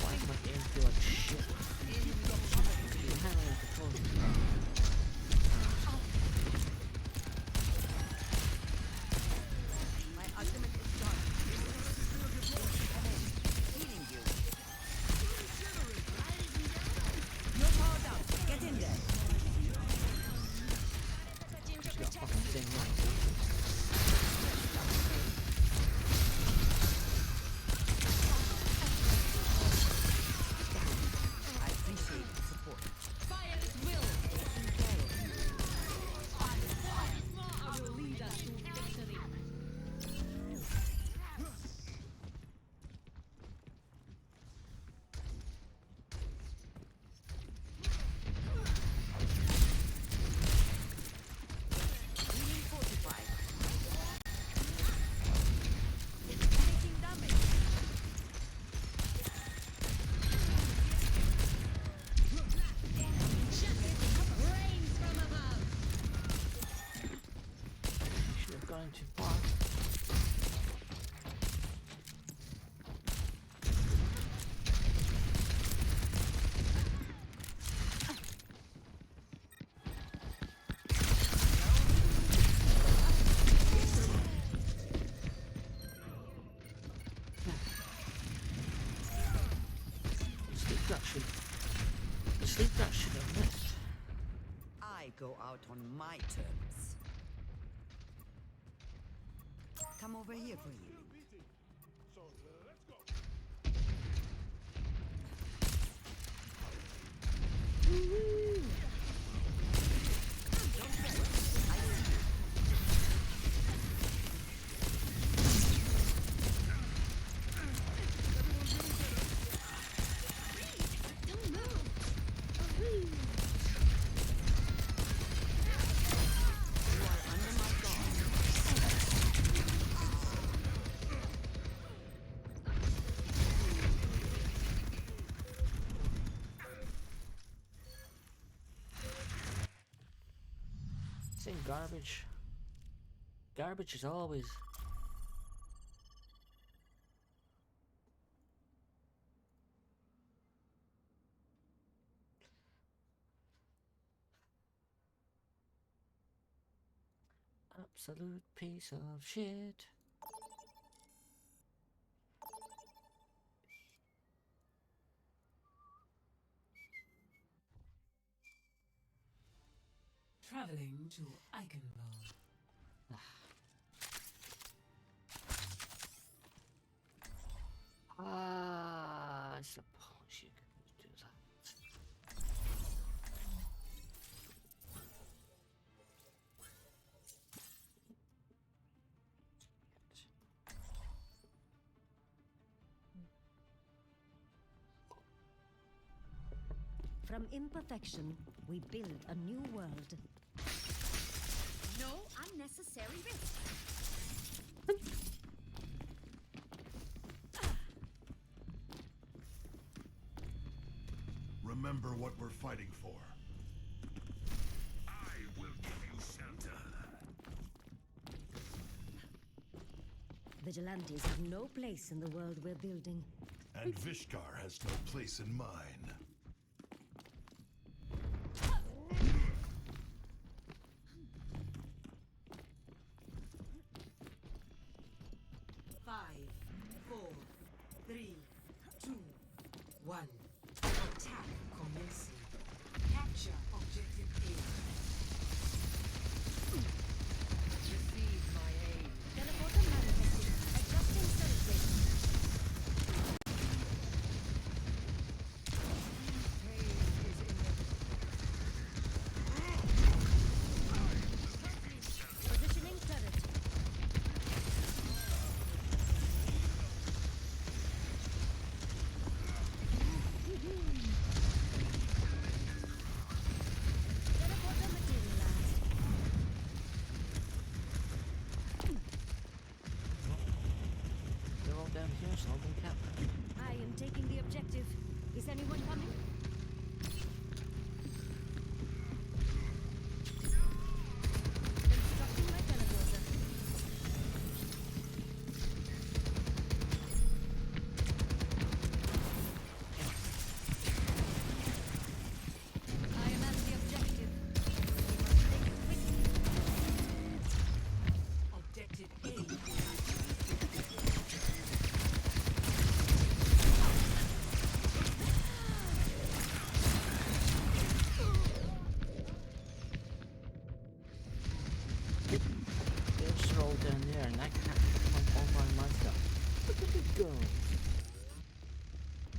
Why does my aim feel like shit? I'm handling the controller. My ultimate is done. Healing you. You're powered up. Get in there. She's got a fucking thing that should have missed. I go out on my terms. Come over here for you. Same garbage. Garbage is always. Absolute piece of shit. Traveling to Eichenwald. I suppose you could do that. From imperfection, we build a new world. No unnecessary risk. Remember what we're fighting for. I will give you shelter. Vigilantes have no place in the world we're building. And Vishkar has no place in mine. Attack commencing. Capture objective A. Receive my aid. Teleporter manifesting. Adjusting service. Positioning turret. Teleporter materialized. They're all down here, so I'll go cap. I am taking the objective. Is anyone coming? Constructing my teleporter. I am at the objective. We must take it quickly. Objective A. They're all down there, and I can't come all by myself. Look at it go.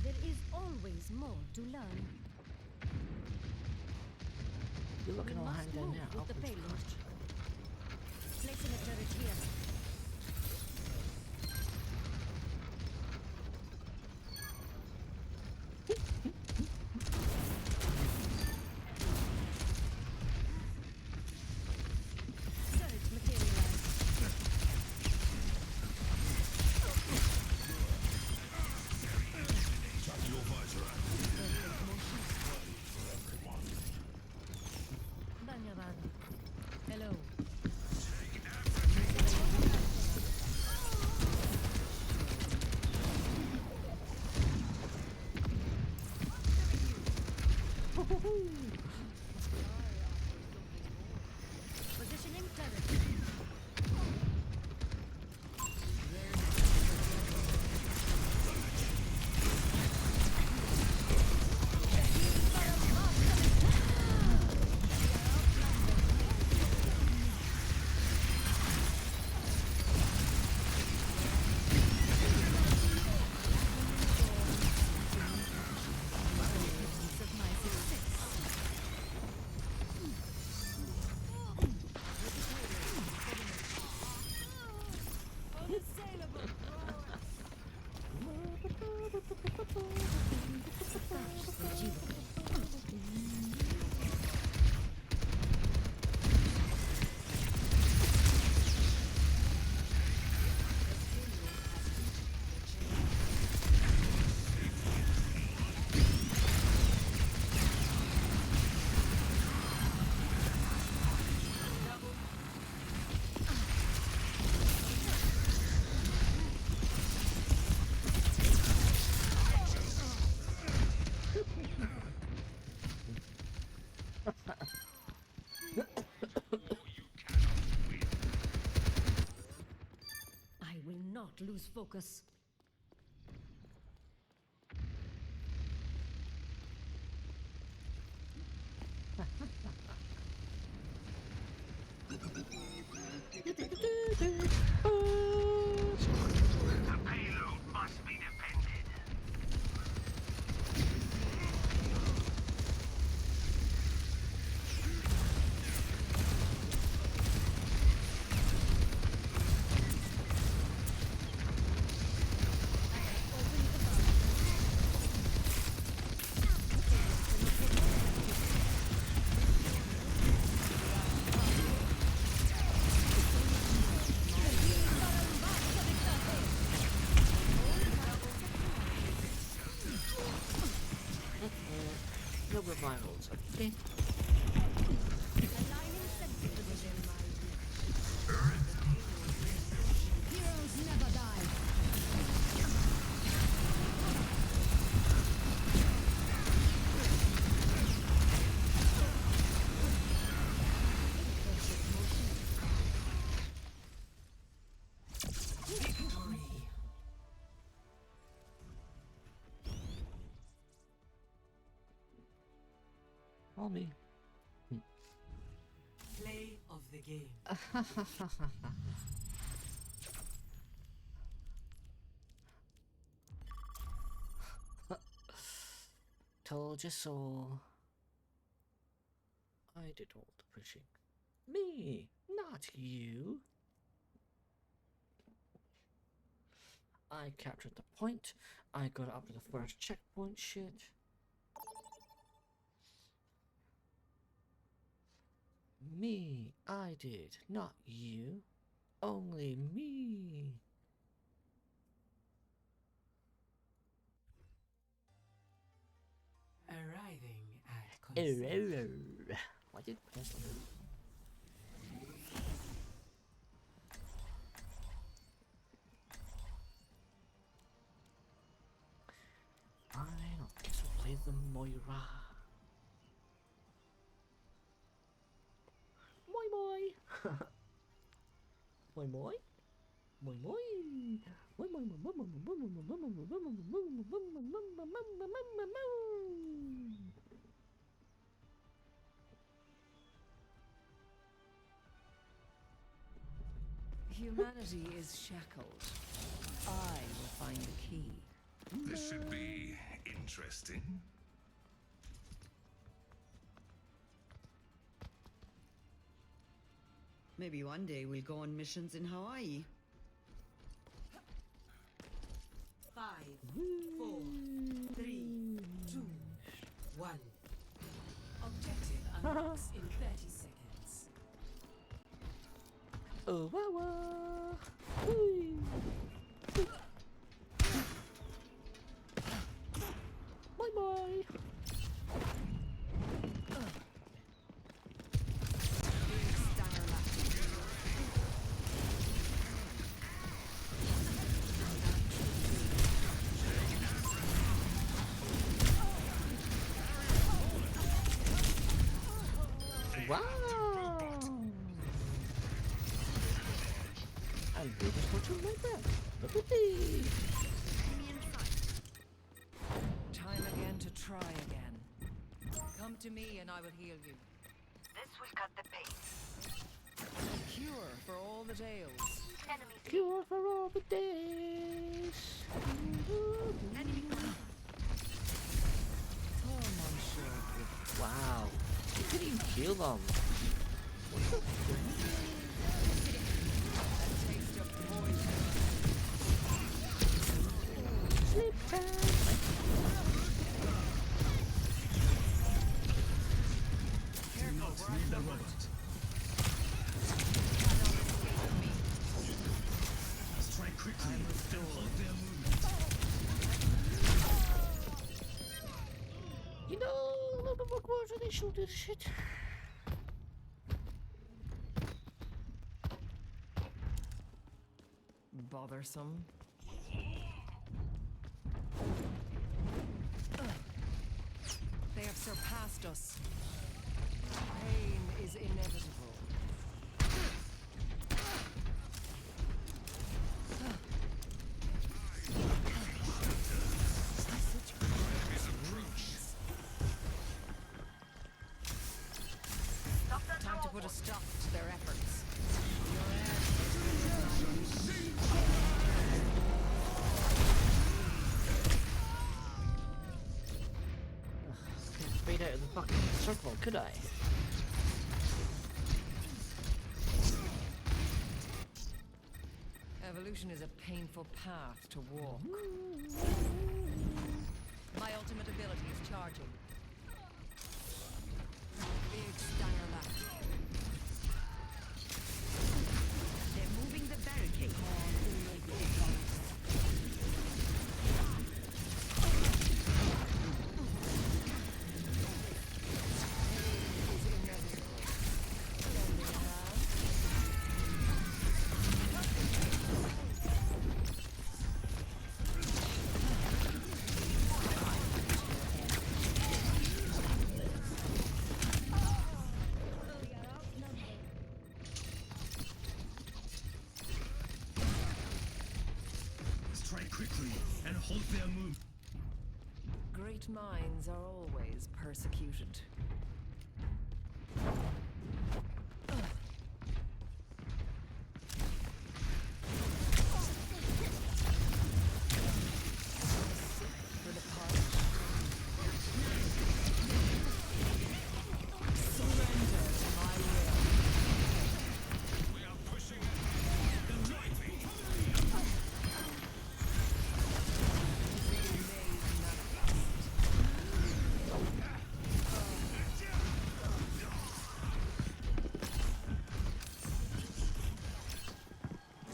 There is always more to learn. You're looking We all must hang down move there. with I'll the push payload. first. Placing a turret here. Turret materialized. Tactical visor Banyavad. Hello. Positioning turret. lose focus. The payload must be defended. No revivals, okay? Heroes never die. All me. Play of the game. Told you so. I did all the pushing. Me, not you. I captured the point. I got up to the first checkpoint shit. Me, I did, not you. Only me. Arriving at consent. Why did pencil do? Fine, I guess we'll play the Moira. Moi moi. Moi moi. Moi moi. Moi moi moi moi moi Humanity is shackled. I will find the key. This should be interesting. Maybe one day we'll go on missions in Hawaii. 5, 4, 3, 2, 1. Objective unlocks in 30 seconds. Oh wow wow. Whee. Bye bye. Wow! And we just want to like that. Look at these. Time again to try again. Come to me and I will heal you. This will cut the pace. Cure for all the tales. Cure for all the days. Come on, sure. Wow. You couldn't even kill them. What the Taste of poison. Sleep time. Careful, we're the robot. Strike quickly and halt their movement. You know, a little bit more closer, they shoot this shit. Bothersome. They have surpassed us. Pain is inevitable. grenade out of the fucking circle, could I? Evolution is a painful path to walk. My ultimate ability is charging. Big stunner left. They're moving the barricade. Strike quickly and hold their move. Great minds are always persecuted. For the part. Surrender to my will. We are pushing it. The lightning.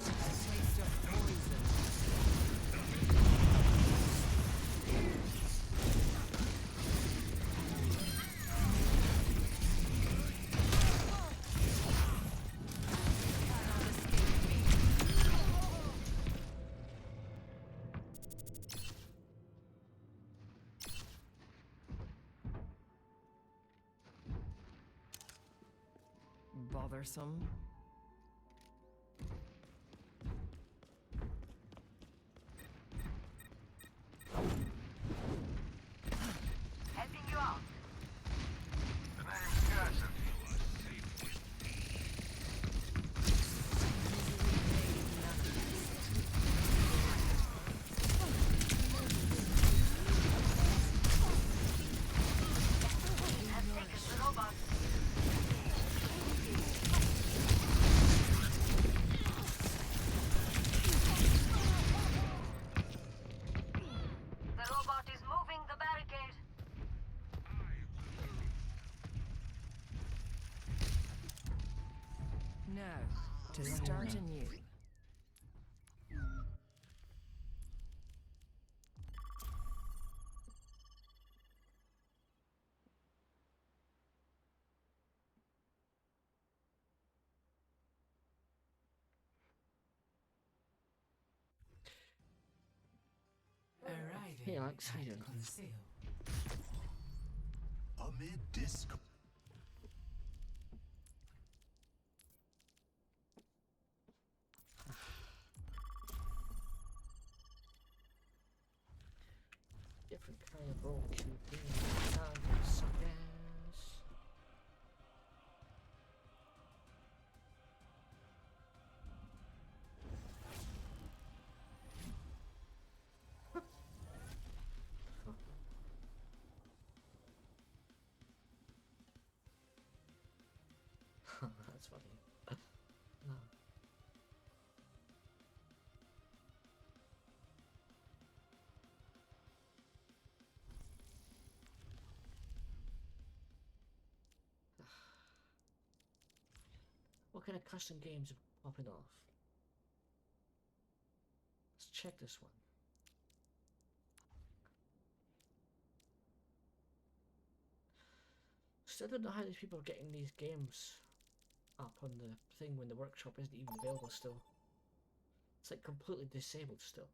Taste of poison. Bothersome. Helping you out. I've taken the robot. The robot is moving the barricade. Now, to start anew. Arriving Hey, Alex, how you at doing? Conceal. Amid disc. Different kind of role keeping. Suckers. That's funny. No. What kind of custom games are popping off? Let's check this one. Still don't know how these people are getting these games up on the thing when the workshop isn't even available still. It's like completely disabled still.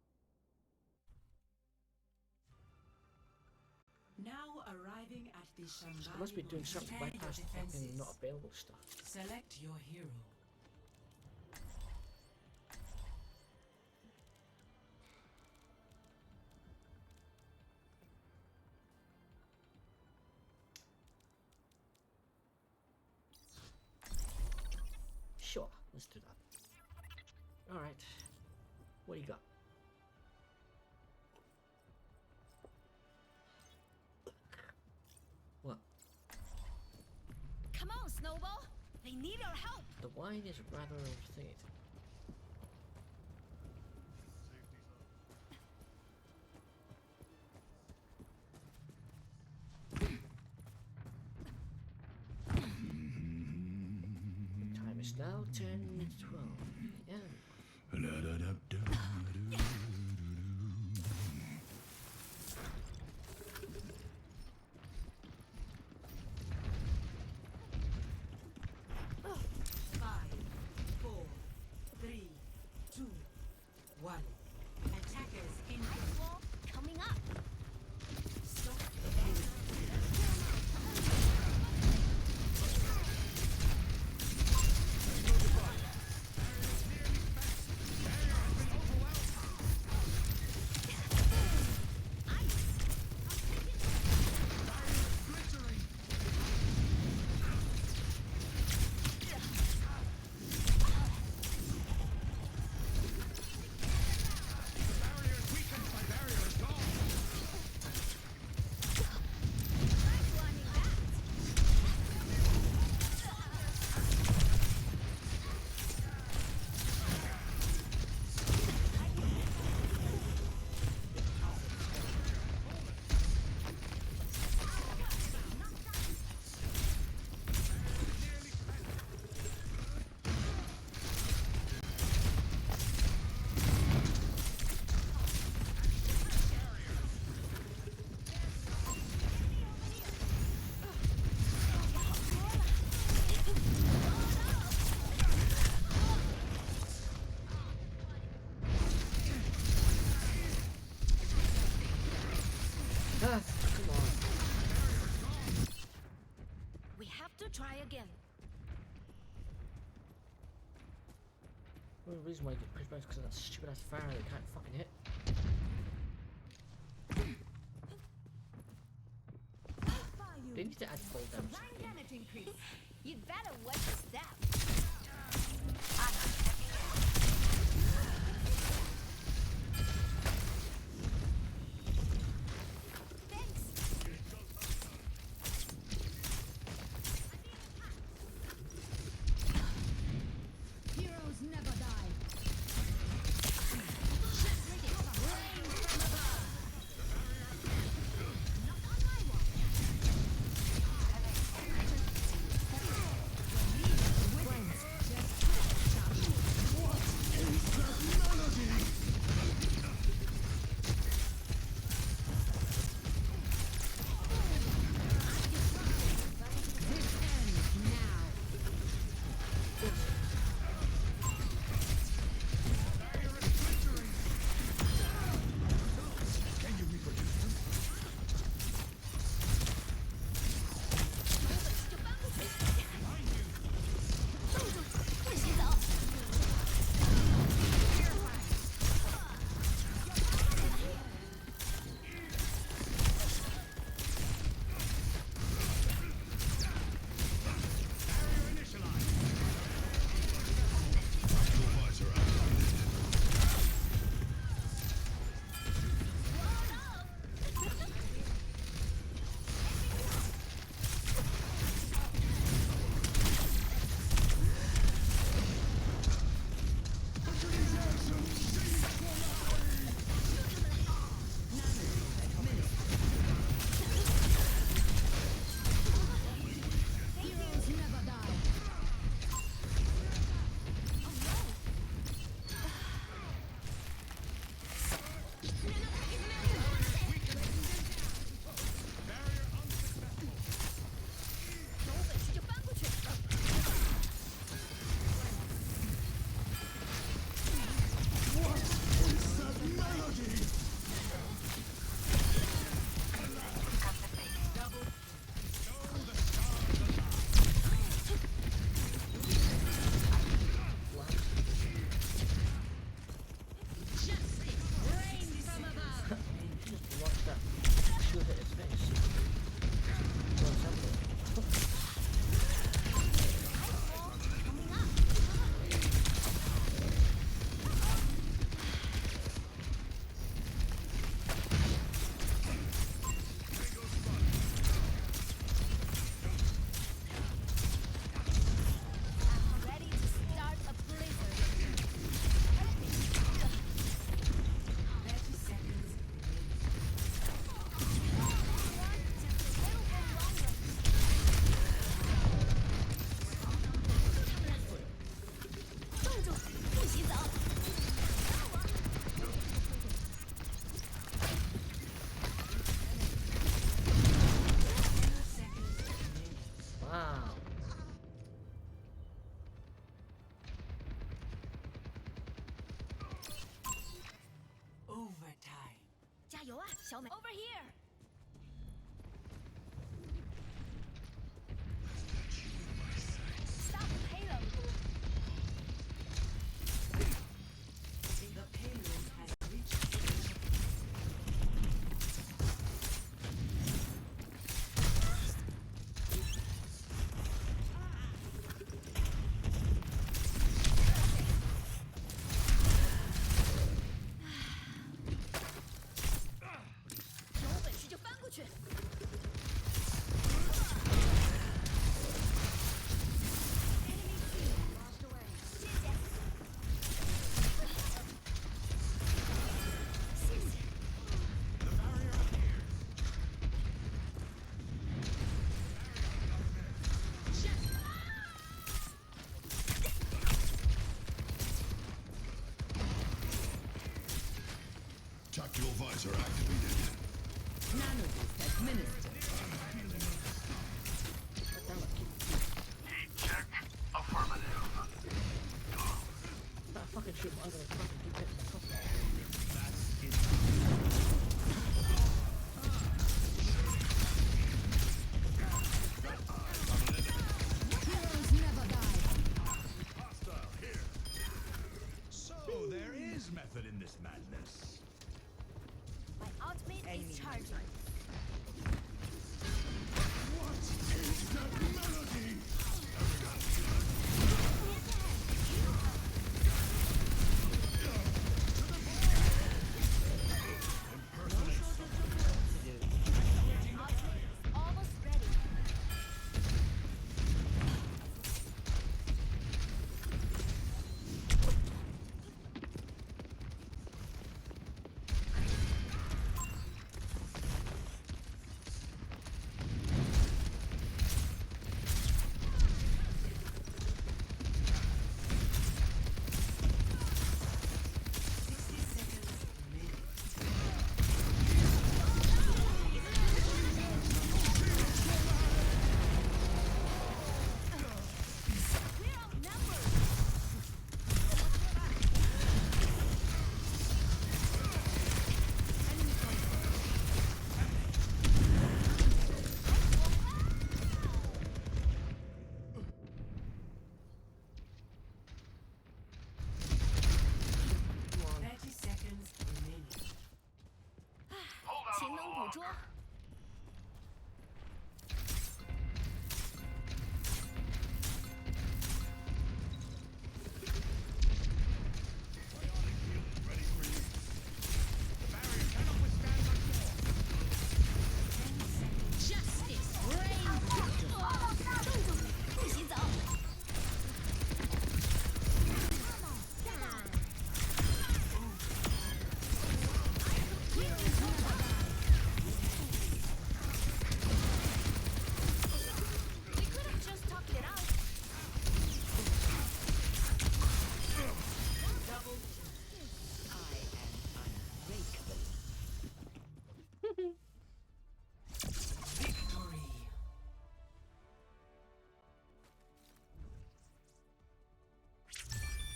Now arriving at the Shambhala. So they must be doing something to bypass the fucking not available stuff. Select your hero. Sure, let's do that. Alright. What do you got? What? Come on, Snowball. They need our help. The wine is rather overthinking. Time is now 10:12 p.m. 5, 4, 3, 2, 1. Attackers in Ice wall coming up. stop. Ah, come on. We have to try again. The only reason why you get pushed back is because of that stupid ass fire they can't fucking hit. They need to add full damage. Damage increase. You'd better watch your step. Heroes never die. Over here. Stop the payload. The payload has reached. Tactical visor activated. Nanoboost administered. Check. Affirmative. That fucking shit, I'm gonna fucking keep hitting the top. Heroes never die. Hostile here. So there is method in this madness. My ultimate is charging. What is that melody? Almost ready.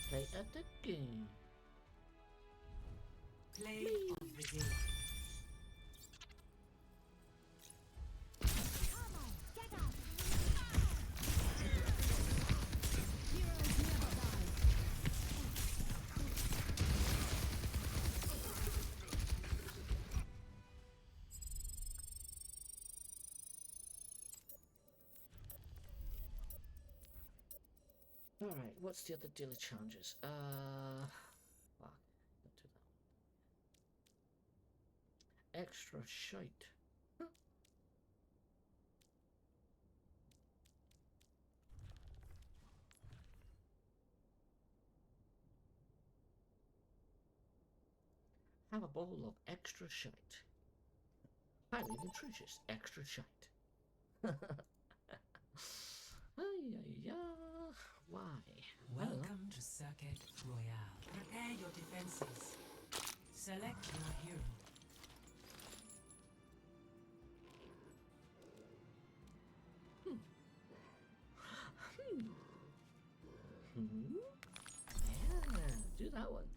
Play at the game. Play of the game. Alright, what's the other daily challenges? Fuck, don't do that one. Extra shite. Huh. Have a bowl of extra shite. Highly nutritious extra shite. Why? Welcome to Circuit Royale. Prepare your defenses. Select your hero. Yeah, do that one.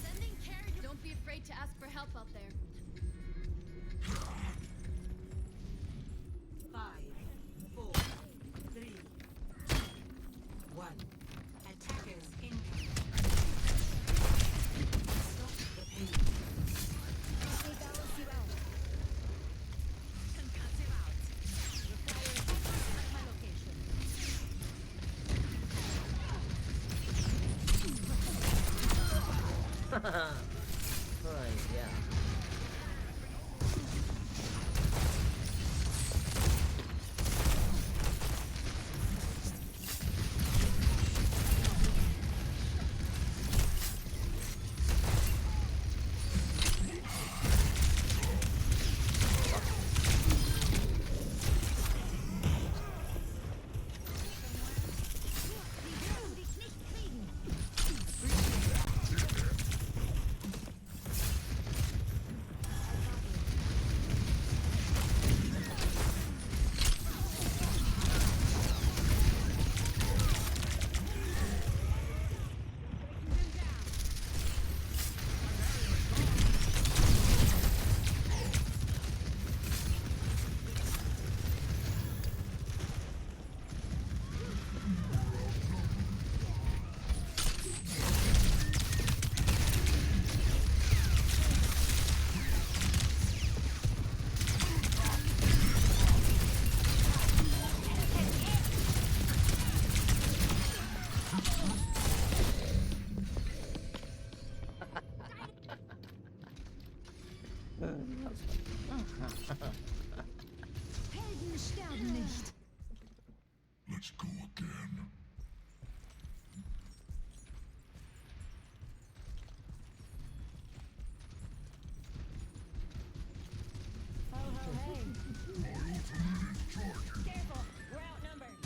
Sending care. Don't be afraid to ask for help out there. 5, 4, 3, 1. Attackers incoming. Stop the pain. They balance you out. Concuss him out. Requires backup at my location. Right, yeah. Helden sterben nicht. Let's go again. Ho ho hey. Careful, we're outnumbered.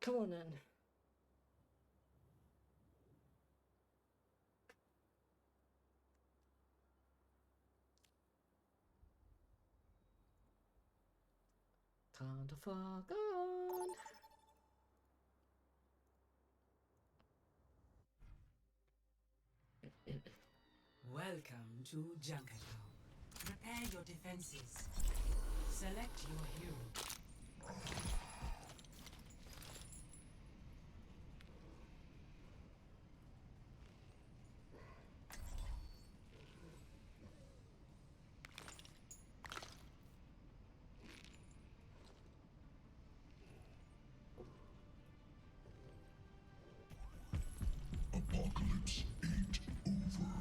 Come on then. Time to fuck on. Welcome to Junkertown. Prepare your defenses. Select your hero. Apocalypse ain't over.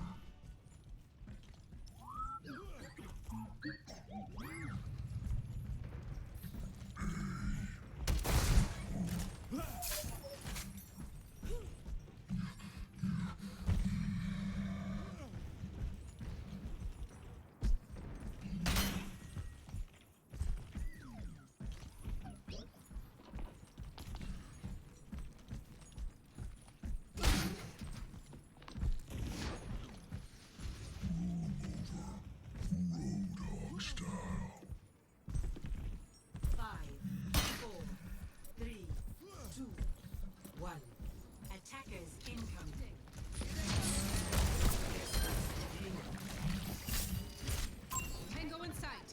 Road style. 5, 4, 3, 2, 1. Attackers incoming. Tango in sight.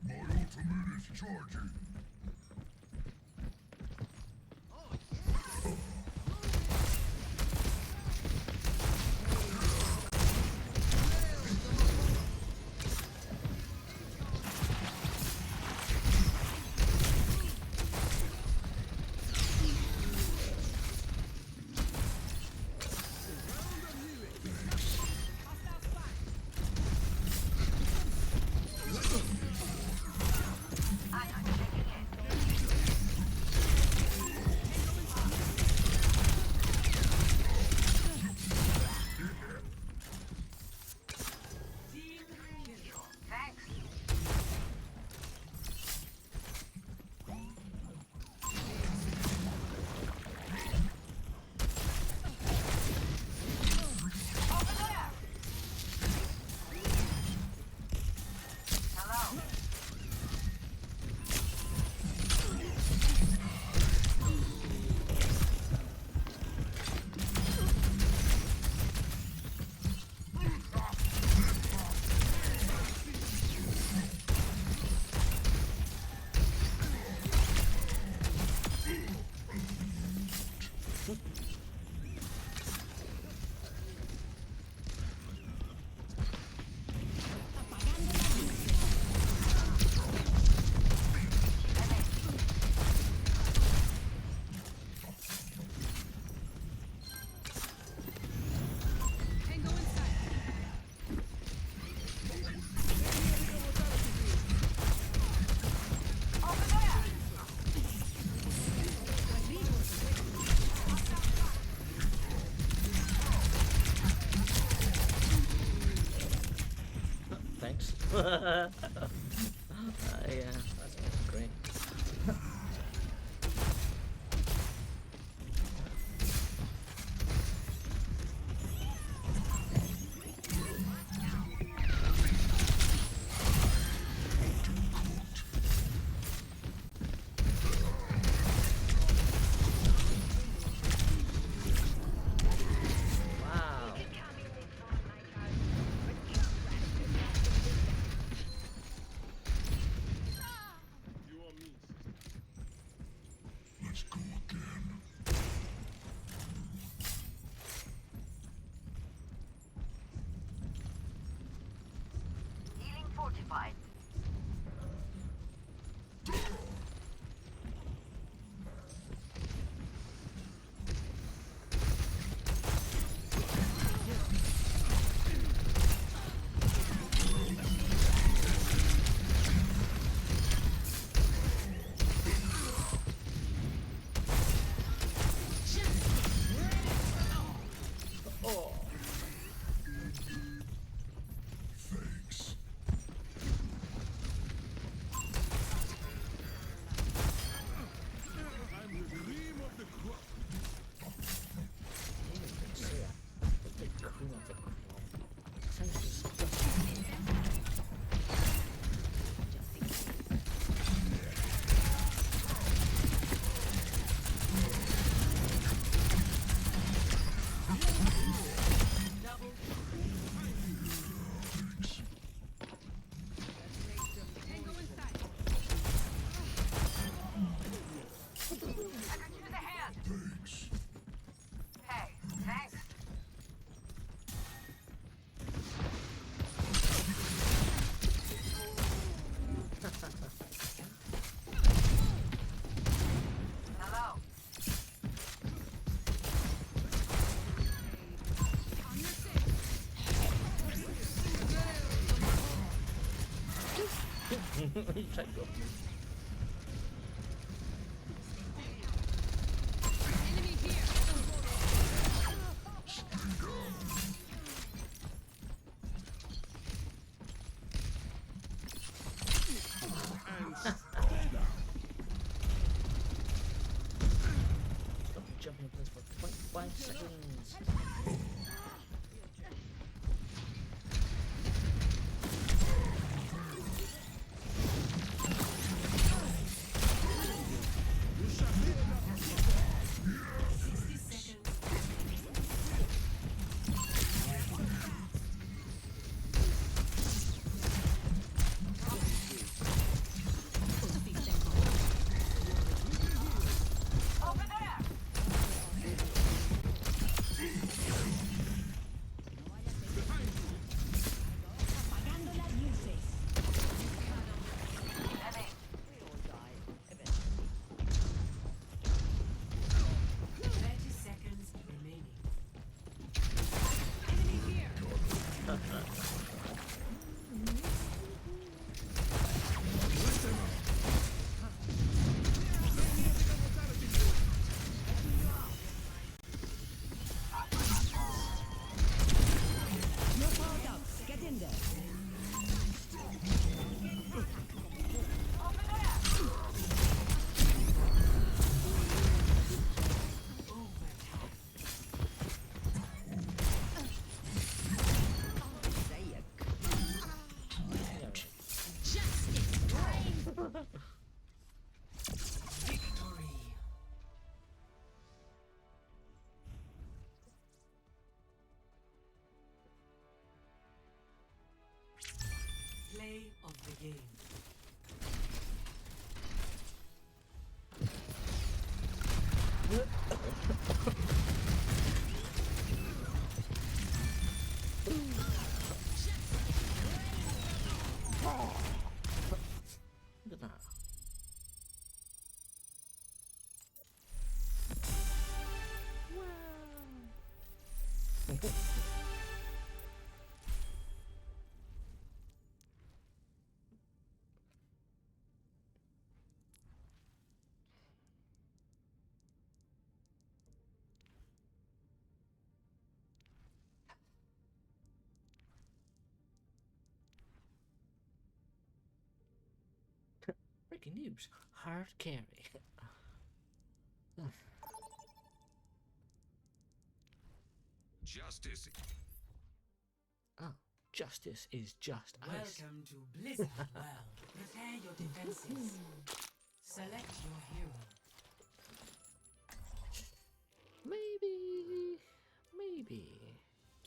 My ultimate is charging. I am checking Thanks. Yeah, that's great. Wow. Let's go again. Healing fortified. Oh. Thanks. I'm the cream of the crop. The cream of the crop. Sounds disgusting. Thanks. Hey, thanks. Hello. Try to go. Stop jumping in place for 0.5 seconds. Play of the game. Breaking news. Hard carry. Justice. Oh, justice is just ice. Welcome to Blizzard World. Prepare your defenses. Select your hero. Maybe.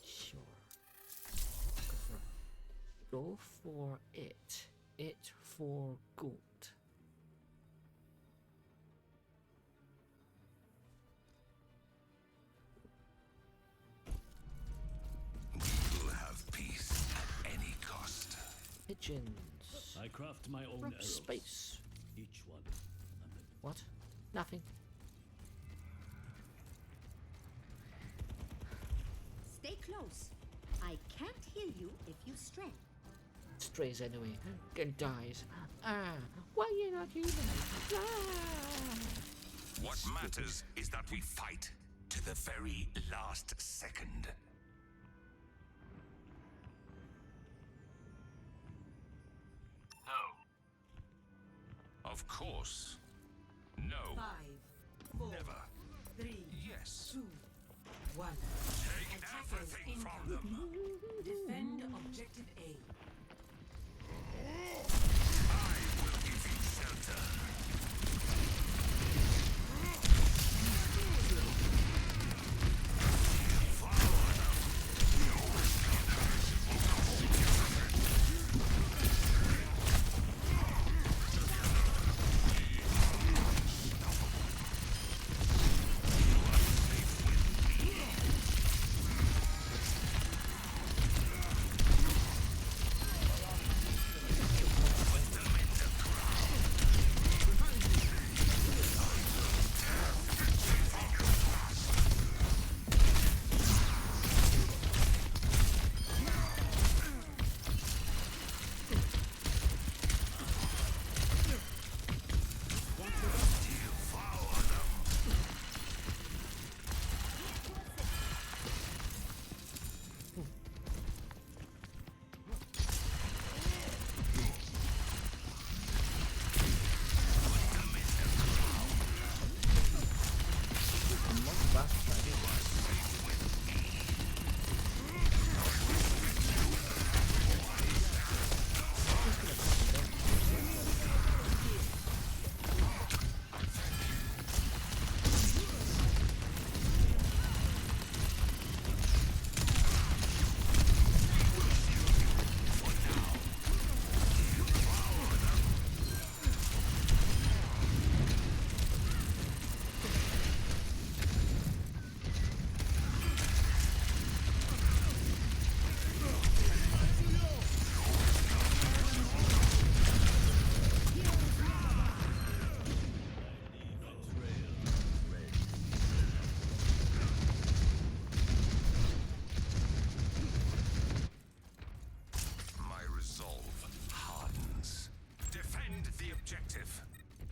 Sure. Go for it. It for gold. We'll have peace at any cost. Pigeons. I craft my own From arrows. space. Each one. What? Nothing. Stay close. I can't heal you if you stray. Strays anyway. And dies. Ah, why you not human? Ah. What matters is that we fight to the very last second. No. Of course. No. 5, 4, Never. 3, Yes. 2, 1. Take Attackers everything from them. incoming. Defend objective A. I will give you shelter.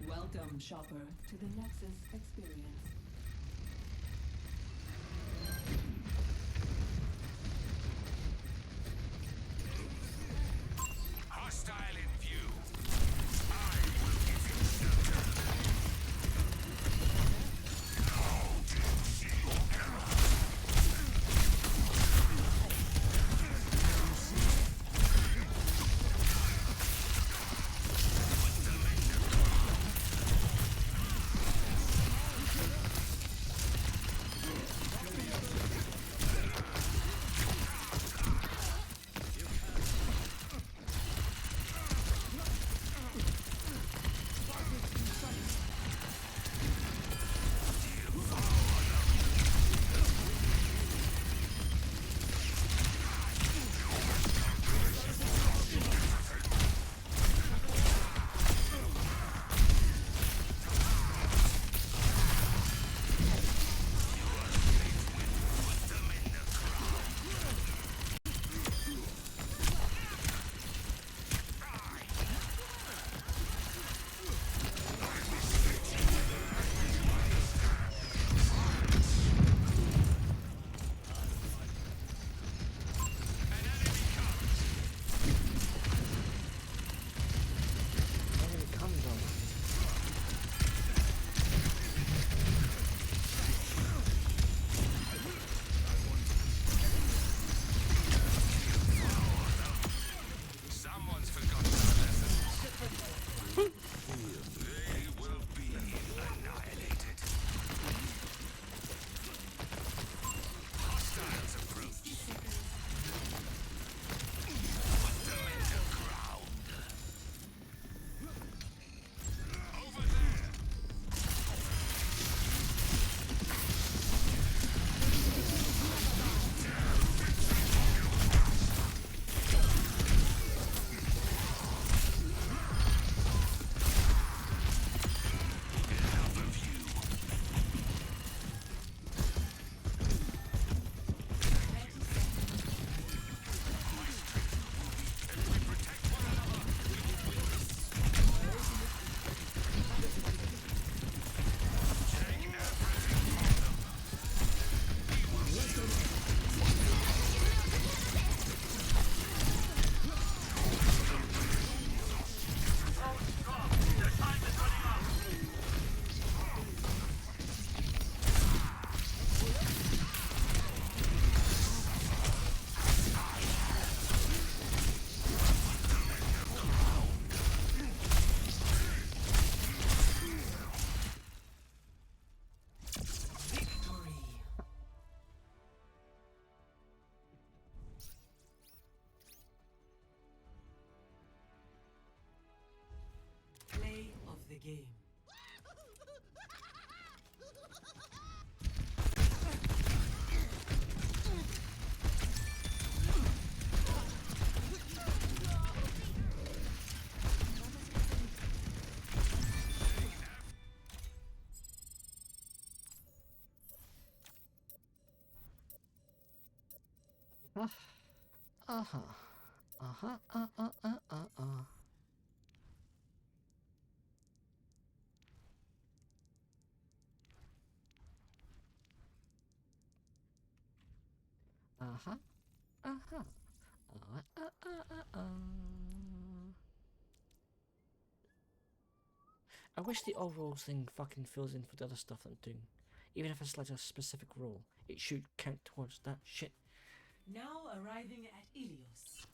Welcome, shopper, to the Nexus experience. Hostile in view. I will give you shelter. How did you error? Put them in the ground. game. Uh-huh. Uh-huh. Uh-uh. Uh-huh. Uh-huh. I wish the overall thing fucking fills in for the other stuff I'm doing. Even if it's like a specific role, it should count towards that shit. Now arriving at Ilios.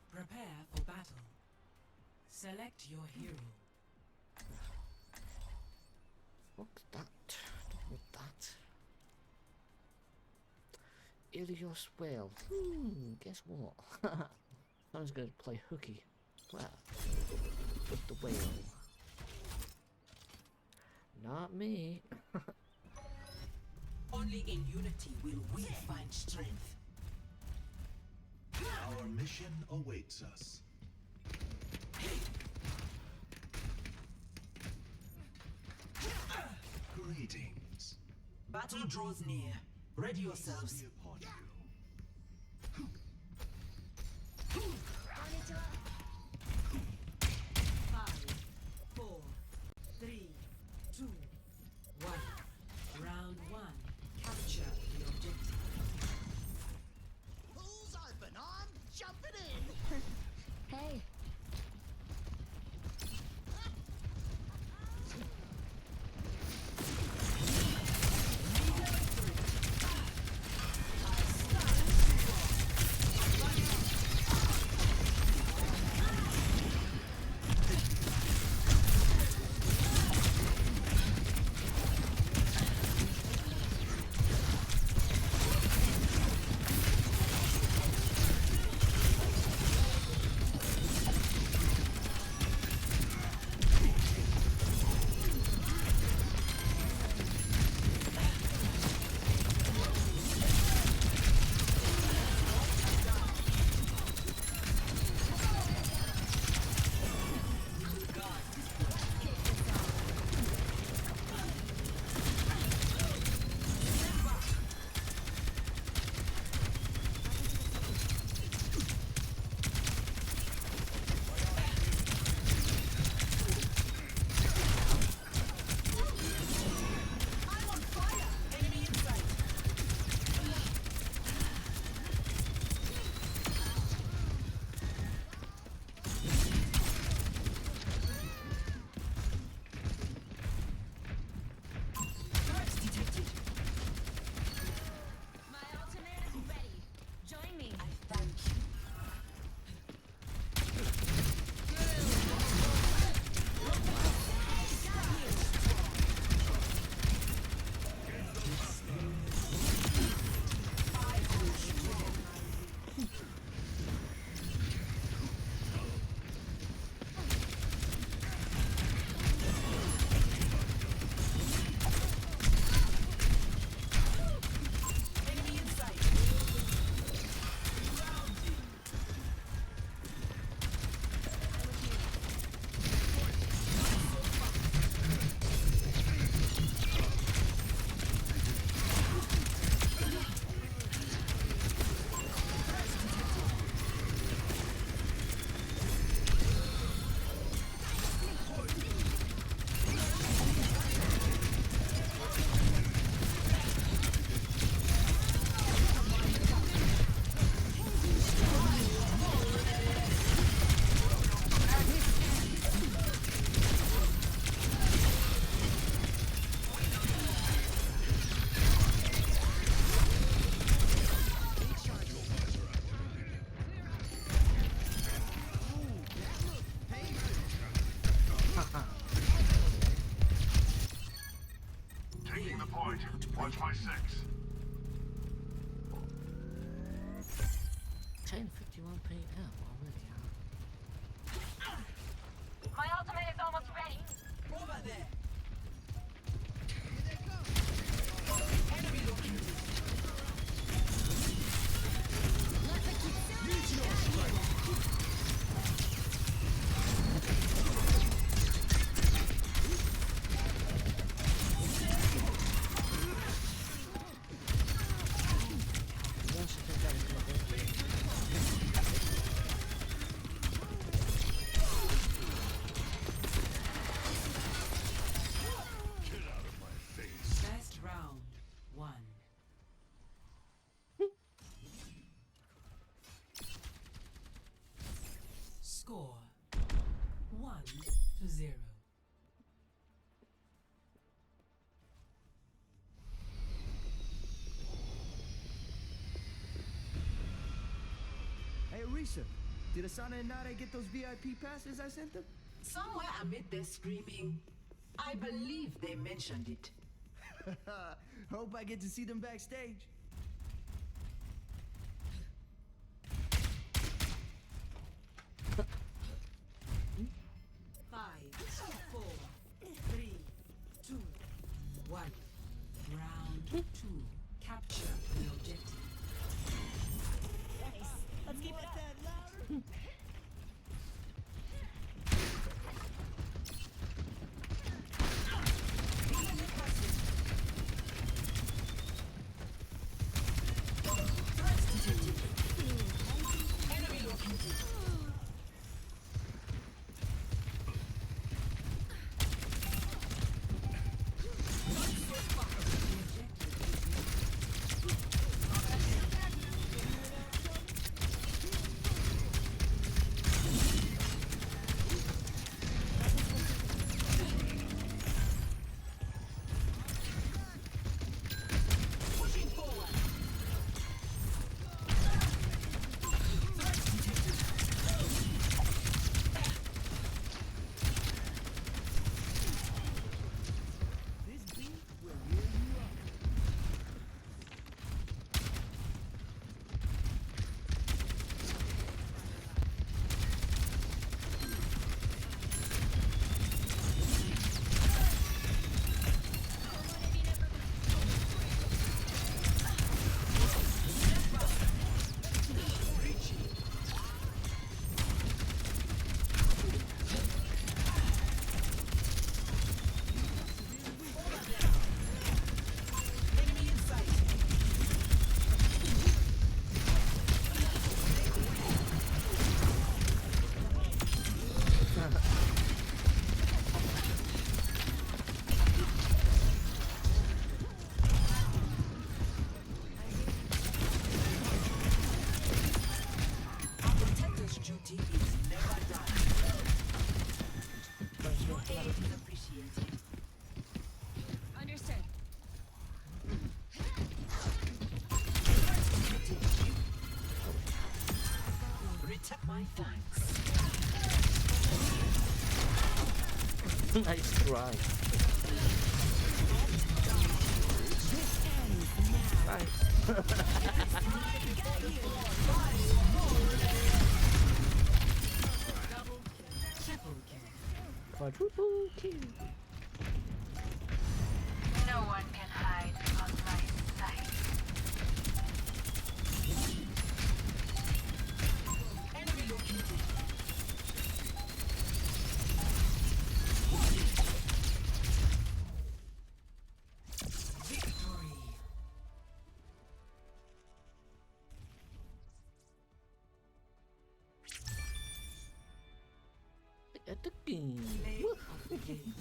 Prepare for battle. Select your hero. What's that? Don't want that. Ilios Whale. Guess what? Someone's gonna play hooky. Well, with the whale. Not me. Only in unity will we find strength. Our mission awaits us. Greetings. Battle draws near. Ready yourselves. Upon you. 5, 4, 3, 2, 1. Round 1. Capture the objective. Pools open, I'm jumping in. Hey. Watch my 6. 10:51 p.m. already. My ultimate is almost ready. there. Best round, 1. Score 1-0. Hey, Arisha, did Asana and Nade get those VIP passes I sent them? Somewhere amid their screaming, I believe they mentioned it. Hope I get to see them backstage. Five, 4, 3, 2, 1. Round 2. Capture the objective. Nice. Let's keep it up. Enemy located. Pushing forward. This beat will rear you up. Enemy in sight. Our protector's duty is never done. Your aid is appreciated. Understood. Return my thanks. Nice try. Quadruple kill. No one can hide from my sight. Enemy located. Victory. At the game. Play of the game.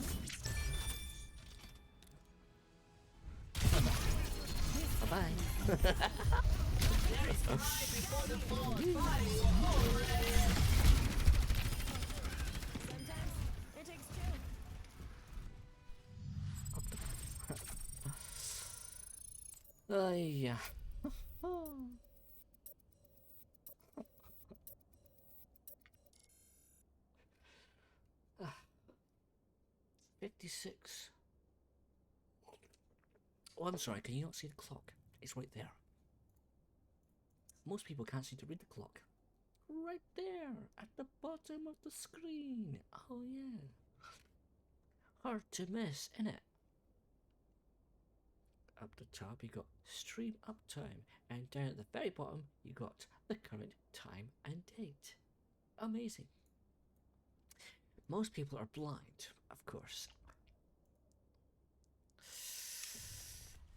Bye-bye. There is time before the fall. Sometimes it takes two. Yeah. 56. Oh, I'm sorry, can you not see the clock? It's right there. Most people can't seem to read the clock. Right there, at the bottom of the screen. Oh, yeah. Hard to miss, innit? Up the top you got stream uptime, and down at the very bottom you got the current time and date. Amazing. Most people are blind, of course.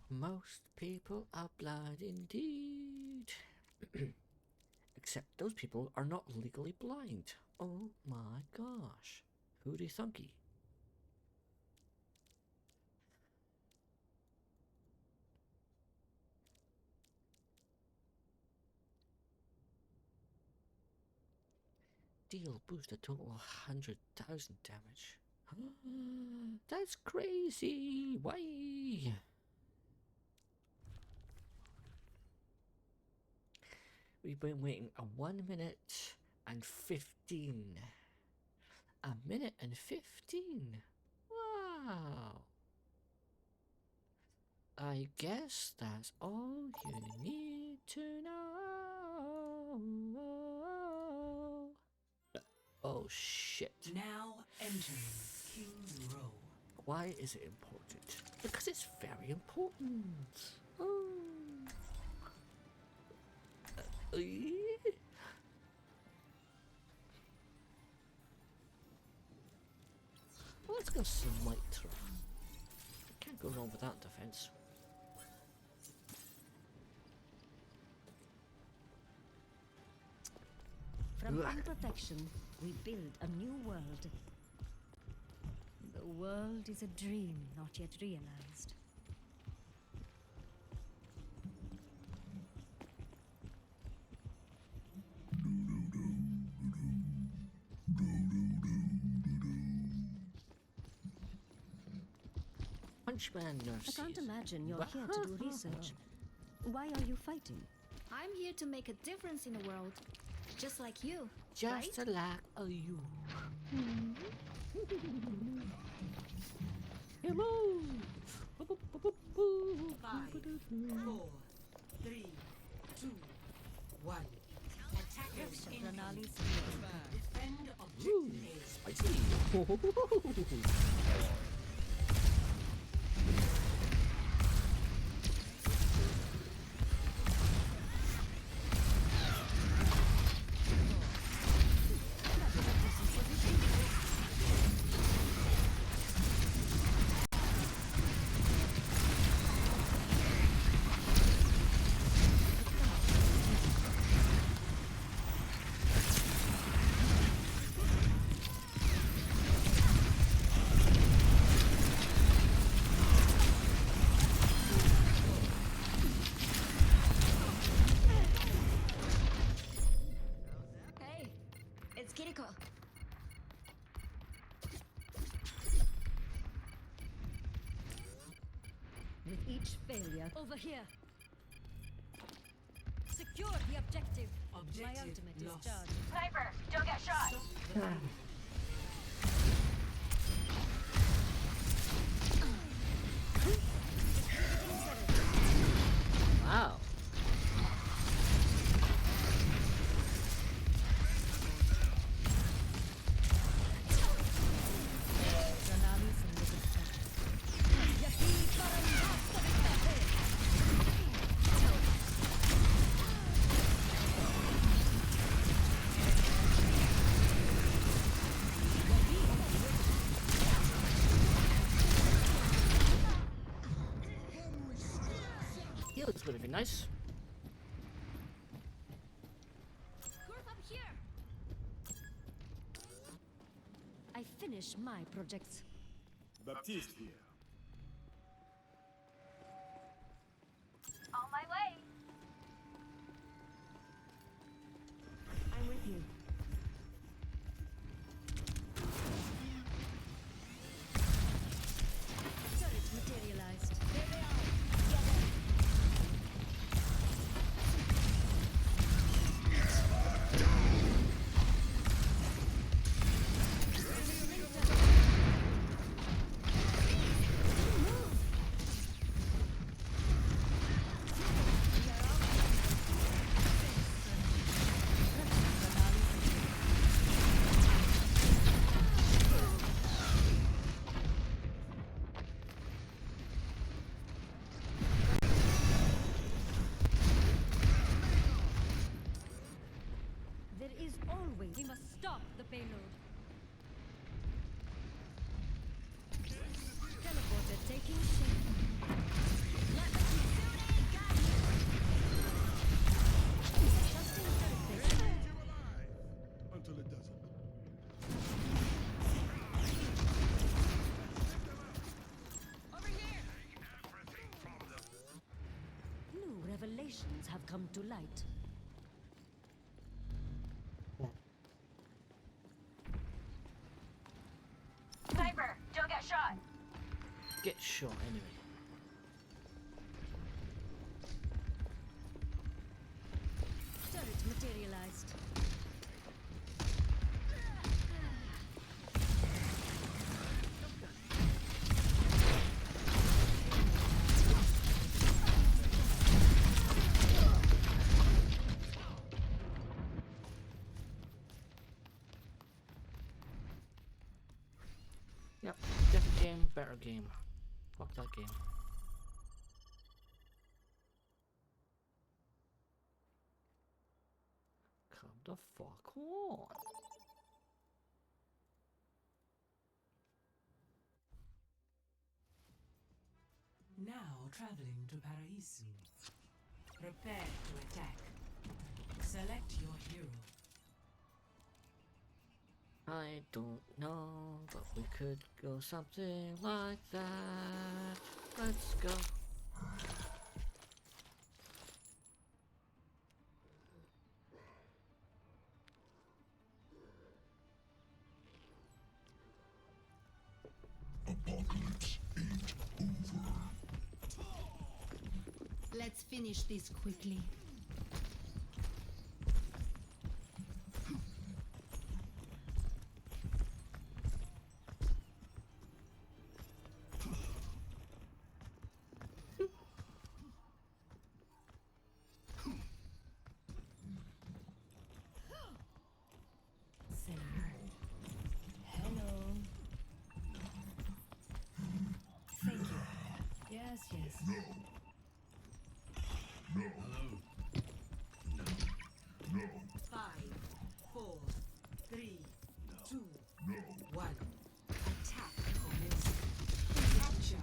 Most people are blind indeed. Except those people are not legally blind. Oh my gosh. Hooty thunky. Deal boost a total of 100,000 damage. That's crazy. Why? We've been waiting a 1 minute and 15. A minute and 15. Wow. I guess that's all you need to know. Oh shit. Now entering King's Row. Why is it important? Because it's very important. Oh. Let's go Smite through. Can't go wrong with that defense. From imperfection, we build a new world. The world is a dream not yet realized. Punchman I nurses. can't imagine you're here to do research. Why are you fighting? I'm here to make a difference in the world. Just like you, Just right? like you. Hello. 5, 4, 3, 2, 1. Attackers Pranali's defend objective Spicy. Hey, it's Kiriko. With each failure. Over here. Secure the objective. My Objective ultimate lost. is charged. Sniper, don't get shot. Wow. Pranali's in the He looks really nice. Group up here. I finish my projects. Baptiste here. On my way. I'm with you. Turret materialized. There they are. revelations have come to light. Sniper, don't get shot. Get shot anyway. Turret materialized. Yep, different game, better game. Fuck that game. Come the fuck on. Now traveling to Paraiso. Prepare to attack. Select your hero. I don't know, but we could go something like that. Let's go. Apocalypse ain't over. Let's finish this quickly. Hello. Thank you. Yes, yes. No. Hello. No. No. 5, 4, 3, 2, No. 1. Attack commencing. Capture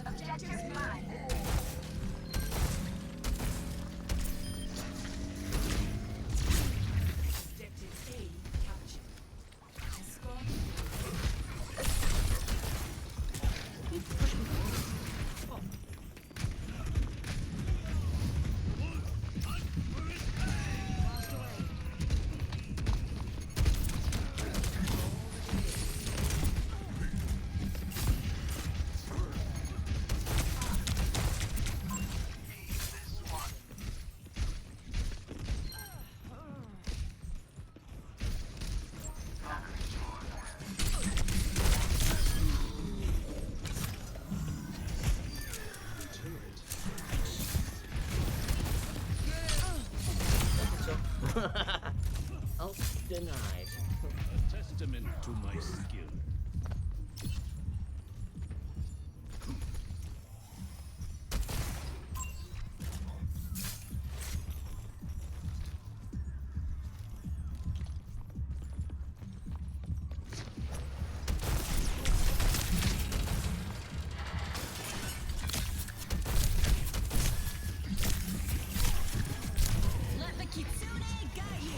objective Oh, denied. A testament to my skill. Let the kitsune guide you.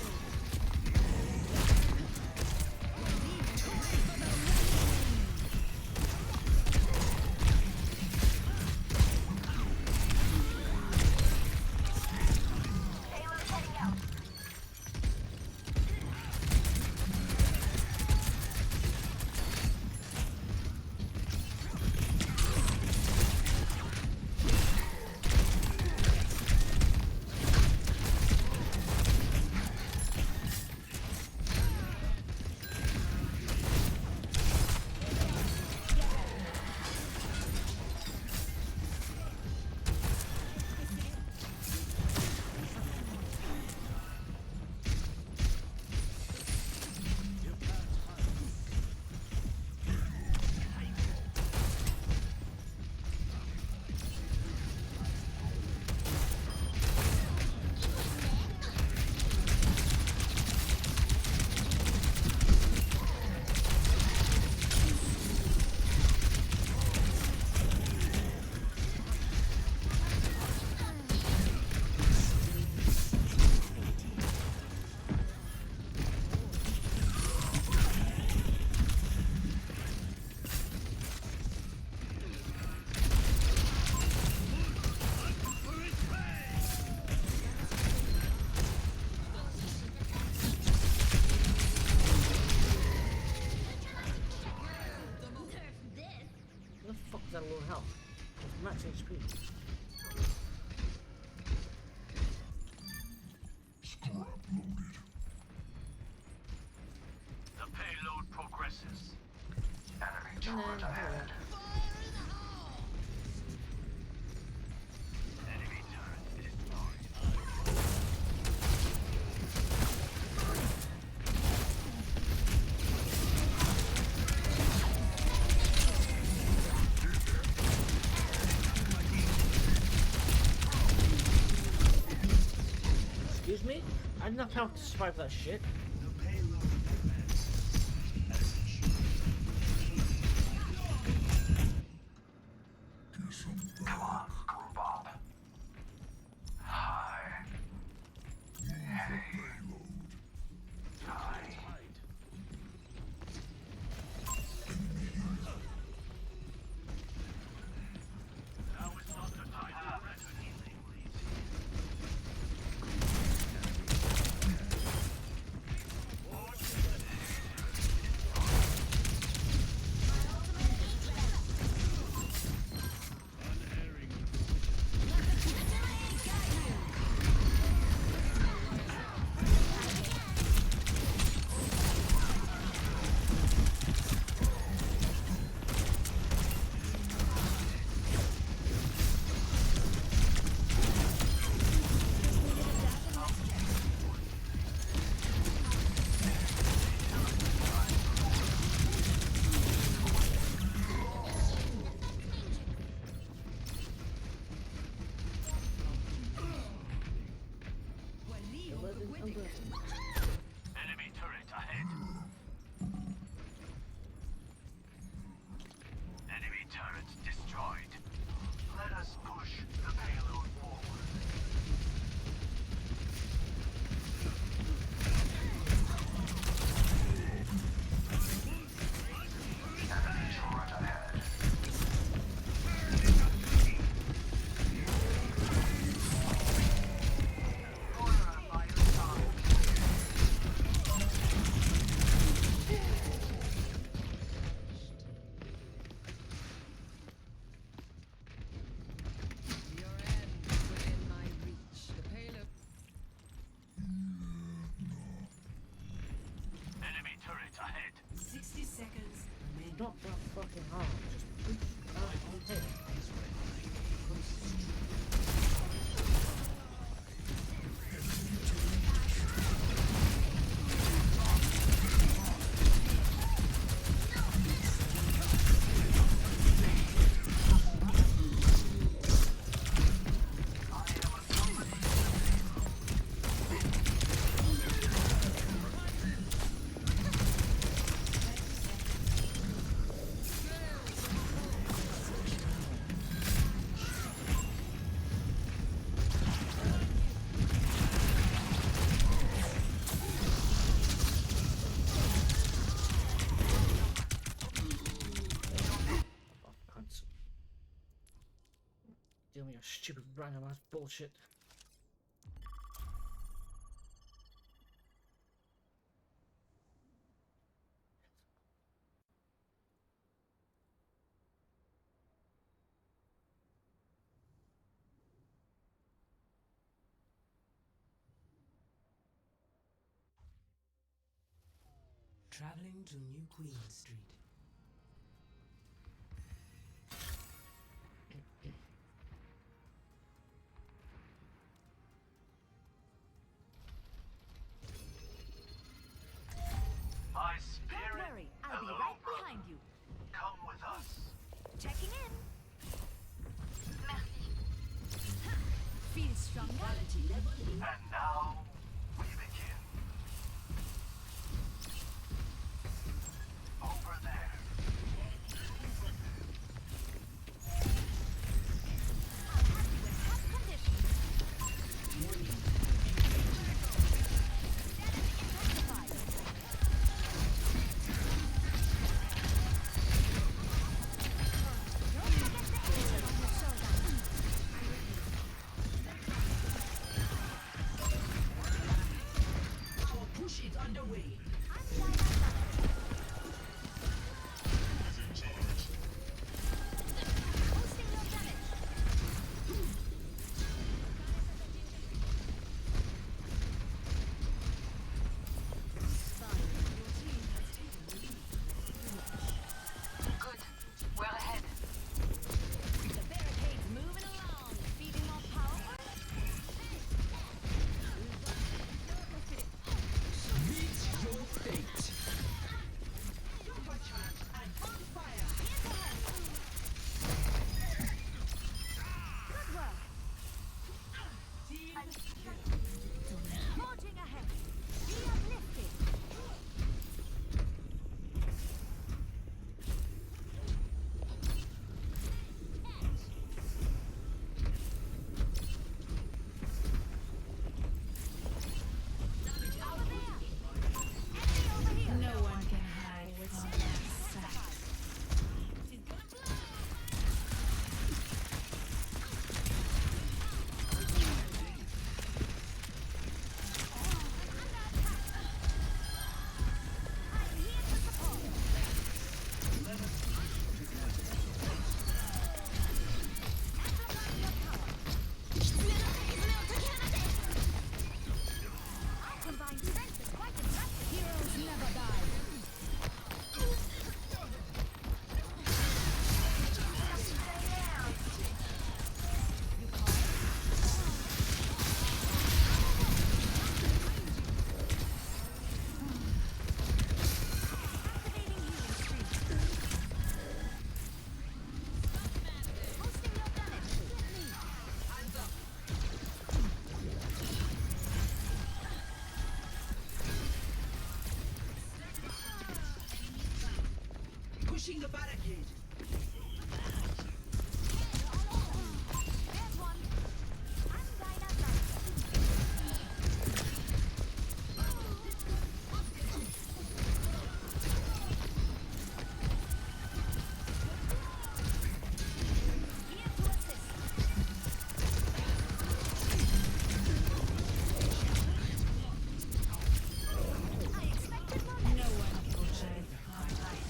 Where the fuck is that low health? It's max HP. The payload progresses. Enemy turret ahead. Enemy turret destroyed. Excuse me? I didn't have time to survive that shit. Come on, screwball. High. Heavy. Tight. Now is not the time to rest. Enemy turret ahead. Enemy turret destroyed. Let us push the payload forward. Enemy turret ahead. Enemy turret ahead. 60 seconds remaining. Not that fucking hard. Just push ahead. deal with your stupid random ass bullshit. Traveling to New Queen Street. My spirit. Don't worry, I'll be Hello, right brother. behind you. Come with us. Checking in. Merci. Feel stronger? And now we begin. Over there. Our push is underway. Good. We're ahead. The barricade's moving along. Feeding more power. Meet your fate. Supercharged and on fire. Good work. Team Forging ahead. Be uplifted. No one can hide from my sight. Combined strength is quite impressive. Heroes never die. Pushing the barricade. There's one. No one can shine my light.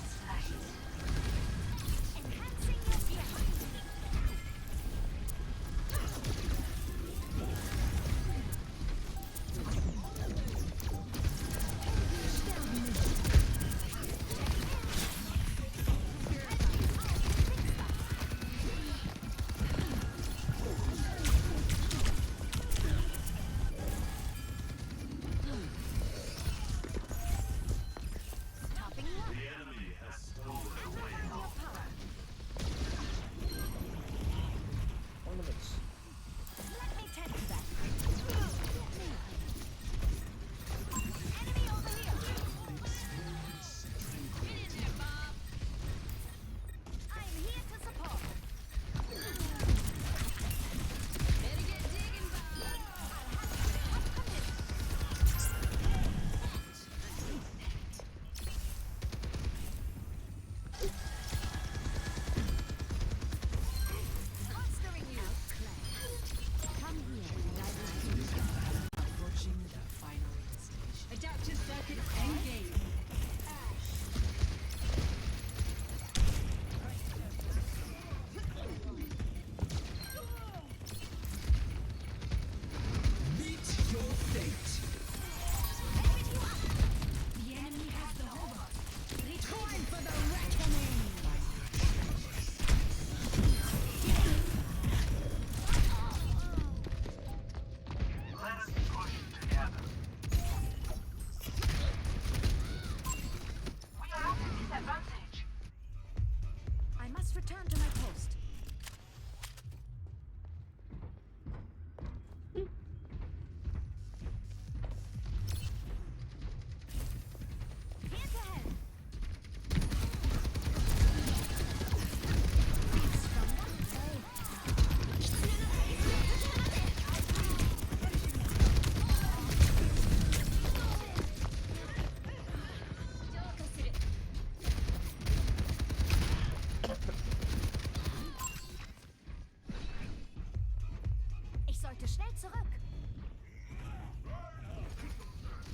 zurück.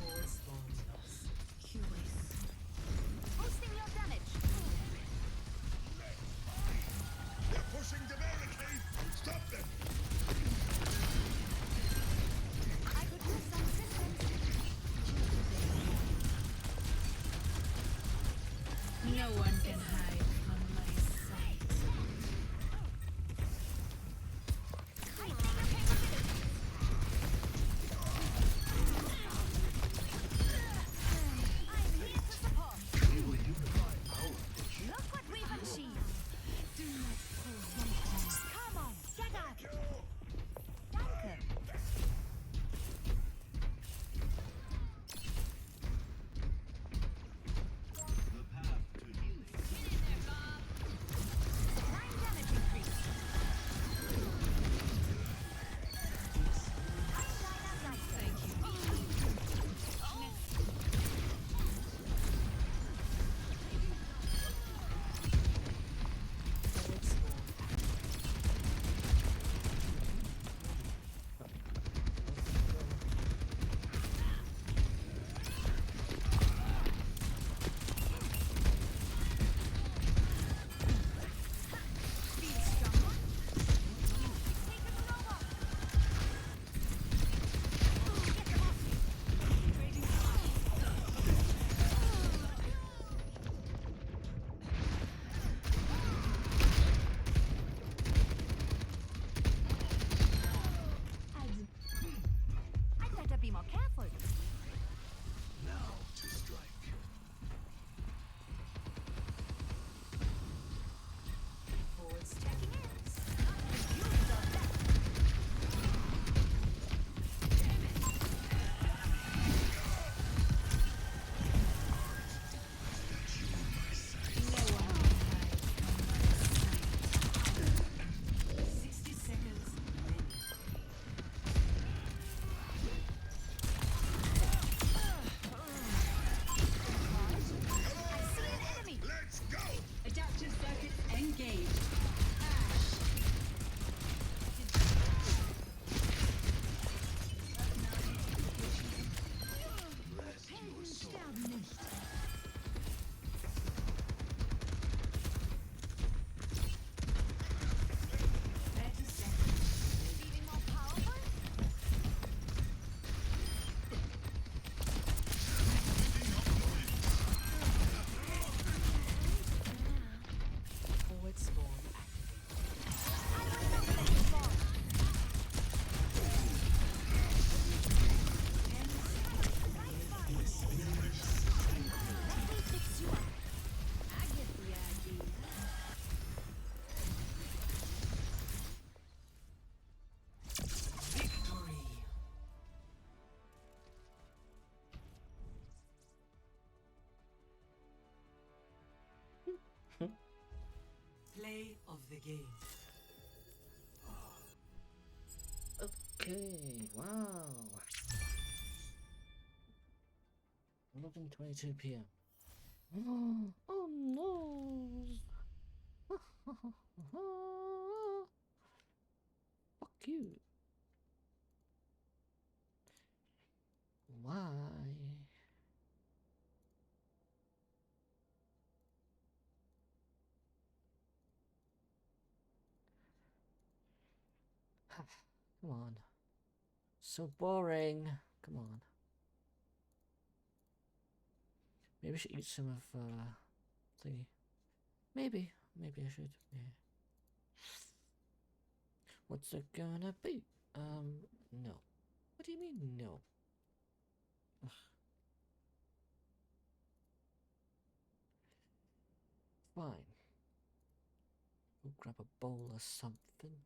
Forward spawn lost. Curious. Boosting your damage. They're pushing the barricade! Stop them! I could use some assistance. No one can hide from my sight. I'm here to support. Look what we've achieved. Do not provoke me. Come on, get up. Danke. The path to healing. Supplying damage increase. Thank you. Forward spawn active. Feel stronger? You've taken them over. Get them off me. Trading I'd better be more careful. Now to strike. Forward spawn. Checking in. Use your best. No one can hide from my sight. 60 seconds remaining. I see an enemy. Let's go! Adaptive circuits engaged. Rest your soul. Sterben nicht. Feeling more powerful? Forward spawn activated. I will not let you fall. Let me fix you up. I get the idea. Victory. Play of the game. Okay, wow. 11:22 p.m. Oh no! Fuck you. Why? Come on. So boring. Come on. Maybe I should eat some of thingy. Maybe I should. Yeah. What's it gonna be? No. What do you mean no? Ugh. Fine. Go grab a bowl or something.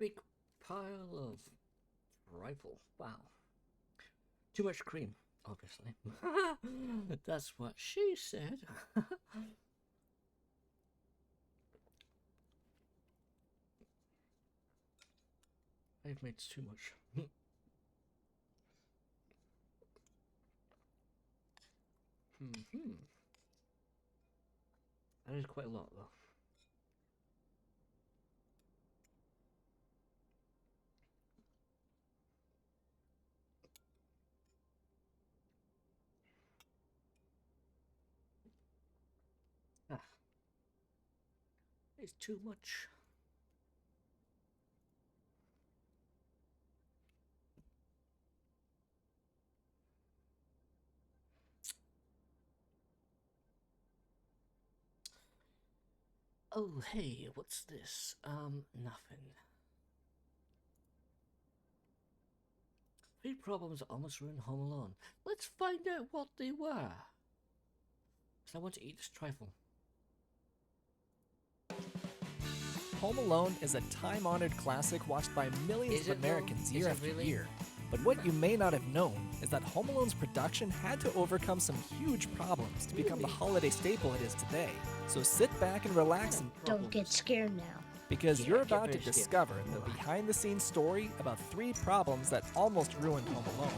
big pile of rifle. Wow. Too much cream, obviously. That's what she said. I've made too much. That is quite a lot, though. Ah. It's too much. Oh, hey, what's this? Nothing. 3 problems that almost ruined Home Alone. Let's find out what they were. Because I want to eat this trifle. Home Alone is a time-honored classic watched by millions of Americans year after year. But what you may not have known is that Home Alone's production had to overcome some huge problems to become the holiday staple it is today. So sit back and relax and Don't get scared now. because you're about to discover the behind-the-scenes story about 3 problems that almost ruined Home Alone.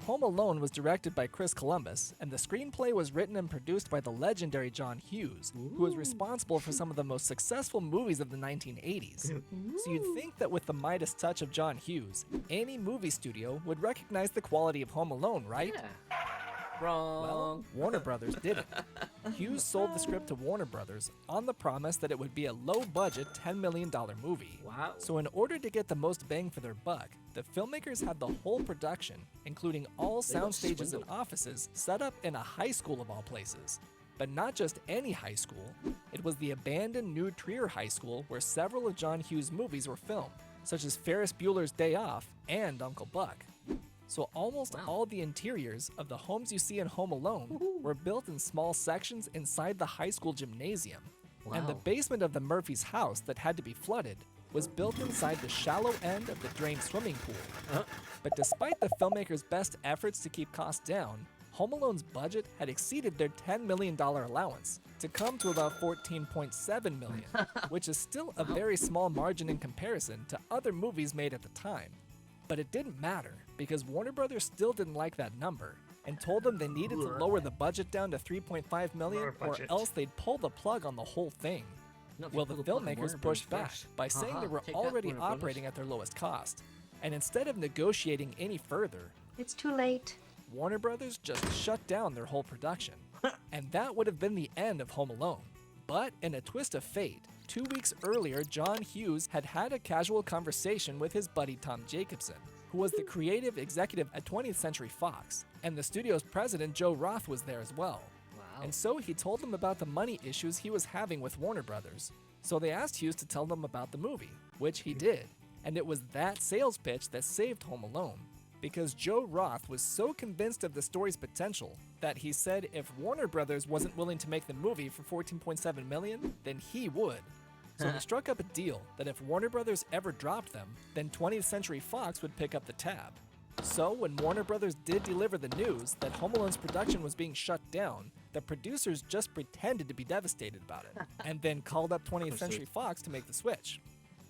Home Alone was directed by Chris Columbus, and the screenplay was written and produced by the legendary John Hughes, who was responsible for some of the most successful movies of the 1980s. So you'd think that with the Midas touch of John Hughes, any movie studio would recognize the quality of Home Alone, right? Yeah. Wrong. Well, Warner Brothers didn't. Hughes sold the script to Warner Brothers on the promise that it would be a low-budget $10 million movie. Wow. So in order to get the most bang for their buck, the filmmakers had the whole production, including all sound stages and offices, set up in a high school of all places. But not just any high school. It was the abandoned New Trier High School where several of John Hughes' movies were filmed, such as Ferris Bueller's Day Off and Uncle Buck. So almost all the interiors of the homes you see in Home Alone were built in small sections inside the high school gymnasium. And the basement of the Murphy's house that had to be flooded was built inside the shallow end of the drained swimming pool. But despite the filmmakers' best efforts to keep costs down, Home Alone's budget had exceeded their $10 million allowance to come to about $14.7 million, which is still a very small margin in comparison to other movies made at the time. But it didn't matter, because Warner Brothers still didn't like that number, and told them they needed to lower the budget down to $3.5 million, or else they'd pull the plug on the whole thing. Well, the filmmakers pushed back by saying they were already operating at their lowest cost, and instead of negotiating any further, It's too late. Warner Brothers just shut down their whole production. And that would have been the end of Home Alone. But in a twist of fate, 2 weeks earlier, John Hughes had had a casual conversation with his buddy Tom Jacobson, who was the creative executive at 20th Century Fox, and the studio's president Joe Roth was there as well. And so he told them about the money issues he was having with Warner Brothers. So they asked Hughes to tell them about the movie, which he did. And it was that sales pitch that saved Home Alone, because Joe Roth was so convinced of the story's potential that he said if Warner Brothers wasn't willing to make the movie for $14.7 million, then he would. So they struck up a deal that if Warner Brothers ever dropped them, then 20th Century Fox would pick up the tab. So when Warner Brothers did deliver the news that Home Alone's production was being shut down, the producers just pretended to be devastated about it, and then called up 20th Century Fox to make the switch.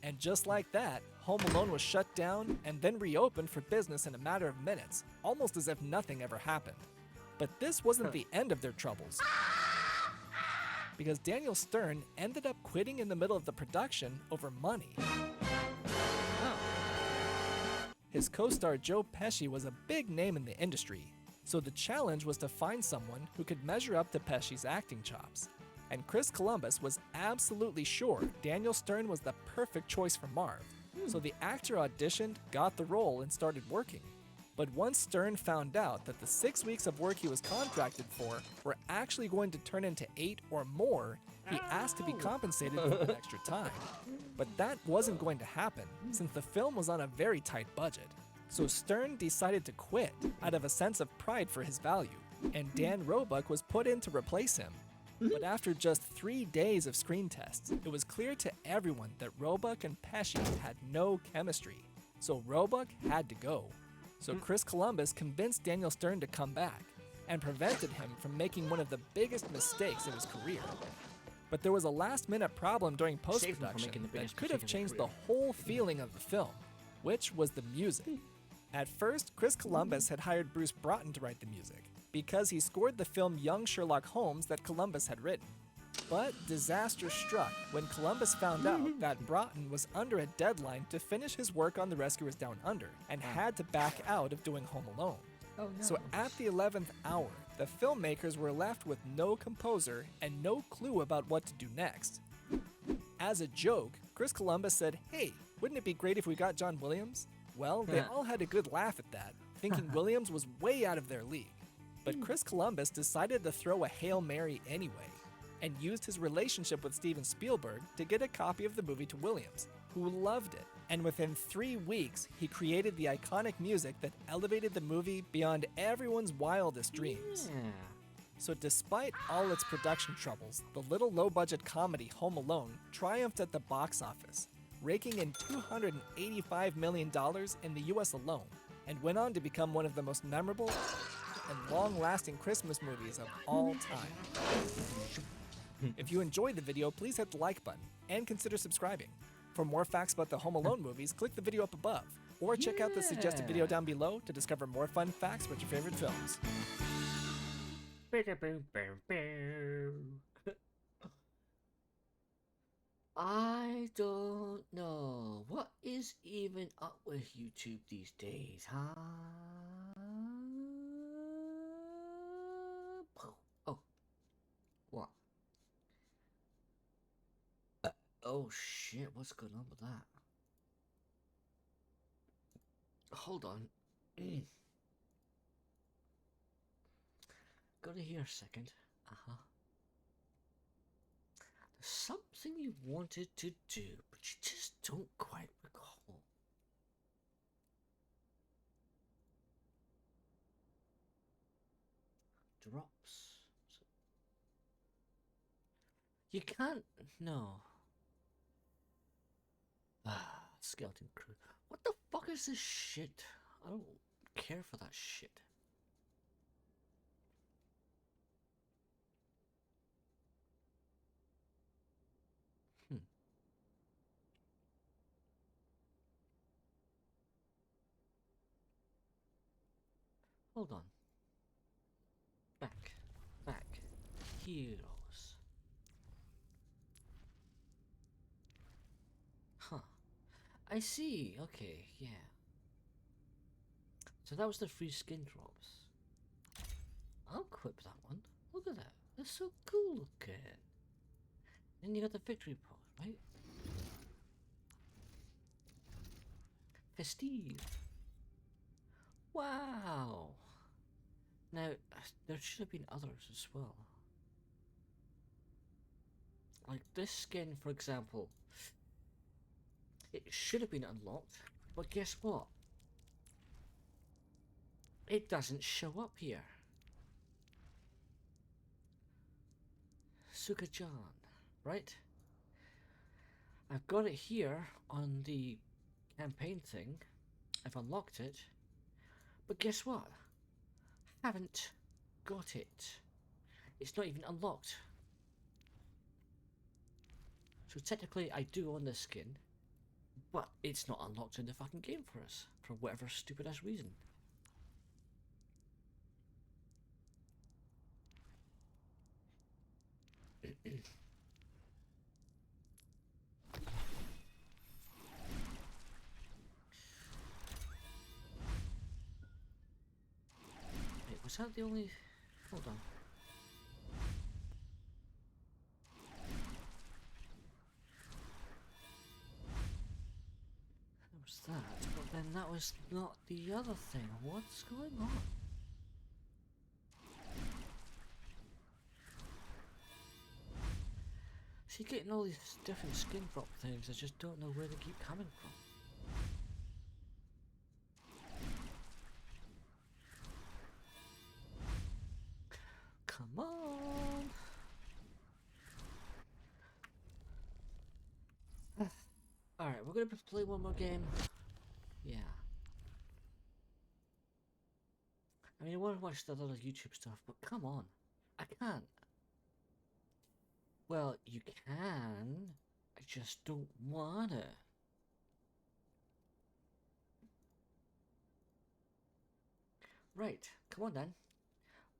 And just like that, Home Alone was shut down and then reopened for business in a matter of minutes, almost as if nothing ever happened. But this wasn't the end of their troubles, because Daniel Stern ended up quitting in the middle of the production over money. His co-star Joe Pesci was a big name in the industry, so the challenge was to find someone who could measure up to Pesci's acting chops. And Chris Columbus was absolutely sure Daniel Stern was the perfect choice for Marv. So the actor auditioned, got the role, and started working. But once Stern found out that the 6 weeks of work he was contracted for were actually going to turn into 8 or more, he asked to be compensated for the extra time. But that wasn't going to happen, since the film was on a very tight budget. So Stern decided to quit out of a sense of pride for his value, and Dan Roebuck was put in to replace him. But after just 3 days of screen tests, it was clear to everyone that Roebuck and Pesci had no chemistry. So Roebuck had to go. So Chris Columbus convinced Daniel Stern to come back and prevented him from making one of the biggest mistakes of his career. But there was a last-minute problem during post-production that could have changed the whole feeling of the film, which was the music. At first, Chris Columbus had hired Bruce Broughton to write the music, because he scored the film Young Sherlock Holmes that Columbus had written. But disaster struck when Columbus found out that Broughton was under a deadline to finish his work on The Rescuers Down Under and had to back out of doing Home Alone. Oh, no. So at the 11th hour, the filmmakers were left with no composer and no clue about what to do next. As a joke, Chris Columbus said, "Hey, wouldn't it be great if we got John Williams?" Well, they all had a good laugh at that, thinking Williams was way out of their league. But Chris Columbus decided to throw a Hail Mary anyway, and used his relationship with Steven Spielberg to get a copy of the movie to Williams, who loved it. And within 3 weeks, he created the iconic music that elevated the movie beyond everyone's wildest dreams. So despite all its production troubles, the little low-budget comedy Home Alone triumphed at the box office, raking in $285 million in the US alone, and went on to become one of the most memorable and long-lasting Christmas movies of all time. If you enjoyed the video, please hit the like button and consider subscribing. For more facts about the Home Alone movies, click the video up above, or check out the suggested video down below to discover more fun facts about your favorite films. I don't know. What is even up with YouTube these days, huh? Oh. What? Oh shit, what's going on with that? Hold on. Go to here a second. Uh-huh. There's something you wanted to do, but you just don't quite recall. Drops. You can't. No. Skeleton crew. What the fuck is this shit? I don't care for that shit. Hold on. Back. Heroes. Huh. I see. Okay, yeah. So that was the free skin drops. I'll equip that one. Look at that. That's so cool looking. Then you got the victory pose, right? Festive. Wow. Now, there should have been others as well. Like this skin, for example. It should have been unlocked, but guess what? It doesn't show up here. Suka-chan, right? I've got it here on the campaign thing. I've unlocked it. But guess what? Haven't got it. It's not even unlocked. So technically I do own this skin, but it's not unlocked in the fucking game for us, for whatever stupid ass reason. Wait, was that the only... Hold on. That was that, but then that was not the other thing. What's going on? See, getting all these different skin drop things, I just don't know where they keep coming from. Come on! we're gonna play one more game. Yeah. I mean, I want to watch the other YouTube stuff, but come on. I can't. Well, you can. I just don't wanna. Right, come on then.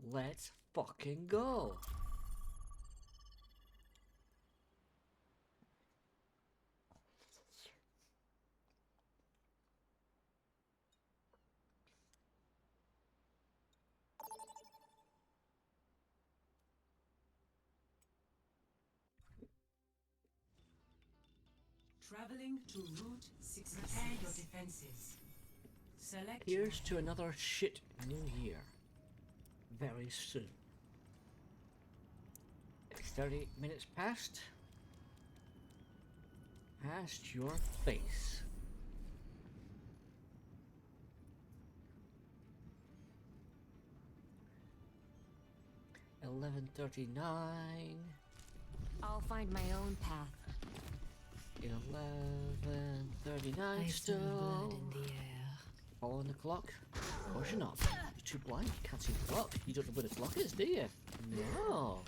Let's fucking go. Traveling to Route 6. Prepare your defenses. Select. Here's to another shit new year. Very soon. It's 30 minutes past. Past your face. $11:39. I'll find my own path. 11:39 still. Blood in the air. Following the clock? Of course you're not. You're too blind. You can't see the clock. You don't know where the clock is, do you? No.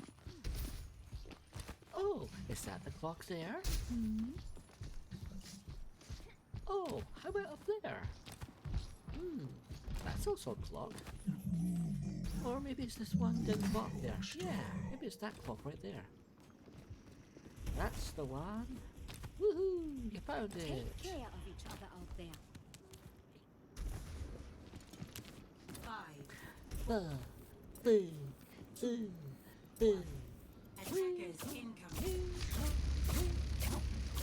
Oh, is that the clock there? Hmm? Oh, how about up there? That's also a clock. Or maybe it's this one dead clock there. Yeah, maybe it's that clock right there. That's the one. Woohoo! You found it! Take care of each other out there. 5. Attackers incoming.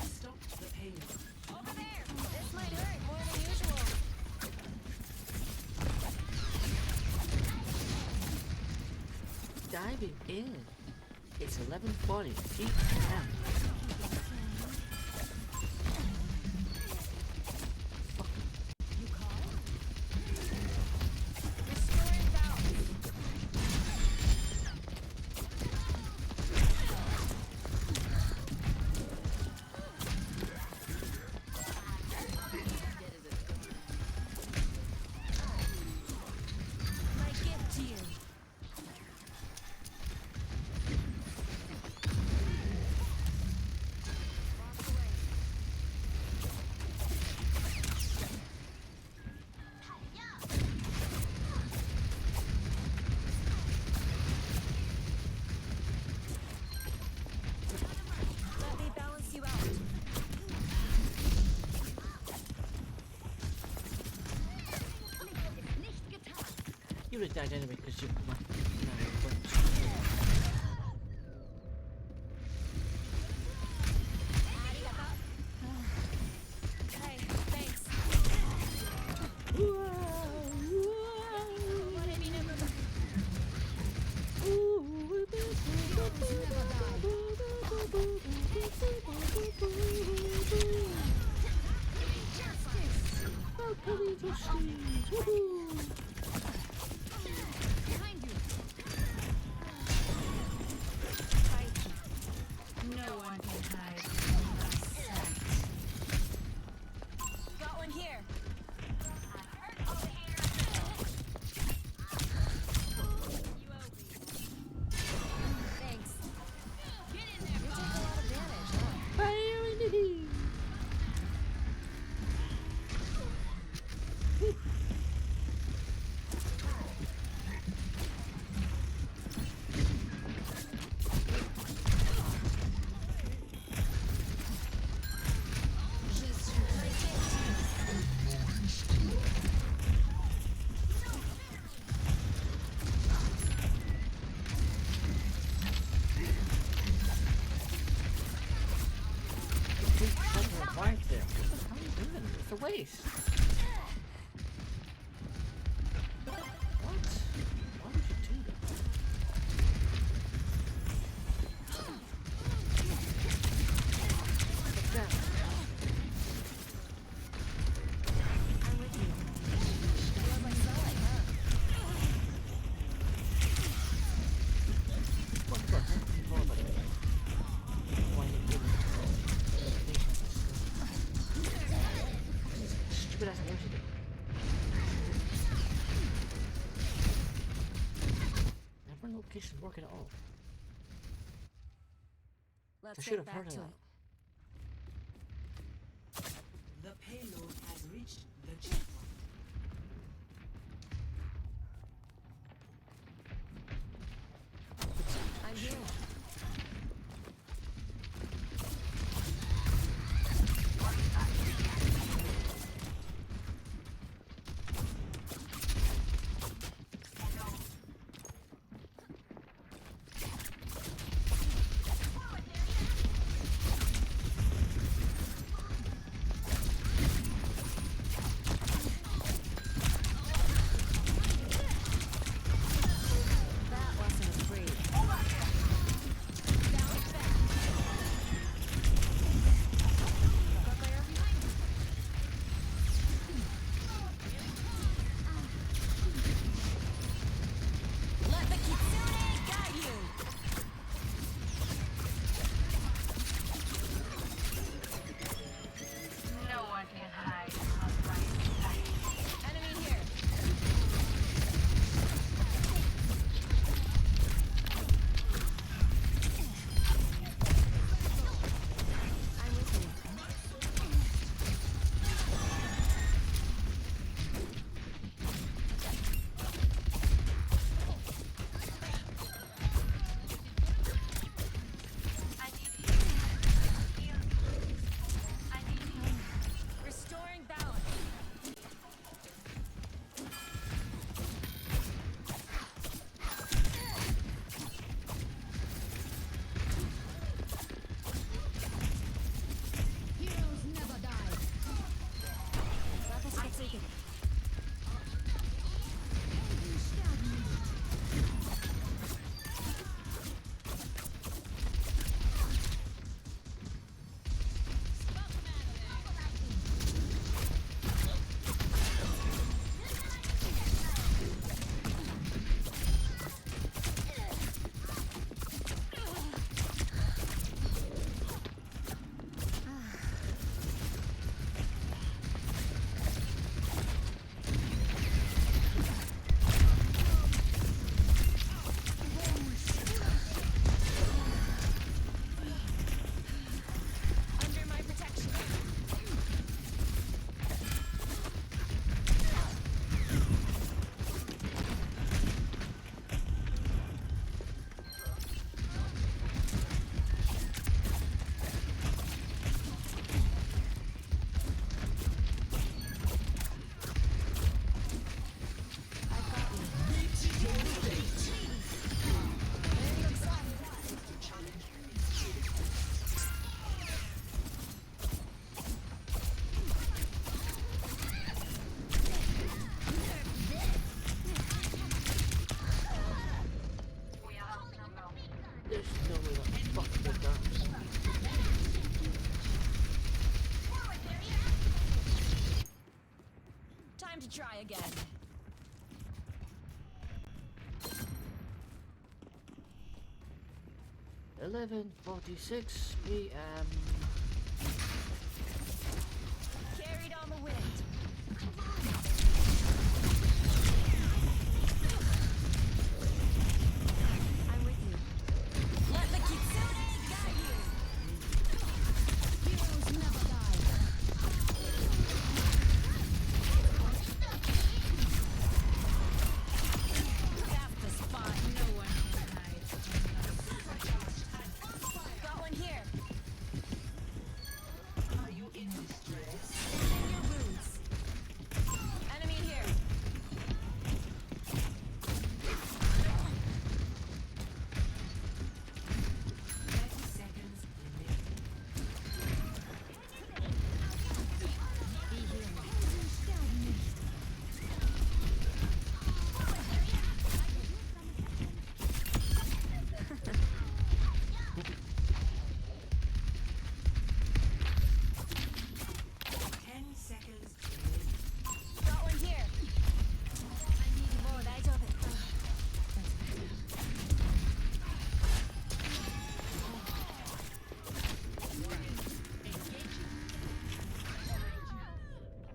Stop the payload. Over there! This might hurt more than usual. Diving in. It's 11:40 p.m. My gift to you. Let me balance you out. You would have died anyway because you. Hey, thanks. Behind you. No one can hide from my sight. Got one here. Thanks. Get in there, You take a lot of damage, huh? Fire in the heat. Right there. What the hell are you doing? It's a waste. What? Why would you do that? What's that? I'm with you. Feels like sunlight, huh? What the heck? Oh, by the way. Why are you doing that? location's working at all. I Let's should get have heard back of to that. it. The payload has reached the checkpoint. I'm here. That wasn't a free. Bounce back. Buckler behind you. Let the kitsune guide you. No one can hide from my sight. Enemy here. I'm with you. Restoring balance. Heroes never die. Let us get taken. Under my protection. I've got you. There looks We are outnumbered. There's no way that fuck did that. time to try again. $11:46 p.m. Carried on the wind. I'm with you. Let the kitsune guide you. Heroes never die. That's the spot. No one can hide. Got one here. Are you in distress? Mend your wounds. Enemy here. 30 seconds remaining. Be here. Got one here. I need more. That's open.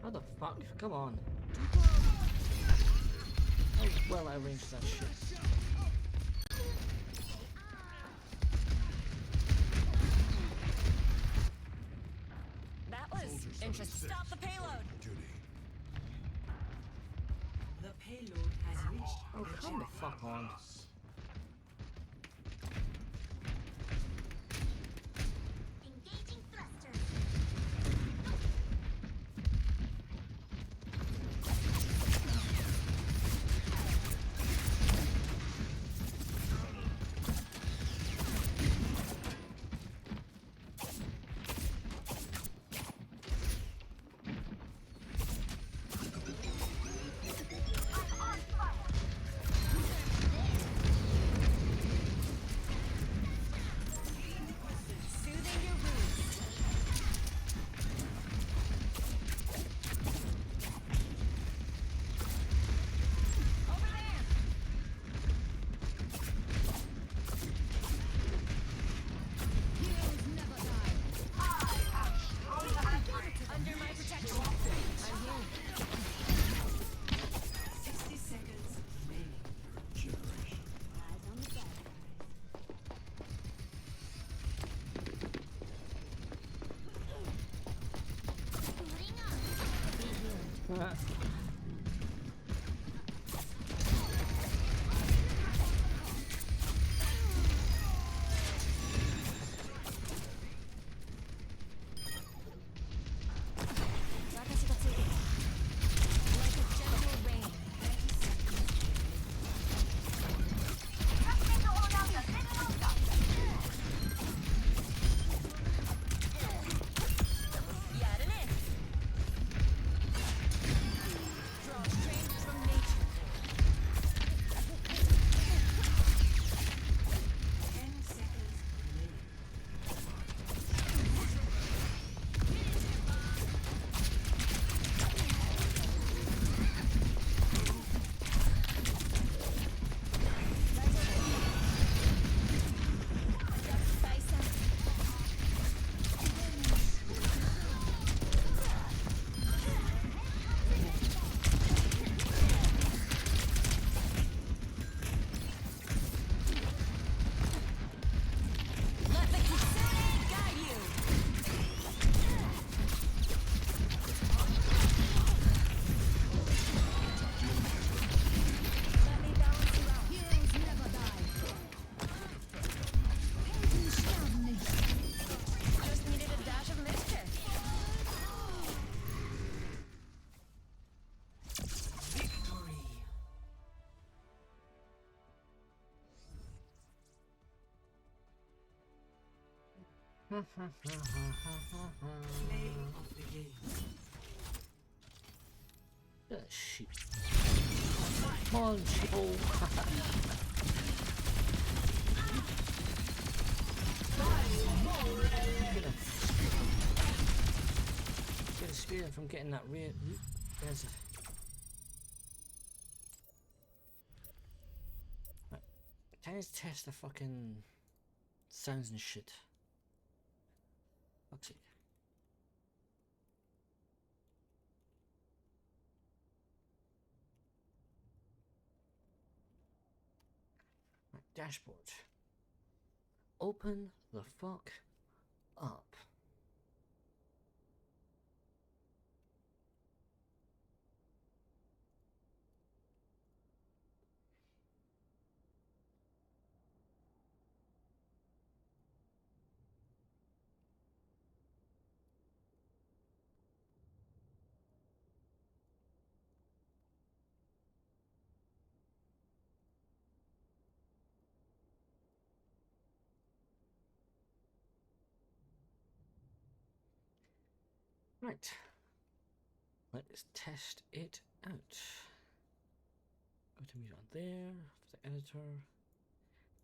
How the fuck? Come on. How well I arranged that shit. interest. Stop the payload. Duty. The payload has reached Oh, the come the jackpot. fuck on. Engaging thruster. Soothing your wounds. Over there. Heroes never die. Under my protection. I'm here. 60 seconds remaining. Eyes on the bad Booting up. Like a gentle rain. Gjerne. Draw strength from nature. 10 seconds remaining. Let the Kitsune guide you. Let me balance you out. Heroes never die. Just needed a dash of mixture. Victory. Play of the game. Shit. Come on, sheeple. Get a spear from getting that rear. There's it. Right. Can I just test the fucking sounds and shit? Fuck's sake. Right, dashboard. Open the fuck up. Right. Let's test it out. Go to mute on there for the editor.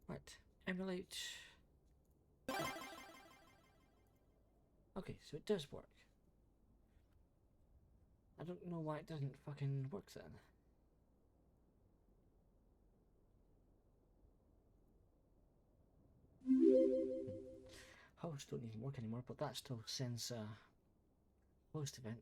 Right. Emulate. Okay, so it does work. I don't know why it doesn't fucking work then. Hosts don't even work anymore, but that still sends a host event.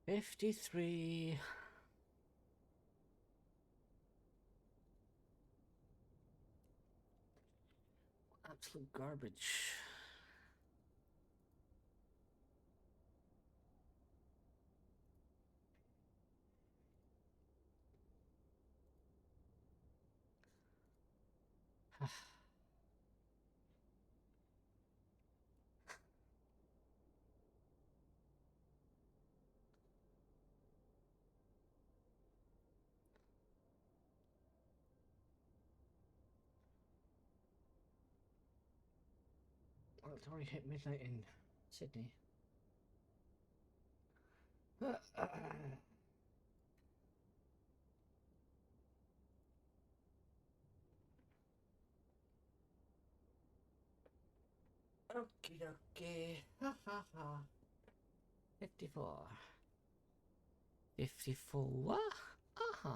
53. Absolute garbage. Well, it's already hit midnight in Sydney. Okie dokie. Ha ha ha. 54. 54. Uh-huh.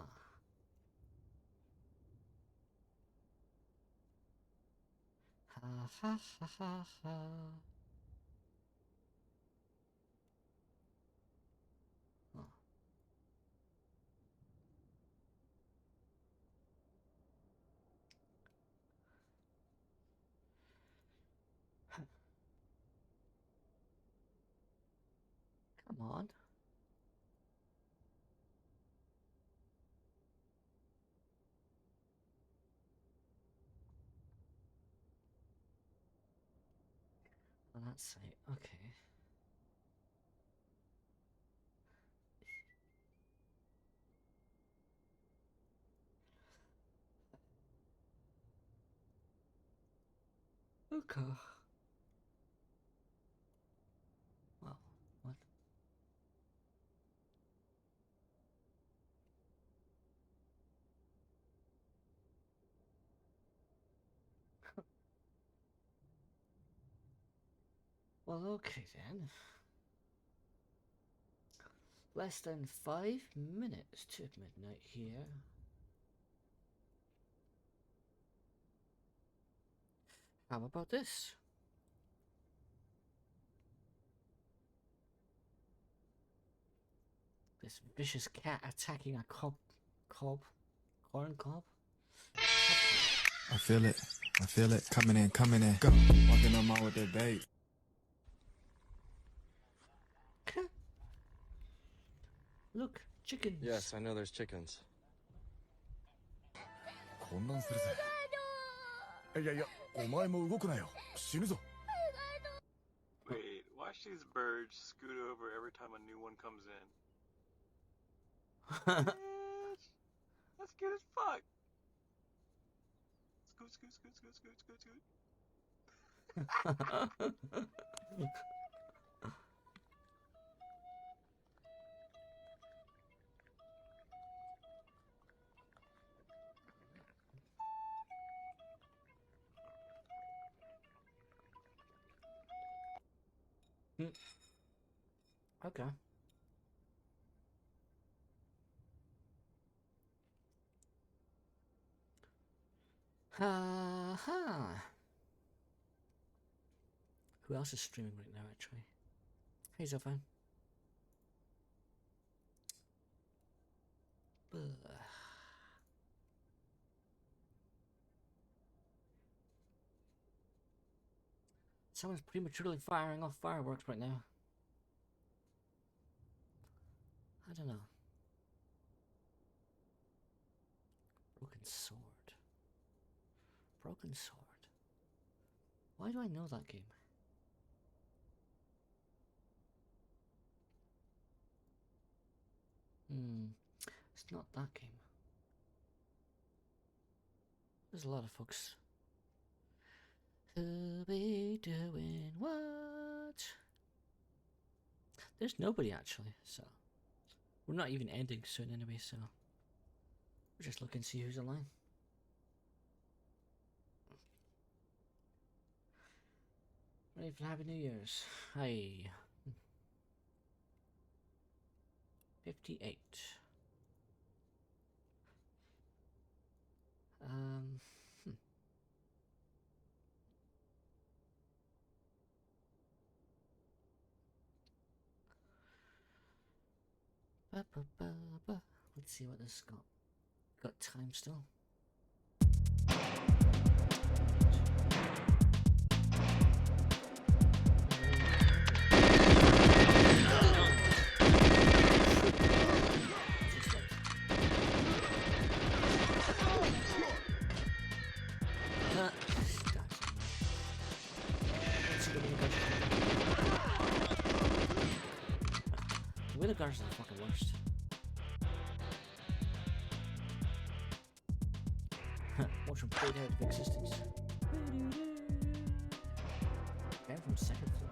Ha ha ha ha ha. Oh. Come on. On that site, okay. Okay. Well, what? Well, okay then. Less than 5 minutes to midnight here. How about this? This vicious cat attacking a corn cob. I feel it, coming in, go. Walking on my with that bait. Look, chickens. Yes, I know there's chickens. 混乱するぜ。いやいや、お前も動くなよ。死ぬぞ。 Wait, watch these birds scoot over every time a new one comes in. Bitch, that's cute as fuck. Scoot, scoot, scoot, scoot, scoot, scoot, scoot. Okay. Ha. Who else is streaming right now, actually? Hey, Zofan. Someone's prematurely firing off fireworks right now. I don't know. Broken sword. Broken sword. Why do I know that game? It's not that game. There's a lot of folks who be doing what? There's nobody actually, so we're not even ending soon anyway, so we're just looking to see who's online. Ready for Happy New Year's. Hi. 58. Let's see what this got. Got time still. Winter guards are the fucking worst. Watch them fade out of existence. Down from second floor.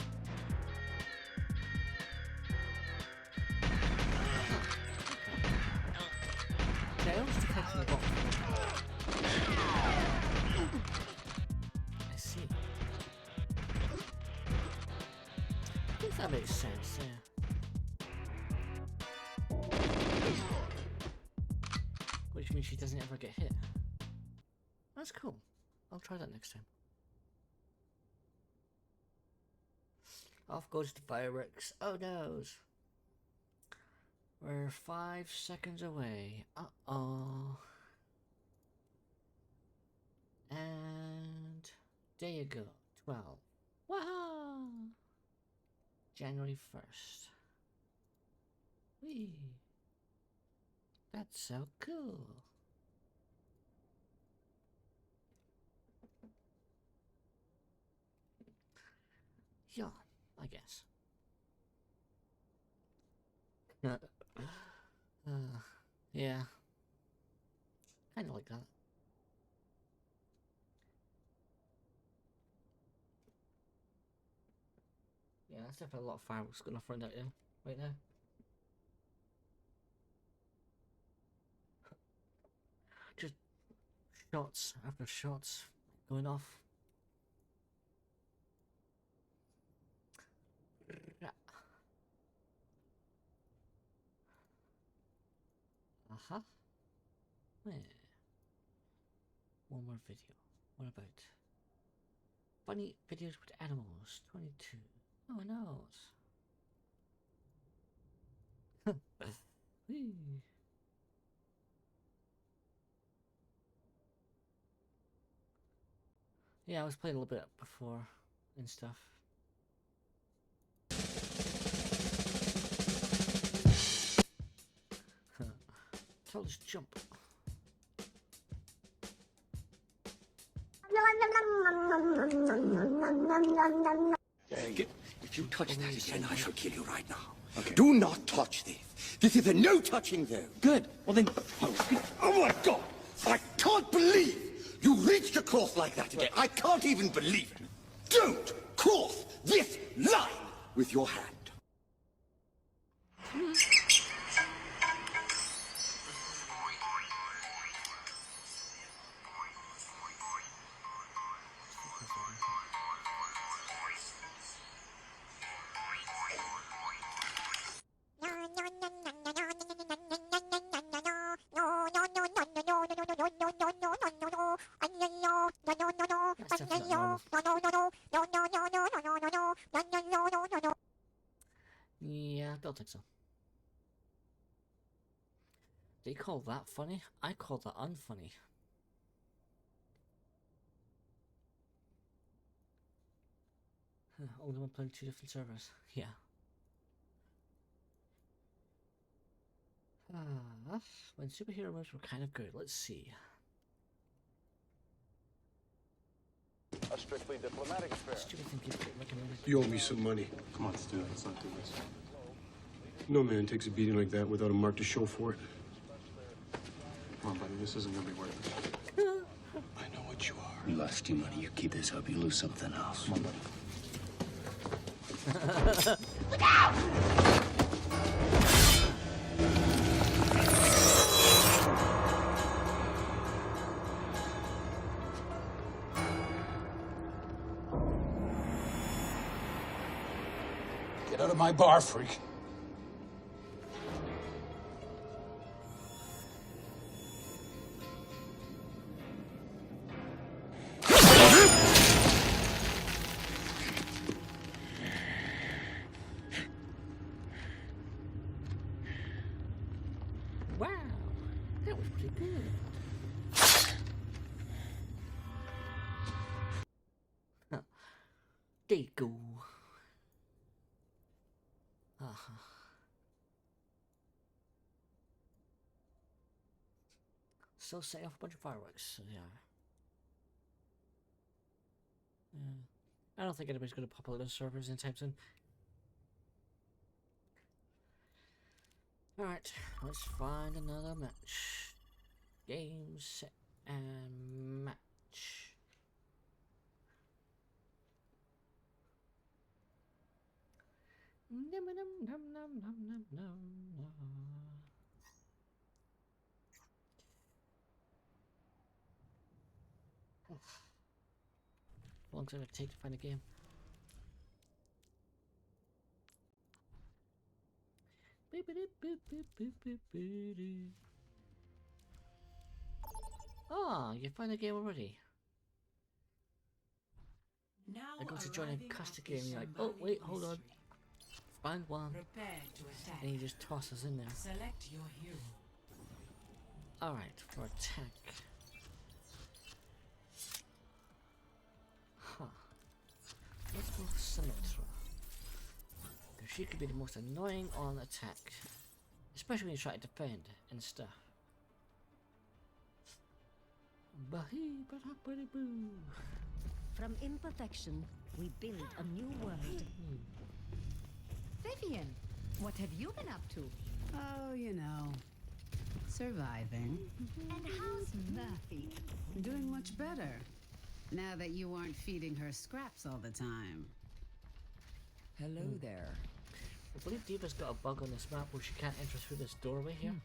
Okay, I always detect from the bottom. I see. I think that makes sense, yeah. Which means she doesn't ever get hit. That's cool. I'll try that next time. Off goes the fireworks. Oh no! We're 5 seconds away. Uh-oh. And there you go. 12. Wow! January 1st. Whee! That's so cool. Yeah, I guess. Yeah. Kind of like that. Yeah, that's definitely a lot of fireworks gonna find out in right now. Just shots after shots going off. Uh-huh. Yeah. One more video. What about funny videos with animals? 22. Oh no. Yeah, I was playing a little bit before and stuff. So let's jump. If you touch that again, I shall kill you right now. Okay. Do not touch this. This is a no touching zone. Good. Well then. Oh my God! I can't believe you reached across like that again. I can't even believe it. Don't cross this line with your hand. Yeah, I don't think so. They call that funny? I call that unfunny. Only one playing 2 different servers. Yeah. When superhero moves were kind of good. Let's see. A strictly diplomatic affair. Stupid thing people get recommended. You owe me some money. Come on, Stu. Let's not do this. No man takes a beating like that without a mark to show for it. Come on, buddy. This isn't gonna be worth it. I know what you are. You lost your money. You keep this up, you lose something else. Come on, buddy. Look out! Get out of my bar, freak. There you go. So set off a bunch of fireworks. So, yeah. I don't think anybody's going to populate those servers anytime soon. Alright, let's find another match. Game, set, and match. How long does it take to find a game? Ah, you find a game already. Now I go to join a arriving custom at game the and you're like, oh Shambali wait, hold on. mystery. Find one. Prepare to attack. And you just toss us in there. Select your hero. Alright, for attack. Huh. Let's go for Symmetra. Because she could be the most annoying on attack. Especially when you try to defend and stuff. From imperfection, we build a new world. Vivian, what have you been up to? Oh, you know, surviving. And how's Murphy? Doing much better. Now that you aren't feeding her scraps all the time. Hello there. I believe Diva's got a bug on this map where she can't enter through this doorway here.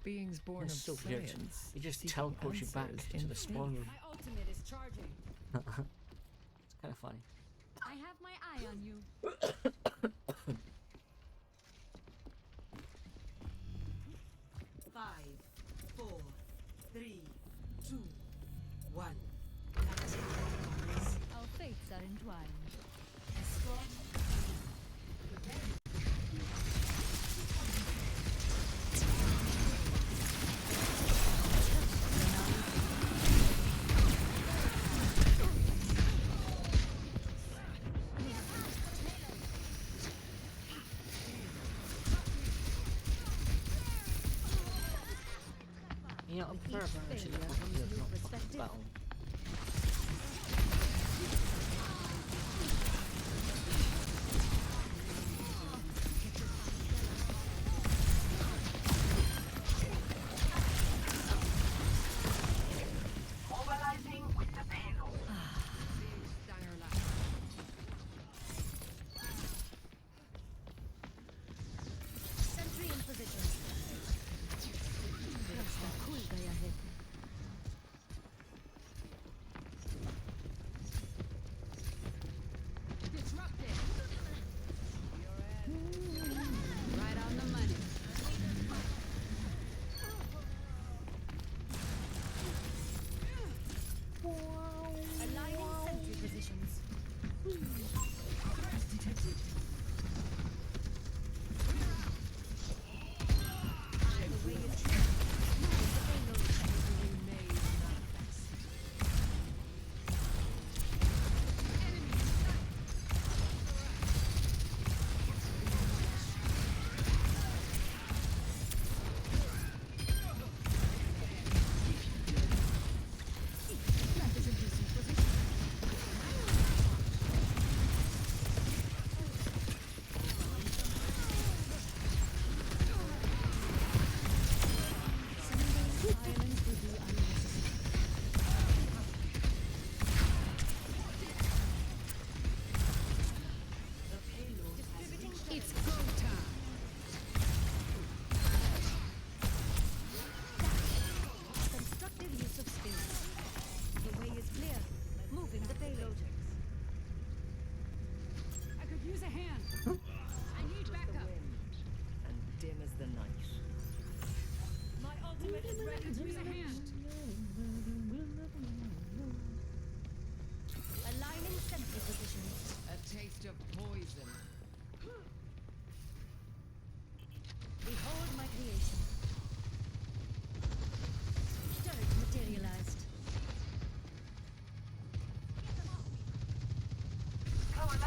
Beings born It's of so weird. science. It just seeking teleports you back answers to in the spawn room. My ultimate is charging. It's kind of funny. I have my eye on you. 5, 4, 3, 2, 1. Our fates are entwined. You know, I'm fair about actually the battle. Mobilizing with the payload. Sentry in position. There's a cool guy ahead. Disrupted. Right on the money. Aligning sentry positions. Detected. The way is clear. The payload. That is a decent position. Someday violence will be unnecessary. It's go time. Constructive use of skills. The way is clear. Moving the payload. I could use a hand. I need backup. And dim as the night. My ultimate is ready. Use a hand. Aligning sentry positions. A taste of poison. Behold my creation. Turret materialized. Cover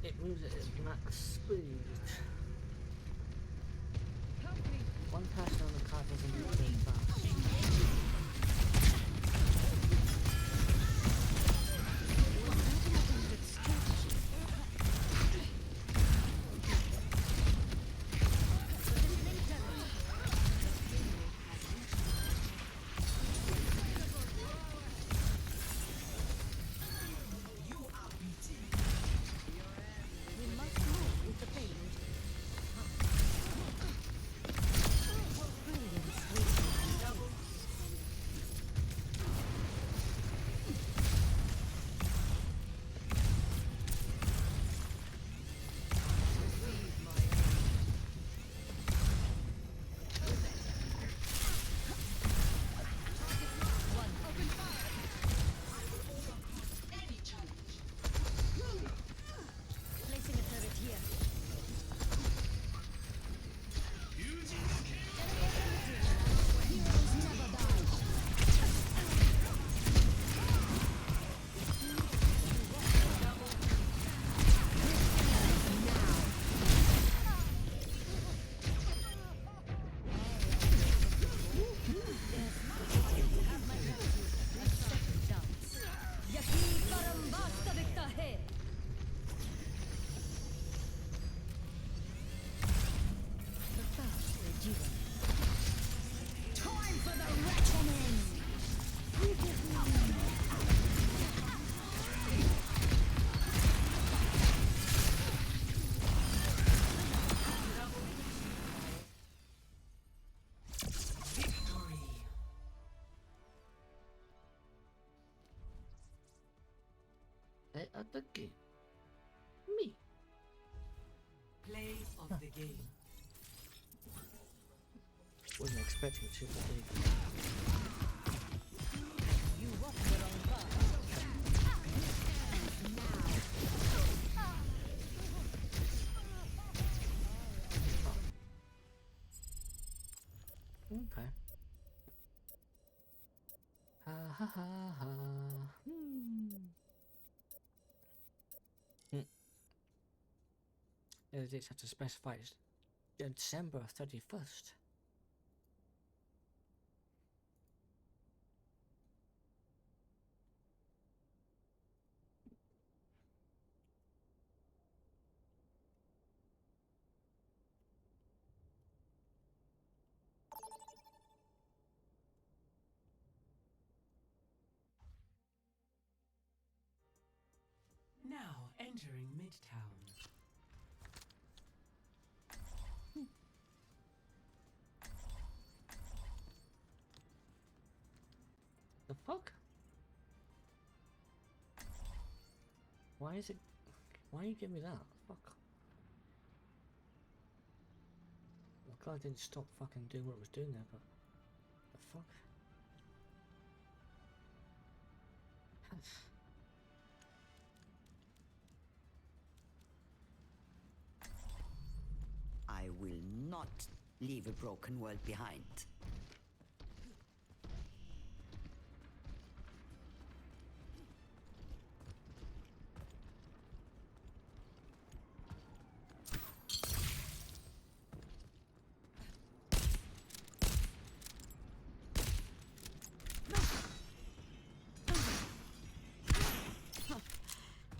It moves at max speed. One person on the card doesn't move very fast. At the game. Me. Play of the game. Wasn't expecting to today. You walk the wrong path. Okay. Ha ha ha ha. The dates have to specify it's December 31st. Now entering Midtown. The fuck? Why is it? Why you give me that? Fuck. I'm glad I didn't stop fucking doing what it was doing there, but the fuck? I will not leave a broken world behind.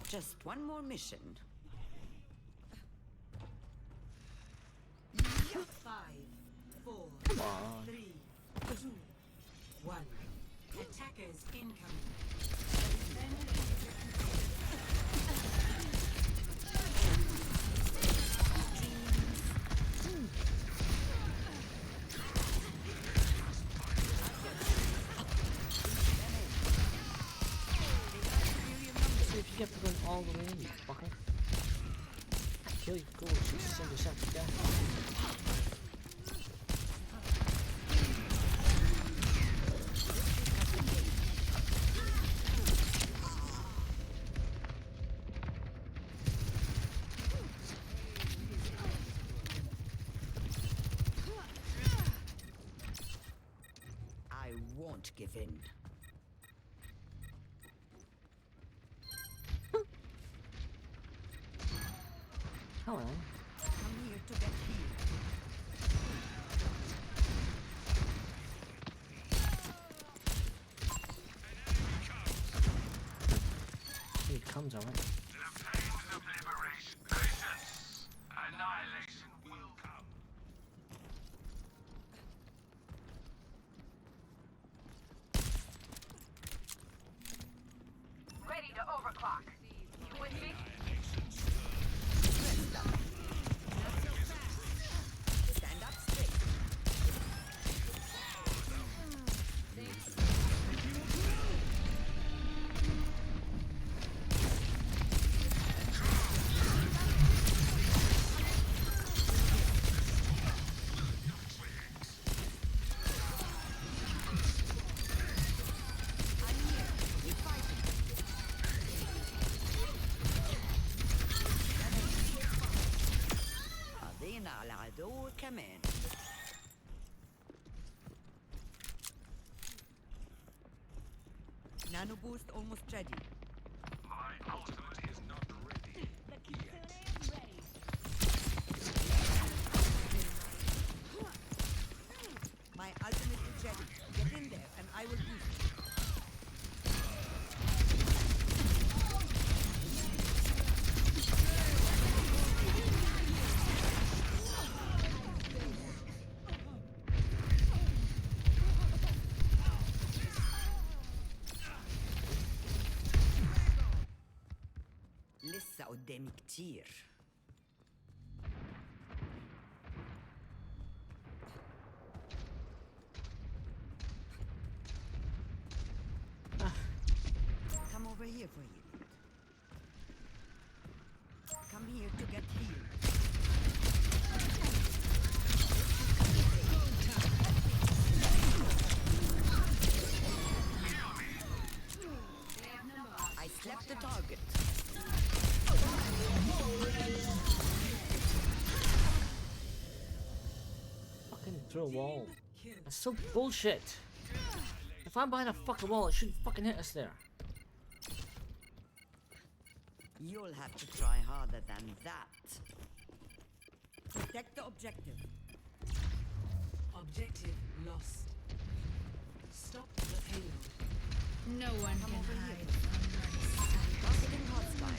Just one more mission. 5, 4, 3, 2, 1. Attackers incoming. See if you get to run all the way in, you fucker. Kill your goals, you send yourself to death. I won't give in. Hello. Come here to get healed. Here it comes already. The pains of liberation. Patience. Annihilation will come. Ready to overclock. You with me? Stand up straight. قضينا على العدو كمان. Nano boost almost ready. My ultimate is not ready. My ultimate is ready. Get in there and I will boost you. لسه قدامي كتير. Come over here for healing. Come here to get healed. I slept the target. Fucking through a wall. That's so bullshit. If I'm behind a fucking wall, it shouldn't fucking hit us there. You'll have to try harder than that. Protect the objective. Objective lost. Stop the payload. No one Come can over hide here. from my sight. Targeting hostile.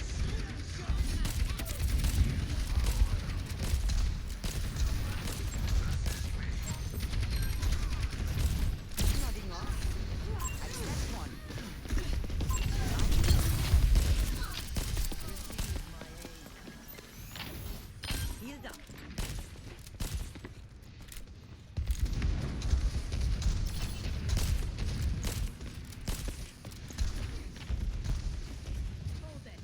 Nodding off. I set one. Healed up. Hold it.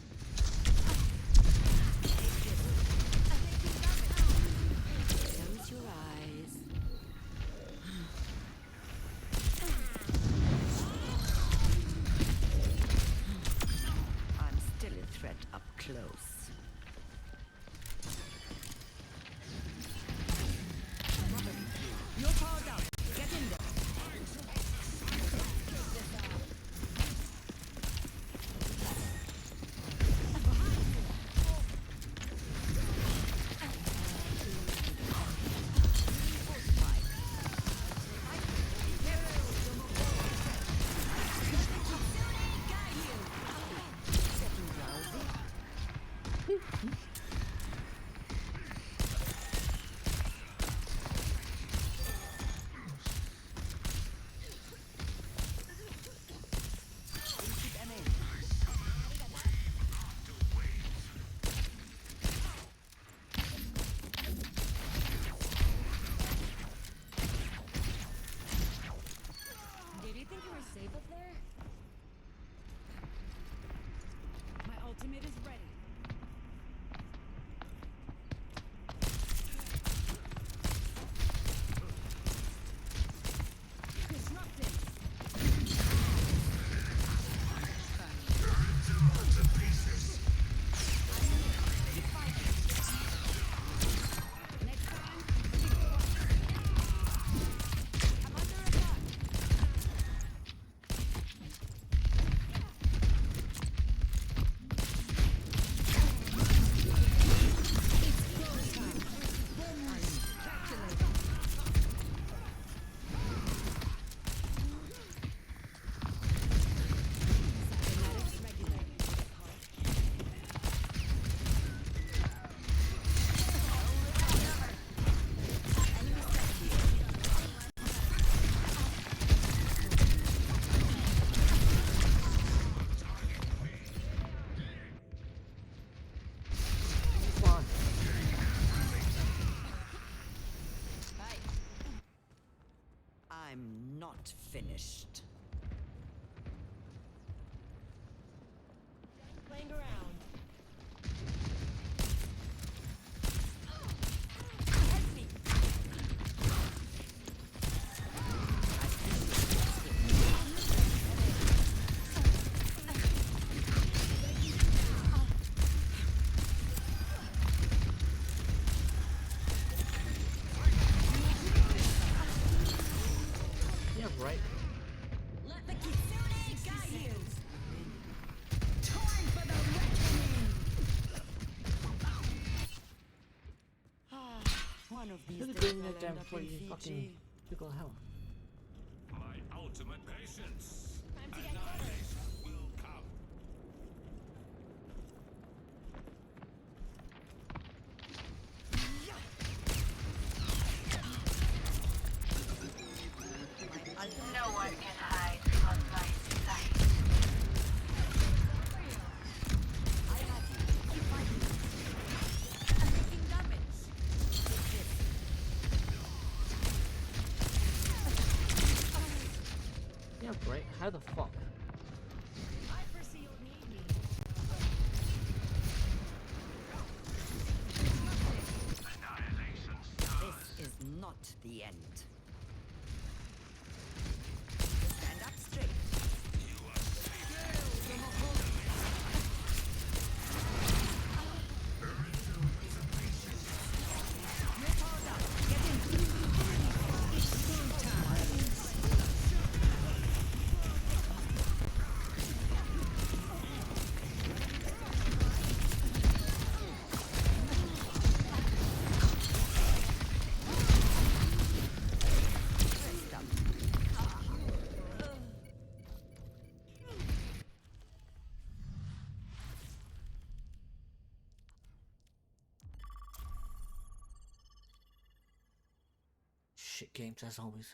not finished. Playing around. Yeah, right. Let the Kitsune guide you. Time for the reckoning. One of these Should have days been I'll that damn end up before in you fucking Fiji. jiggle hell. My ultimate patience. Time to get covered. Annihilation will come. No one can hide from my sight. I have you. Keep fighting. I'm taking damage. Yeah, right. How the fuck? I foresee you'll need me. This is not the end. Stand up straight. Shit games as always.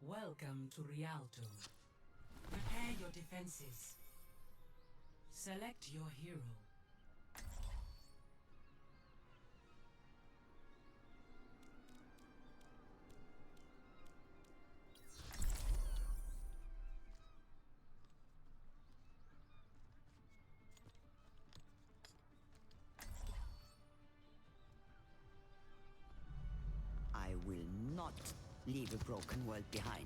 Welcome to Rialto. Prepare your defenses. Select your hero. I will not leave a broken world behind.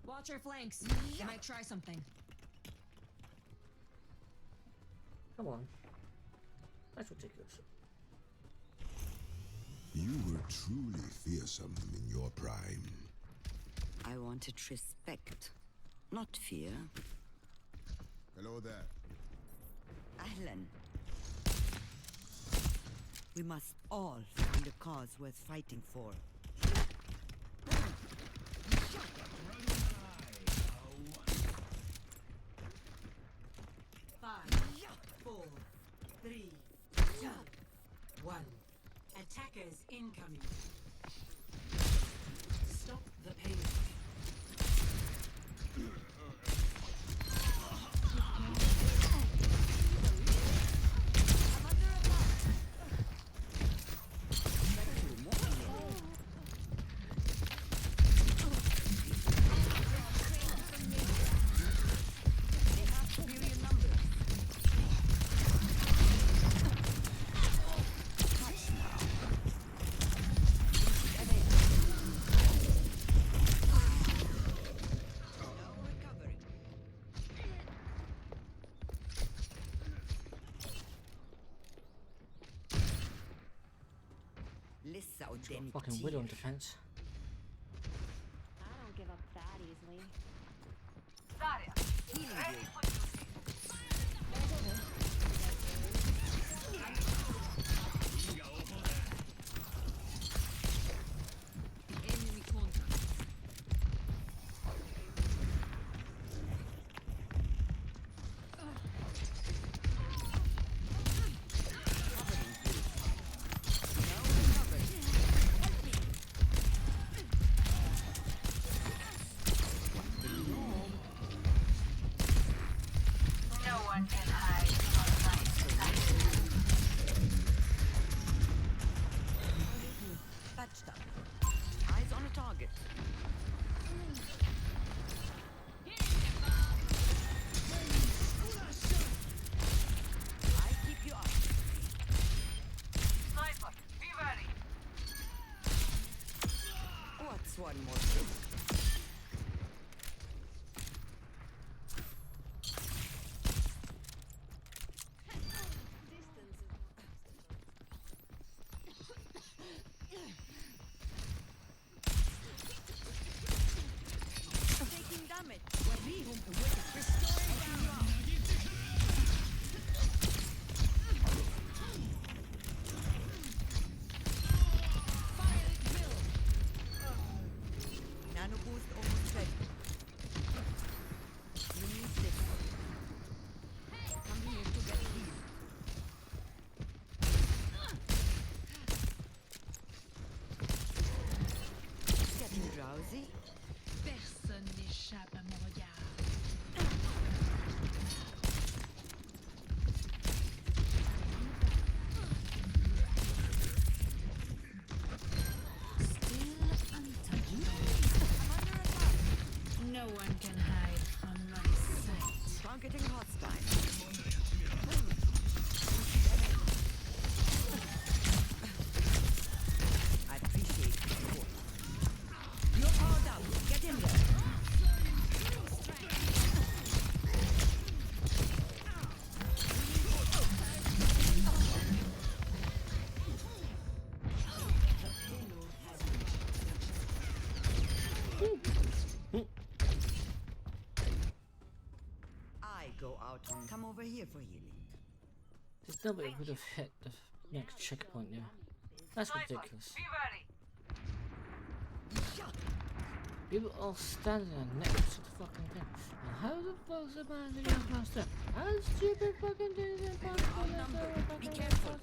Watch your flanks. I might try something. Come on. That's ridiculous. You were truly fearsome in your prime. I wanted respect, not fear. Hello there. Ahlan. We must all find a cause worth fighting for. 5, 4, 3, 2, 1. Attackers incoming. Stop the pain. Fucking Widow in defense. I don't give up that easily. Zarya, ready for duty. Enemy contact. one more thing. Taking damage. Restoring ground. Fire at will. Nano boost almost ready. You need this. Come here to get healed. Getting drowsy? Personne n'échappe à mon regard. Still untouched. No one can hide from my sight. Targeting hostile. I appreciate the support. You're powered up. Get in there. I go out on. Come over here for healing. There's no way it would have hit the next checkpoint, yeah. That's ridiculous. People all standing next to the fucking thing. And how the fuck's the man getting across there? How stupid fucking thing is impossible? Be careful.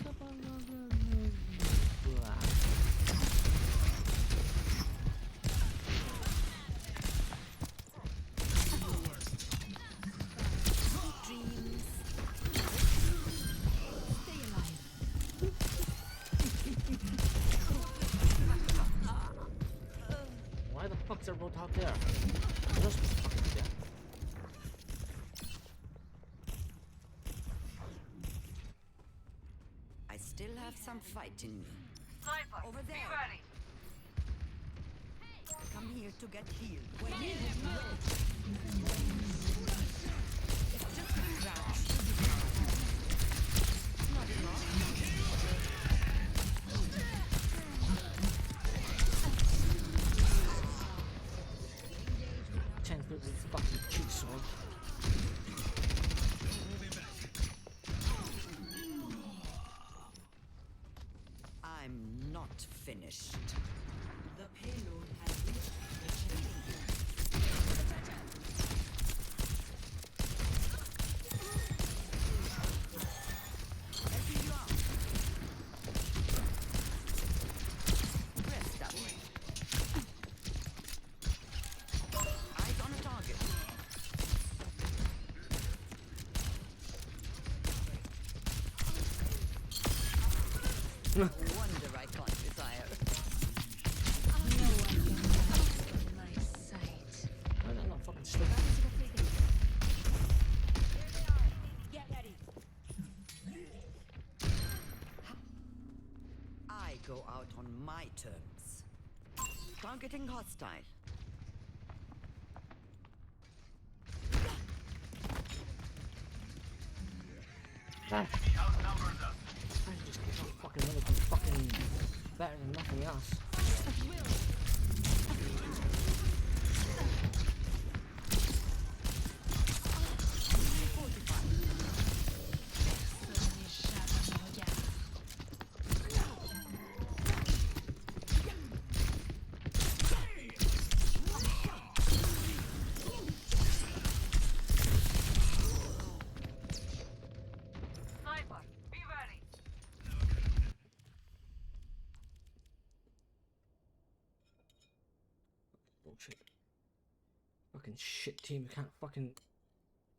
Dreams. Stay alive. Why the fuck's there road out there? Just fucking there. I still have some fight in me. Sniper, Over there. be ready. Come here to get healed. It's just a scratch. Not enough. Chance with this fucking cheat sword. I'm not finished. The payload has reached the checkpoint. Helping you out. Rest up. Eyes on a target. Wonder I can't retire. No one can hide from my sight. Why did I not fucking slip? Get ready. I go out on my terms. Targeting hostile. Ah. I just keep on fucking running from fucking better than nothing else. Personne n'échappe à mon regard. Sniper, be ready. Bullshit. Fucking shit team who can't fucking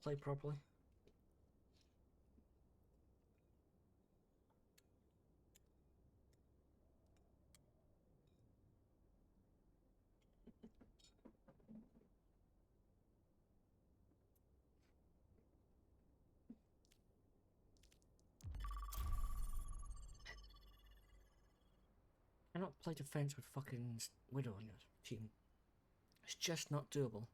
play properly. I cannot play defense with fucking Widow on your team. It's just not doable.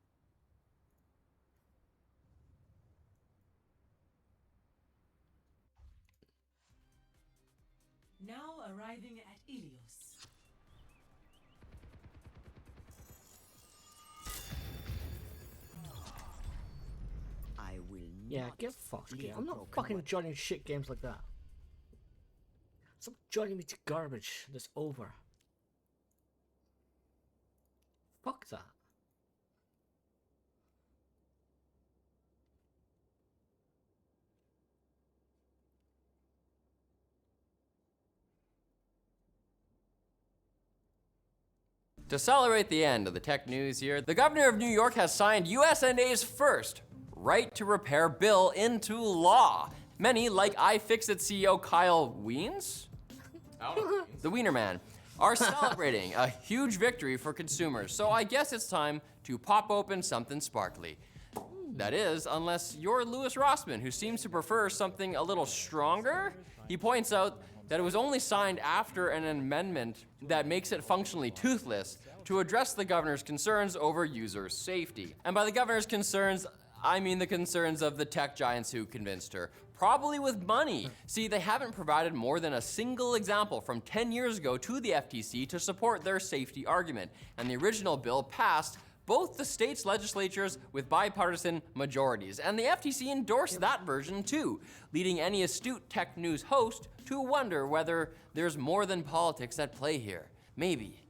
Now arriving at Ilios. I will Yeah, not get fucked, leave yeah. a I'm not broken fucking weapon. joining shit games like that. Stop joining me to garbage that's over. Fuck that. To celebrate the end of the tech news here, the governor of New York has signed USNA's first right to repair bill into law. Many, like iFixit CEO Kyle Wiens, the Wiener Man, are celebrating a huge victory for consumers. So I guess it's time to pop open something sparkly. That is, unless you're Louis Rossman, who seems to prefer something a little stronger. He points out that it was only signed after an amendment that makes it functionally toothless to address the governor's concerns over user safety. And by the governor's concerns, I mean the concerns of the tech giants who convinced her. Probably with money. See, they haven't provided more than a single example from 10 years ago to the FTC to support their safety argument. And the original bill passed both the state's legislatures with bipartisan majorities, and the FTC endorsed that version too, leading any astute tech news host to wonder whether there's more than politics at play here. Maybe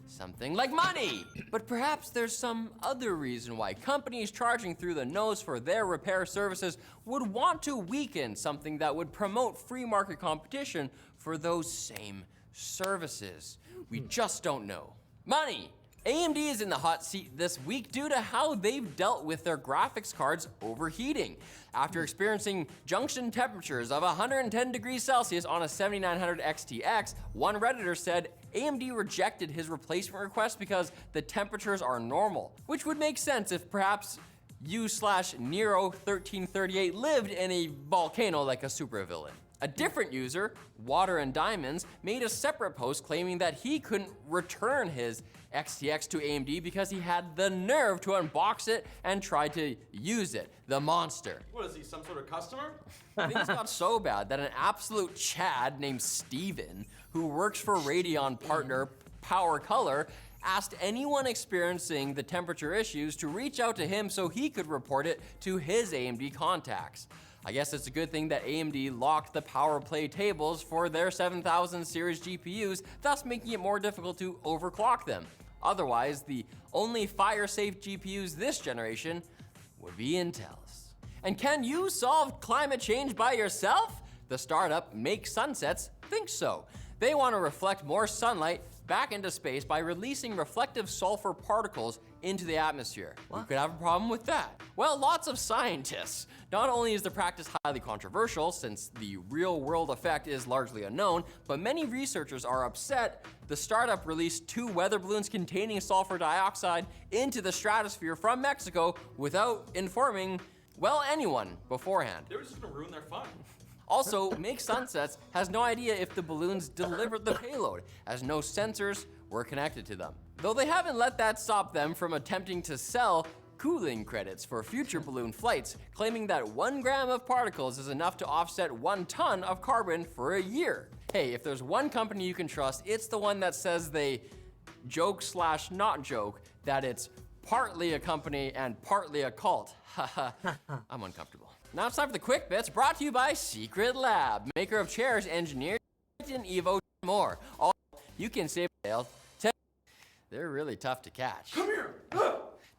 something like money! But perhaps there's some other reason why companies charging through the nose for their repair services would want to weaken something that would promote free market competition for those same services. We just don't know. Money! AMD is in the hot seat this week due to how they've dealt with their graphics cards overheating. After experiencing junction temperatures of 110 degrees Celsius on a 7900 XTX, one Redditor said AMD rejected his replacement request because the temperatures are normal, which would make sense if perhaps you/Nero 1338 lived in a volcano like a supervillain. A different user, Water and Diamonds, made a separate post claiming that he couldn't return his XTX to AMD because he had the nerve to unbox it and try to use it. The monster. What is he, some sort of customer? Things got so bad that an absolute Chad named Steven, who works for Radeon partner Power Color, asked anyone experiencing the temperature issues to reach out to him so he could report it to his AMD contacts. I guess it's a good thing that AMD locked the power play tables for their 7000 series GPUs, thus making it more difficult to overclock them. Otherwise, the only fire-safe GPUs this generation would be Intel's. And can you solve climate change by yourself? The startup Make Sunsets thinks so. They want to reflect more sunlight back into space by releasing reflective sulfur particles into the atmosphere. Who could have a problem with that? Well, lots of scientists. Not only is the practice highly controversial, since the real-world effect is largely unknown, but many researchers are upset the startup released 2 weather balloons containing sulfur dioxide into the stratosphere from Mexico without informing, well, anyone beforehand. They were just gonna ruin their fun. Also, Make Sunsets has no idea if the balloons delivered the payload, as no sensors were connected to them. Though they haven't let that stop them from attempting to sell cooling credits for future balloon flights, claiming that 1 gram of particles is enough to offset 1 ton of carbon for a year. Hey, if there's one company you can trust, it's the one that says they joke/not joke that it's partly a company and partly a cult. Haha, I'm uncomfortable. Now it's time for the quick bits, brought to you by Secret Lab, maker of chairs engineered in Evo more. All you can save sales. They're really tough to catch. Come here!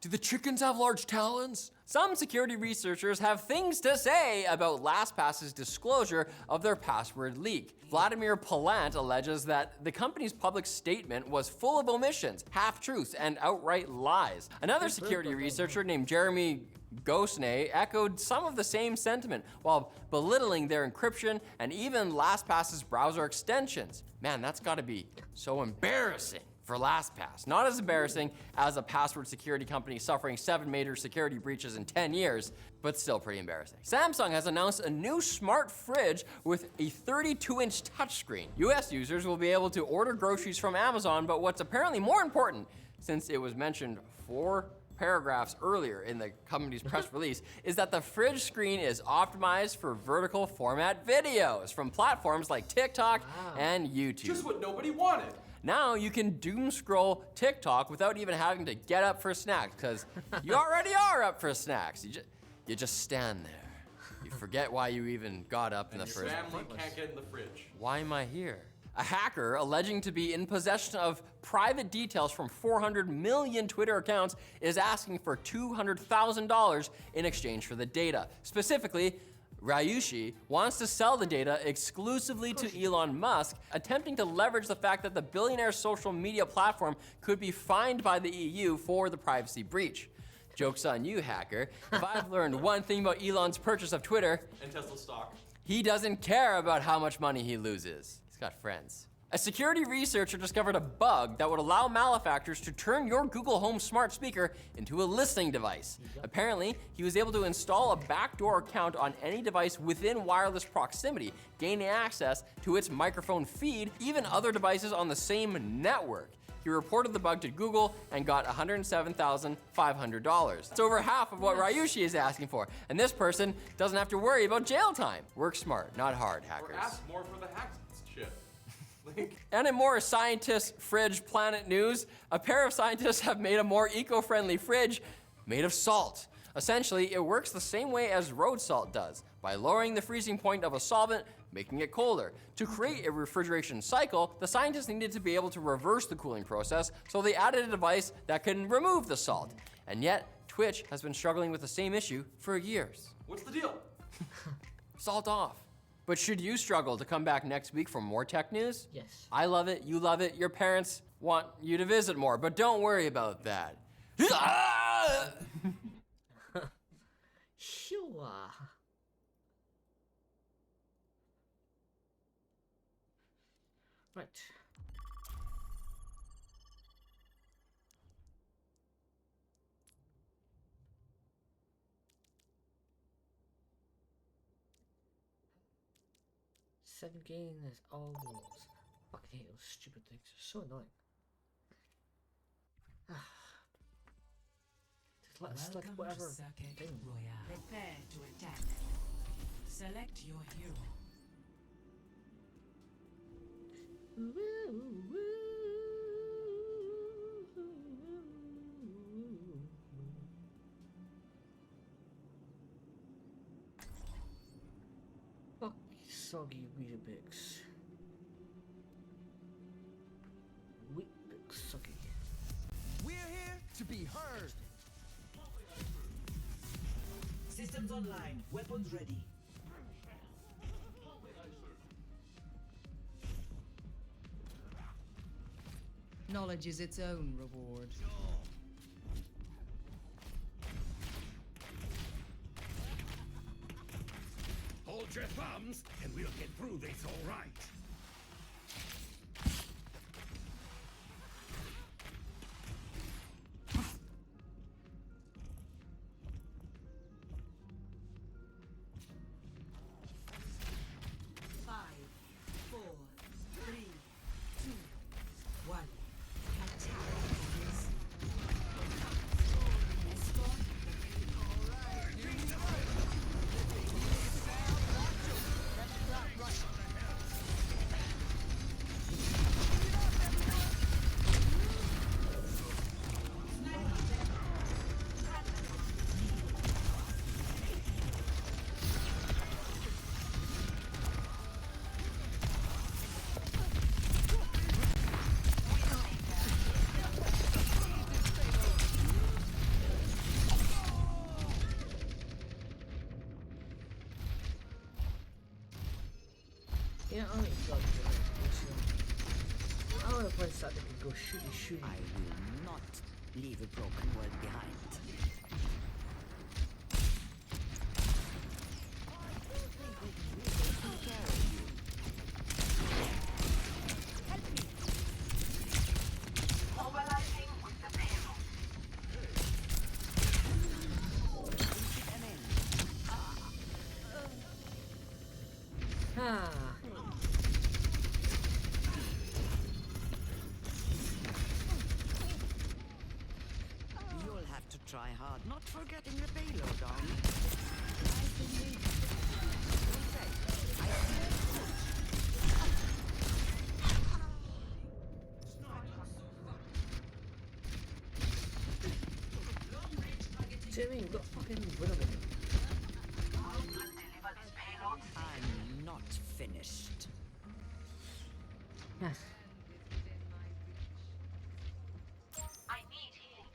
Do the chickens have large talons? Some security researchers have things to say about LastPass's disclosure of their password leak. Vladimir Palant alleges that the company's public statement was full of omissions, half-truths, and outright lies. Another security researcher named Jeremy Gosney echoed some of the same sentiment while belittling their encryption and even LastPass's browser extensions. Man, that's gotta be so embarrassing. for LastPass. Not as embarrassing as a password security company suffering 7 major security breaches in 10 years, but still pretty embarrassing. Samsung has announced a new smart fridge with a 32-inch touchscreen. US users will be able to order groceries from Amazon, but what's apparently more important, since it was mentioned 4 paragraphs earlier in the company's press release, is that the fridge screen is optimized for vertical format videos from platforms like TikTok and YouTube. Just what nobody wanted. Now you can doom scroll TikTok without even having to get up for snacks, because you already are up for snacks. You just stand there. You forget why you even got up in the first place. Your family can't get in the fridge. Why am I here? A hacker alleging to be in possession of private details from 400 million Twitter accounts is asking for $200,000 in exchange for the data. Specifically, Ryushi wants to sell the data exclusively to Elon Musk, attempting to leverage the fact that the billionaire's social media platform could be fined by the EU for the privacy breach. Joke's on you, hacker. If I've learned one thing about Elon's purchase of Twitter, And Tesla stock. he doesn't care about how much money he loses. He's got friends. A security researcher discovered a bug that would allow malefactors to turn your Google Home smart speaker into a listening device. Apparently, he was able to install a backdoor account on any device within wireless proximity, gaining access to its microphone feed, even other devices on the same network. He reported the bug to Google and got $107,500. It's over half of what Ryushi is asking for, and this person doesn't have to worry about jail time. Work smart, not hard, hackers. Or ask more for the hacks shit. And in more scientist fridge planet news, a pair of scientists have made a more eco-friendly fridge made of salt. Essentially, it works the same way as road salt does, by lowering the freezing point of a solvent, making it colder. To create a refrigeration cycle, the scientists needed to be able to reverse the cooling process, so they added a device that can remove the salt. And yet, Twitch has been struggling with the same issue for years. What's the deal? Salt off. But should you struggle to come back next week for more tech news? Yes. I love it, you love it, your parents want you to visit more, but don't worry about that. Sure. Right. Seven gain is all rules. Fucking hate those stupid things. They're so annoying. Just let us select Welcome whatever to Circuit thing. Royale. Prepare to attack. Select your hero. Fuck soggy Weetabix. Weetabix soggy. We're here to be heard. Systems online. Weapons ready. Knowledge is its own reward. Hold your thumbs, and we'll get through this all right. Yeah, I like blood. I want to play something that can go shooty. I will not leave a broken world behind. try hard, not forgetting the payload, darling. Jimmy, you got fucking rid of it. I'm not finished. Yes. I need healing.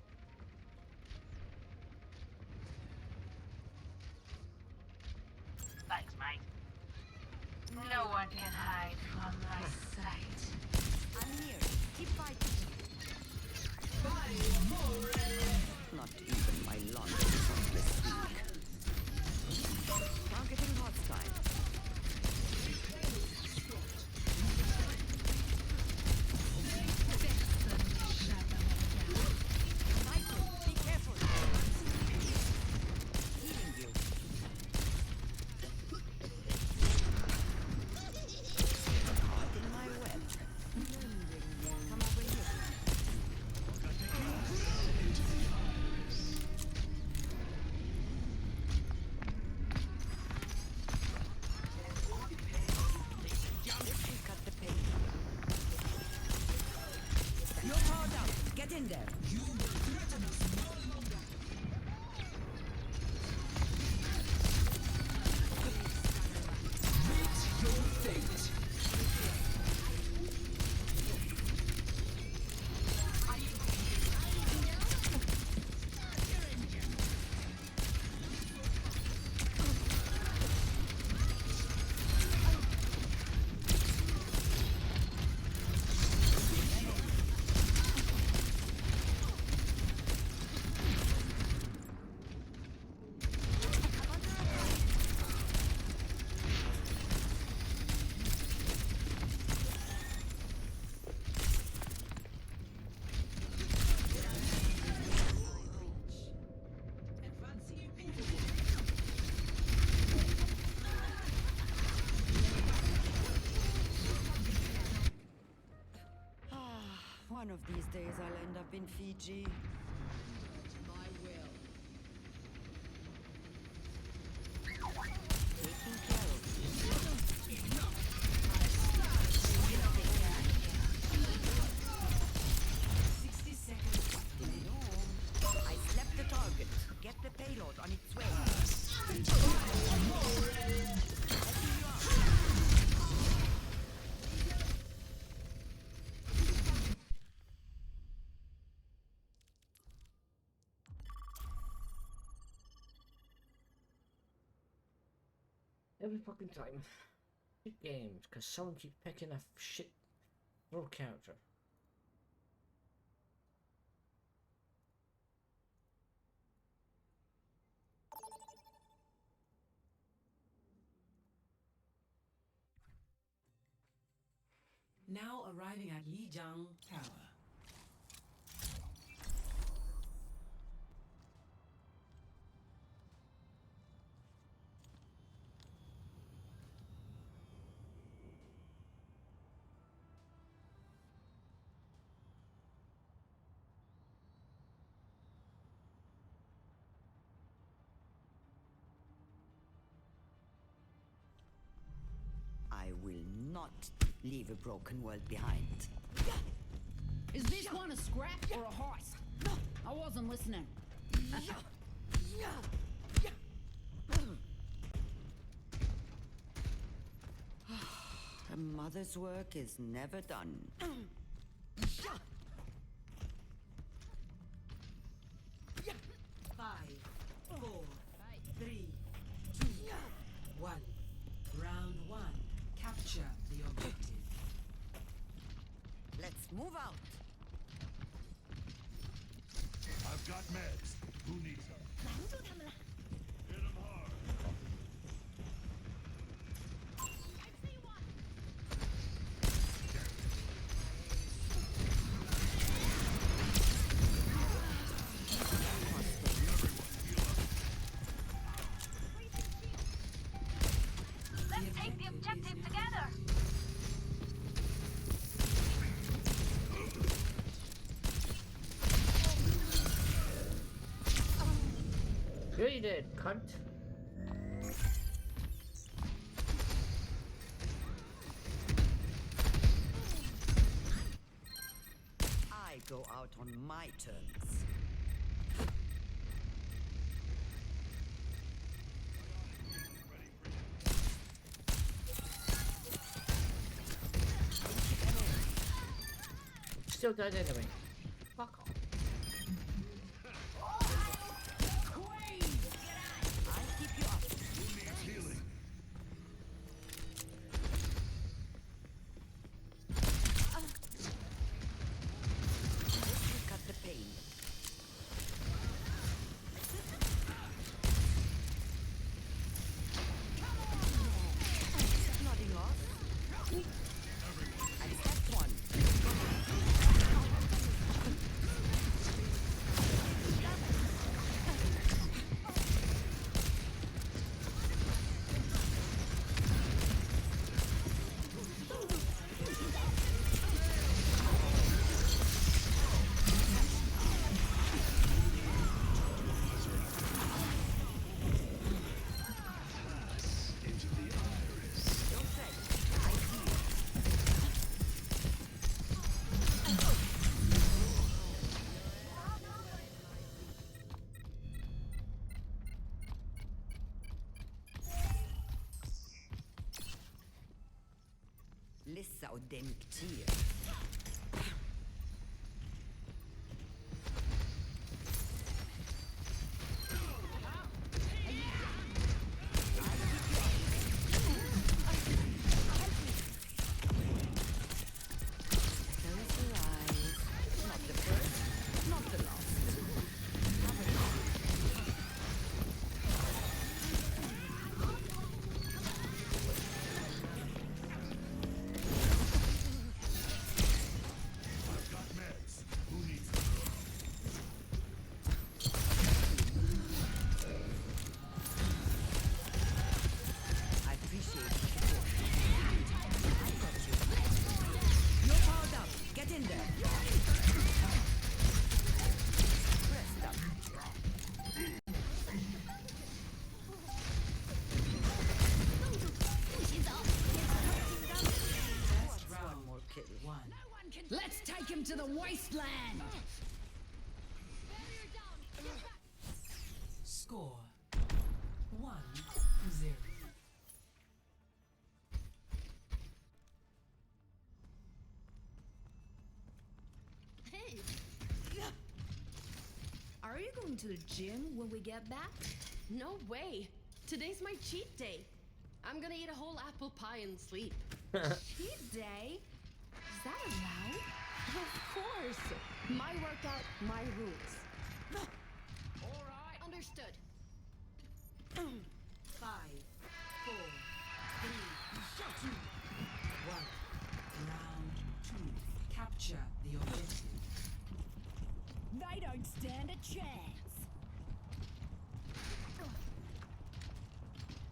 Thanks, mate. No one can hide from my sight. I'm here. Keep fighting. Not even my lunch is on this week. Targeting hostile. Michael, be careful. Healing you. Caught in my web. Come over here. Cut the pain. You're powered out. Get in there. You will threaten us no longer. Meet your fate. One of these days I'll end up in Fiji. My will. Taking care of you. Enough. 60 seconds. I slept the target. Get the payload on its way. Every fucking time. Shit games, because someone keeps picking a shit little character. Now arriving at Lijiang Tower. I will not leave a broken world behind. Is this one a scrap or a horse? I wasn't listening. A mother's work is never done. 5, 4, 3, 2, 1. Round 1. Capture the objective. Let's move out. I've got meds. Who needs them? Hit 'em hard. Let's take the objective together. you did, cunt. I go out on my terms. Still dead anyway. Fuck off. I'll keep you up. Who needs healing? This will cut the pain. Nothing lost. I stepped one. Into the iris. Don't fret. I see you. لسه قدامي كتير. Close your eyes. Not the first, not the last. I've got meds. Who needs them? I appreciate the support. I got you. You're powered up. Get in there. Rest up. First round. One more kill. One. Let's take him to the wasteland! Score 1-0. Hey! Are you going to the gym when we get back? No way! Today's my cheat day. I'm gonna eat a whole apple pie and sleep. Cheat day? Is that allowed? Of course! My workout, my rules. Alright! Understood. 5, 4, 3, shot you. 1. Round 2. Capture the objective. They don't stand a chance!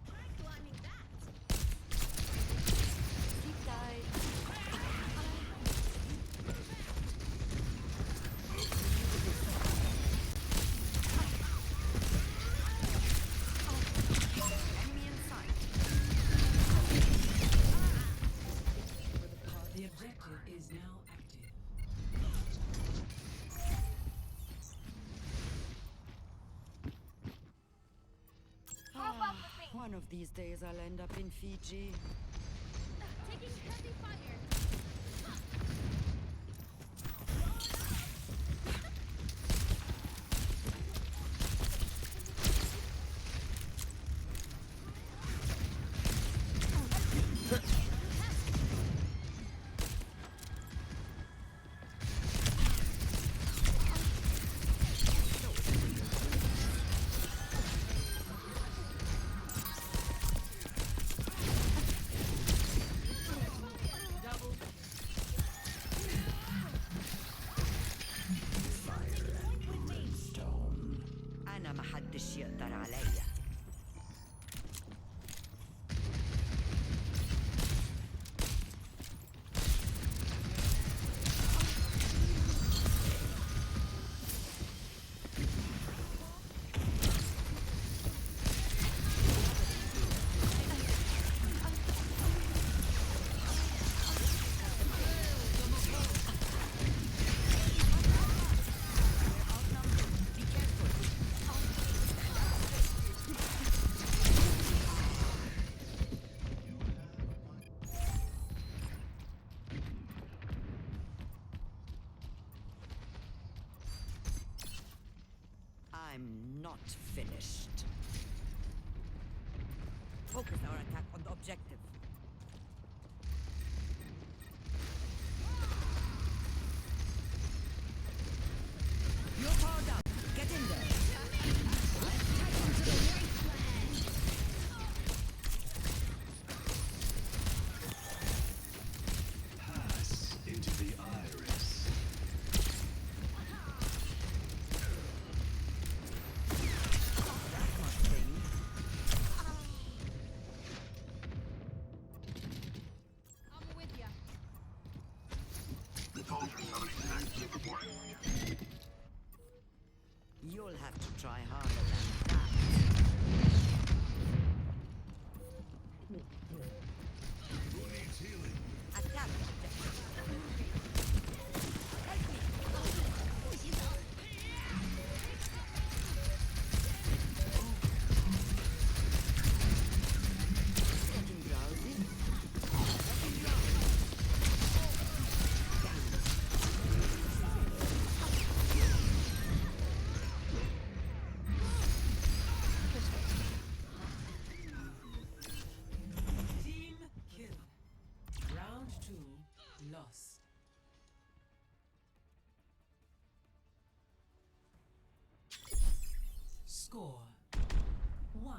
Try climbing that. Deep dive. Enemy in sight. The objective is now active. One of these days I'll end up in Fiji. Taking heavy fire. أنا محدش يقدر عليا. I'm not finished. Focus our attack on the objective. You're powered up. Get in there. Pass into the iris. That must sting. I'm with ya. The Soldier summoning actively reporting. You'll have to try harder than that. Who needs healing? Attack the objective. Help me. Getting drowsy? Team kill. Round 2 lost. Score 1-1.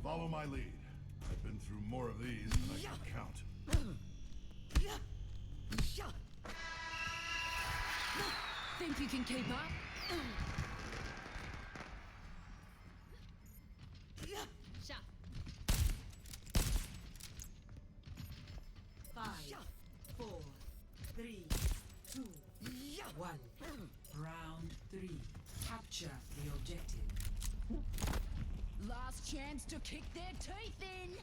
Follow my lead. I've been through more of these than I can count. Think you can keep up? Shot. 5, 4, 3, 2, 1. Round 3. Capture the objective. Last chance to kick their teeth in.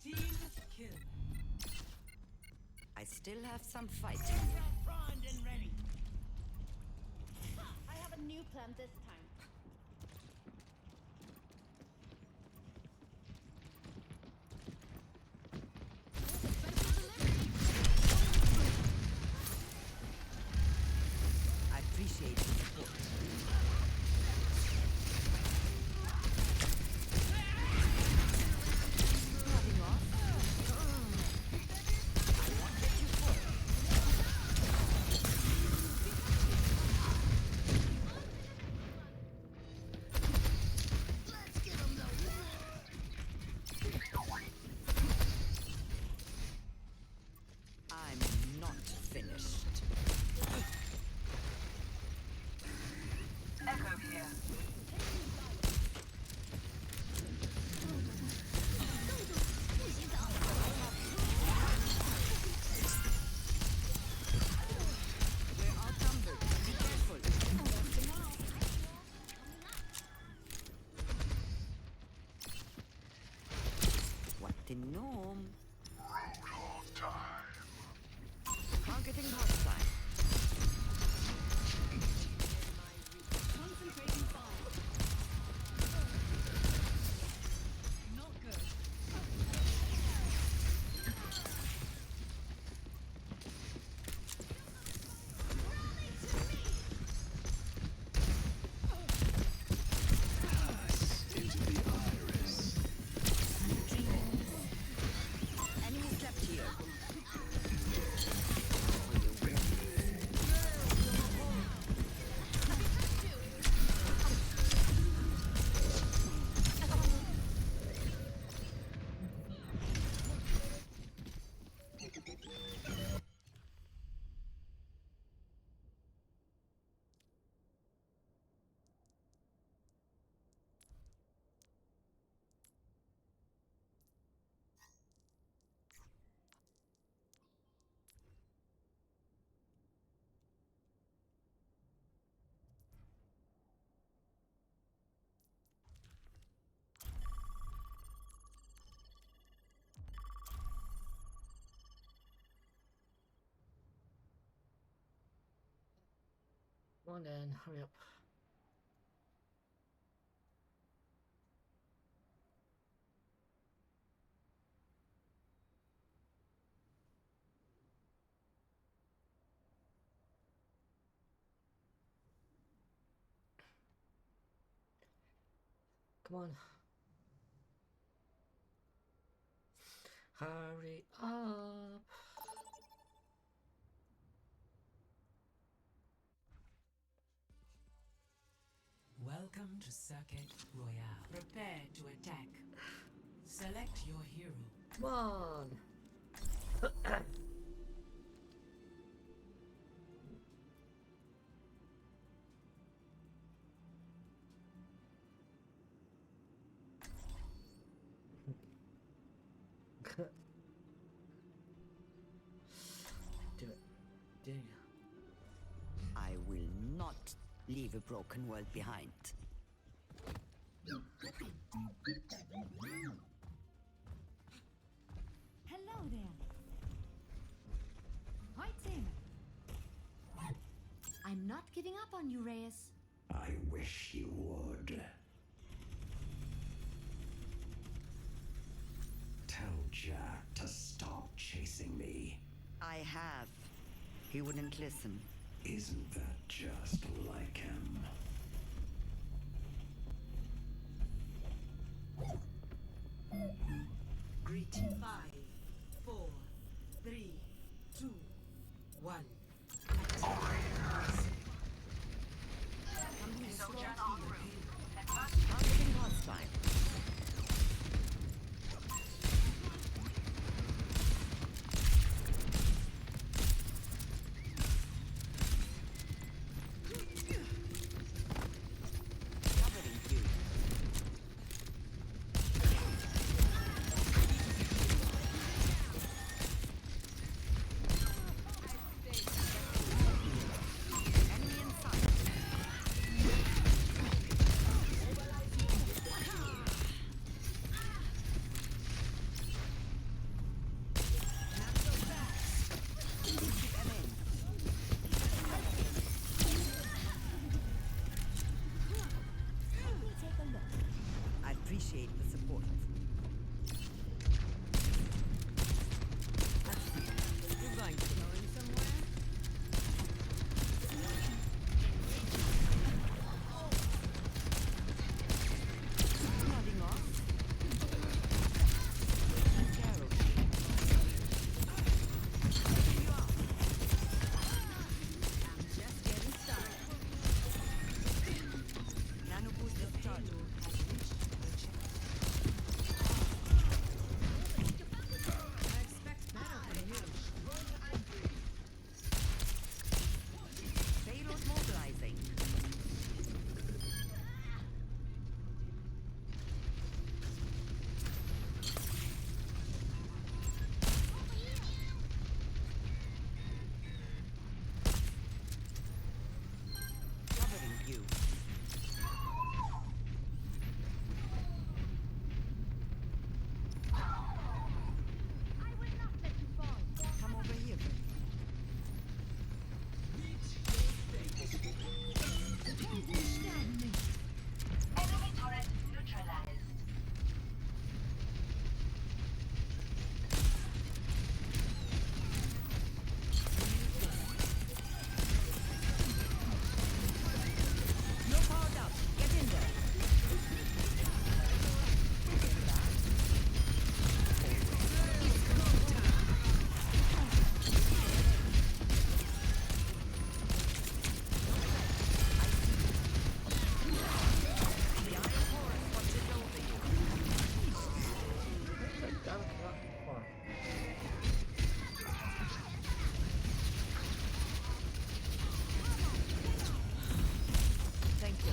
Team kill. I still have some fighting. Primed and ready. I have a new plan this time. I appreciate the support. Cutting off. I won't let you fall. Come on then, hurry up. Come on. Hurry up. Welcome to Circuit Royale. Prepare to attack. Select your hero. Come on. Do it. Do you? I will not leave a broken world behind. Hello there. Hi, Tim. I'm not giving up on you, Reyes. I wish you would. Tell Jack to stop chasing me. I have. He wouldn't listen. Isn't that just like him? Greeting 5, 4, 3, 2, 1. Soldiers en route. Targeting hostile. Appreciate the support. You're going to go in somewhere? Nodding off. Carol. Here you are. I'm just getting started. Nano boost is charged. Enemy turret neutralized. You're powered up. Get in there. Thank you.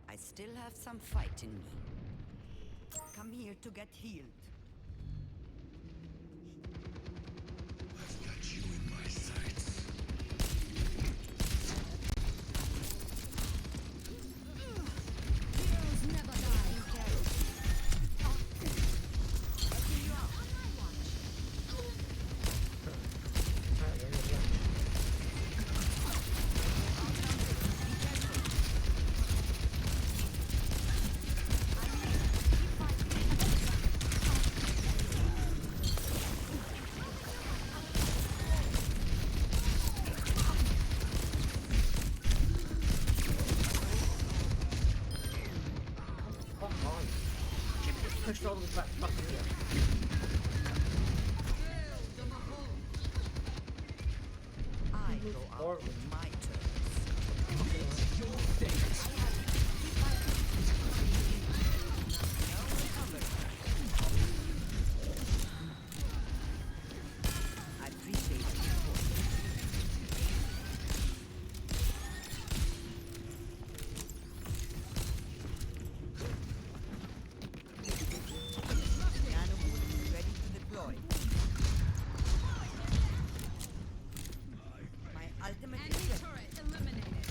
I still have some fight in me. Come here to get healed. I've got you in my sights. all the way back fucking here. I go out on my terms. Your fate. I appreciate it. Nanoboot ready to deploy. My ultimate is ready. Turret eliminated.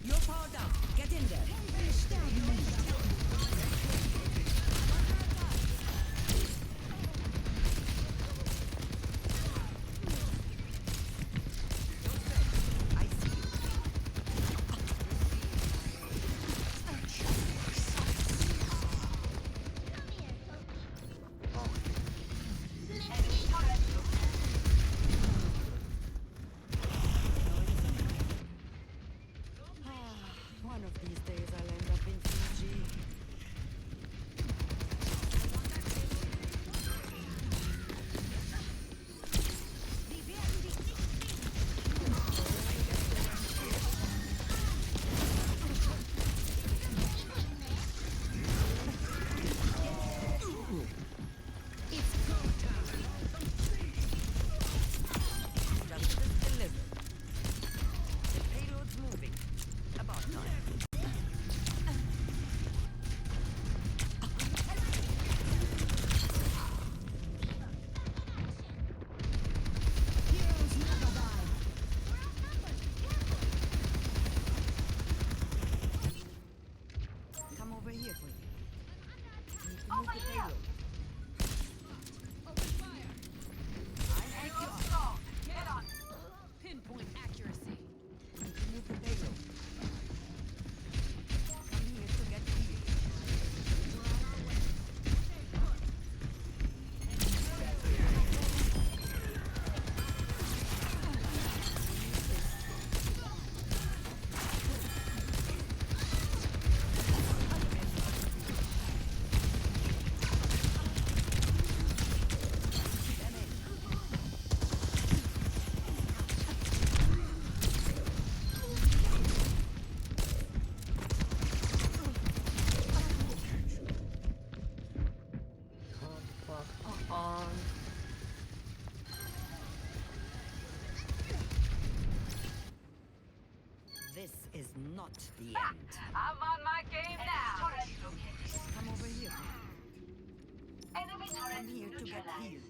You're powered up. Get in there. I see you. One of these days I'll end up in Fiji. Justice delivered. The payload's moving. About time. Heroes never die. Come over here, quick. Need to move the payload. Open fire. I like you. Get on. Pinpoint accuracy. Need to move the payload. Come here to get healed. Come fuck on. This is not the end. I'm on my game now. Come over here. Enemy turret Come here to get neutralized. healed.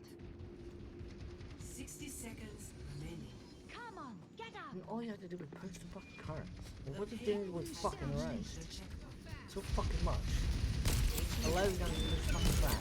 60 seconds remaining. Come on, get up. And all you have to do is punch the fucking cards. And what are you doing with fucking around? So fucking much. Allow them to push fucking back.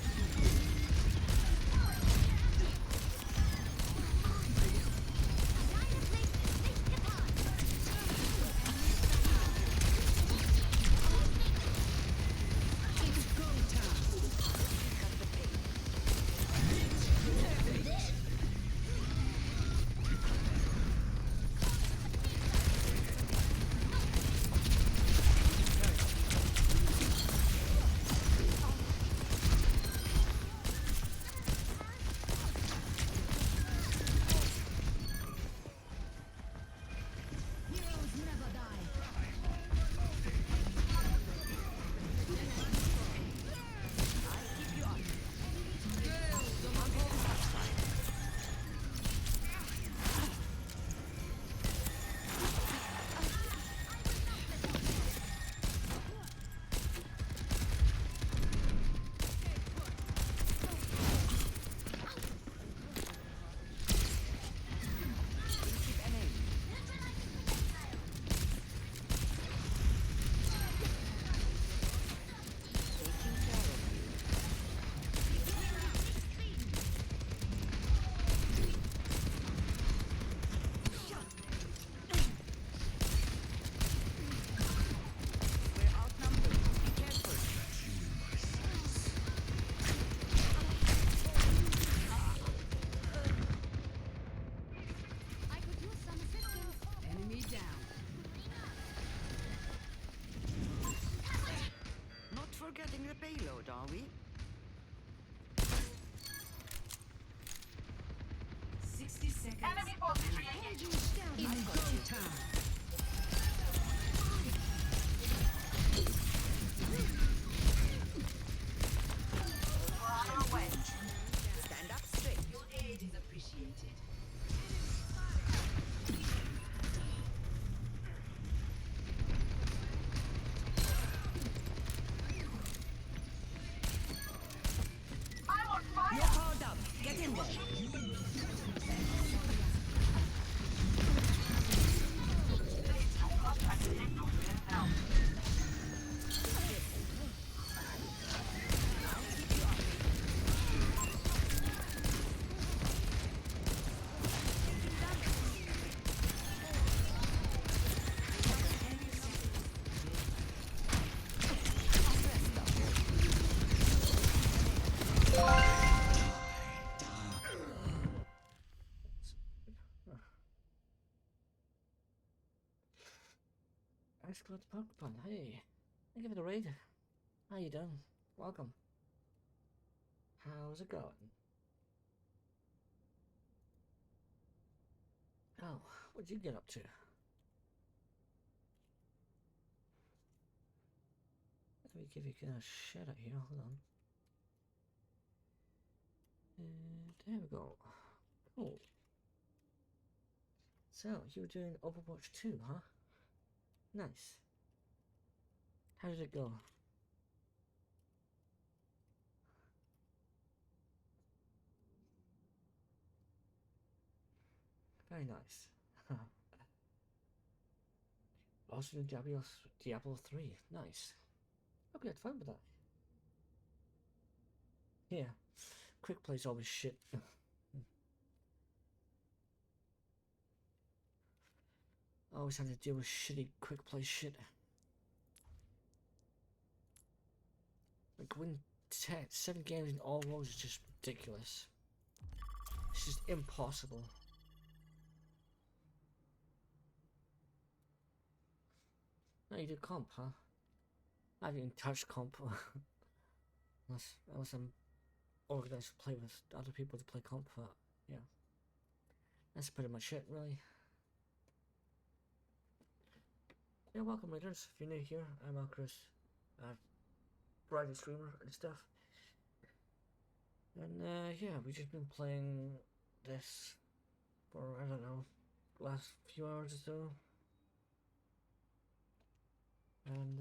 Ice Cloud Pokemon, hey. I give it a raid. How you doing? Welcome. How's it going? Oh, what'd you get up to? Let me give you kind of shit out here, hold on. There we go. Cool. So, you were doing Overwatch 2, huh? Nice. How did it go? Very nice. Also in Diablo 3. Nice. Hope you had fun with that. Yeah. Quick play's always shit. Always had to deal with shitty quick play shit. Like winning 7 games in all rows is just ridiculous. It's just impossible. No, you do comp, huh? I haven't even touched comp. unless I'm organized to play with other people to play comp, but yeah. That's pretty much it, really. Yeah, welcome readers. If you're new here, I'm Chris. Variety streamer and stuff. And yeah, we've just been playing this for, I don't know, last few hours or so. And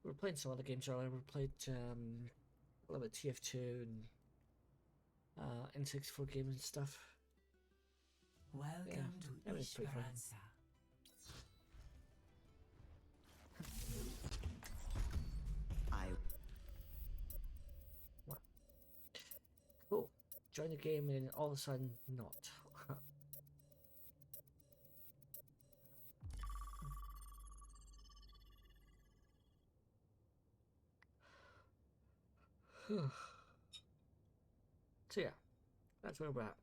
we were playing some other games earlier. We played a little bit TF2 and N64 games and stuff. Welcome to Esperanza. What? Cool. Join the game and all of a sudden not. So yeah, that's where we're at.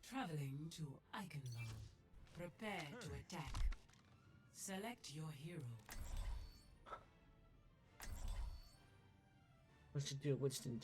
Traveling to Eichenbaum. Prepare to attack. Select your hero. What should do? Winston